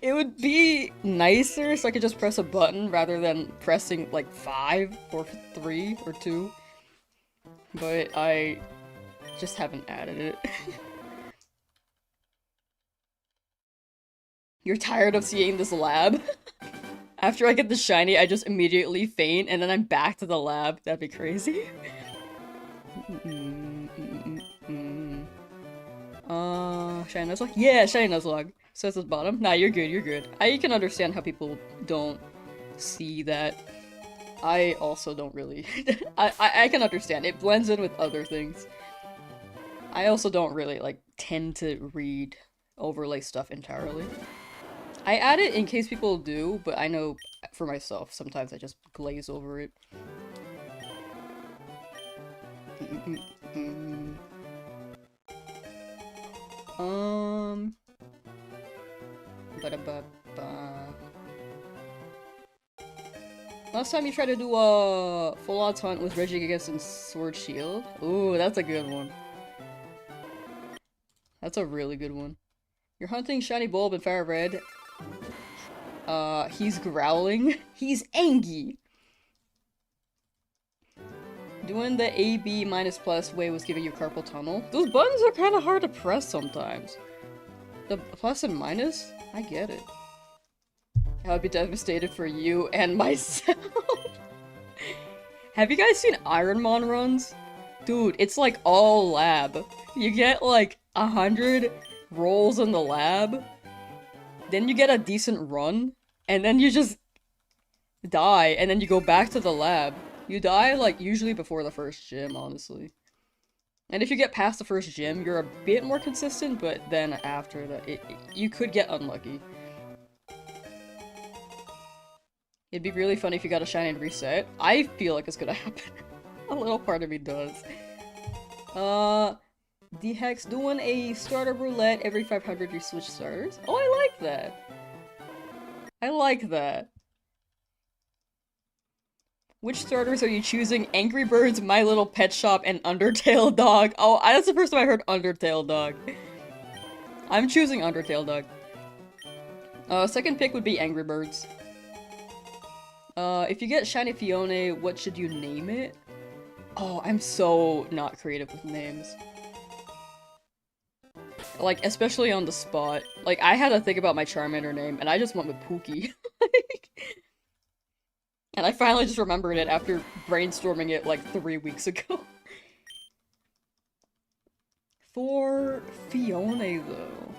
It would be nicer so I could just press a button rather than pressing, like, 5, or 3, or 2. But I just haven't added it. You're tired of seeing this lab? After I get the shiny, I just immediately faint, and then I'm back to the lab. That'd be crazy. Shiny Nuzlocke? Yeah, Shiny Nuzlocke. Says at the bottom. Nah, you're good, you're good. I can understand how people don't see that. I also don't really... I can understand. It blends in with other things. I also don't really, like, tend to read overlay stuff entirely. I add it in case people do, but I know for myself, sometimes I just glaze over it. Last time you tried to do a full-odds hunt with Regigigas and Sword Shield? Ooh, that's a good one. That's a really good one. You're hunting Shiny Bulb and Fire Red. He's growling. He's angry. Doing the AB minus plus way was giving you carpal tunnel. Those buttons are kind of hard to press sometimes. The plus and minus? I get it. I would be devastated for you and myself. Have you guys seen Ironmon runs? Dude, it's like all lab. You get like 100 rolls in the lab, then you get a decent run, and then you just die, and then you go back to the lab. You die, like, usually before the first gym, honestly. And if you get past the first gym, you're a bit more consistent, but then after that, you could get unlucky. It'd be really funny if you got a shiny and reset. I feel like it's gonna happen. A little part of me does. D-Hex doing a starter roulette every 500 you switch starters. Oh, I like that. I like that. Which starters are you choosing? Angry Birds, My Little Pet Shop, and Undertale Dog. Oh, that's the first time I heard Undertale Dog. I'm choosing Undertale Dog. Second pick would be Angry Birds. If you get Shiny Fione, what should you name it? Oh, I'm so not creative with names. Like, especially on the spot. Like, I had to think about my Charmander name, and I just went with Pookie. And I finally just remembered it after brainstorming it like 3 weeks ago. For Fione, though.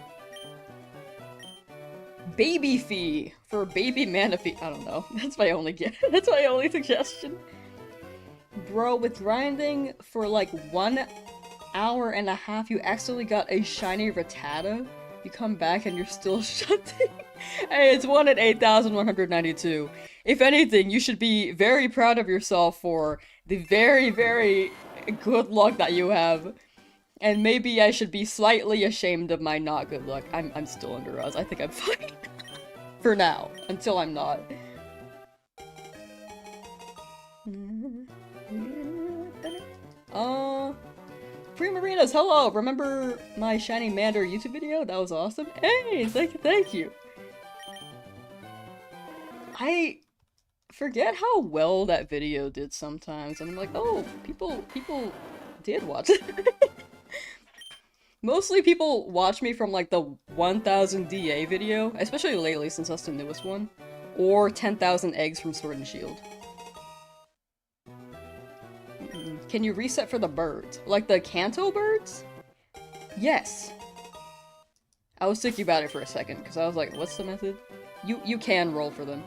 Baby Fee! For Baby Manaphy. I don't know. That's my only that's my only suggestion. Bro, with grinding for like 1 hour and a half, you accidentally got a shiny Rattata. You come back and you're still shunting. Hey, it's 1 in 8,192. If anything, you should be very proud of yourself for the very, very good luck that you have. And maybe I should be slightly ashamed of my not good luck. I'm still under Oz. I think I'm fine. For now. Until I'm not. Free Marinas, hello! Remember my Shiny Mander YouTube video? That was awesome. Hey, thank you. I forget how well that video did sometimes. And I'm like, oh, people did watch it. Mostly people watch me from like the 1000 DA video, especially lately since that's the newest one, or 10,000 eggs from Sword and Shield. Can you reset for the birds? Like the Kanto birds? Yes. I was thinking about it for a second, because I was like, what's the method? You can roll for them.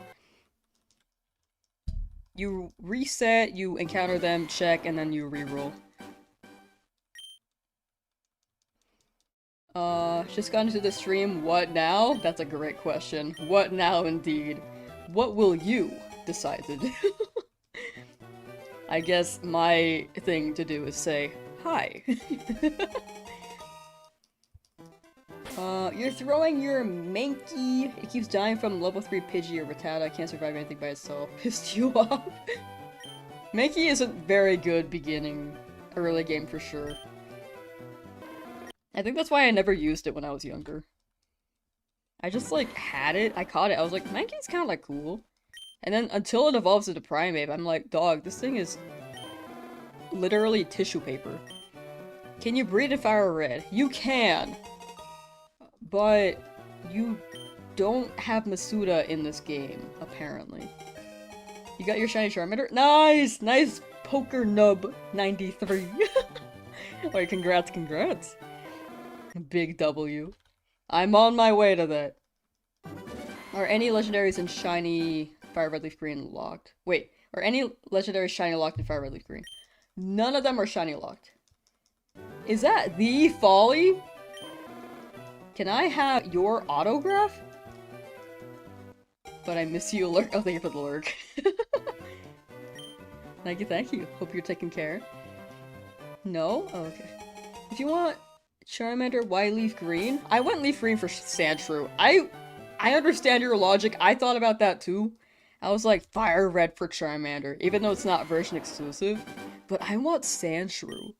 You reset, you encounter them, check, and then you re-roll. Just got into the stream, what now? That's a great question. What now indeed? What will you decide to do? I guess my thing to do is say, hi. You're throwing your Mankey. It keeps dying from level 3 Pidgey or Rattata. Can't survive anything by itself. Pissed you off. Mankey isn't very good beginning early game for sure. I think that's why I never used it when I was younger. I just like had it, I caught it, I was like, Mankey's kinda like cool. And then until it evolves into Primeape, I'm like, dog, this thing is literally tissue paper. Can you breed in Fire Red? You can! But you don't have Masuda in this game, apparently. You got your shiny Charmander? Nice! Nice Poker Nub 93. Alright, congrats. Big W. I'm on my way to that. Are any legendaries in shiny Fire Red Leaf Green locked? Wait, are any legendaries shiny locked in Fire Red Leaf Green? None of them are shiny locked. Is that the Folly? Can I have your autograph? But I miss you, Lurk. Oh, thank you for the Lurk. Thank you. Hope you're taking care. No? Oh, okay. If you want Charmander, why Leaf Green? I went Leaf Green for Sandshrew. I understand your logic. I thought about that too. I was like, Fire Red for Charmander, even though it's not version exclusive. But I want Sandshrew.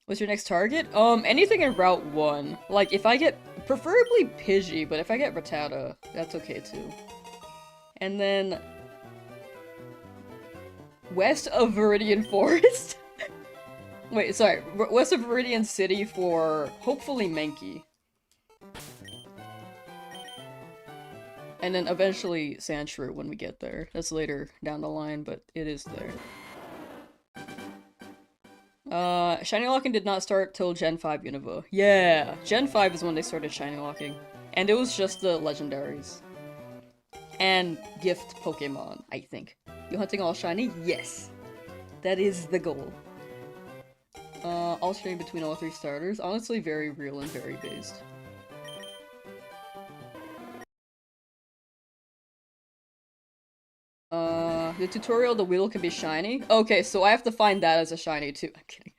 What's your next target? Anything in Route 1. Like, if I get, preferably Pidgey, but if I get Rattata, that's okay too. And then west of Viridian Forest? Wait, sorry, west of Viridian City for, hopefully, Mankey. And then eventually Sandshrew when we get there. That's later down the line, but it is there. Shiny Locking did not start till Gen 5 Unova. Yeah! Gen 5 is when they started Shiny Locking. And it was just the legendaries. And gift Pokemon, I think. You hunting all shiny? Yes! That is the goal. Alternating between all 3 starters. Honestly, very real and very based. The tutorial, the wheel can be shiny. Okay, so I have to find that as a shiny too. I'm kidding.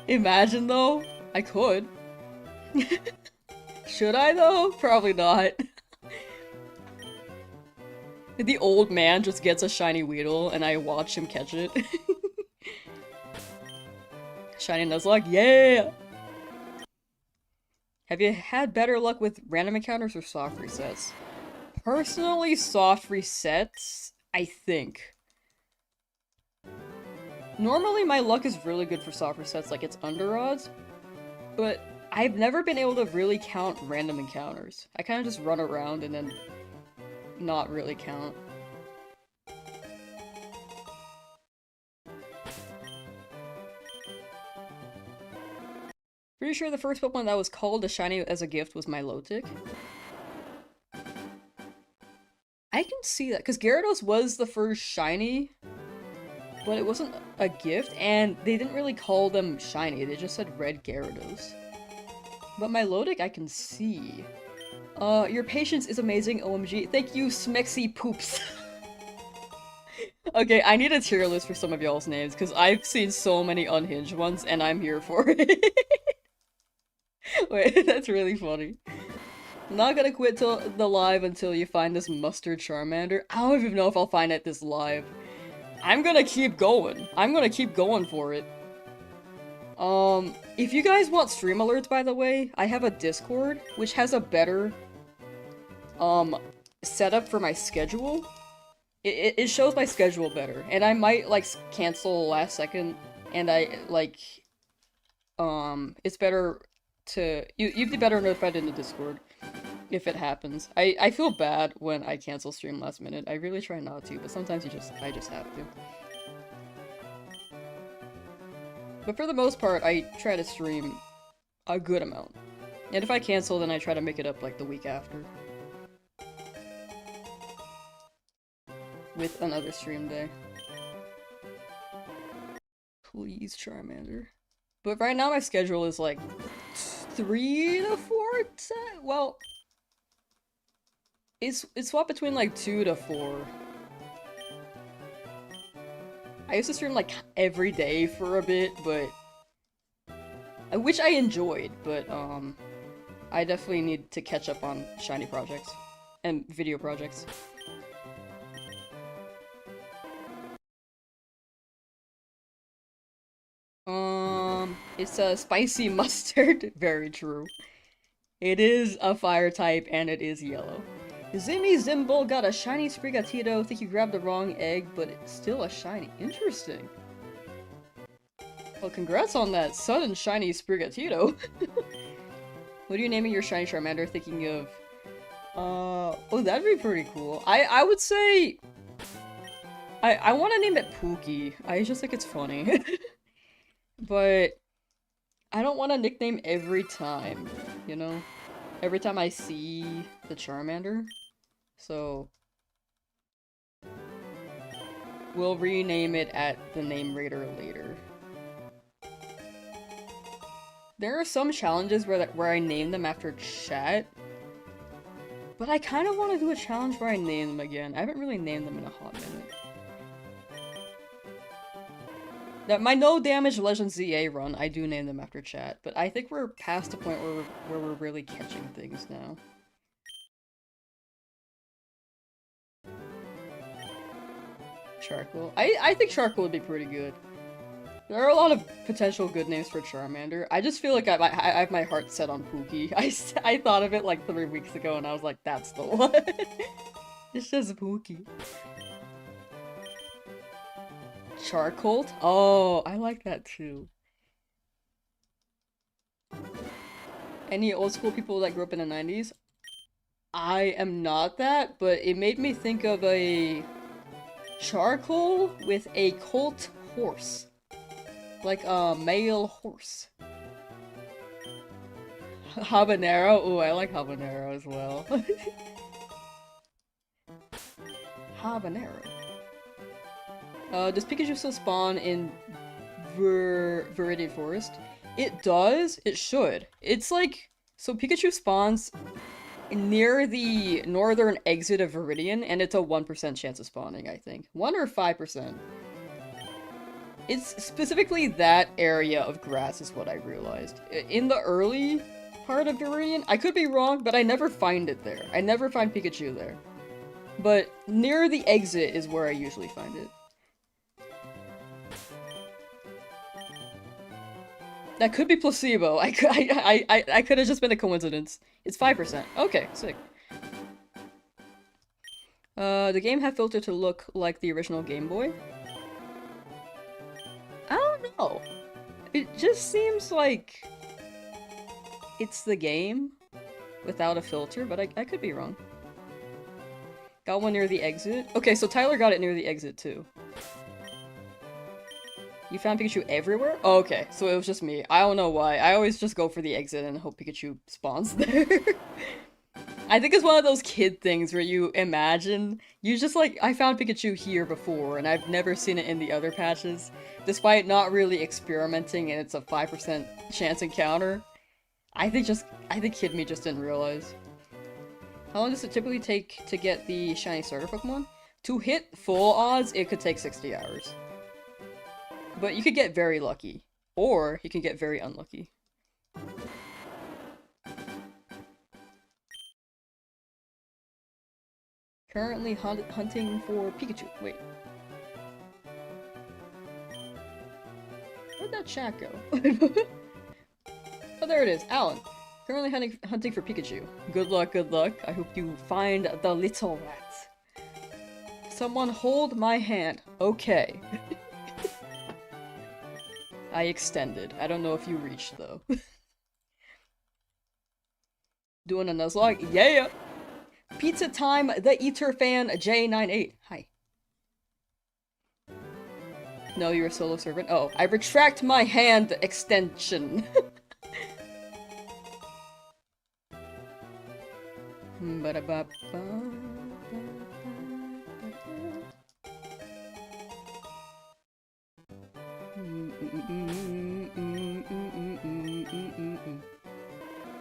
Imagine though. I could. Should I though? Probably not. The old man just gets a shiny Weedle and I watch him catch it. Shiny Nuzlocke, yeah! Have you had better luck with random encounters or soft resets? Personally, soft resets, I think. Normally my luck is really good for soft resets, like it's under odds, but I've never been able to really count random encounters. I kind of just run around and then not really count. Pretty sure the first Pokemon that was called a shiny as a gift was Milotic. I can see that, because Gyarados was the first shiny, but it wasn't a gift, and they didn't really call them shiny, they just said red Gyarados. But Milotic I can see. Your patience is amazing, OMG. Thank you, Smexy Poops. Okay, I need a tier list for some of y'all's names, because I've seen so many unhinged ones, and I'm here for it. Wait, that's really funny. I'm not gonna quit till the live until you find this mustard Charmander. I don't even know if I'll find it this live. I'm gonna keep going. I'm gonna keep going for it. If you guys want stream alerts, by the way, I have a Discord, which has a better, setup for my schedule. It shows my schedule better, and I might, like, cancel last second, and I, like, it's better to- you'd be better notified in the Discord if it happens. I feel bad when I cancel stream last minute. I really try not to, but sometimes I just have to. But for the most part, I try to stream a good amount. And if I cancel, then I try to make it up, like, the week after. With another stream day. Please, Charmander. But right now my schedule is like 3 to 4, well, it's swapped between like 2 to 4. I used to stream like every day for a bit, but which I enjoyed, but I definitely need to catch up on shiny projects and video projects. It's a spicy mustard. Very true. It is a fire type and it is yellow. Zimmy Zimble got a shiny Sprigatito. Think you grabbed the wrong egg, but it's still a shiny. Interesting. Well, congrats on that sudden shiny Sprigatito. What are you naming your shiny Charmander? Thinking of... oh, that'd be pretty cool. I would say... I want to name it Pookie. I just think it's funny. But... I don't want to nickname every time, you know? Every time I see the Charmander. So... we'll rename it at the name raider later. There are some challenges where I name them after chat. But I kind of want to do a challenge where I name them again. I haven't really named them in a hot minute. That my no damage Legend ZA run, I do name them after chat, but I think we're past the point where we're really catching things now. Charcoal. I think Charcoal would be pretty good. There are a lot of potential good names for Charmander. I just feel like I have my heart set on Pookie. I thought of it like 3 weeks ago and I was like, that's the one. It's just Pookie. Charcoal? Oh, I like that too. Any old school people that grew up in the 90s? I am not that, but it made me think of a charcoal with a colt horse. Like a male horse. Habanero? Ooh, I like habanero as well. Habanero. Does Pikachu still spawn in Viridian Forest? It does. It should. It's like... so Pikachu spawns near the northern exit of Viridian, and it's a 1% chance of spawning, I think. 1 or 5%. It's specifically that area of grass is what I realized. In the early part of Viridian, I could be wrong, but I never find it there. I never find Pikachu there. But near the exit is where I usually find it. That could be placebo. I could have just been a coincidence. It's 5%. Okay, sick. The game had filtered to look like the original Game Boy. I don't know. It just seems like it's the game without a filter, but I could be wrong. Got one near the exit. Okay, so Tyler got it near the exit too. You found Pikachu everywhere? Oh, okay, so it was just me. I don't know why. I always just go for the exit and hope Pikachu spawns there. I think it's one of those kid things where you imagine, you just like, I found Pikachu here before and I've never seen it in the other patches. Despite not really experimenting and it's a 5% chance encounter. I think kid me just didn't realize. How long does it typically take to get the shiny starter Pokemon? To hit full odds, it could take 60 hours. But you could get very lucky. Or you can get very unlucky. Currently hunting for Pikachu. Wait. Where'd that chat go? Oh, there it is. Alan. Currently hunting for Pikachu. Good luck, good luck. I hope you find the little rat. Someone hold my hand. Okay. I extended. I don't know if you reached, though. Doing a Nuzlocke? Yeah! Pizza time, the Eater fan J98. Hi. No, you're a solo servant? Oh, I retract my hand extension.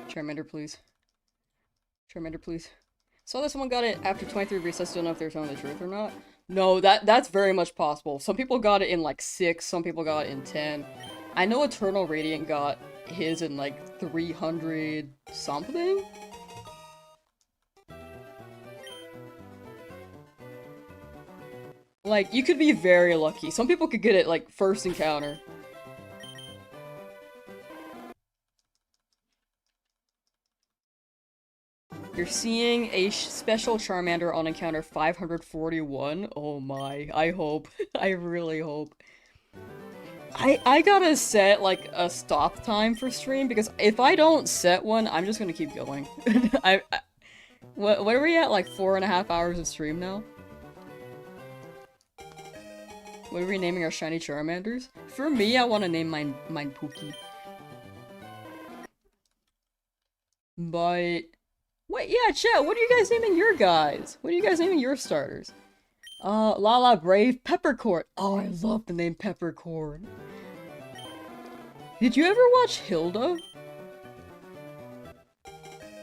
Charmander, please. Charmander, please. Saw that someone got it after 23 resets, don't know if they're telling the truth or not. No, that's very much possible. Some people got it in like 6, some people got it in 10. I know Eternal Radiant got his in like 300 something? Like, you could be very lucky. Some people could get it like first encounter. You're seeing a special Charmander on encounter 541. Oh my, I hope. I really hope. I gotta set, like, a stop time for stream, because if I don't set one, I'm just gonna keep going. What are we at, like 4.5 hours of stream now? What are we naming our shiny Charmanders? For me, I want to name mine Pookie. But... wait, yeah, chat, what are you guys naming your guys? What are you guys naming your starters? Lala Brave Peppercorn. Oh, I love the name Peppercorn. Did you ever watch Hilda?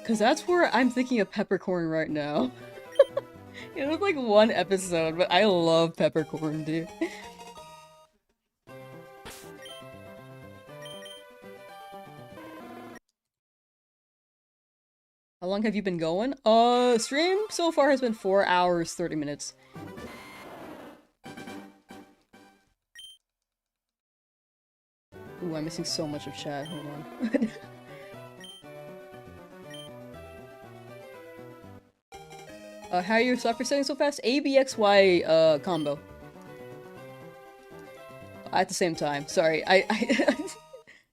Cause that's where I'm thinking of Peppercorn right now. It was like one episode, but I love Peppercorn, dude. How long have you been going? Stream so far has been 4 hours, 30 minutes. Ooh, I'm missing so much of chat. Hold on. How are you stop resetting so fast? ABXY, combo. At the same time. Sorry, I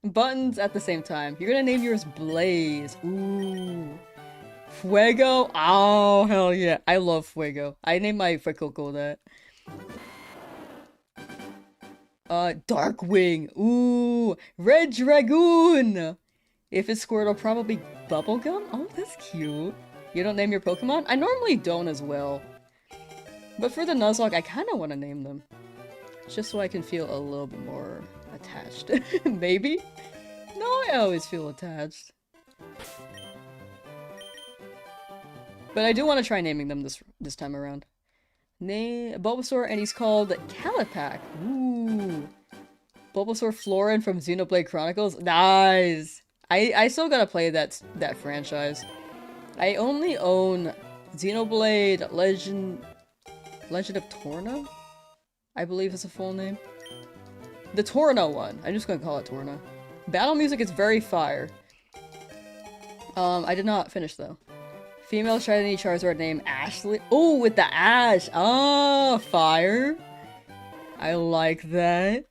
buttons at the same time. You're gonna name yours Blaze. Ooh. Fuego? Oh, hell yeah. I love Fuego. I named my Fuecoco that. Darkwing. Ooh. Red Dragoon! If it's Squirtle, probably Bubblegum? Oh, that's cute. You don't name your Pokemon? I normally don't as well. But for the Nuzlocke, I kinda wanna name them. Just so I can feel a little bit more attached. Maybe? No, I always feel attached. But I do want to try naming them this time around. Name Bulbasaur, and he's called Calipac. Ooh. Bulbasaur Florin from Xenoblade Chronicles. Nice! I still gotta play that franchise. I only own Xenoblade Legend of Torna? I believe is the full name. The Torna one. I'm just gonna call it Torna. Battle music is very fire. I did not finish though. Female shiny Charizard named Ashley. Oh, with the ash! Oh, fire! I like that.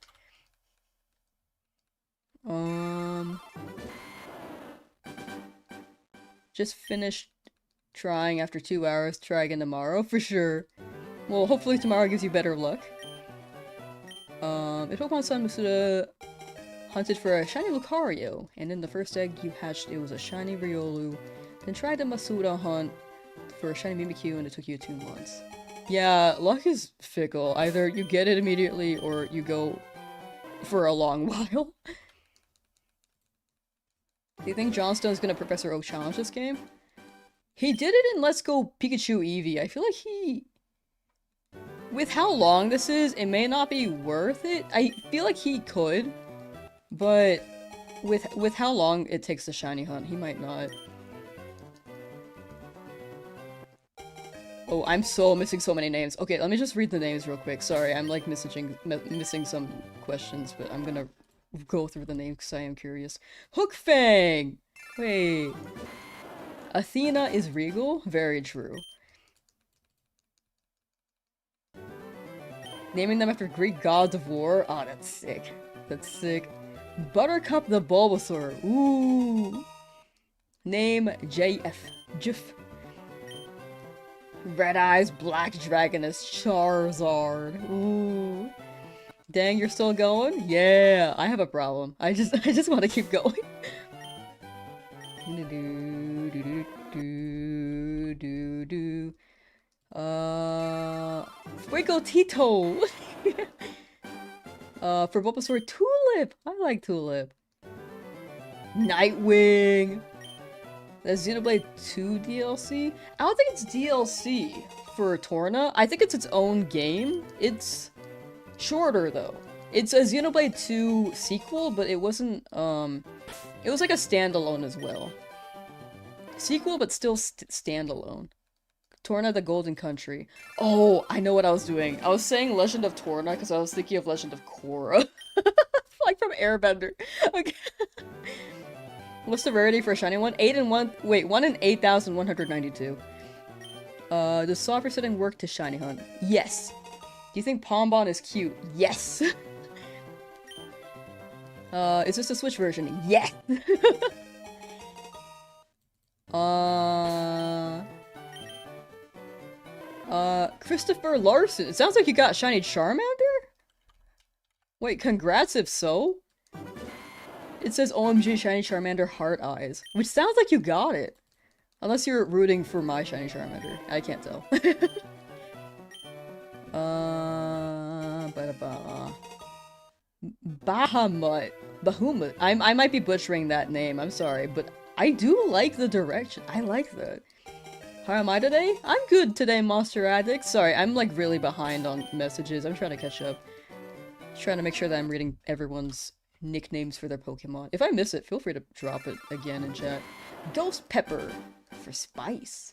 Just finished trying after 2 hours. Try again tomorrow, for sure. Well, hopefully tomorrow gives you better luck. If Pokemon Sun Masuda hunted for a shiny Lucario, and in the first egg you hatched it was a shiny Riolu, then tried the Masuda hunt for a shiny Mimikyu and it took you 2 months. Yeah, luck is fickle. Either you get it immediately or you go for a long while. Do you think Johnstone's gonna Professor Oak challenge this game? He did it in Let's Go Pikachu Eevee. I feel like he... With how long this is, it may not be worth it. I feel like he could, but with how long it takes the shiny hunt, he might not. Oh, I'm missing so many names. Okay, let me just read the names real quick. Sorry, I'm like missing some questions, but I'm gonna go through the names because I am curious. Hookfang! Wait. Athena is regal? Very true. Naming them after Greek gods of war? Oh, that's sick. That's sick. Buttercup the Bulbasaur. Ooh. Name JF. Jif. Red Eyes Black Dragon is Charizard. Ooh. Dang, you're still going? Yeah, I have a problem. I just want to keep going. Fuego Tito! For Bulbasaur, Tulip! I like Tulip. Nightwing! The Xenoblade 2 DLC? I don't think it's DLC for Torna. I think it's its own game. It's shorter, though. It's a Xenoblade 2 sequel, but it wasn't, it was like a standalone as well. Sequel, but still standalone. Torna the Golden Country. Oh, I know what I was doing. I was saying Legend of Torna because I was thinking of Legend of Korra. Like from Airbender. Okay. What's the rarity for a shiny one? 1 in 8,192. Does software setting work to shiny hunt? Yes. Do you think Pombon is cute? Yes. Is this the Switch version? Yes. Christopher Larson. It sounds like you got shiny Charmander? Wait, congrats if so? It says OMG shiny Charmander heart eyes, which sounds like you got it. Unless you're rooting for my shiny Charmander. I can't tell. Bahamut. I might be butchering that name, I'm sorry, but I do like the direction. I like that. How am I today? I'm good today, Monster Addict. Sorry, I'm like really behind on messages. I'm trying to catch up. Trying to make sure that I'm reading everyone's nicknames for their Pokemon. If I miss it, feel free to drop it again in chat. Ghost Pepper for spice.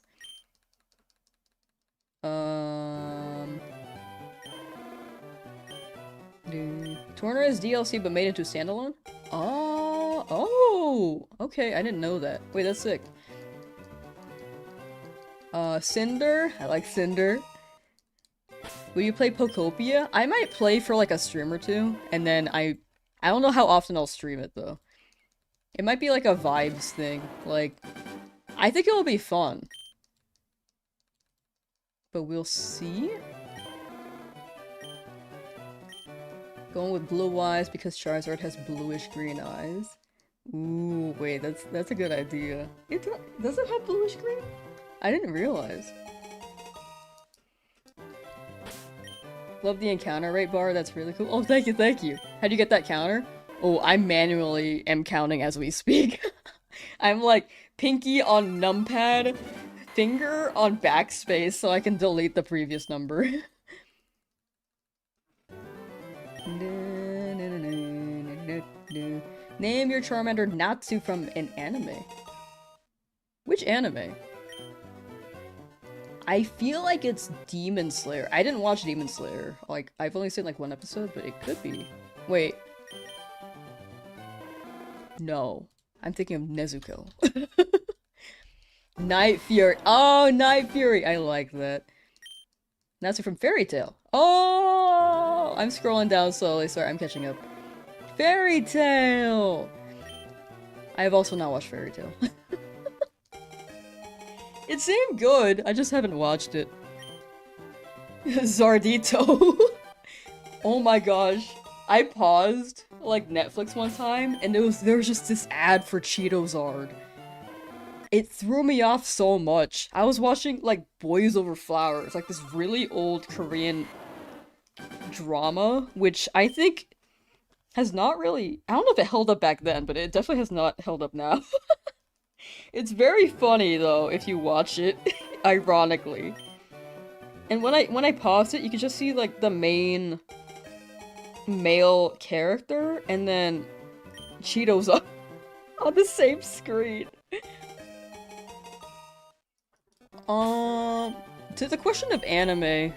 Torna is DLC but made into standalone? Oh, okay, I didn't know that. Wait, that's sick. Cinder? I like Cinder. Will you play Pokopia? I might play for like a stream or two, and then I don't know how often I'll stream it though. It might be like a vibes thing, like, I think it'll be fun. But we'll see? Going with blue eyes because Charizard has bluish green eyes. Ooh, wait, that's a good idea. Does it have bluish green? I didn't realize. Love the encounter rate bar, that's really cool. Oh, thank you, thank you. How'd you get that counter? Oh, I manually am counting as we speak. I'm like, pinky on numpad, finger on backspace so I can delete the previous number. Name your Charmander Natsu from an anime. Which anime? I feel like it's Demon Slayer. I didn't watch Demon Slayer. Like, I've only seen like one episode, but it could be. Wait. No. I'm thinking of Nezuko. Night Fury. Oh, Night Fury. I like that. Natsu from Fairy Tail. Oh! I'm scrolling down slowly. Sorry, I'm catching up. Fairy Tail! I have also not watched Fairy Tail. It seemed good. I just haven't watched it. Zardito. Oh my gosh. I paused, like, Netflix one time, and there was just this ad for Cheeto-Zard. It threw me off so much. I was watching, like, Boys Over Flowers, like this really old Korean drama, which I think has not really... I don't know if it held up back then, but it definitely has not held up now. It's very funny, though, if you watch it, ironically. And when I paused it, you could just see, like, the main male character, and then Cheetos up on the same screen. To the question of anime,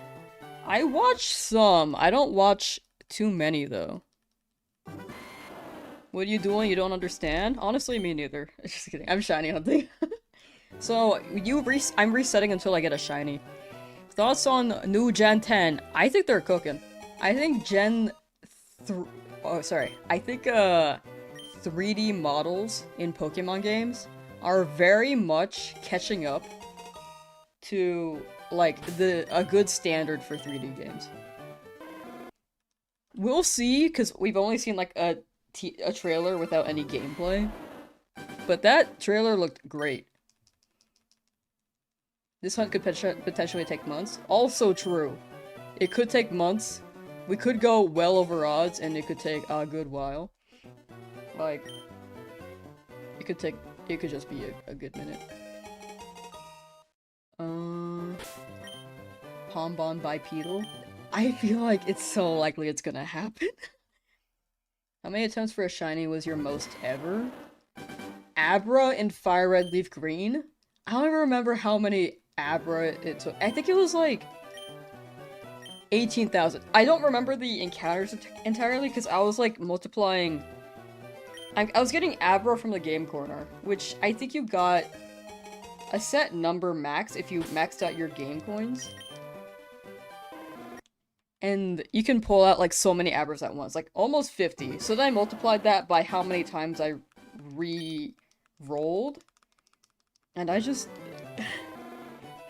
I watch some. I don't watch too many, though. What are you doing? You don't understand? Honestly, me neither. Just kidding. I'm shiny hunting. So, I'm resetting until I get a shiny. Thoughts on new Gen 10? I think they're cooking. I think I think 3D models in Pokemon games are very much catching up to, like, a good standard for 3D games. We'll see, because we've only seen, like, a trailer without any gameplay. But that trailer looked great. This hunt could potentially take months. Also true. It could take months. We could go well over odds, and it could take a good while. Like, it could just be a good minute. Pombon bipedal? I feel like it's so likely it's gonna happen. How many attempts for a shiny was your most ever? Abra in Fire Red Leaf Green? I don't even remember how many Abra it took. I think it was like 18,000. I don't remember the encounters entirely because I was like multiplying. I was getting Abra from the game corner, which I think you got a set number max if you maxed out your game coins. And you can pull out like so many Abras at once, like almost 50. So then I multiplied that by how many times I re-rolled. And I just...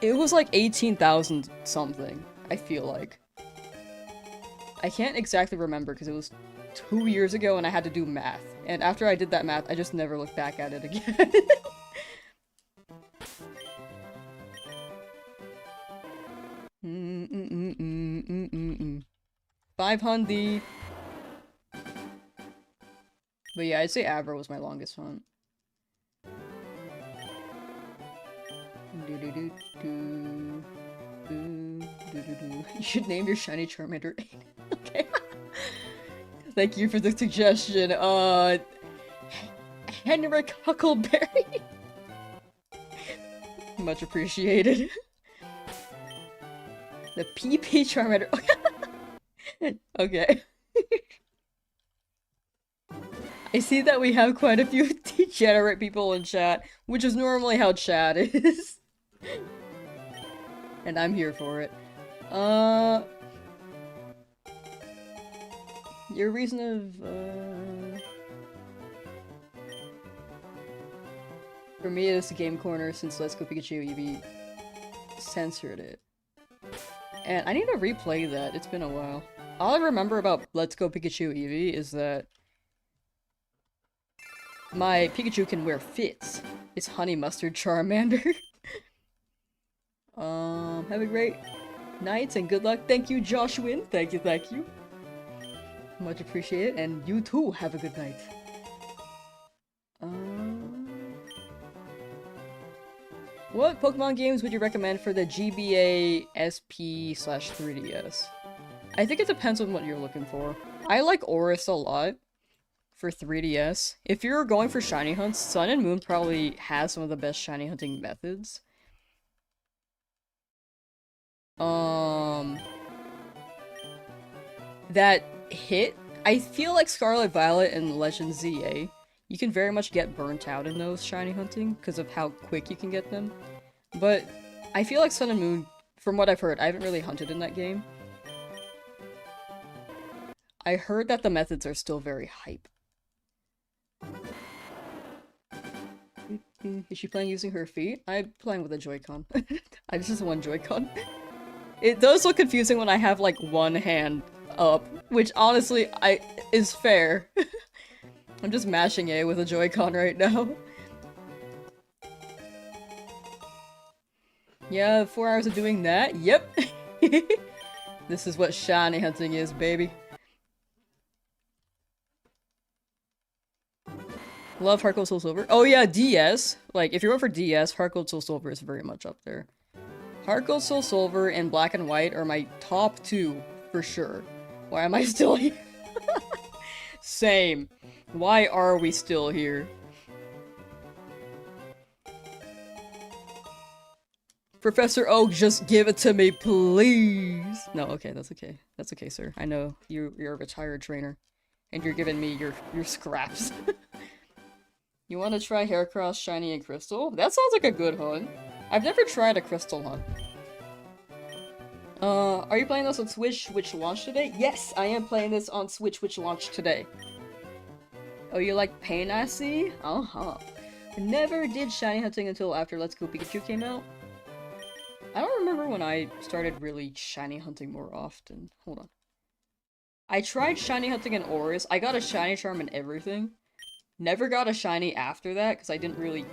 It was like 18,000 something, I feel like. I can't exactly remember because it was 2 years ago and I had to do math. And after I did that math, I just never looked back at it again. $500. But yeah, I'd say Abra was my longest hunt. You should name your shiny Charmander. Okay. Thank you for the suggestion. Henrik Huckleberry. Much appreciated. The PP Charmander. Okay. I see that we have quite a few degenerate people in chat, which is normally how chat is. And I'm here for it. Your reason of, For me, it's the Game Corner since Let's Go Pikachu Eevee censored it. And I need to replay that, it's been a while. All I remember about Let's Go Pikachu Eevee is that my Pikachu can wear fits. It's Honey Mustard Charmander. Have a great night and good luck. Thank you, Joshwin. Thank you, thank you. Much appreciated, and you too have a good night. What Pokemon games would you recommend for the GBA SP/3DS? I think it depends on what you're looking for. I like Oris a lot for 3DS. If you're going for shiny hunts, Sun and Moon probably has some of the best shiny hunting methods. That hit, I feel like Scarlet Violet and Legend ZA, you can very much get burnt out in those shiny hunting because of how quick you can get them. But I feel like Sun and Moon, from what I've heard, I haven't really hunted in that game. I heard that the methods are still very hype. Is she playing using her feet? I'm playing with a Joy-Con. I just one Joy-Con. It does look confusing when I have like one hand up, which honestly is fair. I'm just mashing A with a Joy-Con right now. Yeah, 4 hours of doing that? Yep! This is what shiny hunting is, baby. Love Heart Gold Soul Silver. Oh yeah, DS. Like, if you're going for DS, Heart Gold Soul Silver is very much up there. Heart Gold Soul Silver and Black and White are my top 2, for sure. Why am I still here? Same. Why are we still here? Professor Oak, just give it to me, please! No, okay, that's okay. That's okay, sir. I know you're a retired trainer. And you're giving me your scraps. You want to try Heracross, Shiny, and Crystal? That sounds like a good hunt. I've never tried a Crystal hunt. Are you playing this on Switch, which launched today? Yes, I am playing this on Switch, which launched today. Oh, you like Pain, I see? Uh-huh. I never did shiny hunting until after Let's Go Pikachu came out. I don't remember when I started really shiny hunting more often. Hold on. I tried shiny hunting in Oris. I got a shiny charm and everything. Never got a shiny after that, because I didn't really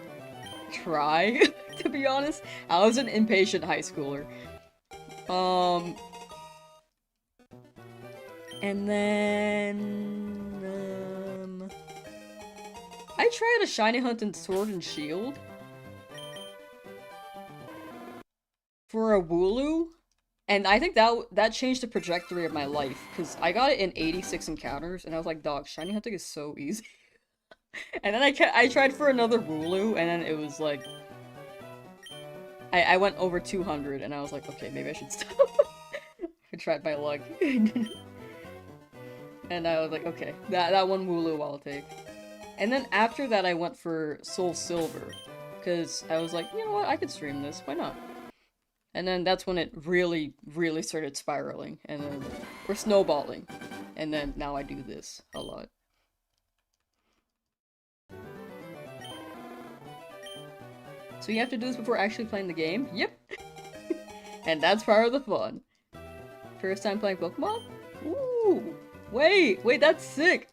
try, to be honest. I was an impatient high schooler. And then... I tried a shiny hunt in Sword and Shield. For a Wooloo. And I think that changed the trajectory of my life, because I got it in 86 encounters, and I was like, dog, shiny hunting is so easy. And then I tried for another Wooloo, and then it was like... I went over 200, and I was like, okay, maybe I should stop. I tried my luck. And I was like, okay, that one Wooloo I'll take. And then after that I went for Soul Silver, because I was like, you know what, I could stream this, why not? And then that's when it really, really started spiraling, and then, or snowballing. And then now I do this a lot. So you have to do this before actually playing the game? Yep! And that's part of the fun. First time playing Pokemon? Ooh! Wait, that's sick!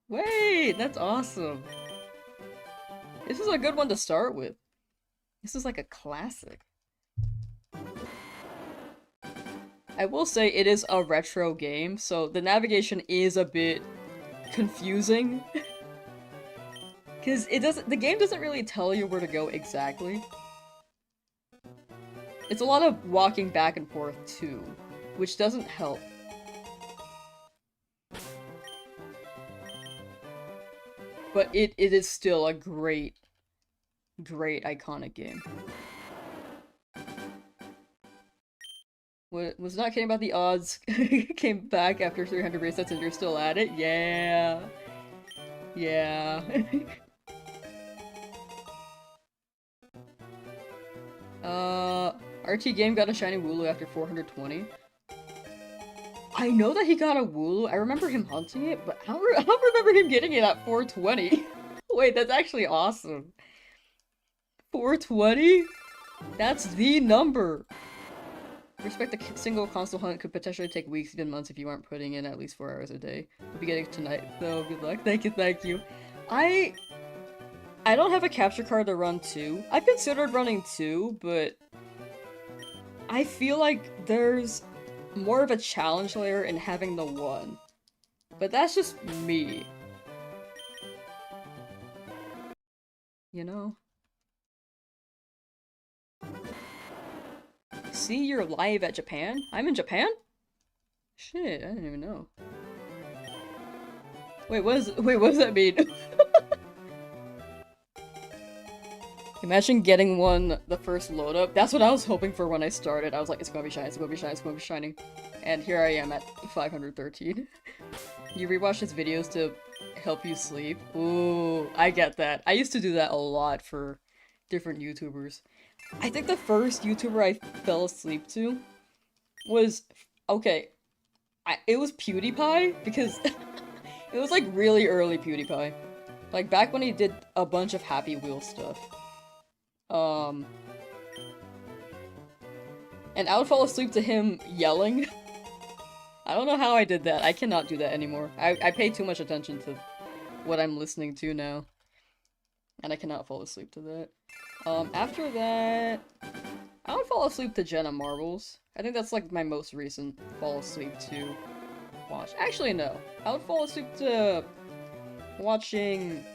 Wait, that's awesome! This is a good one to start with. This is like a classic. I will say it is a retro game, so the navigation is a bit confusing. Because the game doesn't really tell you where to go exactly. It's a lot of walking back and forth too, which doesn't help. But it is still a great, great iconic game. Was not kidding about the odds. Came back after 300 resets and you're still at it? Yeah. Yeah. RT Game got a shiny Wooloo after 420. I know that he got a Wooloo. I remember him hunting it, but I don't remember him getting it at 420. Wait, that's actually awesome. 420? That's the number! Respect the single console hunt could potentially take weeks, even months, if you aren't putting in at least 4 hours a day. We'll be getting it tonight, so good luck. Thank you. I don't have a capture card to run 2. I considered running 2, but I feel like there's more of a challenge layer in having the 1. But that's just me. You know? see you're live at Japan? I'm in Japan? Shit, I didn't even know. Wait, wait, what does that mean? Imagine getting one the first load up. That's what I was hoping for when I started. I was like, it's gonna be shiny, it's gonna be shiny, it's gonna be shining. And here I am at 513. You rewatch his videos to help you sleep. Ooh, I get that. I used to do that a lot for different YouTubers. I think the first YouTuber I fell asleep to was, okay, it was PewDiePie, because it was like really early PewDiePie. Like back when he did a bunch of Happy Wheel stuff. And I would fall asleep to him yelling. I don't know how I did that. I cannot do that anymore. I pay too much attention to what I'm listening to now. And I cannot fall asleep to that. After that, I would fall asleep to Jenna Marbles. I think that's like my most recent fall asleep to watch. Actually, no. I would fall asleep to watching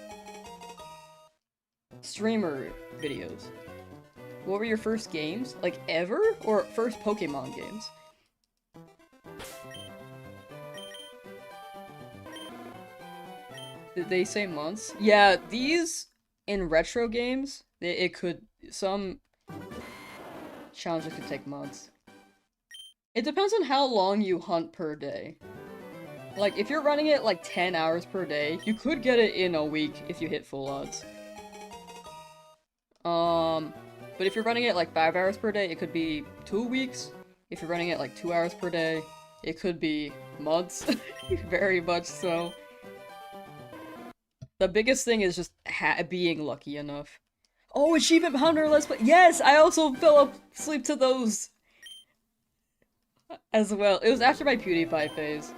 streamer videos. What were your first games? Like, ever? Or first Pokemon games? Did they say months? Yeah, these, in retro games, some challenges could take months. It depends on how long you hunt per day. Like, if you're running it like 10 hours per day, you could get it in a week if you hit full odds. But if you're running it like 5 hours per day, it could be 2 weeks. If you're running it like 2 hours per day, it could be months. Very much so. The biggest thing is just being lucky enough. Oh, Achievement Hunter Let's Play! Yes! I also fell asleep to those as well. It was after my PewDiePie phase.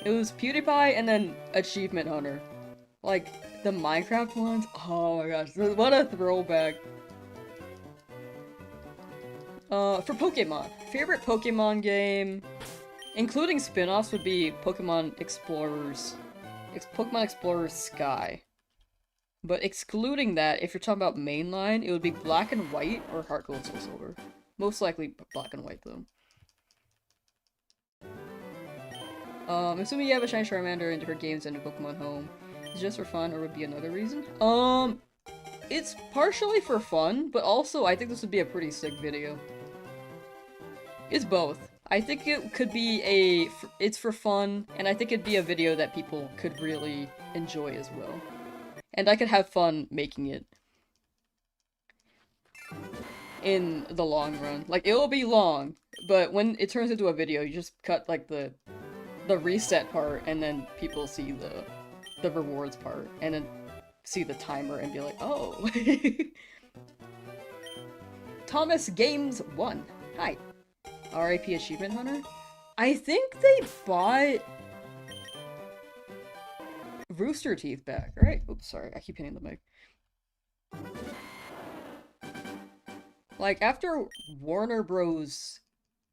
It was PewDiePie and then Achievement Hunter. Like, the Minecraft ones? Oh my gosh, what a throwback. For Pokemon. Favorite Pokemon game, including spin-offs, would be Pokemon Explorers. Pokemon Explorers Sky. But excluding that, if you're talking about mainline, it would be Black and White or Heart Gold Soul Silver. Most likely Black and White, though. Assuming you have a shiny Charmander in different games and a Pokemon Home, is it just for fun or would be another reason? It's partially for fun, but also I think this would be a pretty sick video. It's both. I think it could be it's for fun, and I think it'd be a video that people could really enjoy as well. And I could have fun making it. In the long run. Like, it'll be long, but when it turns into a video, you just cut, like, the reset part, and then people see the rewards part, and then see the timer and be like, oh. Thomas Games 1. Hi. RIP Achievement Hunter? I think they bought Rooster Teeth back, right? Oops, sorry, I keep hitting the mic. Like, after Warner Bros.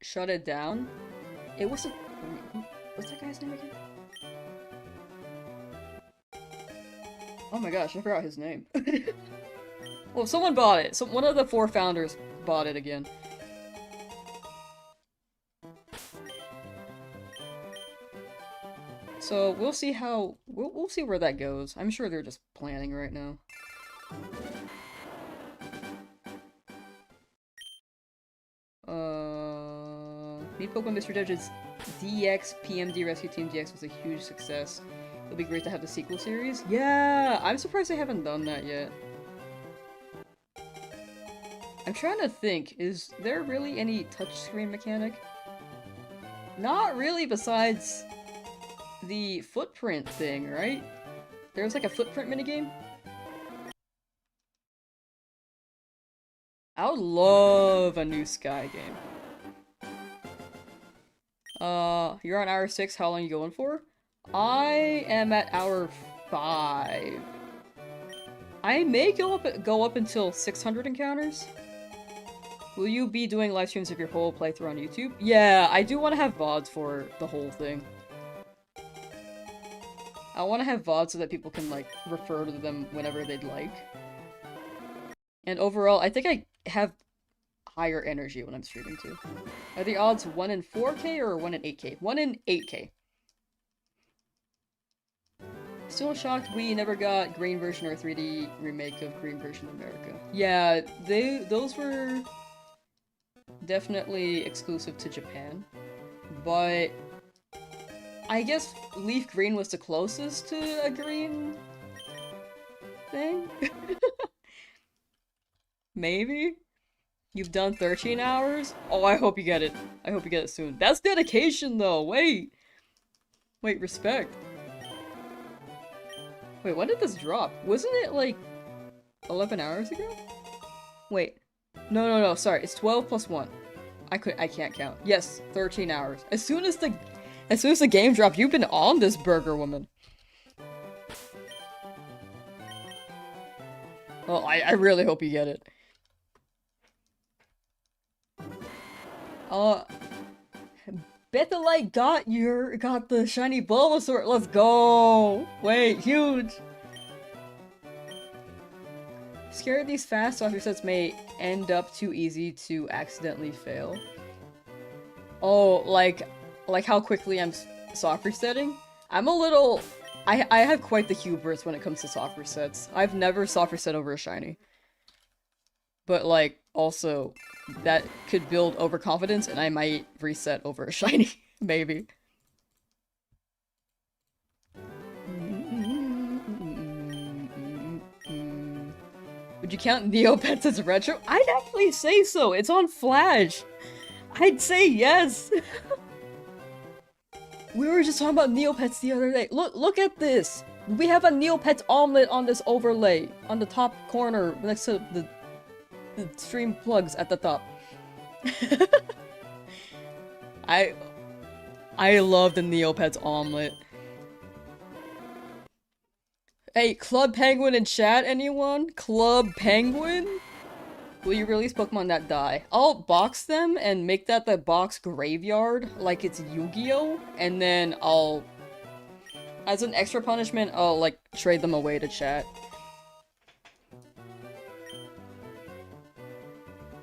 Shut it down, it wasn't... What's that guy's name again? Oh my gosh, I forgot his name. Well, someone bought it. So one of the 4 founders bought it again. So we'll see how we'll see where that goes. I'm sure they're just planning right now. Meet Pokemon Mr. Judge's DX PMD Rescue Team DX was a huge success. It'll be great to have the sequel series. Yeah, I'm surprised they haven't done that yet. I'm trying to think, is there really any touchscreen mechanic? Not really, besides the footprint thing, right? There's like a footprint minigame? I would love a new Sky game. You're on hour 6, how long are you going for? I am at hour 5. I may go up until 600 encounters. Will you be doing live streams of your whole playthrough on YouTube? Yeah, I do want to have VODs for the whole thing. I want to have VODs so that people can, like, refer to them whenever they'd like. And overall, I think I have higher energy when I'm streaming too. Are the odds 1 in 4K or 1 in 8K? 1 in 8K. Still shocked we never got green version or 3D remake of green version America. Yeah, those were definitely exclusive to Japan. But I guess LeafGreen was the closest to a green thing? Maybe? You've done 13 hours? Oh, I hope you get it. I hope you get it soon. That's dedication though! Wait! Wait, respect. Wait, when did this drop? Wasn't it like 11 hours ago? Wait. No, sorry. It's 12 plus 1. I can't count. Yes, 13 hours. As soon as the game dropped, you've been on this burger woman. Well, I really hope you get it. Bethelite got the shiny Bulbasaur. Let's go! Wait, huge! Scared these fast soft resets may end up too easy to accidentally fail. Oh, like how quickly I'm soft resetting? I'm a little... I have quite the hubris when it comes to soft resets. I've never soft reset over a shiny. But like, also, that could build overconfidence and I might reset over a shiny. Maybe. Would you count Neopets as retro? I'd actually say so. It's on Flash. I'd say yes. We were just talking about Neopets the other day. Look at this. We have a Neopets omelet on this overlay on the top corner next to the stream plugs at the top. I love the Neopets omelet. Hey, Club Penguin in chat, anyone? Club Penguin? Will you release Pokemon that die? I'll box them and make that the box graveyard, like it's Yu-Gi-Oh! And then I'll... As an extra punishment, I'll, like, trade them away to chat.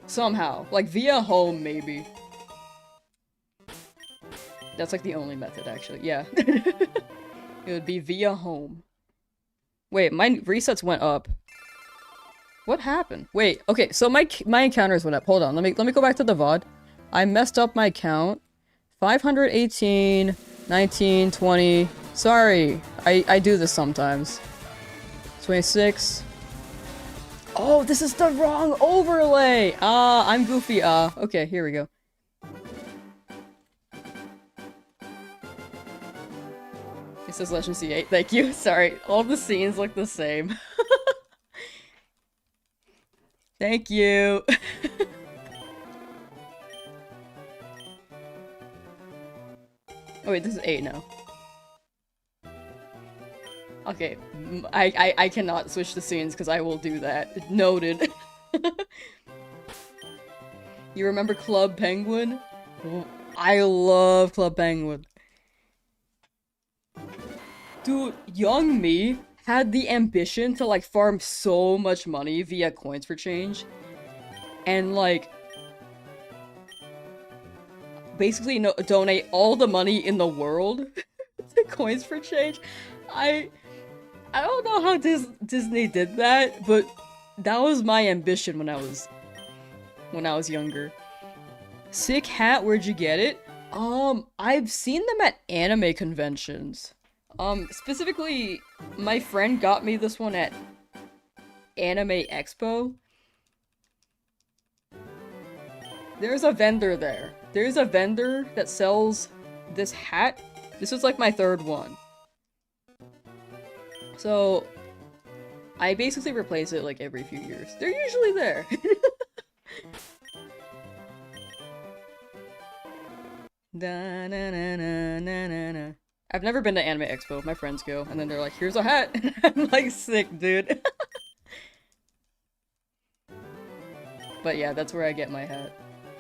Somehow. Like, via home, maybe. That's, like, the only method, actually. Yeah. It would be via home. Wait, my resets went up. What happened? Wait, okay, so my encounters went up. Hold on, let me go back to the VOD. I messed up my count. 518, 19, 20. Sorry, I do this sometimes. 26. Oh, this is the wrong overlay! I'm goofy, okay, here we go. It says Legend C8, thank you, sorry. All the scenes look the same. Thank you! Oh wait, this is 8 now. Okay, I cannot switch the scenes because I will do that. Noted. You remember Club Penguin? I love Club Penguin. Dude, young me had the ambition to like farm so much money via coins for change. And like... basically donate all the money in the world to coins for change. I don't know how Disney did that, but that was my ambition when I was younger. Sick hat, where'd you get it? I've seen them at anime conventions. Specifically, my friend got me this one at Anime Expo. There's a vendor there. There's a vendor that sells this hat. This was like my third one. So, I basically replace it like every few years. They're usually there. Da, na, na, na, na, na, na. I've never been to Anime Expo. My friends go, and then they're like, here's a hat. I'm like, sick, dude. But yeah, that's where I get my hat.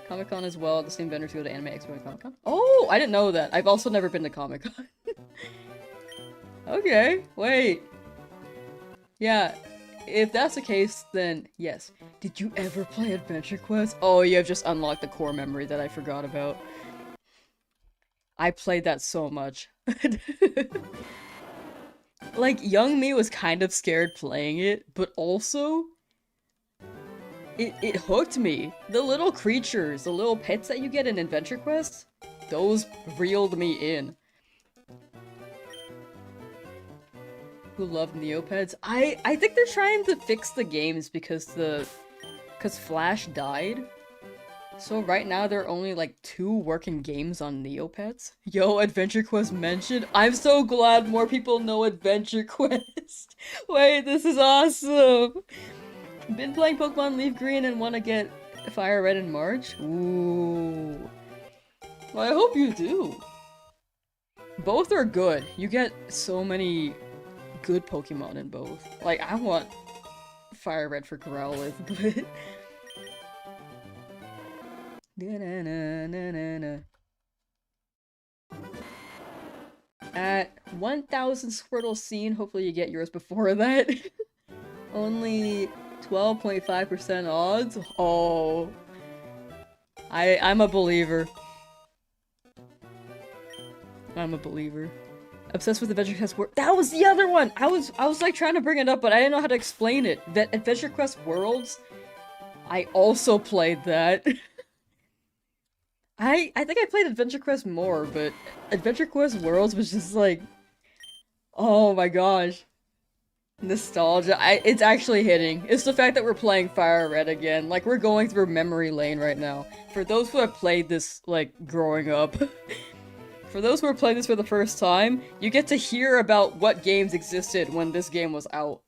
Comic-Con as well. The same vendors go to Anime Expo and Comic-Con. Oh, I didn't know that. I've also never been to Comic-Con. Okay, wait. Yeah, if that's the case, then yes. Did you ever play Adventure Quest? Oh, you have just unlocked the core memory that I forgot about. I played that so much. Like, young me was kind of scared playing it, but also it hooked me. The little creatures, the little pets that you get in Adventure Quest, those reeled me in. Who love Neopets? I think they're trying to fix the games because Flash died. So right now there are only like 2 working games on Neopets. Yo, Adventure Quest mentioned. I'm so glad more people know Adventure Quest. Wait, this is awesome. Been playing Pokemon LeafGreen and want to get Fire Red in March? Ooh. Well, I hope you do. Both are good. You get so many good Pokemon in both. Like, I want Fire Red for Growlithe, but... At 1,000 Squirtle seen, hopefully you get yours before that. Only 12.5% odds? Oh. I'm a believer. I'm a believer. Obsessed with Adventure Quest World. That was the other one! I was like trying to bring it up, but I didn't know how to explain it. That Adventure Quest Worlds, I also played that. I think I played Adventure Quest more, but Adventure Quest Worlds was just like, oh my gosh. Nostalgia. It's actually hitting. It's the fact that we're playing Fire Red again. Like, we're going through memory lane right now. For those who have played this, like, growing up. For those who are playing this for the first time, you get to hear about what games existed when this game was out.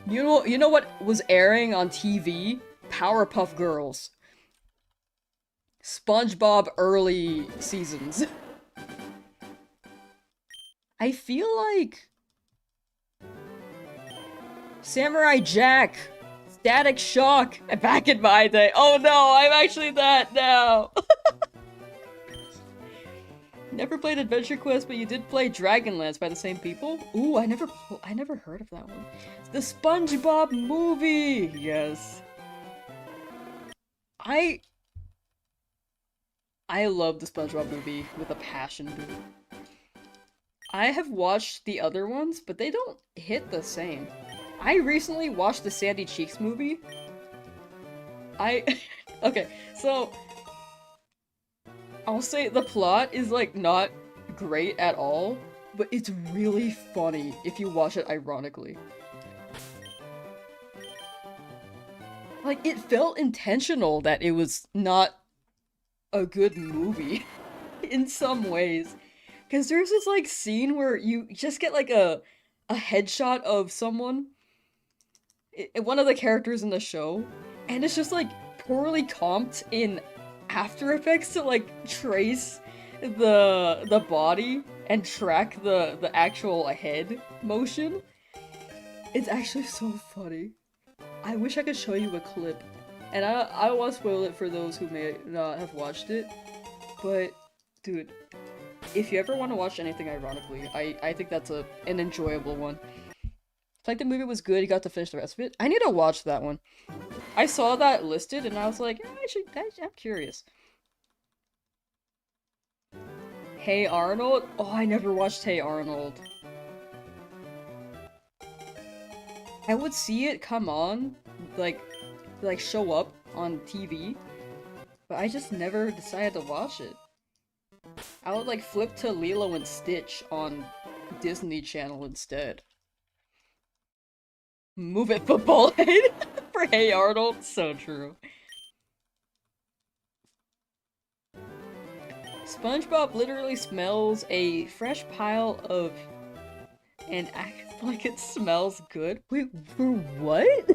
You know what was airing on TV? Powerpuff Girls. SpongeBob early seasons. I feel like... Samurai Jack! Static Shock! Back in my day. Oh no, I'm actually that now! Never played Adventure Quest, but you did play Dragonlance by the same people? Ooh, I never heard of that one. The SpongeBob movie! Yes. I love the SpongeBob movie with a passion, dude. I have watched the other ones, but they don't hit the same. I recently watched the Sandy Cheeks movie. Okay, so... I'll say the plot is, like, not great at all, but it's really funny if you watch it ironically. Like, it felt intentional that it was not a good movie in some ways. Because there's this, like, scene where you just get, like, a headshot of someone, one of the characters in the show, and it's just, like, poorly comped in After Effects to, like, trace the body and track the actual head motion. It's actually so funny. I wish I could show you a clip. And I don't want to spoil it for those who may not have watched it. But, dude, if you ever want to watch anything ironically, I think that's an enjoyable one. It's like the movie was good, you got to finish the rest of it. I need to watch that one. I saw that listed and I was like, I'm curious. Hey Arnold? Oh, I never watched Hey Arnold. I would see it come on, like show up on TV, but I just never decided to watch it. I would like flip to Lilo and Stitch on Disney Channel instead. Move it, football head! For Hey Arnold, so true. SpongeBob literally smells a fresh pile of... and acts like it smells good? Wait, for what?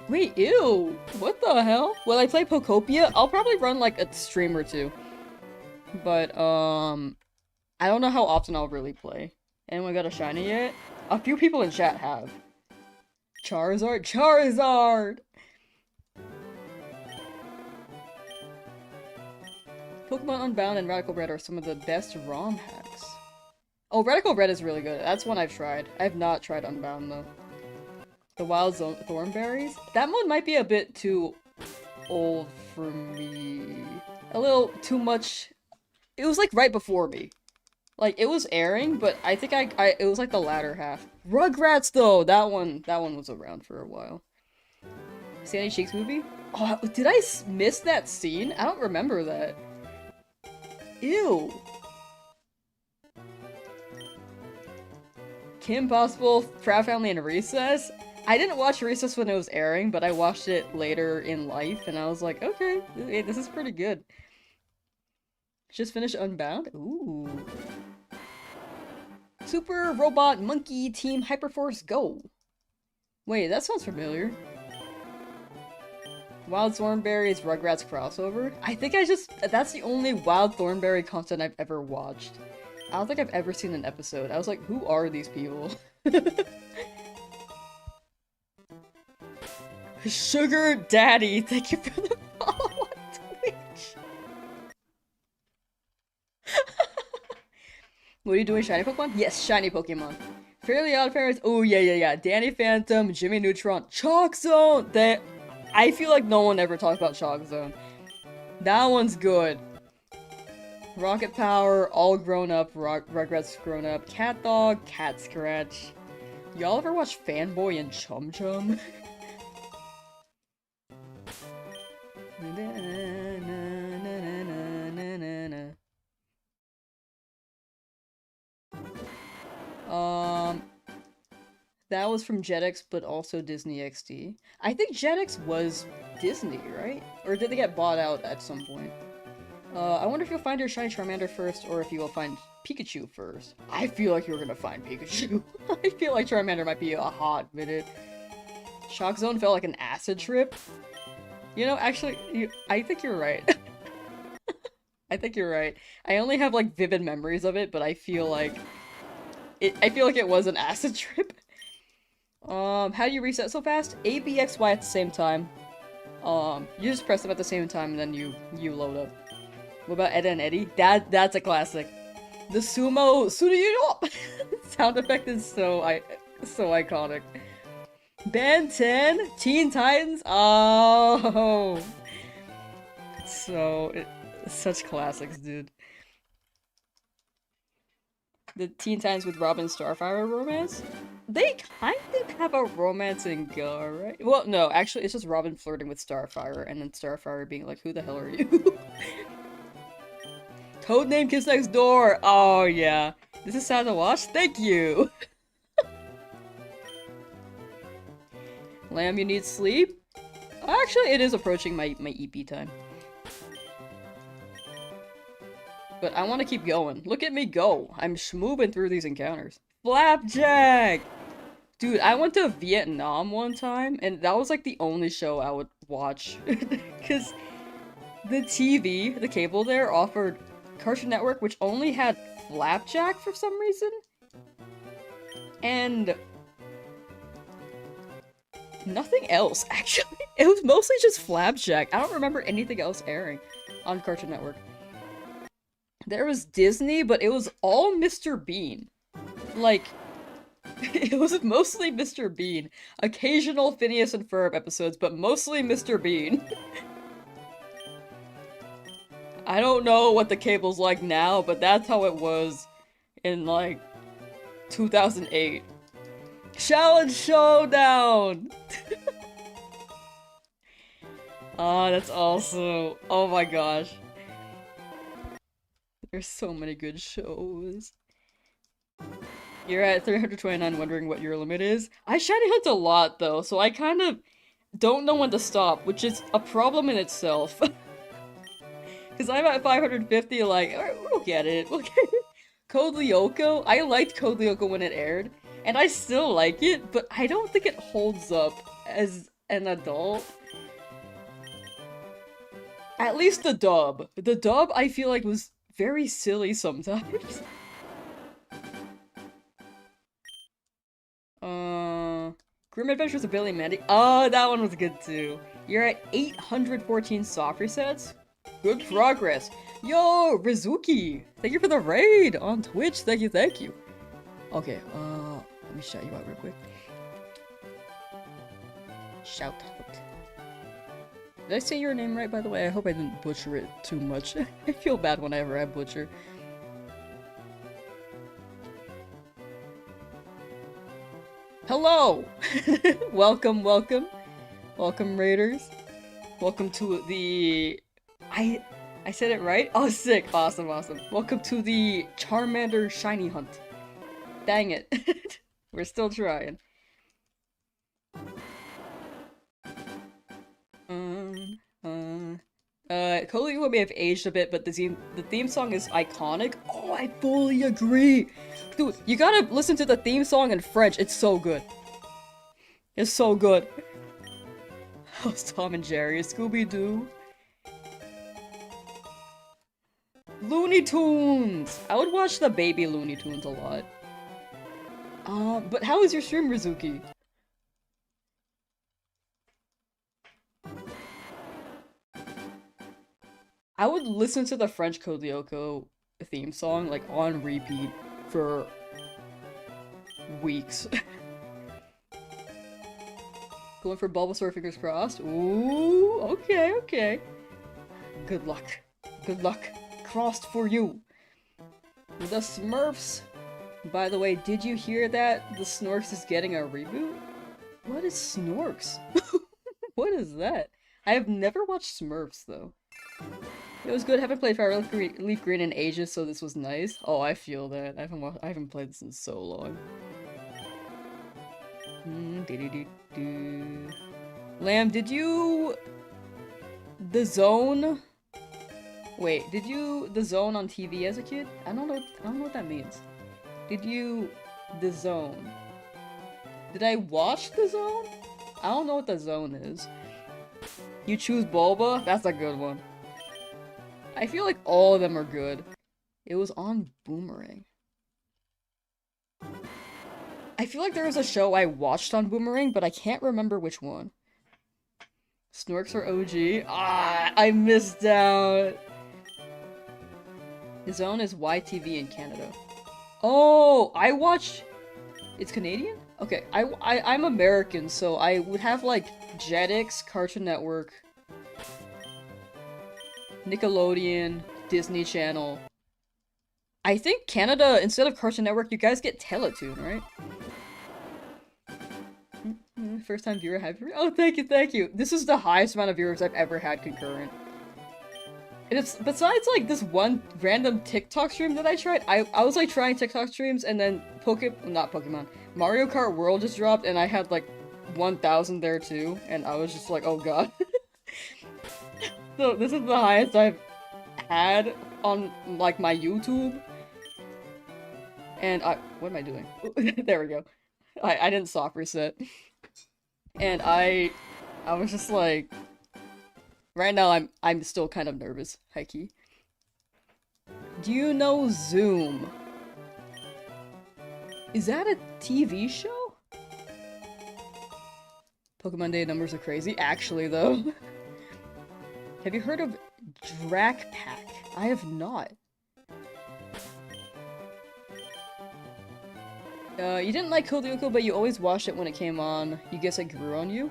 Wait, ew! What the hell? Will I play Pokopia? I'll probably run like a stream or two. But, I don't know how often I'll really play. Anyone got a shiny yet? A few people in chat have. Charizard? Charizard! Pokemon Unbound and Radical Red are some of the best ROM hacks. Oh, Radical Red is really good. That's one I've tried. I have not tried Unbound, though. The Wild Thornberries? That one might be a bit too old for me. A little too much. It was like right before me. Like, it was airing, but I think it was like the latter half. Rugrats, though! That one was around for a while. Sandy Cheeks movie? Oh, did I miss that scene? I don't remember that. Ew. Kim Possible, Proud Family, and Recess? I didn't watch Recess when it was airing, but I watched it later in life, and I was like, okay, this is pretty good. Just finished Unbound? Ooh. Super Robot Monkey Team Hyperforce Go! Wait, that sounds familiar. Wild Thornberry's Rugrats crossover? I think that's the only Wild Thornberry content I've ever watched. I don't think I've ever seen an episode. I was like, who are these people? Sugar Daddy, thank you for the follow on Twitch. What are you doing, shiny Pokemon? Yes, shiny Pokemon. Fairly Odd Parents. Oh yeah. Danny Phantom, Jimmy Neutron, Chalk Zone. I feel like no one ever talks about Chalk Zone. That one's good. Rocket Power, All Grown Up, Rugrats Grown Up, Cat Dog, Cat Scratch. Y'all ever watch Fanboy and Chum Chum? That was from Jetix, but also Disney XD. I think Jetix was Disney, right? Or did they get bought out at some point? I wonder if you'll find your shiny Charmander first, or if you will find Pikachu first. I feel like you're gonna find Pikachu. I feel like Charmander might be a hot minute. Shock Zone felt like an acid trip. You know, actually, I think you're right. I think you're right. I only have, like, vivid memories of it, but I feel like it was an acid trip. How do you reset so fast? A, B, X, Y at the same time. You just press them at the same time and then you load up. What about Edda and Eddie? That's a classic. The sumo sound effect is so iconic. Ben 10, Teen Titans. Oh, such classics, dude. The Teen Titans with Robin Starfire romance? They kind of have a romance in Go, right? Well, no, actually, it's just Robin flirting with Starfire, and then Starfire being like, who the hell are you? Codename Kiss Next Door! Oh, yeah. This is sad to watch? Thank you! Lamb, you need sleep? Actually, it is approaching my EP time. But I want to keep going. Look at me go. I'm schmooving through these encounters. Flapjack! Dude, I went to Vietnam one time, and that was like the only show I would watch. Because the TV, the cable there, offered Cartoon Network, which only had Flapjack for some reason. And nothing else, actually. It was mostly just Flapjack. I don't remember anything else airing on Cartoon Network. There was Disney, but it was all Mr. Bean. Like, it was mostly Mr. Bean. Occasional Phineas and Ferb episodes, but mostly Mr. Bean. I don't know what the cable's like now, but that's how it was in, like, 2008. Challenge Showdown! Ah, that's awesome. Oh my gosh. There's so many good shows. You're at 329 wondering what your limit is? I shiny hunt a lot though, so I kind of don't know when to stop, which is a problem in itself. Because I'm at 550, like, alright, we'll get it. Code Lyoko? I liked Code Lyoko when it aired, and I still like it, but I don't think it holds up as an adult. At least the dub. The dub, I feel like, was very silly sometimes. Grim Adventures of Billy and Mandy. Oh, that one was good too. You're at 814 soft resets? Good progress. Yo, Rizuki! Thank you for the raid on Twitch. Thank you, thank you. Okay, let me shout you out real quick. Shout out. Did I say your name right, by the way? I hope I didn't butcher it too much. I feel bad whenever I butcher. Hello! Welcome, welcome. Welcome, raiders. Welcome to the... I said it right? Oh, sick. Awesome, awesome. Welcome to the Charmander shiny hunt. Dang it. We're still trying. Cody may have aged a bit, but the theme song is iconic. Oh, I fully agree! Dude, you gotta listen to the theme song in French. It's so good. It's so good. Oh, it's Tom and Jerry, Scooby-Doo. Looney Tunes! I would watch the baby Looney Tunes a lot. But how is your stream, Rizuki? I would listen to the French Code Lyoko theme song, like, on repeat for weeks. Going for Bulbasaur, fingers crossed. Ooh, okay, okay. Good luck. Good luck. Crossed for you. The Smurfs. By the way, did you hear that the Snorks is getting a reboot? What is Snorks? What is that? I have never watched Smurfs, though. It was good. I haven't played Fire Leaf Green in ages, so this was nice. Oh, I feel that. I haven't played this in so long. Lamb, did you... The Zone? Wait, did you The Zone on TV as a kid? I don't know what that means. Did you The Zone? Did I watch The Zone? I don't know what The Zone is. You choose Bulba? That's a good one. I feel like all of them are good. It was on Boomerang. I feel like there was a show I watched on Boomerang, but I can't remember which one. Snorks are OG. Ah, I missed out. The Zone is YTV in Canada. Oh, I watch... It's Canadian? Okay, I'm American, so I would have, like, Jetix, Cartoon Network, Nickelodeon, Disney Channel. I think Canada, instead of Cartoon Network, you guys get Teletoon, right? First time viewer, oh, thank you, thank you. This is the highest amount of viewers I've ever had concurrent. And it's, besides, like, this one random TikTok stream that I tried, I was, like, trying TikTok streams, and then not Pokemon, Mario Kart World just dropped, and I had, like, 1,000 there, too, and I was just like, oh god. So, this is the highest I've had on, like, my YouTube. And what am I doing? There we go. I didn't soft reset. And I was just like... Right now, I'm still kind of nervous, high-key. Do you know Zoom? Is that a TV show? Pokemon Day numbers are crazy. Actually, though. Have you heard of Drac Pack? I have not. You didn't like Code Lyoko, but you always watched it when it came on. You guess it grew on you?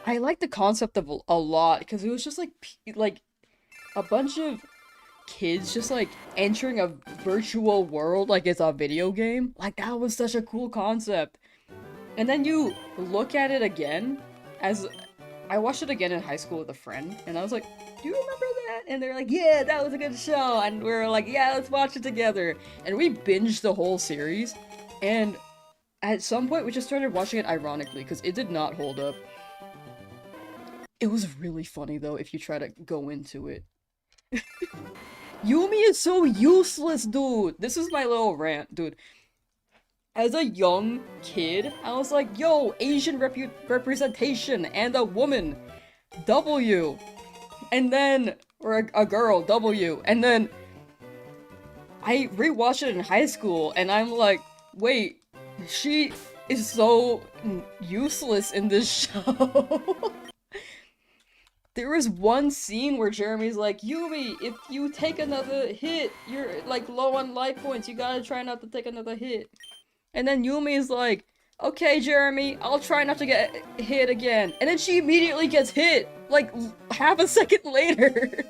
I like the concept of a lot, because it was just like a bunch of kids just like entering a virtual world like it's a video game. Like, that was such a cool concept. And then you look at it again, as I watched it again in high school with a friend, and I was like, do you remember that? And they're like, yeah, that was a good show. And we were like, yeah, let's watch it together. And we binged the whole series, and at some point we just started watching it ironically, because it did not hold up. It was really funny, though, if you try to go into it. Yumi is so useless, dude! This is my little rant, dude. As a young kid, I was like, yo, Asian representation and a woman, W. And then, or a girl, W. And then, I rewatched it in high school, and I'm like, wait, she is so useless in this show. There is one scene where Jeremy's like, Yumi, if you take another hit, you're like low on life points, you gotta try not to take another hit. And then Yumi's like, okay, Jeremy, I'll try not to get hit again. And then she immediately gets hit, like half a second later.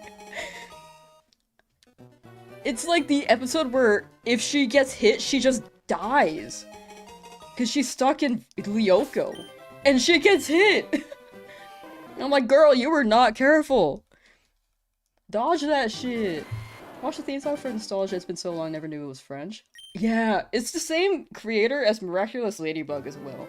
It's like the episode where if she gets hit, she just dies. Cause she's stuck in Lyoko. And she gets hit! I'm like, girl, you were not careful. Dodge that shit. Watch the theme song for nostalgia, it's been so long, never knew it was French. Yeah, it's the same creator as Miraculous Ladybug as well.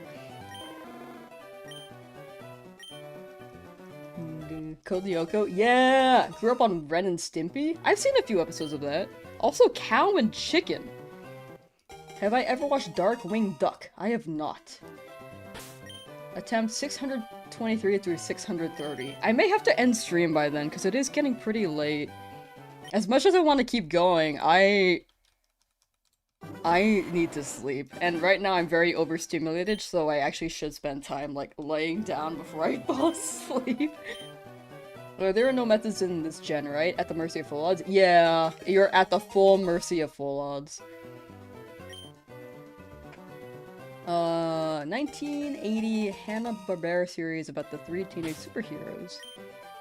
Code Lyoko? Yeah! Grew up on Ren and Stimpy? I've seen a few episodes of that. Also Cow and Chicken. Have I ever watched Darkwing Duck? I have not. Attempt 623 through 630. I may have to end stream by then, because it is getting pretty late. As much as I want to keep going, I need to sleep. And right now I'm very overstimulated, so I actually should spend time, like, laying down before I fall asleep. There are no methods in this gen, right? At the mercy of full odds? Yeah, you're at the full mercy of full odds. 1980 Hanna-Barbera series about the three teenage superheroes.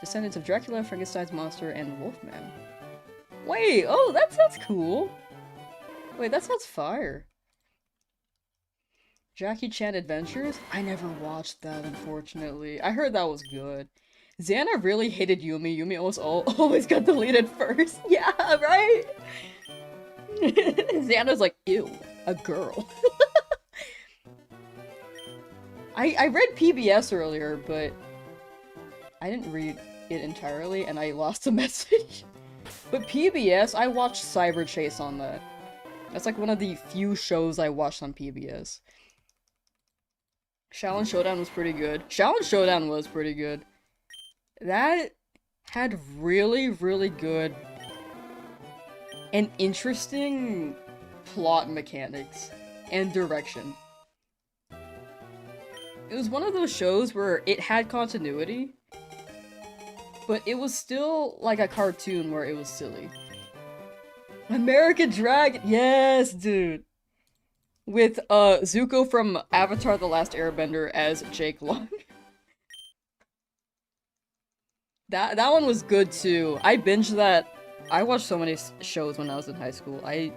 Descendants of Dracula, Frankenstein's monster, and Wolfman. Wait, oh, that sounds cool! Wait, that sounds fire. Jackie Chan Adventures? I never watched that, unfortunately. I heard that was good. Xana really hated Yumi. Yumi almost always got deleted first. Yeah, right? Xana's like, ew, a girl. I read PBS earlier, but I didn't read it entirely, and I lost the message. But PBS, I watched Cyber Chase on that. That's like one of the few shows I watched on PBS. Shaolin Showdown was pretty good. Shaolin Showdown was pretty good. That had really, really good and interesting plot mechanics and direction. It was one of those shows where it had continuity, but it was still like a cartoon where it was silly. American Dragon! Yes, dude! With, Zuko from Avatar: The Last Airbender as Jake Long. That one was good too. I binged that. I watched so many shows when I was in high school. I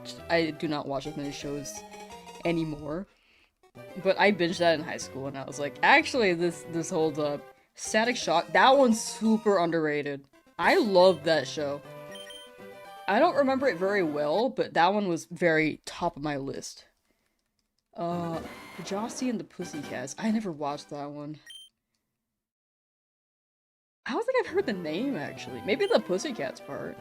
do not watch as many shows anymore. But I binged that in high school and I was like, actually this holds up. Static Shock, that one's super underrated. I love that show. I don't remember it very well, but that one was very top of my list. Jossie and the Pussycats. I never watched that one. I don't think I've heard the name, actually. Maybe the Pussycats part.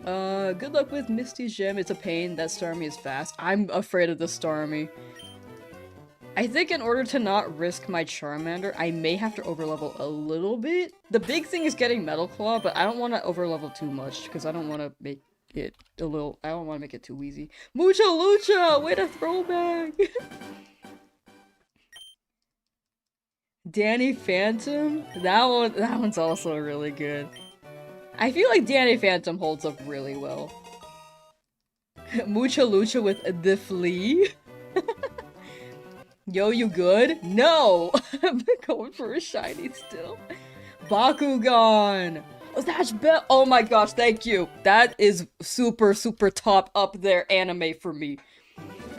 Good luck with Misty's Gem. It's a pain. That Starmie is fast. I'm afraid of the Starmie. I think in order to not risk my Charmander, I may have to overlevel a little bit. The big thing is getting Metal Claw, but I don't want to overlevel too much, because I don't want to make it a little- I don't want to make it too easy. Mucha Lucha! Way to throwback! Danny Phantom? That one's also really good. I feel like Danny Phantom holds up really well. Mucha Lucha with the Flea? Yo, you good? No! I'm going for a shiny still. Bakugan! Oh, that's oh my gosh, thank you! That is super, super top up there anime for me.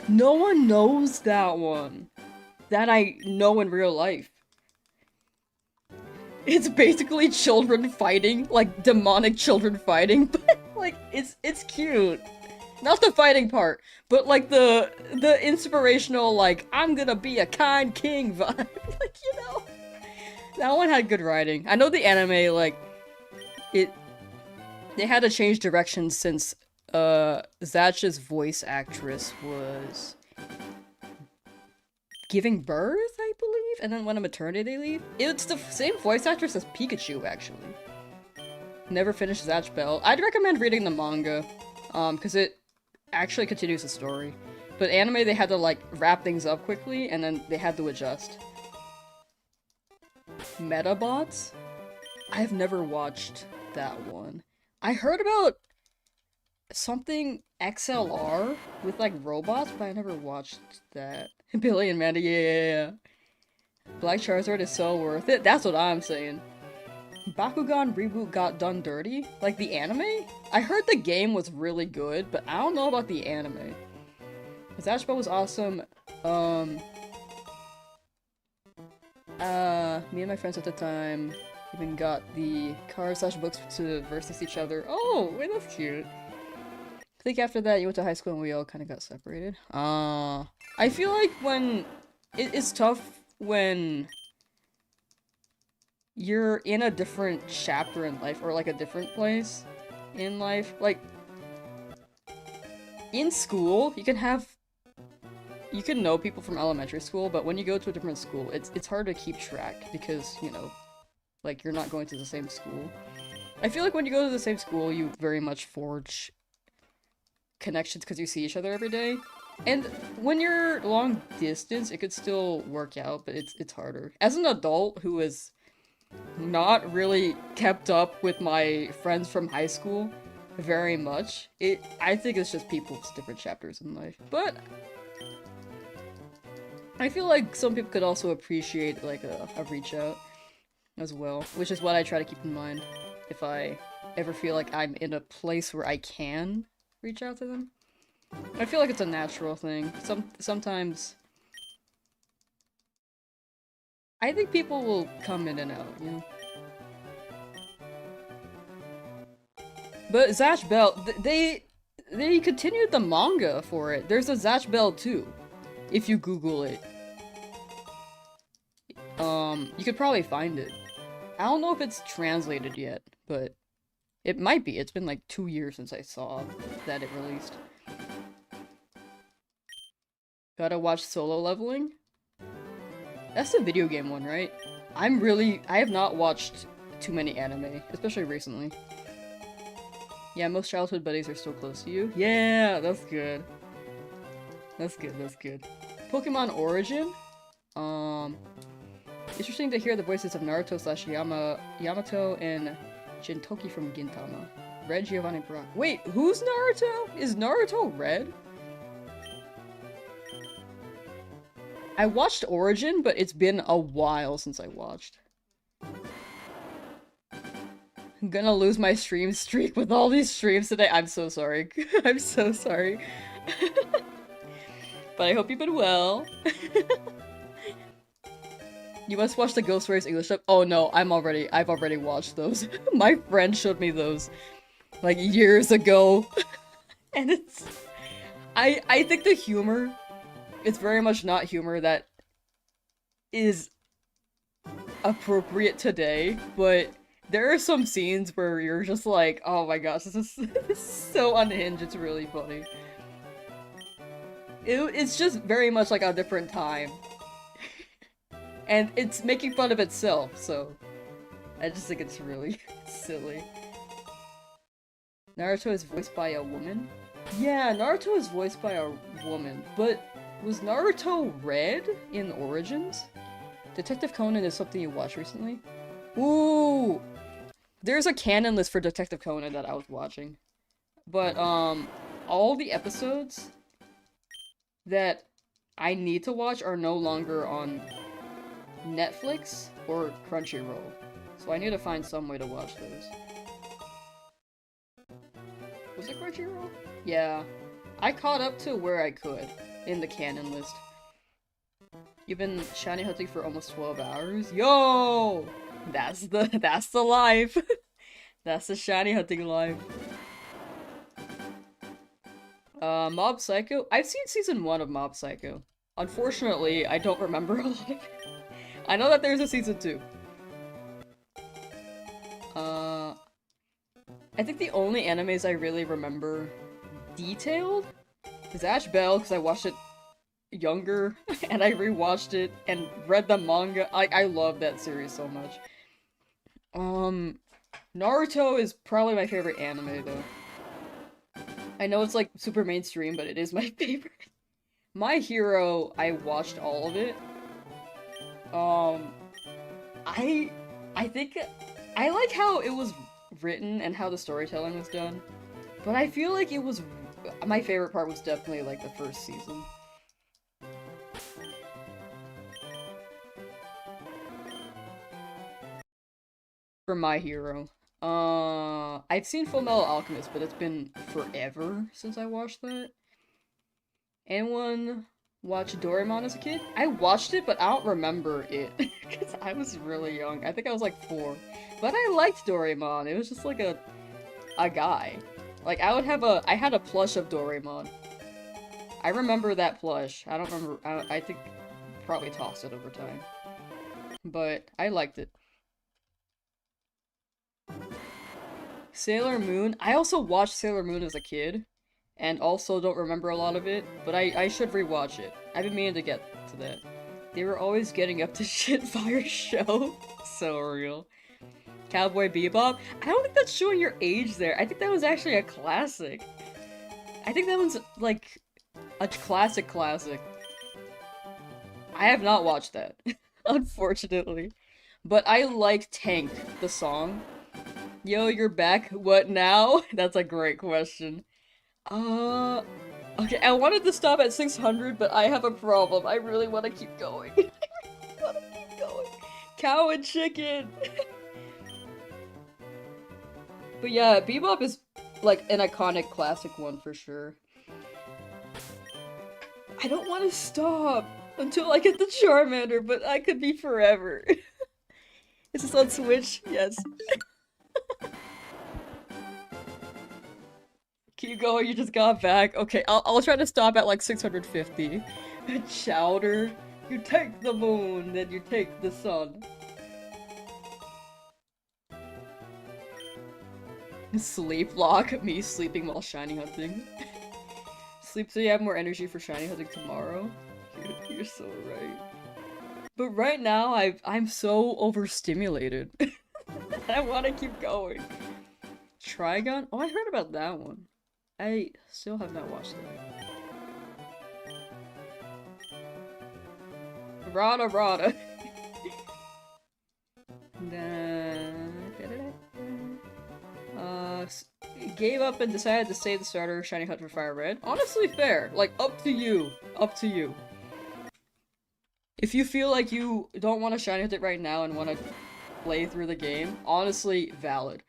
No one knows that one. That I know in real life. It's basically children fighting, like demonic children fighting, but like it's cute. Not the fighting part, but like the inspirational, like, I'm gonna be a kind king vibe. Like, you know. That one had good writing. I know the anime, like, they had to change direction since Zatch's voice actress was giving birth, I believe, and then went on maternity leave. It's the same voice actress as Pikachu, actually. Never finished Zatch Bell. I'd recommend reading the manga, because it actually continues the story. But anime, they had to, like, wrap things up quickly, and then they had to adjust. Metabots? I've never watched that one. I heard about something XLR with like robots, but I never watched that. Billy and Mandy, yeah. Black Charizard is so worth it. That's what I'm saying. Bakugan reboot got done dirty? Like the anime? I heard the game was really good, but I don't know about the anime. Zash Bell was awesome. Me and my friends at the time even got the cars/books to versus each other. Oh, wait, that's cute. I think after that you went to high school and we all kind of got separated. I feel like when it's tough when you're in a different chapter in life or like a different place in life. Like in school, you can know people from elementary school, but when you go to a different school, it's hard to keep track because, you know, like you're not going to the same school. I feel like when you go to the same school, you very much forge connections because you see each other every day. And when you're long distance, it could still work out, but it's harder. As an adult who is not really kept up with my friends from high school very much, I think it's just people's different chapters in life. But I feel like some people could also appreciate like a reach out as well, which is what I try to keep in mind if I ever feel like I'm in a place where I can reach out to them. I feel like it's a natural thing. Sometimes I think people will come in and out, you know? But Zatch Bell, they continued the manga for it. There's a Zatch Bell 2, if you Google it. You could probably find it. I don't know if it's translated yet, but it might be. It's been like 2 years since I saw that it released. Gotta watch Solo Leveling? That's the video game one, right? I have not watched too many anime, especially recently. Yeah, most childhood buddies are still close to you. Yeah, that's good. That's good, that's good. Pokemon Origin? Interesting to hear the voices of Naruto / Yamato and Jintoki from Gintama. Red, Giovanni, Brock. Wait, who's Naruto? Is Naruto red? I watched Origin, but it's been a while since I watched. I'm gonna lose my stream streak with all these streams today. I'm so sorry. I'm so sorry. But I hope you've been well. You must watch the Ghost Race English dub. Oh no, I've already watched those. My friend showed me those like years ago. And I think the humor, it's very much not humor that is appropriate today, but there are some scenes where you're just like, oh my gosh, this is so unhinged, it's really funny. It's just very much like a different time. And it's making fun of itself, so I just think it's really silly. Naruto is voiced by a woman? Yeah, Naruto is voiced by a woman, but was Naruto red in Origins? Detective Conan is something you watched recently? Ooh! There's a canon list for Detective Conan that I was watching. But, all the episodes that I need to watch are no longer on Netflix or Crunchyroll. So I need to find some way to watch those. Was it Crunchyroll? Yeah. I caught up to where I could in the canon list. You've been shiny hunting for almost 12 hours? Yo! That's the life. That's the shiny hunting life. Mob Psycho? I've seen season 1 of Mob Psycho. Unfortunately, I don't remember a lot of it. I know that there's a season 2. I think the only animes I really remember detailed is Ash Bell, because I watched it younger, and I rewatched it and read the manga. I love that series so much. Naruto is probably my favorite anime, though. I know it's like super mainstream, but it is my favorite. My Hero, I watched all of it. I think I like how it was written and how the storytelling was done, but I feel like it was my favorite part was definitely like the first season. For My Hero. I've seen Fullmetal Alchemist, but it's been forever since I watched that. Anyone watch Doraemon as a kid? I watched it, but I don't remember it because I was really young. I think I was like 4, but I liked Doraemon. It was just like a guy. Like I had a plush of Doraemon. I remember that plush. I don't remember. I think probably tossed it over time, but I liked it. Sailor Moon. I also watched Sailor Moon as a kid, and also don't remember a lot of it, but I should rewatch it. I've been meaning to get to that. They were always getting up to shit fire show. So real. Cowboy Bebop. I don't think that's showing your age there. I think that was actually a classic. I think that one's like a classic classic. I have not watched that, unfortunately. But I like Tank, the song. Yo, you're back. What now? That's a great question. Okay, I wanted to stop at 600, but I have a problem. I really want to keep going. I really want to keep going. Cow and chicken. But yeah, Bebop is like an iconic classic one for sure. I don't want to stop until I get the Charmander, but I could be forever. Is this on Switch? Yes. Keep going, you just got back. Okay, I'll try to stop at like 650. Chowder. You take the moon, then you take the sun. Sleep lock. Me sleeping while shiny hunting. Sleep so you have more energy for shiny hunting tomorrow. You're so right. But right now, I'm so overstimulated. I want to keep going. Trigun? Oh, I heard about that one. I still have not watched that. Rada Rada. Gave up and decided to save the starter Shiny Hunt for Fire Red. Honestly fair. Like, up to you. Up to you. If you feel like you don't want to Shiny Hunt it right now and want to play through the game, honestly valid.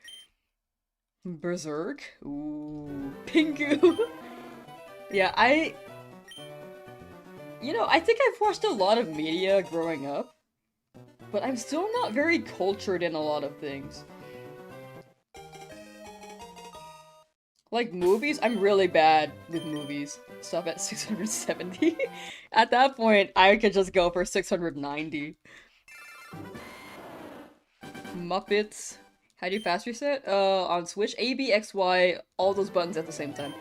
Berserk? Ooh. Pingu! Yeah, you know, I think I've watched a lot of media growing up, but I'm still not very cultured in a lot of things. Like movies, I'm really bad with movies. Stop at 670. At that point, I could just go for 690. Muppets. How do you fast reset? On Switch, A, B, X, Y, all those buttons at the same time.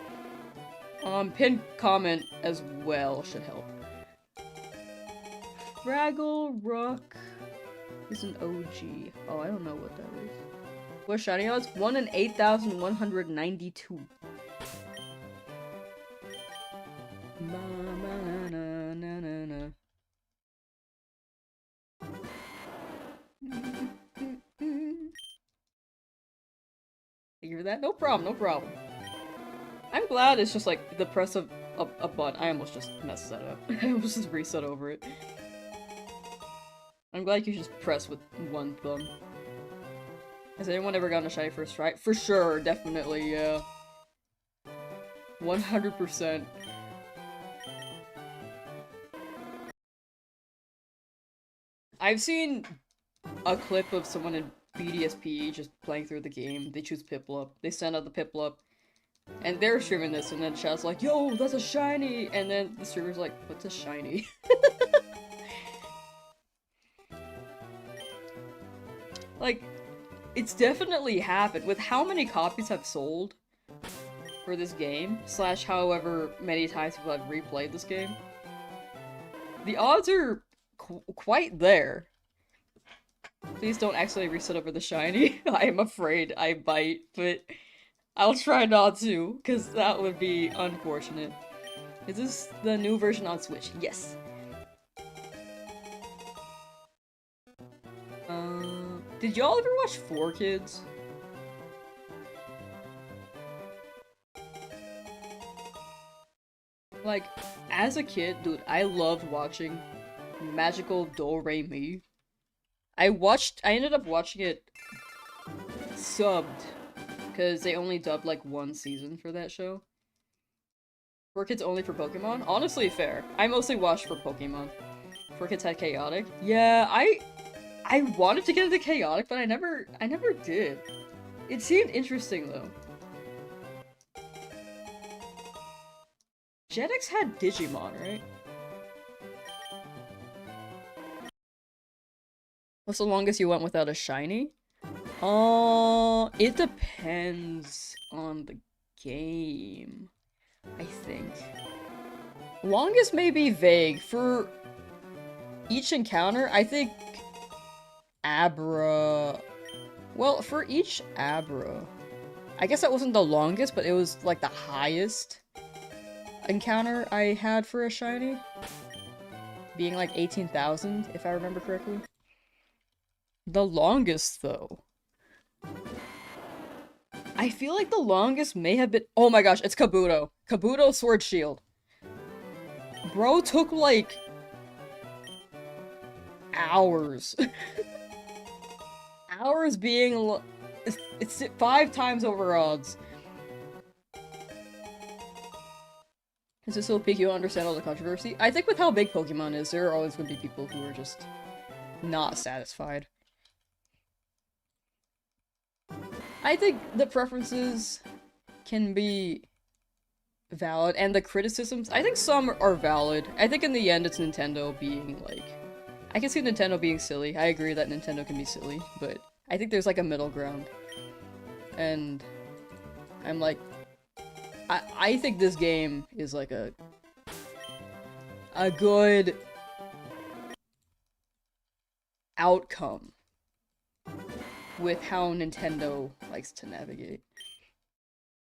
Pin comment as well should help. Fraggle Rock is an OG. Oh, I don't know what that is. What shiny odds? 1 in 8,192. You hear that? No problem, no problem. I'm glad it's just like the press of a button. I almost just messed that up. I almost just reset over it. I'm glad you just press with one thumb. Has anyone ever gotten a shiny first try? For sure, definitely, yeah. 100%. I've seen a clip of someone in BDSP just playing through the game. They choose Piplup. They send out the Piplup. And they're streaming this, and then chat's like, yo, that's a shiny! And then the streamer's like, what's a shiny? Like, it's definitely happened. With how many copies have sold for this game, slash however many times people have replayed this game, the odds are quite there. Please don't accidentally reset over the shiny. I am afraid I bite, but I'll try not to, because that would be unfortunate. Is this the new version on Switch? Yes. Did y'all ever watch 4Kids? Like, as a kid, dude, I loved watching Magical Do-Re-Mi. I ended up watching it subbed, because they only dubbed like one season for that show. 4Kids only for Pokemon? Honestly, fair. I mostly watched for Pokemon. 4Kids had Chaotic. Yeah, I wanted to get into Chaotic, but I never did. It seemed interesting though. Jetix had Digimon, right? What's the longest you went without a shiny? It depends on the game, I think. Longest may be vague. For each encounter, I think Abra... Well, for each Abra, I guess that wasn't the longest, but it was like the highest encounter I had for a shiny. Being like 18,000, if I remember correctly. The longest, though. I feel like the longest may have been- Oh my gosh, it's Kabuto. Kabuto Sword Shield. Bro took like... hours. Hours being... It's 5 times over odds. Is this will peak you understand all the controversy? I think with how big Pokemon is, there are always going to be people who are just not satisfied. I think the preferences can be valid, and the criticisms, I think some are valid. I think in the end it's Nintendo being like... I can see Nintendo being silly. I agree that Nintendo can be silly, but I think there's like a middle ground. And I'm like... I think this game is like a good outcome with how Nintendo likes to navigate.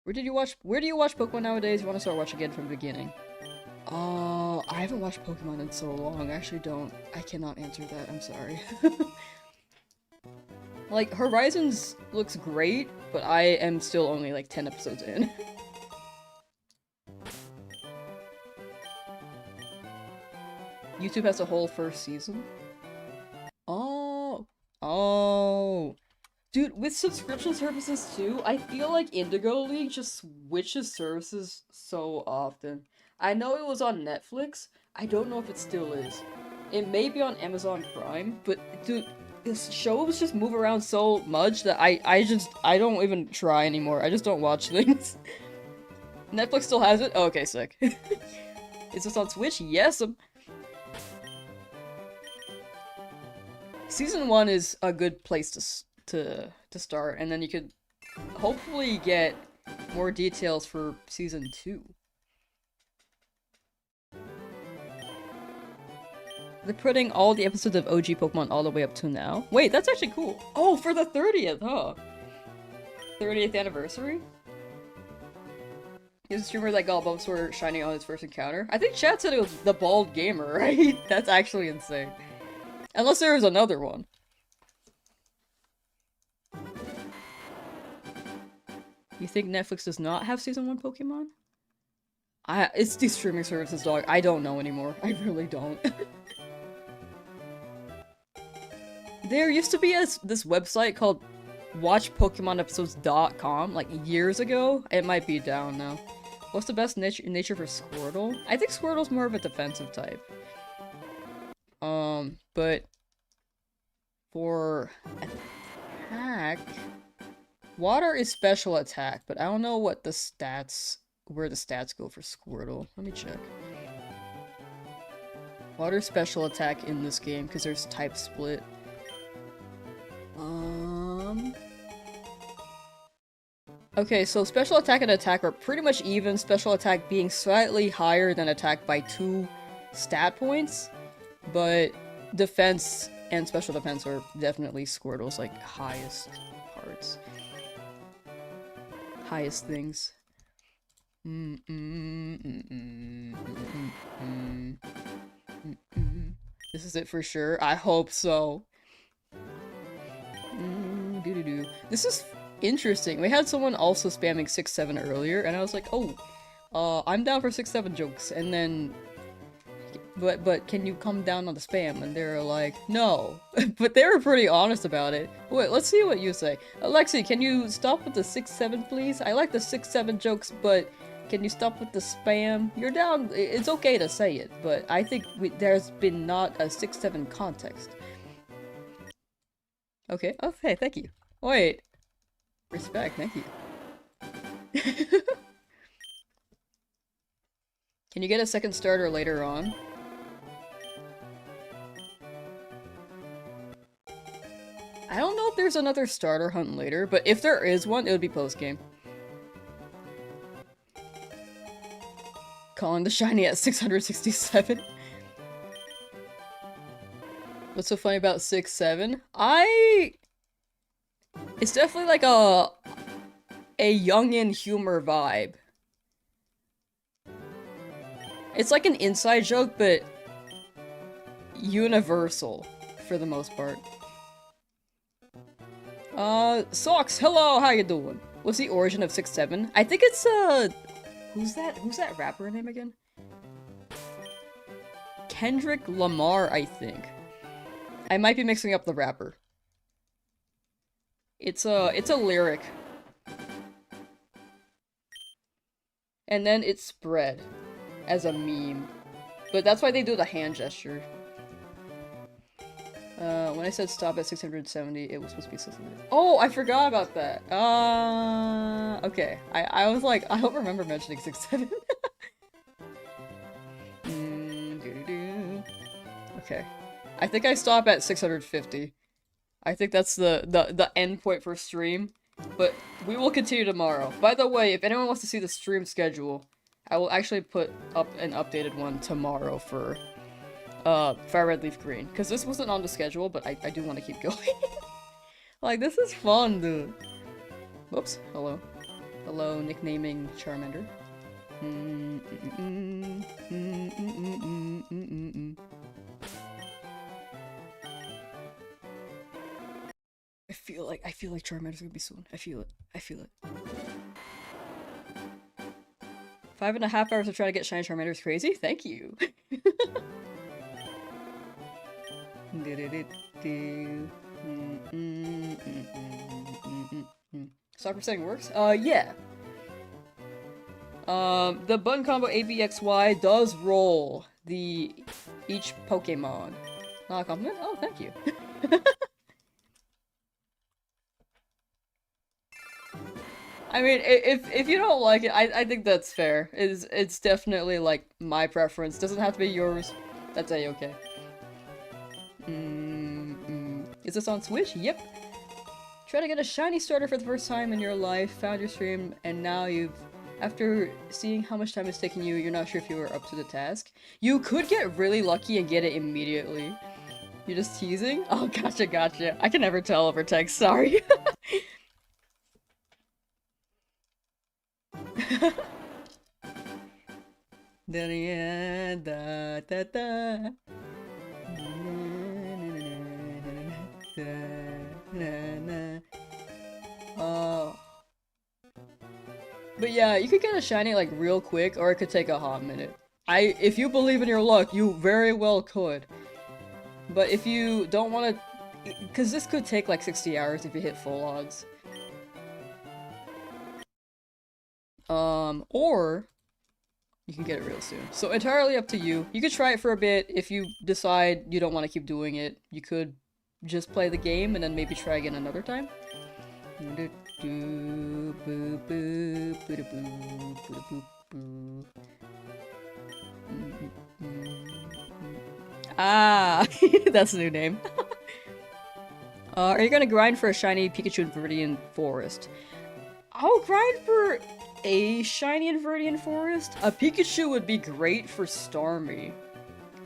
Where do you watch Pokemon nowadays? You want to start watching again from the beginning? Oh, I haven't watched Pokemon in so long. I actually don't. I cannot answer that. I'm sorry. Like, Horizons looks great, but I am still only like 10 episodes in. YouTube has a whole first season? Oh. Oh. Dude, with subscription services too, I feel like Indigo League just switches services so often. I know it was on Netflix. I don't know if it still is. It may be on Amazon Prime, but dude, this shows just move around so much that I don't even try anymore. I just don't watch things. Netflix still has it? Oh, okay, sick. Is this on Switch? Yes. Season 1 is a good place to start, and then you could hopefully get more details for Season 2. They're putting all the episodes of OG Pokemon all the way up to now. Wait, that's actually cool. Oh, for the 30th, huh? 30th anniversary? Is a streamer that got Bulbasaur shiny on his first encounter? I think chat said it was the Bald Gamer, right? That's actually insane. Unless there was another one. You think Netflix does not have Season 1 Pokemon? It's these streaming services, dog. I don't know anymore. I really don't. There used to be this website called WatchPokemonEpisodes.com, like years ago. It might be down now. What's the best nature for Squirtle? I think Squirtle's more of a defensive type. But for attack, water is special attack, but I don't know what the stats, where the stats go for Squirtle. Let me check. Water special attack in this game, because there's type split. Okay, so special attack and attack are pretty much even, special attack being slightly higher than attack by 2 stat points, but defense and special defense are definitely Squirtle's, like, highest parts. Highest things. This is it for sure? I hope so. This is interesting. We had someone also spamming 6-7 earlier, and I was like, oh, I'm down for 6-7 jokes, and then... But can you come down on the spam? And they're like, no. But they were pretty honest about it. Wait, let's see what you say. Alexi, can you stop with the 6-7, please? I like the 6-7 jokes, but can you stop with the spam? You're down. It's okay to say it, but I think there's been not a 6-7 context. Okay. Okay, thank you. Wait. Respect, thank you. Can you get a second starter later on? I don't know if there's another starter hunt later, but if there is one, it would be post-game. Calling the shiny at 667. What's so funny about 6-7? It's definitely like a youngin' humor vibe. It's like an inside joke, but universal for the most part. Socks, hello, how you doing? What's the origin of 6-7? I think it's, who's that rapper name again? Kendrick Lamar, I think. I might be mixing up the rapper. It's a lyric. And then it spread as a meme. But that's why they do the hand gesture. When I said stop at 670, it was supposed to be 600. Oh, I forgot about that. Okay. I was like, I don't remember mentioning 6-7. Okay. I think I stop at 650. I think that's the end point for stream. But we will continue tomorrow. By the way, if anyone wants to see the stream schedule, I will actually put up an updated one tomorrow for Fire Red Leaf Green, because this wasn't on the schedule, but I do want to keep going. Like, this is fun, dude. Whoops. Hello. Hello, nicknaming Charmander. I feel like Charmander's gonna be soon. I feel it. I feel it. 5.5 hours of trying to get shiny Charmander is crazy? Thank you. Soccer setting works? Yeah. The button combo ABXY does roll each Pokemon. Not a compliment? Oh, thank you. I mean, if you don't like it, I think that's fair. It's definitely, like, my preference. Doesn't have to be yours. That's A-okay. Is this on Switch? Yep. Try to get a shiny starter for the first time in your life, found your stream, and now after seeing how much time it's taking you, you're not sure if you were up to the task. You could get really lucky and get it immediately. You're just teasing? Oh, gotcha. I can never tell over text, sorry. But yeah, you could get a shiny like real quick, or it could take a hot minute. If you believe in your luck, you very well could. But if you don't want to, because this could take like 60 hours if you hit full odds. Or you can get it real soon. So entirely up to you. You could try it for a bit. If you decide you don't want to keep doing it, you could just play the game and then maybe try again another time. Ah, that's a new name. Are you gonna grind for a shiny Pikachu in Viridian Forest? I'll grind for a shiny in Viridian Forest. A Pikachu would be great for Starmie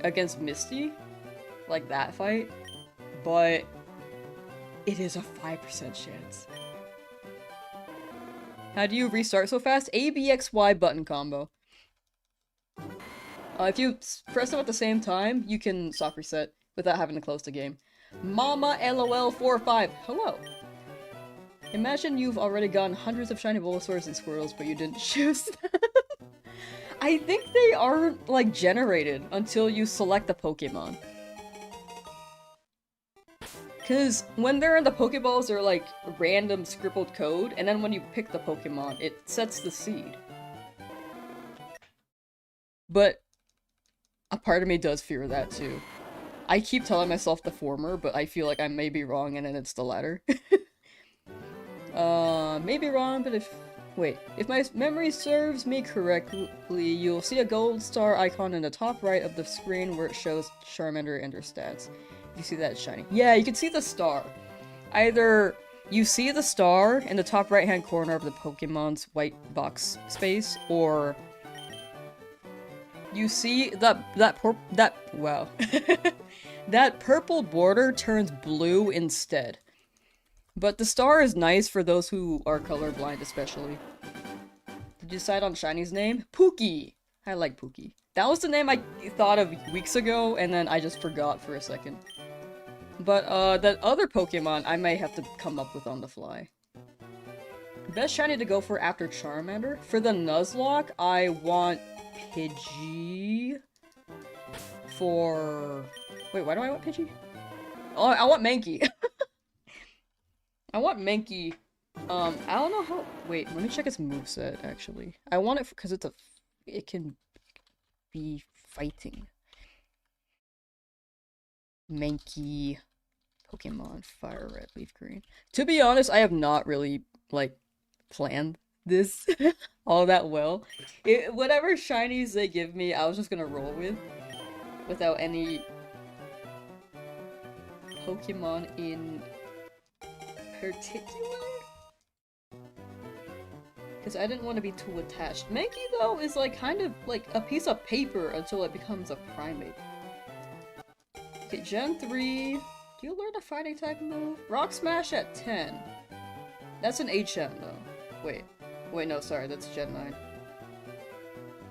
against Misty, like that fight, but it is a 5% chance. How do you restart so fast? ABXY button combo. If you press them at the same time, you can soft reset without having to close the game. Mama LOL 45. Hello. Imagine you've already gotten hundreds of shiny Bulbasaurs and Squirtles, but you didn't choose them. I think they aren't, like, generated until you select the Pokemon. Because when they're in the Pokeballs, they're like random scribbled code, and then when you pick the Pokemon, it sets the seed. But a part of me does fear that too. I keep telling myself the former, but I feel like I may be wrong and then it's the latter. Maybe wrong, but if my memory serves me correctly, you'll see a gold star icon in the top right of the screen where it shows Charmander and her stats. You see that shiny? Yeah, you can see the star. Either you see the star in the top right-hand corner of the Pokemon's white box space, or you see that purple border turns blue instead. But the star is nice for those who are colorblind, especially. Did you decide on Shiny's name? Pookie! I like Pookie. That was the name I thought of weeks ago, and then I just forgot for a second. But, that other Pokemon I may have to come up with on the fly. Best shiny to go for after Charmander? For the Nuzlocke, I want Pidgey. For... Wait, why do I want Pidgey? Oh, I want Mankey. I want Mankey. I don't know how... Wait, let me check its moveset, actually. I want it because it can be fighting. Mankey. Pokemon Fire Red, Leaf Green. To be honest, I have not really, like, planned this all that well. Whatever shinies they give me, I was just gonna roll with. Without any Pokemon in particular. Because I didn't want to be too attached. Mankey, though, is, like, kind of like a piece of paper until it becomes a primate. Okay, Gen 3... Do you learn a fighting type move? Rock Smash at 10. That's an HM though. Wait, no, sorry, that's Gen 9.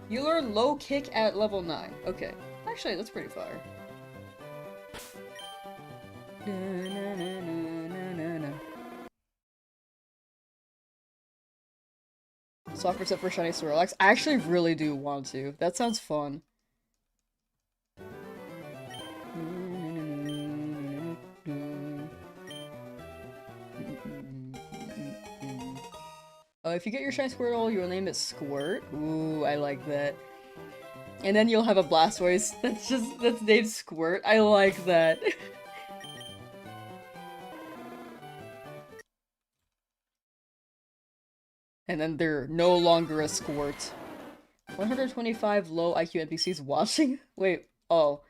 You learn low kick at level 9. Okay. Actually, that's pretty fire. Software set for Shiny Snorlax. I actually really do want to. That sounds fun. If you get your Shiny Squirtle, you'll name it Squirt. Ooh, I like that. And then you'll have a Blastoise that's named Squirt. I like that. And then they're no longer a Squirt. 125 low IQ NPCs watching? Wait, oh.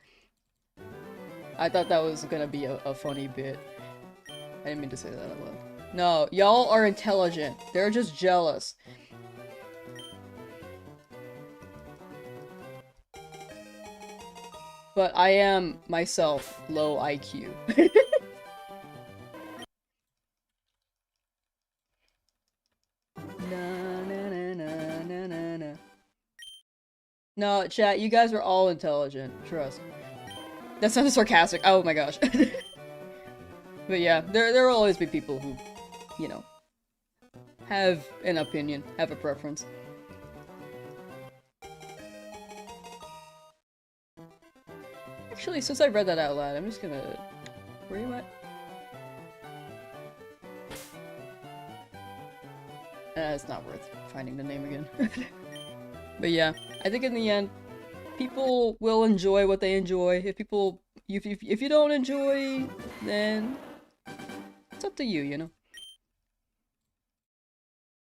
I thought that was gonna be a funny bit. I didn't mean to say that out loud. No, y'all are intelligent. They're just jealous. But I am, myself, low IQ. No, chat, you guys are all intelligent. Trust. That sounded sarcastic. Oh my gosh. But yeah, there will always be people who, you know, have an opinion, have a preference. Actually, since I read that out loud, I'm just gonna... Where are you at? It's not worth finding the name again. But yeah, I think in the end, people will enjoy what they enjoy. If you don't enjoy, then it's up to you, you know?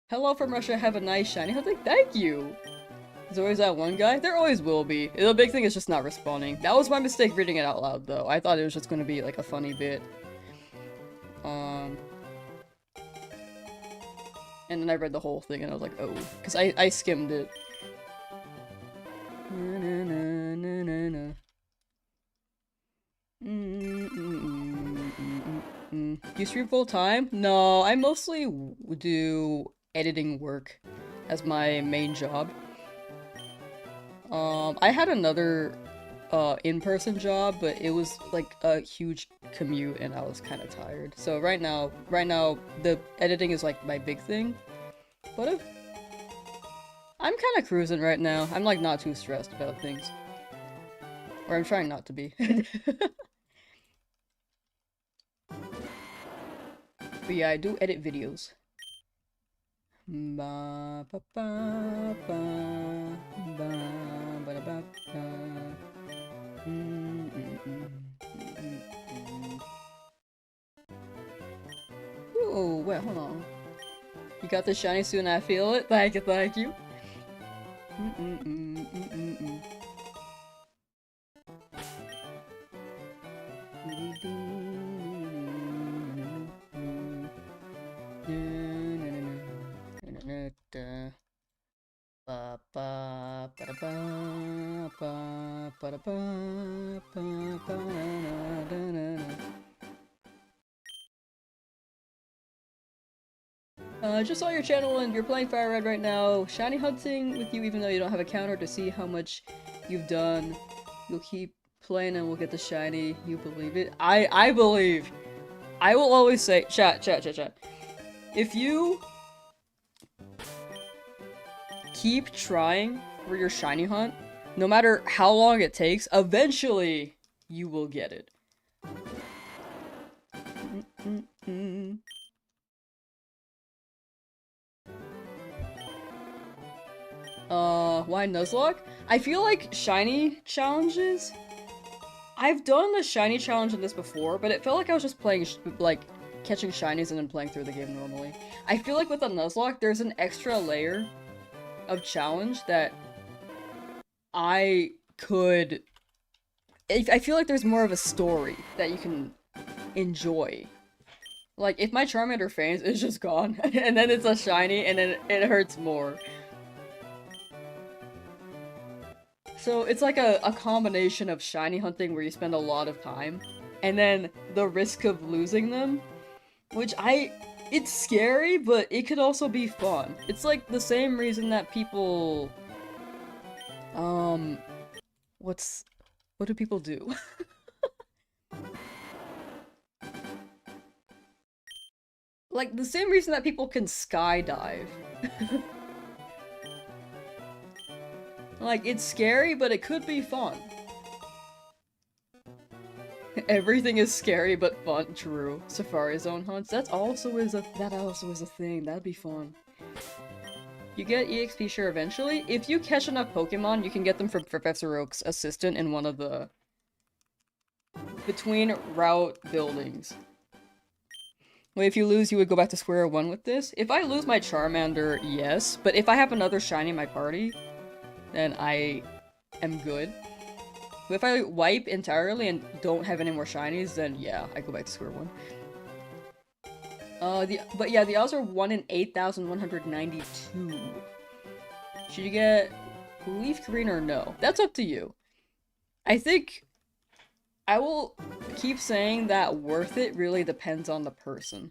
Hello from Russia, have a nice shiny. I was like, thank you! There's always that one guy. There always will be. The big thing is just not responding. That was my mistake reading it out loud, though. I thought it was just gonna be, like, a funny bit. And then I read the whole thing and I was like, oh. Because I skimmed it. You stream full time? No, I mostly do editing work as my main job. I had another in-person job, but it was like a huge commute and I was kind of tired. So right now the editing is like my big thing. But I'm kind of cruising right now. I'm like not too stressed about things. Or I'm trying not to be. But yeah, I do edit videos. Ba ba ba ba ba ba da ba ba. Ooh, wait, hold on. You got the shiny soon, I feel it. Thank you, thank you. Ba ba ba da ba ba ba da ba ba ba da da da. Just saw your channel and you're playing Fire Red right now. Shiny hunting with you even though you don't have a counter to see how much you've done. You'll keep playing and we'll get the shiny. You believe it? I believe. I will always say, chat. If you keep trying for your shiny hunt, no matter how long it takes, eventually you will get it. Why Nuzlocke? I feel like shiny challenges. I've done the shiny challenge in this before, but it felt like I was just playing, like, catching shinies and then playing through the game normally. I feel like with the Nuzlocke, there's an extra layer of challenge that I could... I feel like there's more of a story that you can enjoy. Like, if my Charmander faints, it's just gone. And then it's a shiny, and then it hurts more. So it's like a combination of shiny hunting where you spend a lot of time, and then the risk of losing them, which it's scary, but it could also be fun. It's like the same reason that people, what do people do? Like, the same reason that people can skydive. Like, it's scary, but it could be fun. Everything is scary but fun, true. Safari Zone hunts, that also is a thing, that'd be fun. You get EXP share eventually. If you catch enough Pokemon, you can get them from Professor Oak's assistant in one of the between route buildings. Well, if you lose, you would go back to square one with this. If I lose my Charmander, yes, but if I have another shiny in my party, then I am good. But if I wipe entirely and don't have any more shinies, then yeah, I go back to square one. But yeah, the odds are 1 in 8,192. Should you get LeafGreen or no? That's up to you. I think I will keep saying that worth it really depends on the person.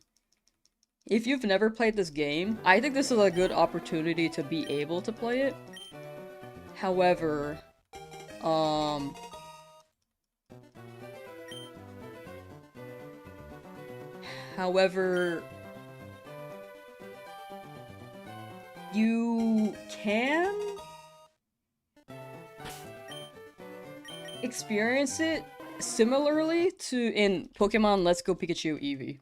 If you've never played this game, I think this is a good opportunity to be able to play it. However, you can experience it similarly to in Pokemon Let's Go Pikachu Eevee.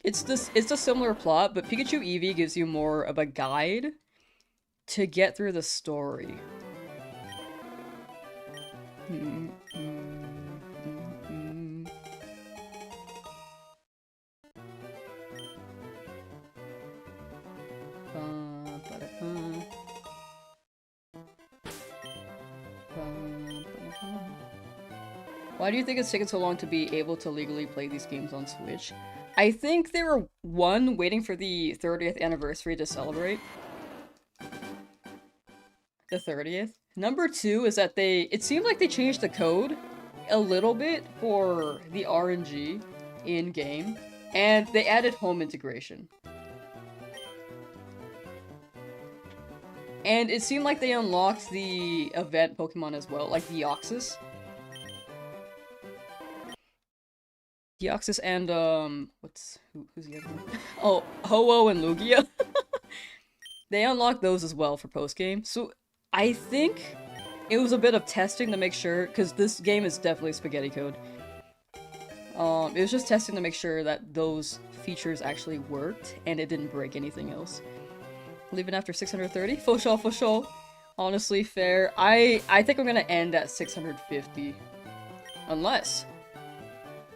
It's a similar plot, but Pikachu Eevee gives you more of a guide to get through the story. Why do you think it's taken so long to be able to legally play these games on Switch? I think they were, one, waiting for the 30th anniversary to celebrate. The 30th. Number two is that it seemed like they changed the code a little bit for the RNG in-game, and they added home integration. And it seemed like they unlocked the event Pokemon as well, like the Deoxys. Deoxys and who's the other one? Oh, Ho-Oh and Lugia. They unlock those as well for post game. So I think it was a bit of testing to make sure, because this game is definitely spaghetti code. It was just testing to make sure that those features actually worked and it didn't break anything else. Leaving after 630? For sure, for sure. Honestly, fair. I think I'm gonna end at 650. Unless.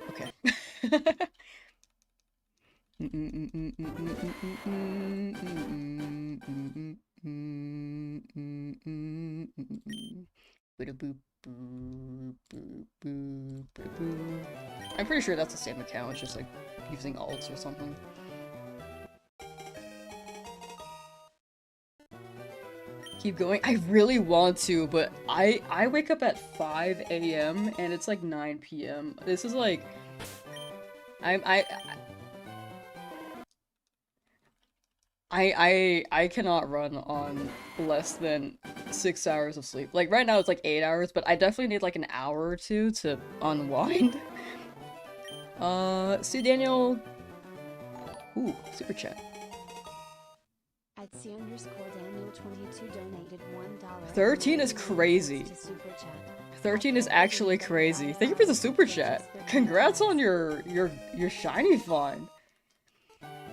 Okay. I'm pretty sure that's the same account, it's just like using alts or something. Keep going. I really want to, but I wake up at 5 a.m. and it's like 9 p.m. This is like I cannot run on less than 6 hours of sleep. Like right now it's like 8 hours, but I definitely need like an hour or two to unwind. See Daniel. Ooh, super chat. At C_Daniel22 donated $1. 13 is crazy. 13 is actually crazy. Thank you for the super chat. Congrats on your shiny find.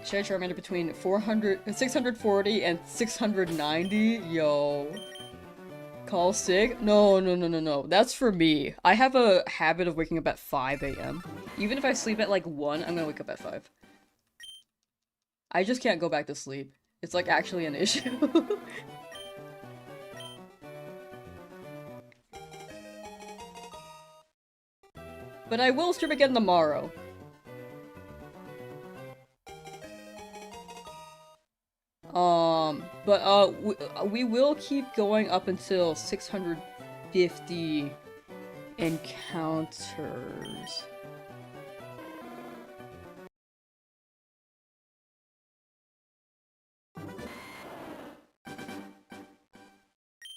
Shiny Charmander between 640 and 690. Yo. Call Sig? No. That's for me. I have a habit of waking up at 5 a.m. Even if I sleep at like 1, I'm gonna wake up at 5. I just can't go back to sleep. It's like actually an issue. But I will stream again tomorrow. We will keep going up until 650 encounters.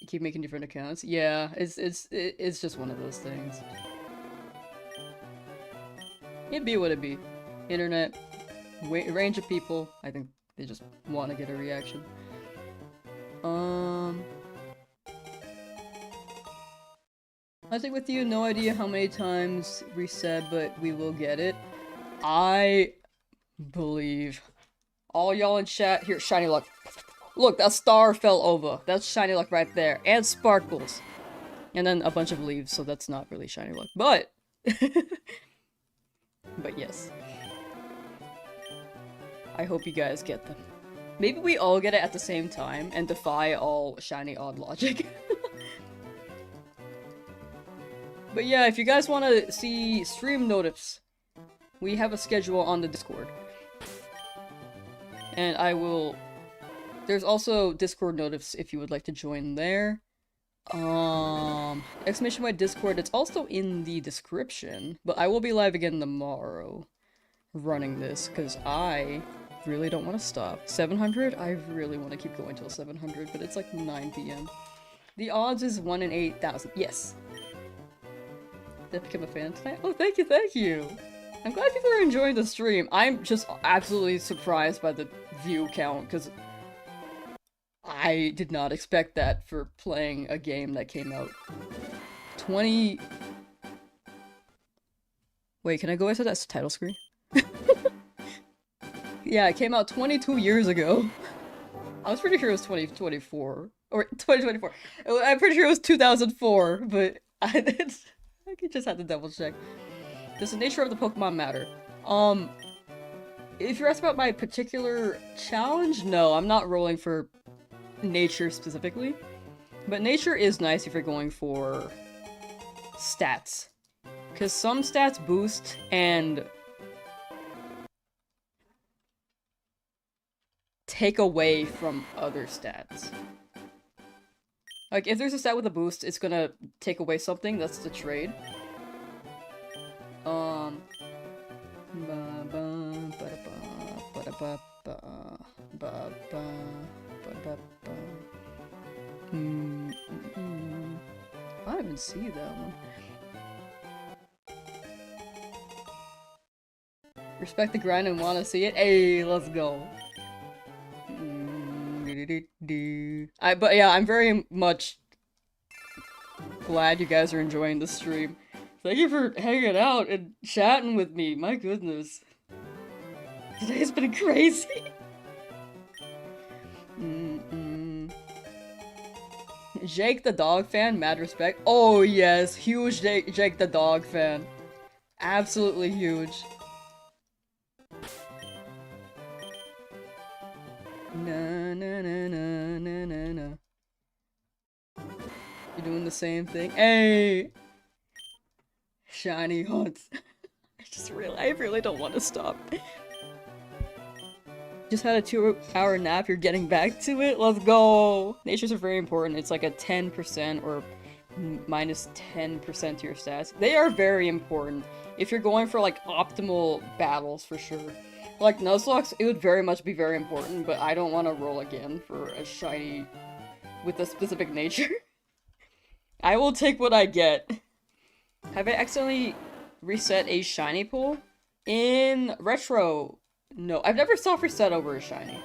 You keep making different accounts. Yeah, it's just one of those things. It'd be what it be. Internet, range of people. I think they just want to get a reaction. I think with you, no idea how many times we said, but we will get it. I believe all y'all in chat here. Shiny luck. Look, that star fell over. That's shiny luck right there, and sparkles, and then a bunch of leaves. So that's not really shiny luck, but but yes. I hope you guys get them. Maybe we all get it at the same time and defy all shiny odd logic. But yeah, if you guys want to see stream notifs, we have a schedule on the Discord. And I will... There's also Discord notifs if you would like to join there. Exclamation point Discord, it's also in the description. But I will be live again tomorrow running this, because I really don't want to stop. 700? I really want to keep going till 700, but it's like 9 p.m. The odds is 1 in 8,000. Yes. Did I become a fan tonight? Oh, thank you! I'm glad people are enjoying the stream. I'm just absolutely surprised by the view count, because I did not expect that for playing a game that came out 20... Wait, can I go into that title screen? Yeah, it came out 22 years ago. I was pretty sure it was 2024. Or 2024. I'm pretty sure it was 2004, but I just had to double check. Does the nature of the Pokemon matter? If you're asking about my particular challenge, no, I'm not rolling for nature specifically. But nature is nice if you're going for stats. Because some stats boost and take away from other stats. Like, if there's a stat with a boost, it's gonna take away something, that's the trade. I don't even see that one. Respect the grind and wanna see it. Hey, let's go. But yeah, I'm very much glad you guys are enjoying the stream. Thank you for hanging out and chatting with me. My goodness. Today's been crazy. Jake the dog fan, mad respect. Oh yes, huge Jake the dog fan. Absolutely huge. Na na na na na na na. You're doing the same thing. Hey! Shiny hunts. I really don't want to stop. Just had a 2-hour nap, you're getting back to it? Let's go! Natures are very important. It's like a 10% or minus 10% to your stats. They are very important. If you're going for like optimal battles, for sure. Like Nuzlocke, it would very much be very important, but I don't want to roll again for a shiny with a specific nature. I will take what I get. Have I accidentally reset a shiny pool? In retro, no. I've never soft reset over a shiny.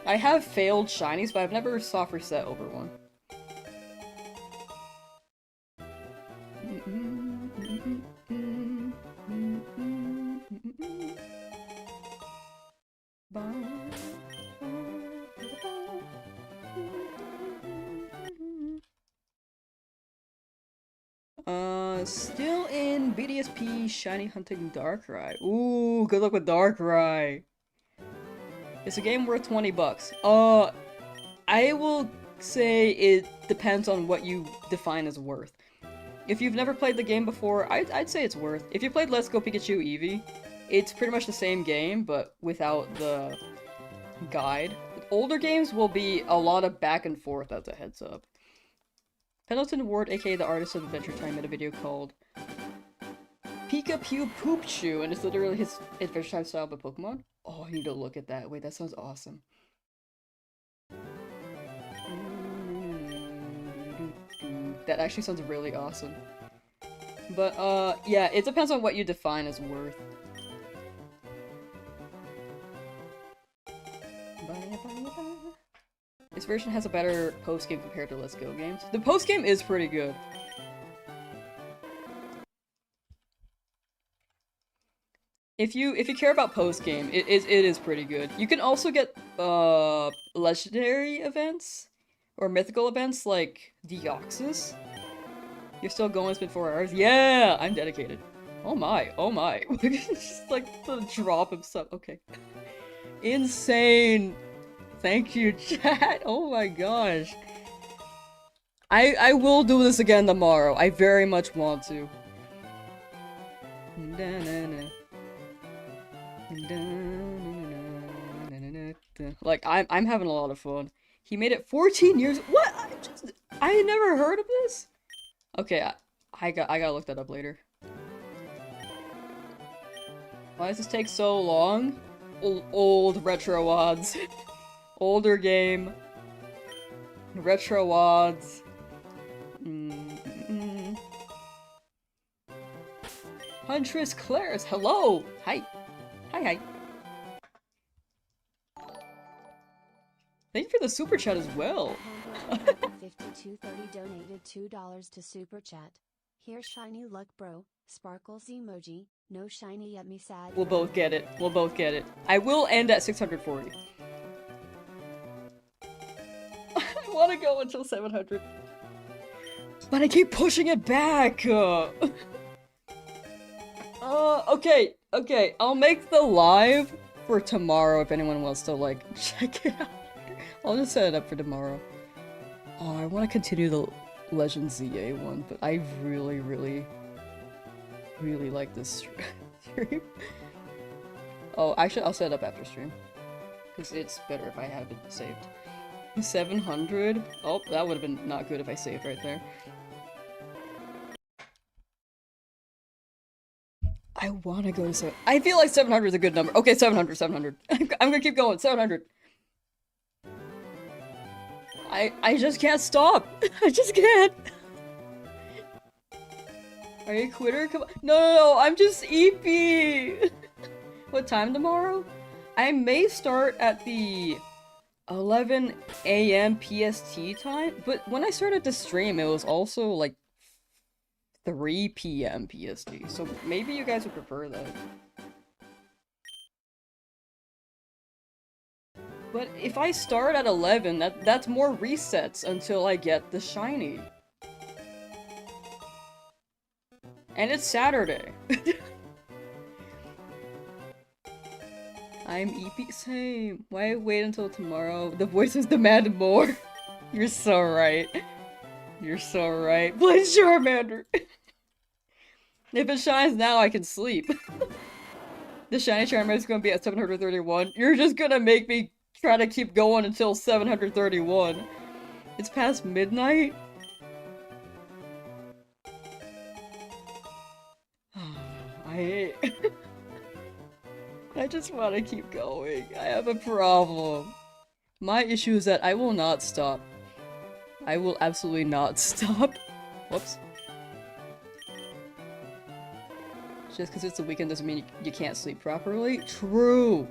I have failed shinies, but I've never soft reset over one. Still in BDSP Shiny Hunting Darkrai. Ooh, good luck with Darkrai. It's a game worth 20 bucks. I will say it depends on what you define as worth. If you've never played the game before, I'd say it's worth. If you played Let's Go Pikachu Eevee, it's pretty much the same game, but without the guide. Older games will be a lot of back and forth, as a heads up. Pendleton Ward, aka the artist of Adventure Time, made a video called Pika Pew Poop Chew, and it's literally his Adventure Time style of Pokemon. Oh, I need to look at that. Wait, that sounds awesome. That actually sounds really awesome. But, yeah, it depends on what you define as worth. This version has a better post-game compared to Let's Go games. The post-game is pretty good. If you care about post-game, it is pretty good. You can also get legendary events or mythical events like Deoxys. You're still going, it's been 4 hours. Yeah, I'm dedicated. Oh my, oh my. Just like the drop of stuff. Okay. Insane. Thank you, chat. Oh my gosh. I will do this again tomorrow. I very much want to. Like, I'm having a lot of fun. He made it 14 years. What? I never heard of this. Okay, I gotta look that up later. Why does this take so long? Old retro odds. Older game. Retro odds. Huntress Claris, hello! Hi. Hi. Thank you for the super chat as well. 5230 donated $2 to super chat. Here's shiny luck, bro. Sparkles emoji. No shiny yet, me sad. We'll both get it. We'll both get it. I will end at 640. I want to go until 700. But I keep pushing it back! Okay. I'll make the live for tomorrow if anyone wants to, like, check it out. I'll just set it up for tomorrow. Oh, I want to continue the Legend ZA one, but I really like this stream. Oh, actually, I'll set it up after stream. Because it's better if I have it saved. 700? Oh, that would have been not good if I saved right there. I want to go to 7. I feel like 700 is a good number. Okay, 700. I'm gonna keep going. 700. I just can't stop. I just can't. Are you a quitter? Come on. No, I'm just EP. What time tomorrow? I may start at the 11 a.m. PST time, but when I started to stream, it was also like 3 p.m. PST, so maybe you guys would prefer that. But if I start at 11, that's more resets until I get the shiny. And it's Saturday. I'm EP. Same. Why wait until tomorrow? The voices demand more. You're so right. You're so right. Play Charmander. If it shines now, I can sleep. The shiny Charmander is gonna be at 731. You're just gonna make me try to keep going until 731. It's past midnight? I just want to keep going. I have a problem. My issue is that I will not stop. I will absolutely not stop. Whoops. Just because it's the weekend doesn't mean you can't sleep properly. True!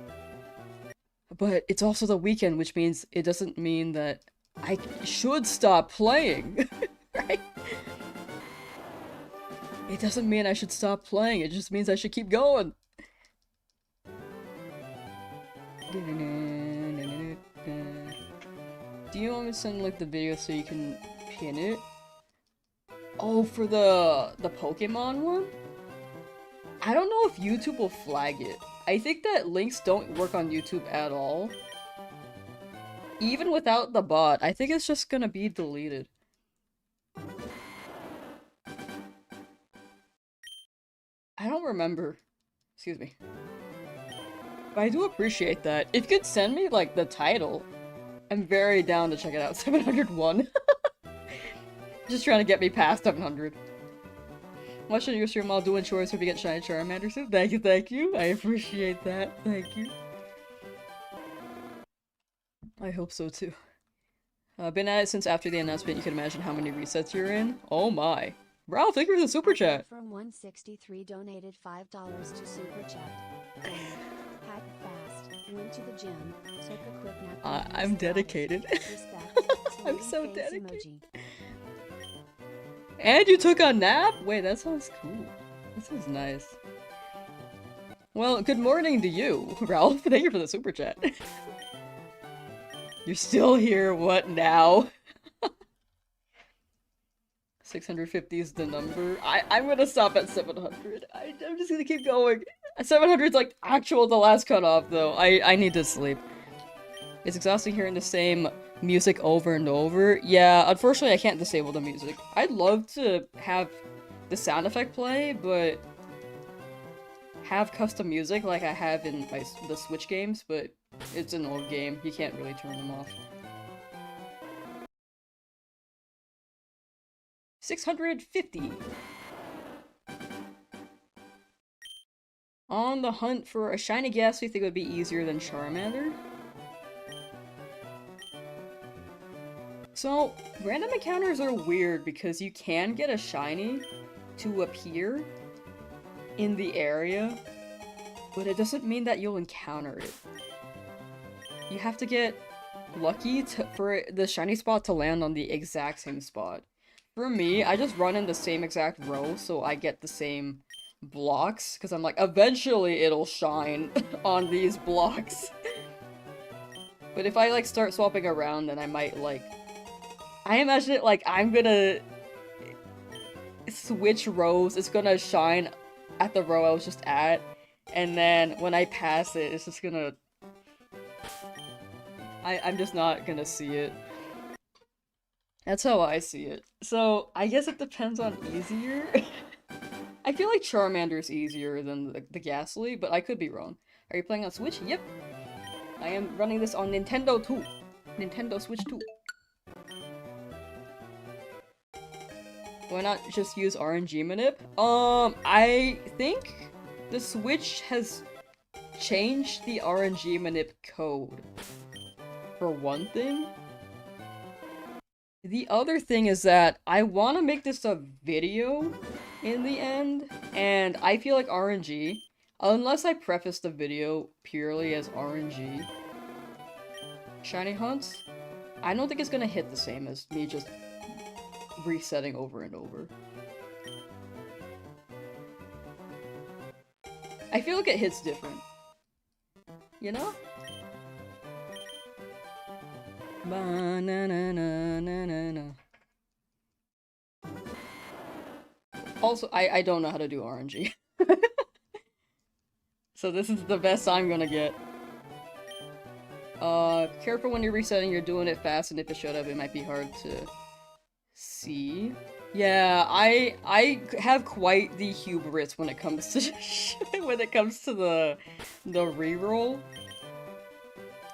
But it's also the weekend, which means it doesn't mean that I should stop playing. Right? It doesn't mean I should stop playing, it just means I should keep going. Do you want me to send like the video so you can pin it? Oh, for the Pokemon one? I don't know if YouTube will flag it. I think that links don't work on YouTube at all. Even without the bot, I think it's just gonna be deleted. I don't remember. Excuse me. But I do appreciate that. If you could send me, like, the title, I'm very down to check it out. 701. Just trying to get me past 700. Watching your stream while doing chores if you get shiny Charmander soon. Thank you, thank you. I appreciate that. Thank you. I hope so too. Been at it since after the announcement. You can imagine how many resets you're in. Oh my. Ralph, thank you for the super chat. From 163 donated $5 to super chat. Hack fast. Went to the gym. Took a quick nap. I'm dedicated. Respect. I'm so Face dedicated. emoji. And you took a nap? Wait, that sounds cool. That sounds nice. Well, good morning to you, Ralph. Thank you for the super chat. You're still here, what now? 650 is the number. I'm gonna stop at 700. I'm just gonna keep going. 700 is like actual the last cutoff though. I need to sleep. It's exhausting hearing the same music over and over. Yeah, unfortunately I can't disable the music. I'd love to have the sound effect play, but have custom music like I have in the Switch games, but it's an old game. You can't really turn them off. 650. On the hunt for a shiny Ghastly, think it would be easier than Charmander. So, random encounters are weird because you can get a shiny to appear in the area, but it doesn't mean that you'll encounter it. You have to get lucky for the shiny spot to land on the exact same spot. For me, I just run in the same exact row so I get the same blocks, because I'm like, eventually it'll shine on these blocks. But if I like start swapping around, then I might like... I imagine it like I'm gonna switch rows, it's gonna shine at the row I was just at, and then when I pass it, it's just gonna... I'm just not gonna see it. That's how I see it. So, I guess it depends on easier. I feel like Charmander's easier than the Ghastly, but I could be wrong. Are you playing on Switch? Yep. I am running this on Nintendo 2. Nintendo Switch 2. Why not just use RNG manip? I think the Switch has changed the RNG manip code. For one thing. The other thing is that I want to make this a video in the end, and I feel like RNG Unless I preface the video purely as RNG shiny hunts, I don't think it's gonna hit the same as me just resetting over and over. I feel like it hits different. You know? Ba-na-na-na-na-na-na. Also, I don't know how to do RNG. So this is the best I'm gonna get. Careful when you're resetting, you're doing it fast, and if it showed up, it might be hard to see. Yeah, I have quite the hubris when it comes to when it comes to the reroll.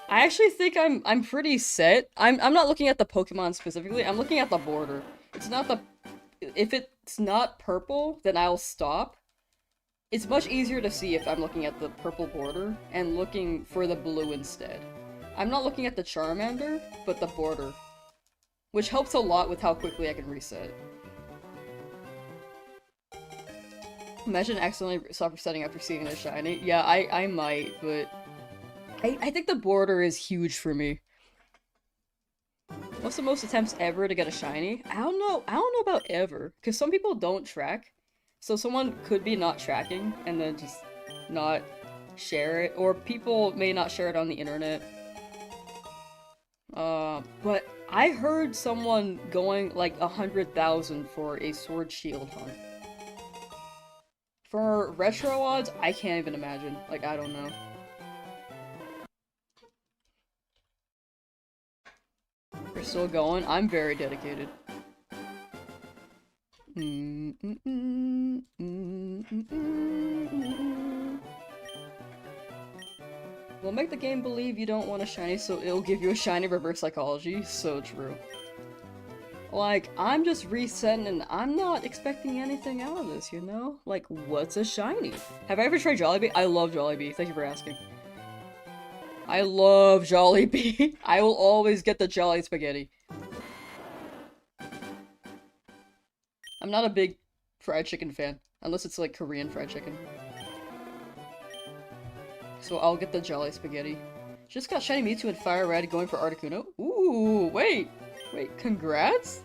I actually think I'm pretty set. I'm not looking at the Pokemon specifically. I'm looking at the border. It's not the if it's not purple, then I'll stop. It's much easier to see if I'm looking at the purple border and looking for the blue instead. I'm not looking at the Charmander, but the border. Which helps a lot with how quickly I can reset. Imagine accidentally stop resetting after seeing a shiny. Yeah, I might, but I think the border is huge for me. What's the most attempts ever to get a shiny? I don't know about ever, because some people don't track. So someone could be not tracking and then just not share it, or people may not share it on the internet. But I heard someone going like 100,000 for a sword shield hunt. For retro odds, I can't even imagine. Like, I don't know. We're still going. I'm very dedicated. We'll make the game believe you don't want a shiny, so it'll give you a shiny reverse psychology. So true. Like, I'm just resetting and I'm not expecting anything out of this, you know? Like, what's a shiny? Have I ever tried Jollibee? I love Jollibee. Thank you for asking. I love Jollibee. I will always get the Jolly Spaghetti. I'm not a big fried chicken fan, unless it's like Korean fried chicken. So I'll get the Jolly Spaghetti. Just got Shiny Mewtwo and Fire Red going for Articuno. Ooh, wait, congrats?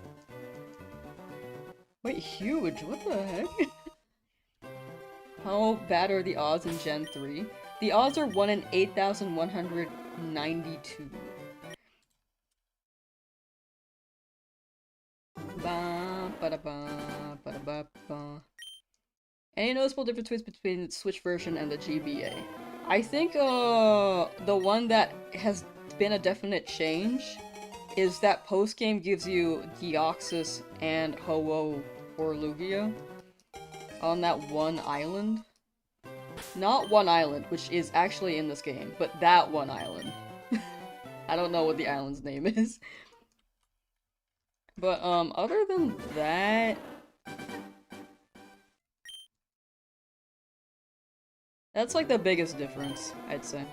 Wait, huge, what the heck? How bad are the odds in Gen 3? The odds are 1 in 8,192. Ba ba da ba ba da ba ba. Any noticeable difference between the Switch version and the GBA? I think the one that has been a definite change is that post-game gives you Deoxys and Ho-Oh or Lugia on that one island. Not one island, which is actually in this game, but that one island. I don't know what the island's name is. But, other than that... That's like the biggest difference, I'd say.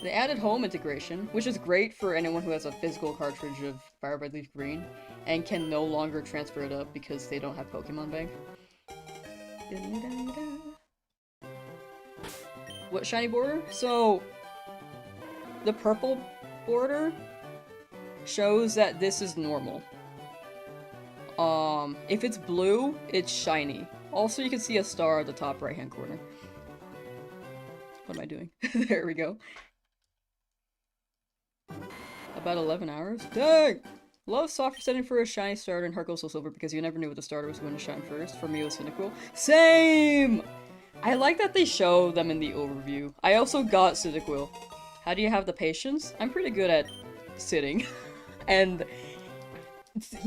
They added home integration, which is great for anyone who has a physical cartridge of Fire Red Leaf Green and can no longer transfer it up because they don't have Pokemon Bank. What shiny border? So, the purple border shows that this is normal. If it's blue, it's shiny. Also, you can see a star at the top right-hand corner. What am I doing? There we go. About 11 hours? Dang! Love soft resetting for a shiny starter and Heart Gold Soul Silver because you never knew what the starter was going to shine first. For me, it was Cyndaquil. Same! I like that they show them in the overview. I also got Cyndaquil. How do you have the patience? I'm pretty good at sitting. And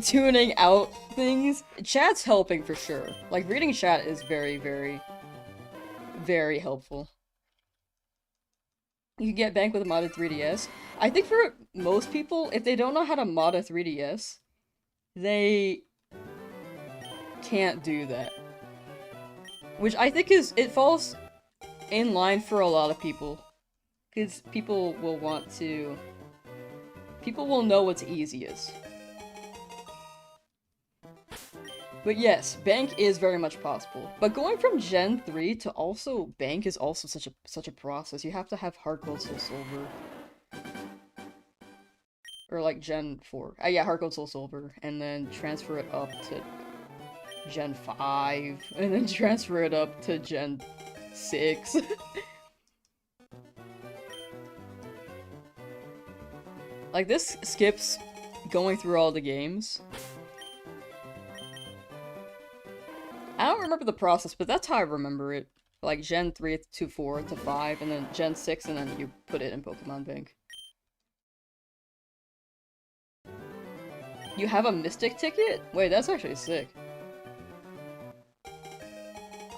tuning out things. Chat's helping for sure. Like, reading chat is very, very, very helpful. You can get Bank with a modded 3DS. I think for most people, if they don't know how to mod a 3DS, they can't do that. Which I think it falls in line for a lot of people. Because people will want to... People will know what's easiest. But yes, bank is very much possible. But going from Gen 3 to also bank is also such a process. You have to have Heart Gold Soul Silver. Or like Gen 4. Yeah, Heart Gold Soul Silver. And then transfer it up to Gen 5. And then transfer it up to Gen 6. Like, this skips going through all the games. I don't remember the process, but that's how I remember it. Like, Gen 3 to 4 to 5, and then Gen 6, and then you put it in Pokemon Bank. You have a Mystic ticket? Wait, that's actually sick.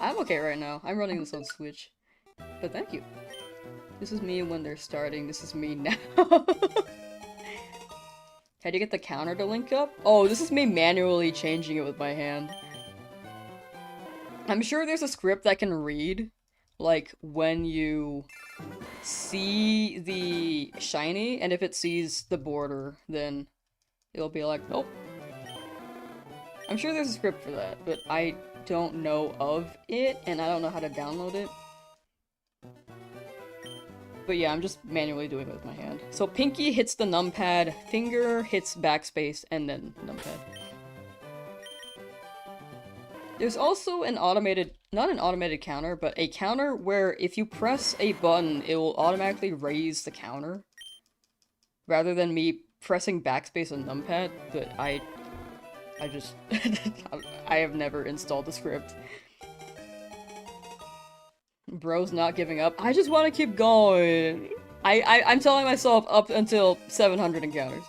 I'm okay right now. I'm running this on Switch. But thank you. This is me when they're starting. This is me now. How do you get the counter to link up? Oh, this is me manually changing it with my hand. I'm sure there's a script that can read, like, when you see the shiny, and if it sees the border, then it'll be like, nope. I'm sure there's a script for that, but I don't know of it, and I don't know how to download it. But yeah, I'm just manually doing it with my hand. So pinky hits the numpad, finger hits backspace, and then numpad. There's also an automated, not an automated counter, but a counter where if you press a button, it will automatically raise the counter. Rather than me pressing backspace and numpad, but I just, I have never installed the script. Bro's not giving up. I just want to keep going. I'm telling myself up until 700 encounters.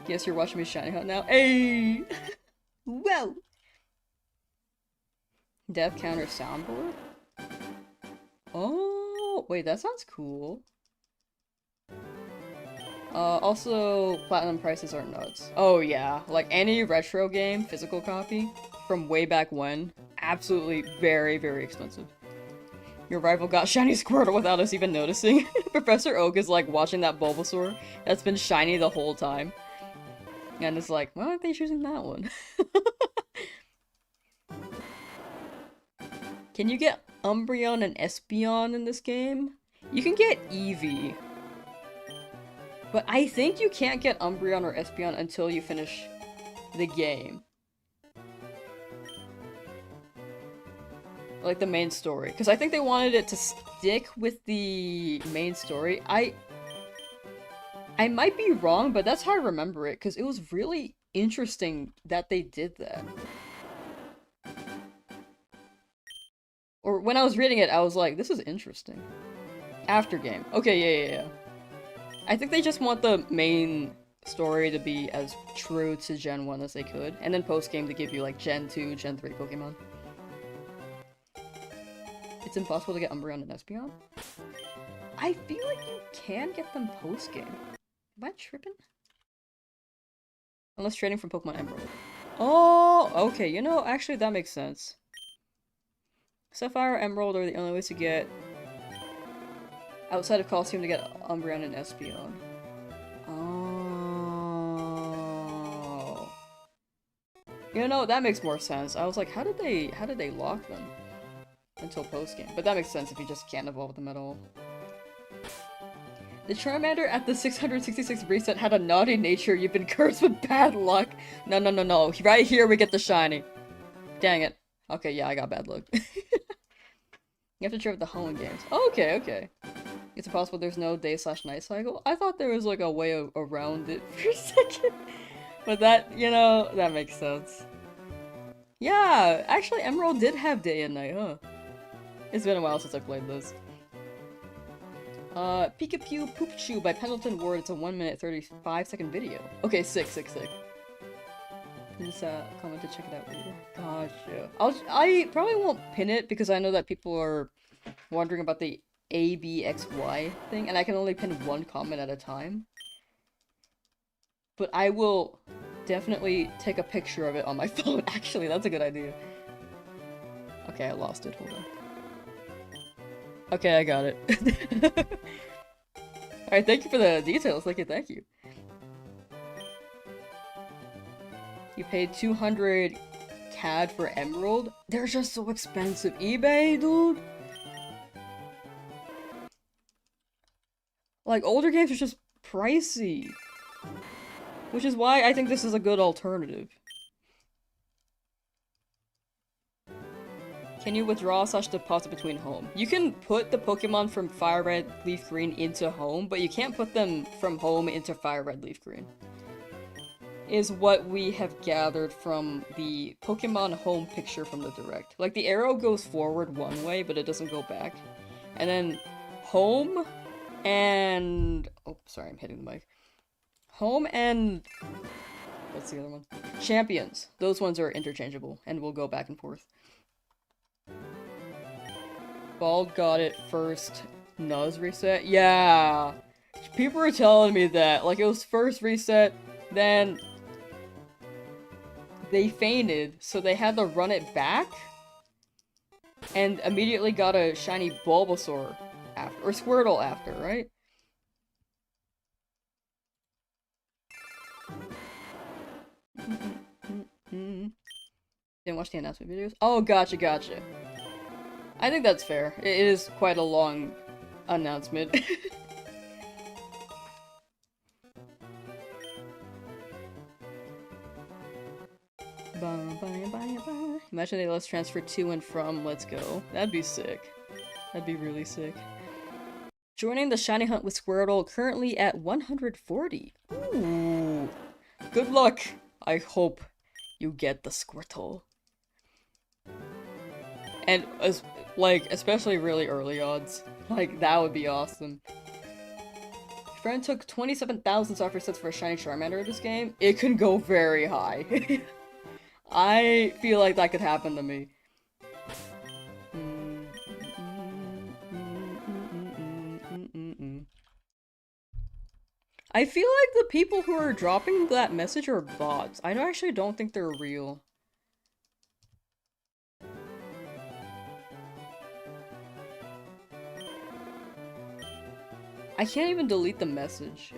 Guess you're watching me shiny hunt now. Hey! Whoa! Death counter soundboard? Oh, wait, that sounds cool. Also, platinum prices are nuts. Oh yeah, like any retro game, physical copy, from way back when, absolutely very, very expensive. Your rival got shiny Squirtle without us even noticing. Professor Oak is like watching that Bulbasaur that's been shiny the whole time. And it's like, why aren't they choosing that one? Can you get Umbreon and Espeon in this game? You can get Eevee. But I think you can't get Umbreon or Espeon until you finish the game. Like the main story. Because I think they wanted it to stick with the main story. I might be wrong, but that's how I remember it. Because it was really interesting that they did that. Or when I was reading it, I was like, this is interesting. After game. Okay, yeah. I think they just want the main story to be as true to Gen 1 as they could, and then post-game to give you, like, Gen 2, Gen 3 Pokemon. It's impossible to get Umbreon and Espeon? I feel like you can get them post-game. Am I tripping? Unless trading from Pokemon Emerald. Oh, okay, you know, actually that makes sense. Sapphire, Emerald are the only ways to get outside of Coliseum to get Umbreon and Espeon. Oh. You know, that makes more sense. I was like, how did they lock them? Until post-game. But that makes sense if you just can't evolve them at all. The Charmander at the 666 reset had a naughty nature. You've been cursed with bad luck. No. Right here we get the shiny. Dang it. Okay, yeah, I got bad luck. You have to trade with the home games. Oh, okay. It's possible there's no day/night cycle? I thought there was like a way around it for a second. But that, you know, that makes sense. Yeah, actually Emerald did have day and night, huh? It's been a while since I played this. Pikachu Poop Chew by Pendleton Ward. It's a 1-minute 35-second video. Okay, sick. Just comment to check it out later. Gotcha. I probably won't pin it because I know that people are wondering about the ABXY thing, and I can only pin one comment at a time. But I will definitely take a picture of it on my phone. Actually, that's a good idea. Okay, I lost it. Hold on. Okay, I got it. Alright, thank you for the details. Thank you. You paid 200 CAD for Emerald? They're just so expensive. eBay, dude? Like, older games are just pricey. Which is why I think this is a good alternative. Can you withdraw / deposit between home? You can put the Pokemon from Fire Red, Leaf Green into home, but you can't put them from home into Fire Red, Leaf Green. Is what we have gathered from the Pokemon home picture from the Direct. Like, the arrow goes forward one way, but it doesn't go back. And then home and... oh, sorry, I'm hitting the mic. Home and... what's the other one? Champions. Those ones are interchangeable and will go back and forth. Bald got it first. Nuz reset? Yeah! People were telling me that. Like, it was first reset, then... they fainted, so they had to run it back, and immediately got a shiny Bulbasaur after, or Squirtle after, right? Didn't watch the announcement videos? Oh, gotcha, gotcha. I think that's fair. It is quite a long announcement. Imagine they let us transfer to and from. Let's go. That'd be sick. That'd be really sick. Joining the shiny hunt with Squirtle, currently at 140. Ooh. Good luck. I hope you get the Squirtle. And especially really early odds. Like, that would be awesome. Friend took 27,000 software sets for a shiny Charmander this game. It can go very high. I feel like that could happen to me. I feel like the people who are dropping that message are bots. I actually don't think they're real. I can't even delete the message.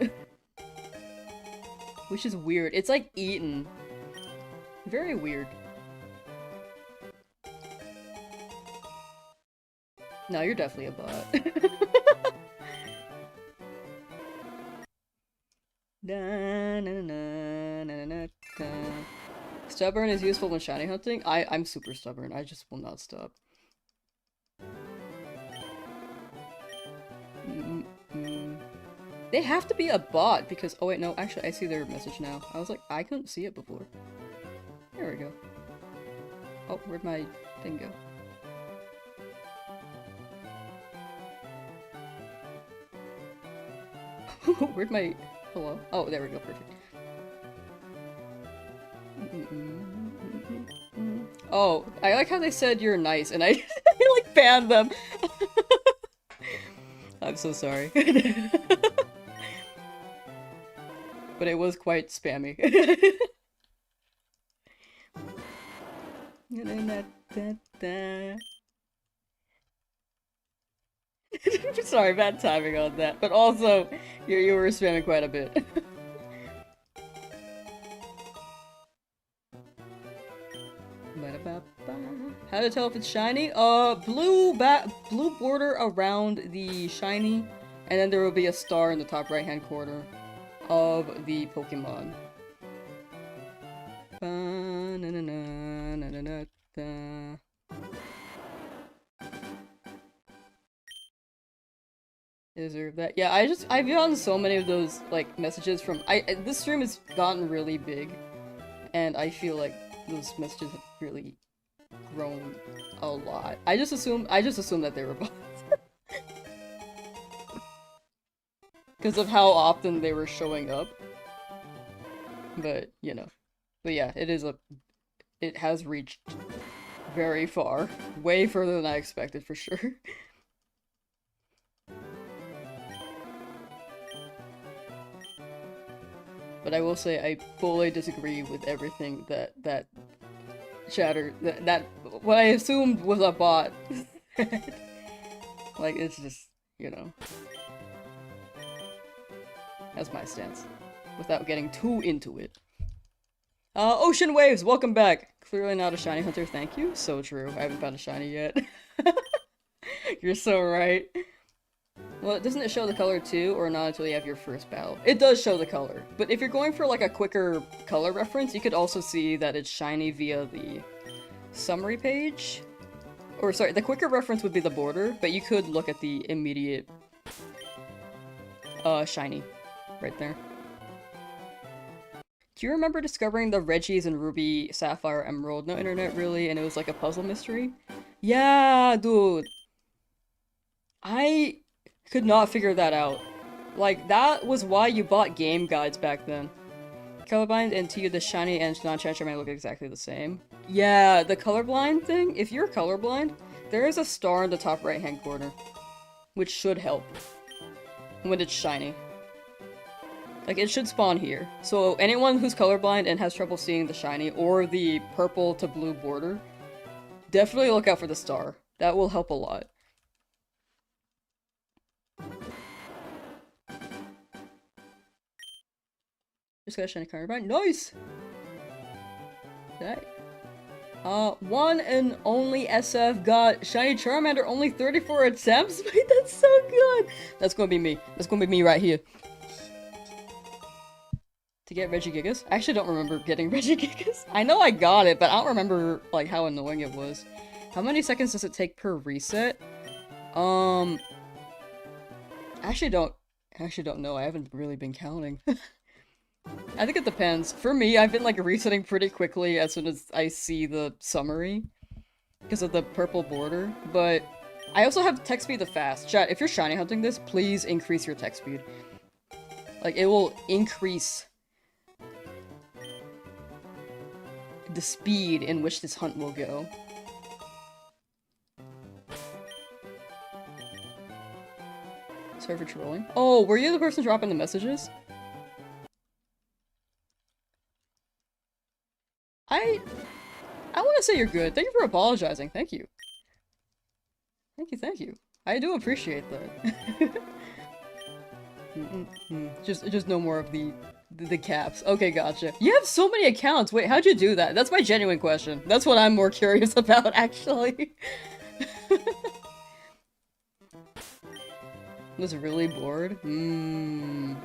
Which is weird. It's like eaten. Very weird. No, you're definitely a bot. Stubborn is useful when shiny hunting? I'm super stubborn. I just will not stop. They have to be a bot because- oh wait, no, actually I see their message now. I was like, I couldn't see it before. There we go. Oh, where'd my thing go? Where'd my... hello? Oh, there we go, perfect. Oh, I like how they said you're nice, and I, I like banned them. I'm so sorry. But it was quite spammy. Sorry, bad timing on that. But also, you were spamming quite a bit. How to tell if it's shiny? Blue border around the shiny, and then there will be a star in the top right-hand corner of the Pokemon. Deserve that. Yeah, I've gotten so many of those, like, messages from- this stream has gotten really big, and I feel like those messages have really grown a lot. I just assumed that they were bots. Because of how often they were showing up. But, you know. But yeah, it has reached very far. Way further than I expected, for sure. But I will say I fully disagree with everything that what I assumed was a bot. Like, it's just, you know. That's my stance. Without getting too into it. Ocean Waves, welcome back. Clearly not a shiny hunter, thank you. So true. I haven't found a shiny yet. You're so right. Well, doesn't it show the color too, or not until you have your first battle? It does show the color, but if you're going for like a quicker color reference, you could also see that it's shiny via the summary page. Or sorry, the quicker reference would be the border, but you could look at the immediate shiny right there. Do you remember discovering the Reggies and Ruby, Sapphire, Emerald? No internet really, and it was like a puzzle mystery? Yeah, dude. I could not figure that out. Like, that was why you bought game guides back then. Colorblind and to you, the shiny and non-shiny may look exactly the same. Yeah, the colorblind thing, if you're colorblind, there is a star in the top right-hand corner. Which should help. When it's shiny. Like, it should spawn here. So anyone who's colorblind and has trouble seeing the shiny or the purple to blue border, definitely look out for the star. That will help a lot. Just got a shiny colorblind. Nice! Okay. One and only SF got shiny Charmander, only 34 attempts? Wait, that's so good! That's gonna be me. That's gonna be me right here. To get Regigigas? I actually don't remember getting Regigigas. I know I got it, but I don't remember, like, how annoying it was. How many seconds does it take per reset? I actually don't know. I haven't really been counting. I think it depends. For me, I've been, like, resetting pretty quickly as soon as I see the summary. Because of the purple border. But I also have text speed the fast. Chat, if you're shiny hunting this, please increase your text speed. Like, it will increase the speed in which this hunt will go. Sorry for trolling. Oh, were you the person dropping the messages? I want to say you're good. Thank you for apologizing. Thank you. Thank you. I do appreciate that. Just no more of the caps. Okay, gotcha. You have so many accounts. Wait, how'd you do that? That's my genuine question. That's what I'm more curious about, actually. Was really bored? One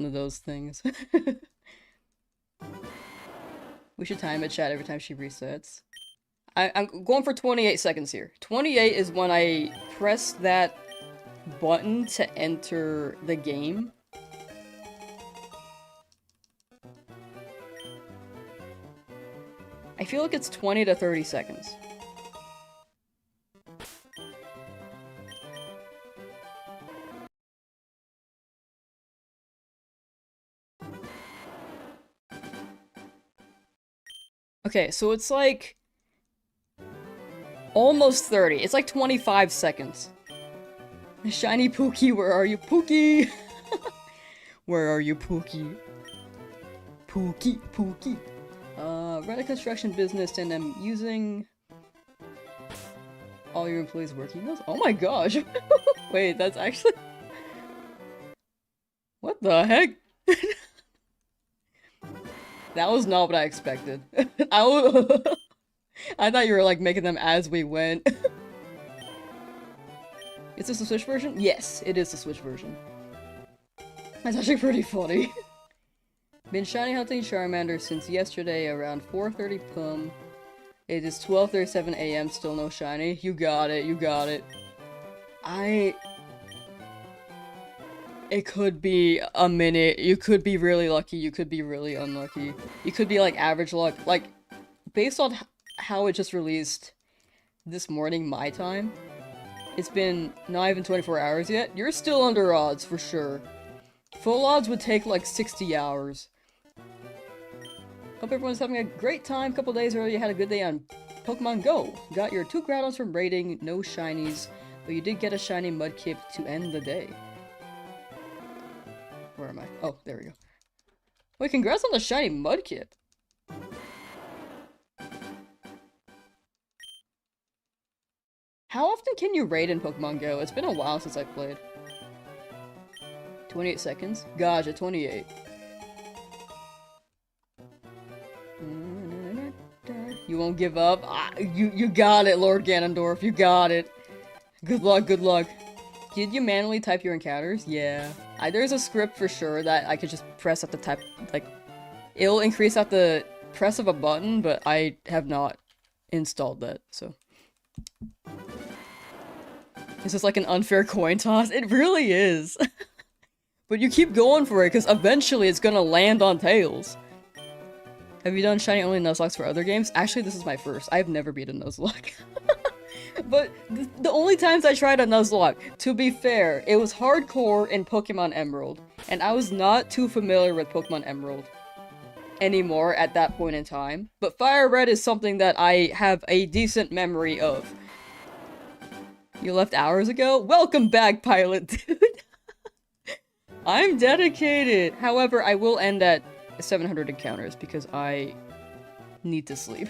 of those things. We should time it, chat, every time she resets. I'm going for 28 seconds here. 28 is when I press that button to enter the game. I feel like it's 20 to 30 seconds. Okay, so it's like almost 30. It's like 25 seconds. Shiny Pookie, where are you, Pookie? Where are you, Pookie? Pookie. Run a construction business and I'm using all your employees' work emails? Oh my gosh! Wait, that's actually... What the heck? That was not what I expected. I thought you were like making them as we went. Is this the Switch version? Yes, it is the Switch version. That's actually pretty funny. Been shiny hunting Charmander since yesterday around 4:30 p.m. It is 12:37 a.m. Still no shiny. You got it. It could be a minute. You could be really lucky. You could be really unlucky. You could be like average luck. Like, based on how it just released this morning, my time, it's been not even 24 hours yet. You're still under odds for sure. Full odds would take like 60 hours. Hope everyone's having a great time. Couple days earlier, you had a good day on Pokemon Go. Got your 2 Groudons from raiding, no shinies, but you did get a shiny Mudkip to end the day. Where am I? Oh, there we go. Wait, congrats on the shiny Mudkip. How often can you raid in Pokemon Go? It's been a while since I played. 28 seconds? Gotcha, 28. You won't give up? Ah, you got it, Lord Ganondorf. You got it. Good luck, good luck. Did you manually type your encounters? Yeah. There's a script for sure that I could just press at the type, like, it'll increase at the press of a button, but I have not installed that, so. This is like an unfair coin toss. It really is. But you keep going for it, because eventually it's gonna land on Tails. Have you done shiny only Nuzlocke for other games? Actually, this is my first. I've never beat a Nuzlocke. But the only times I tried a Nuzlocke, to be fair, it was hardcore in Pokemon Emerald. And I was not too familiar with Pokemon Emerald anymore at that point in time. But Fire Red is something that I have a decent memory of. You left hours ago? Welcome back, Pilot Dude! I'm dedicated! However, I will end at 700 encounters because I need to sleep.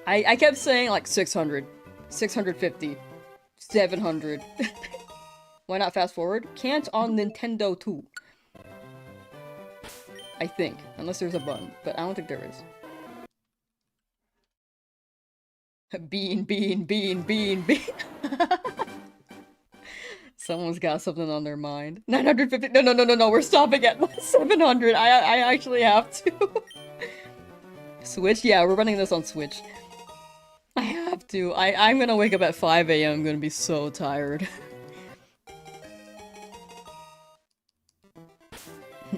I kept saying like 600, 650, 700. Why not fast forward? Can't on Nintendo 2. I think, unless there's a button, but I don't think there is. Bean, bean, bean, bean, bean. Someone's got something on their mind. 950. No, we're stopping at 700. I actually have to. Switch? Yeah, we're running this on Switch. I have to. I'm gonna wake up at 5 AM. I'm gonna be so tired.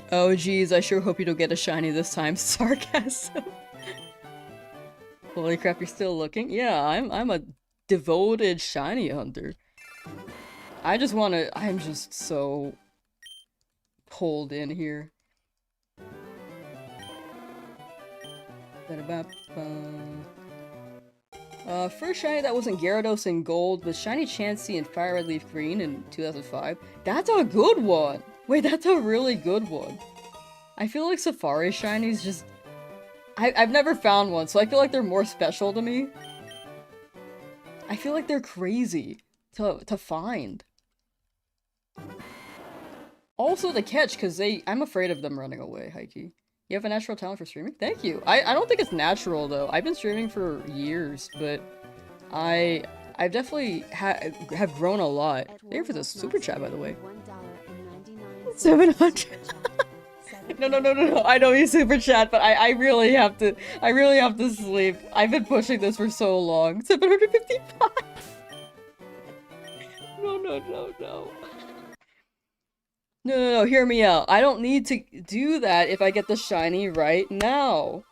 Oh geez, I sure hope you don't get a shiny this time. Sarcasm. Holy crap, you're still looking? Yeah, I'm a devoted shiny hunter. I'm just so pulled in here. First shiny that wasn't Gyarados in Gold was Shiny Chansey in Fire Red Leaf Green in 2005. That's a good one! Wait, that's a really good one. I feel like Safari shinies just... I've never found one, so I feel like they're more special to me. I feel like they're crazy to find. Also to catch, because I'm afraid of them running away, Heike. You have a natural talent for streaming? Thank you. I don't think it's natural, though. I've been streaming for years, but I definitely have grown a lot. Thank you for the super chat, by the way. 700. No. I know you super chat, but I really have to sleep. I've been pushing this for so long. 755. No, hear me out. I don't need to do that if I get the shiny right now.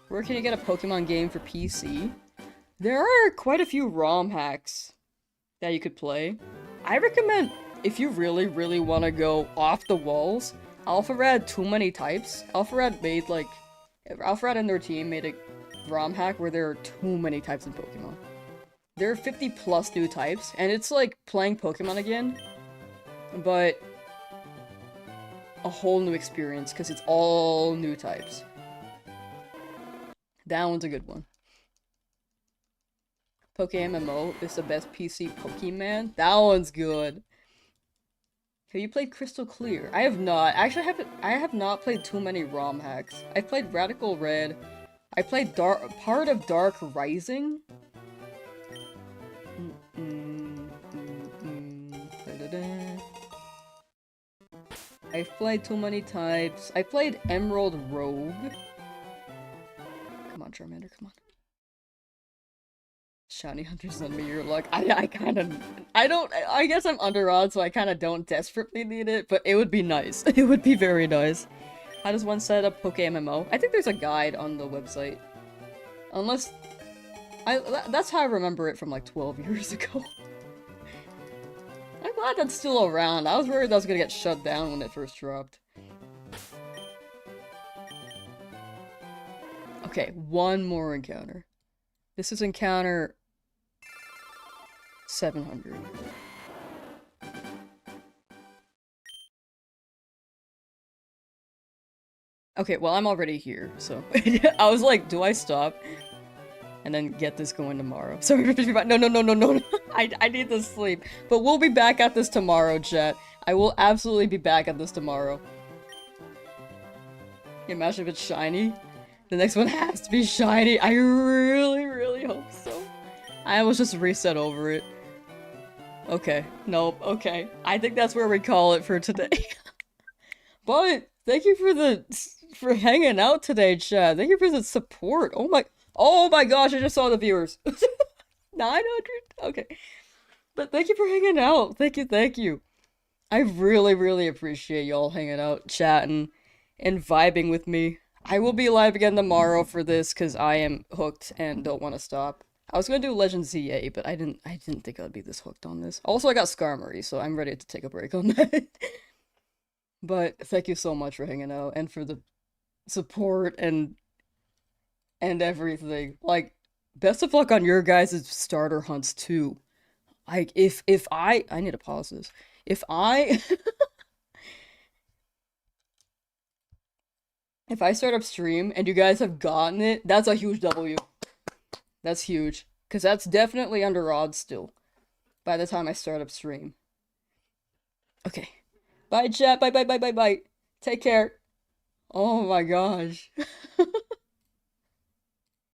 Where can you get a Pokemon game for PC? There are quite a few ROM hacks that you could play. I recommend, if you really want to go off the walls, Alpharad Too Many Types. Alpharad and their team made a ROM hack where there are too many types in Pokemon. There are 50 plus new types, and it's like playing Pokemon again, but a whole new experience, because it's all new types. That one's a good one. PokeMMO is the best PC Pokemon. That one's good. Have you played Crystal Clear? I have not. Actually, I have not played too many ROM hacks. I played Radical Red. I played part of Dark Rising. I've played too many types. I played Emerald Rogue. Come on, Charmander, come on. Shiny Hunters on me, your luck. I guess I'm under odds, so I kinda don't desperately need it, but it would be nice. It would be very nice. How does one set up PokeMMO? I think there's a guide on the website. Unless... that's how I remember it from like 12 years ago. I'm glad that's still around. I was worried that was gonna get shut down when it first dropped. Okay, one more encounter. This is encounter 700. Okay, well, I'm already here, so... I was like, do I stop? And then get this going tomorrow. Sorry, no. I need to sleep. But we'll be back at this tomorrow, chat. I will absolutely be back at this tomorrow. Imagine if it's shiny. The next one has to be shiny. I really, really hope so. I almost just reset over it. Okay. Nope. Okay. I think that's where we call it for today. But thank you for hanging out today, Chad. Thank you for the support. Oh my gosh, I just saw the viewers. 900? Okay. But thank you for hanging out. Thank you. I really, really appreciate y'all hanging out, chatting, and vibing with me. I will be live again tomorrow for this because I am hooked and don't want to stop. I was gonna do Legend ZA, but I didn't think I'd be this hooked on this. Also, I got Skarmory, so I'm ready to take a break on that. But thank you so much for hanging out and for the support and everything. Like, best of luck on your guys' starter hunts too. Like, if I need to pause this. If I if I start up stream and you guys have gotten it, that's a huge W. That's huge. Because that's definitely under odds still. By the time I start up stream. Okay. Bye, chat. Bye. Take care. Oh my gosh.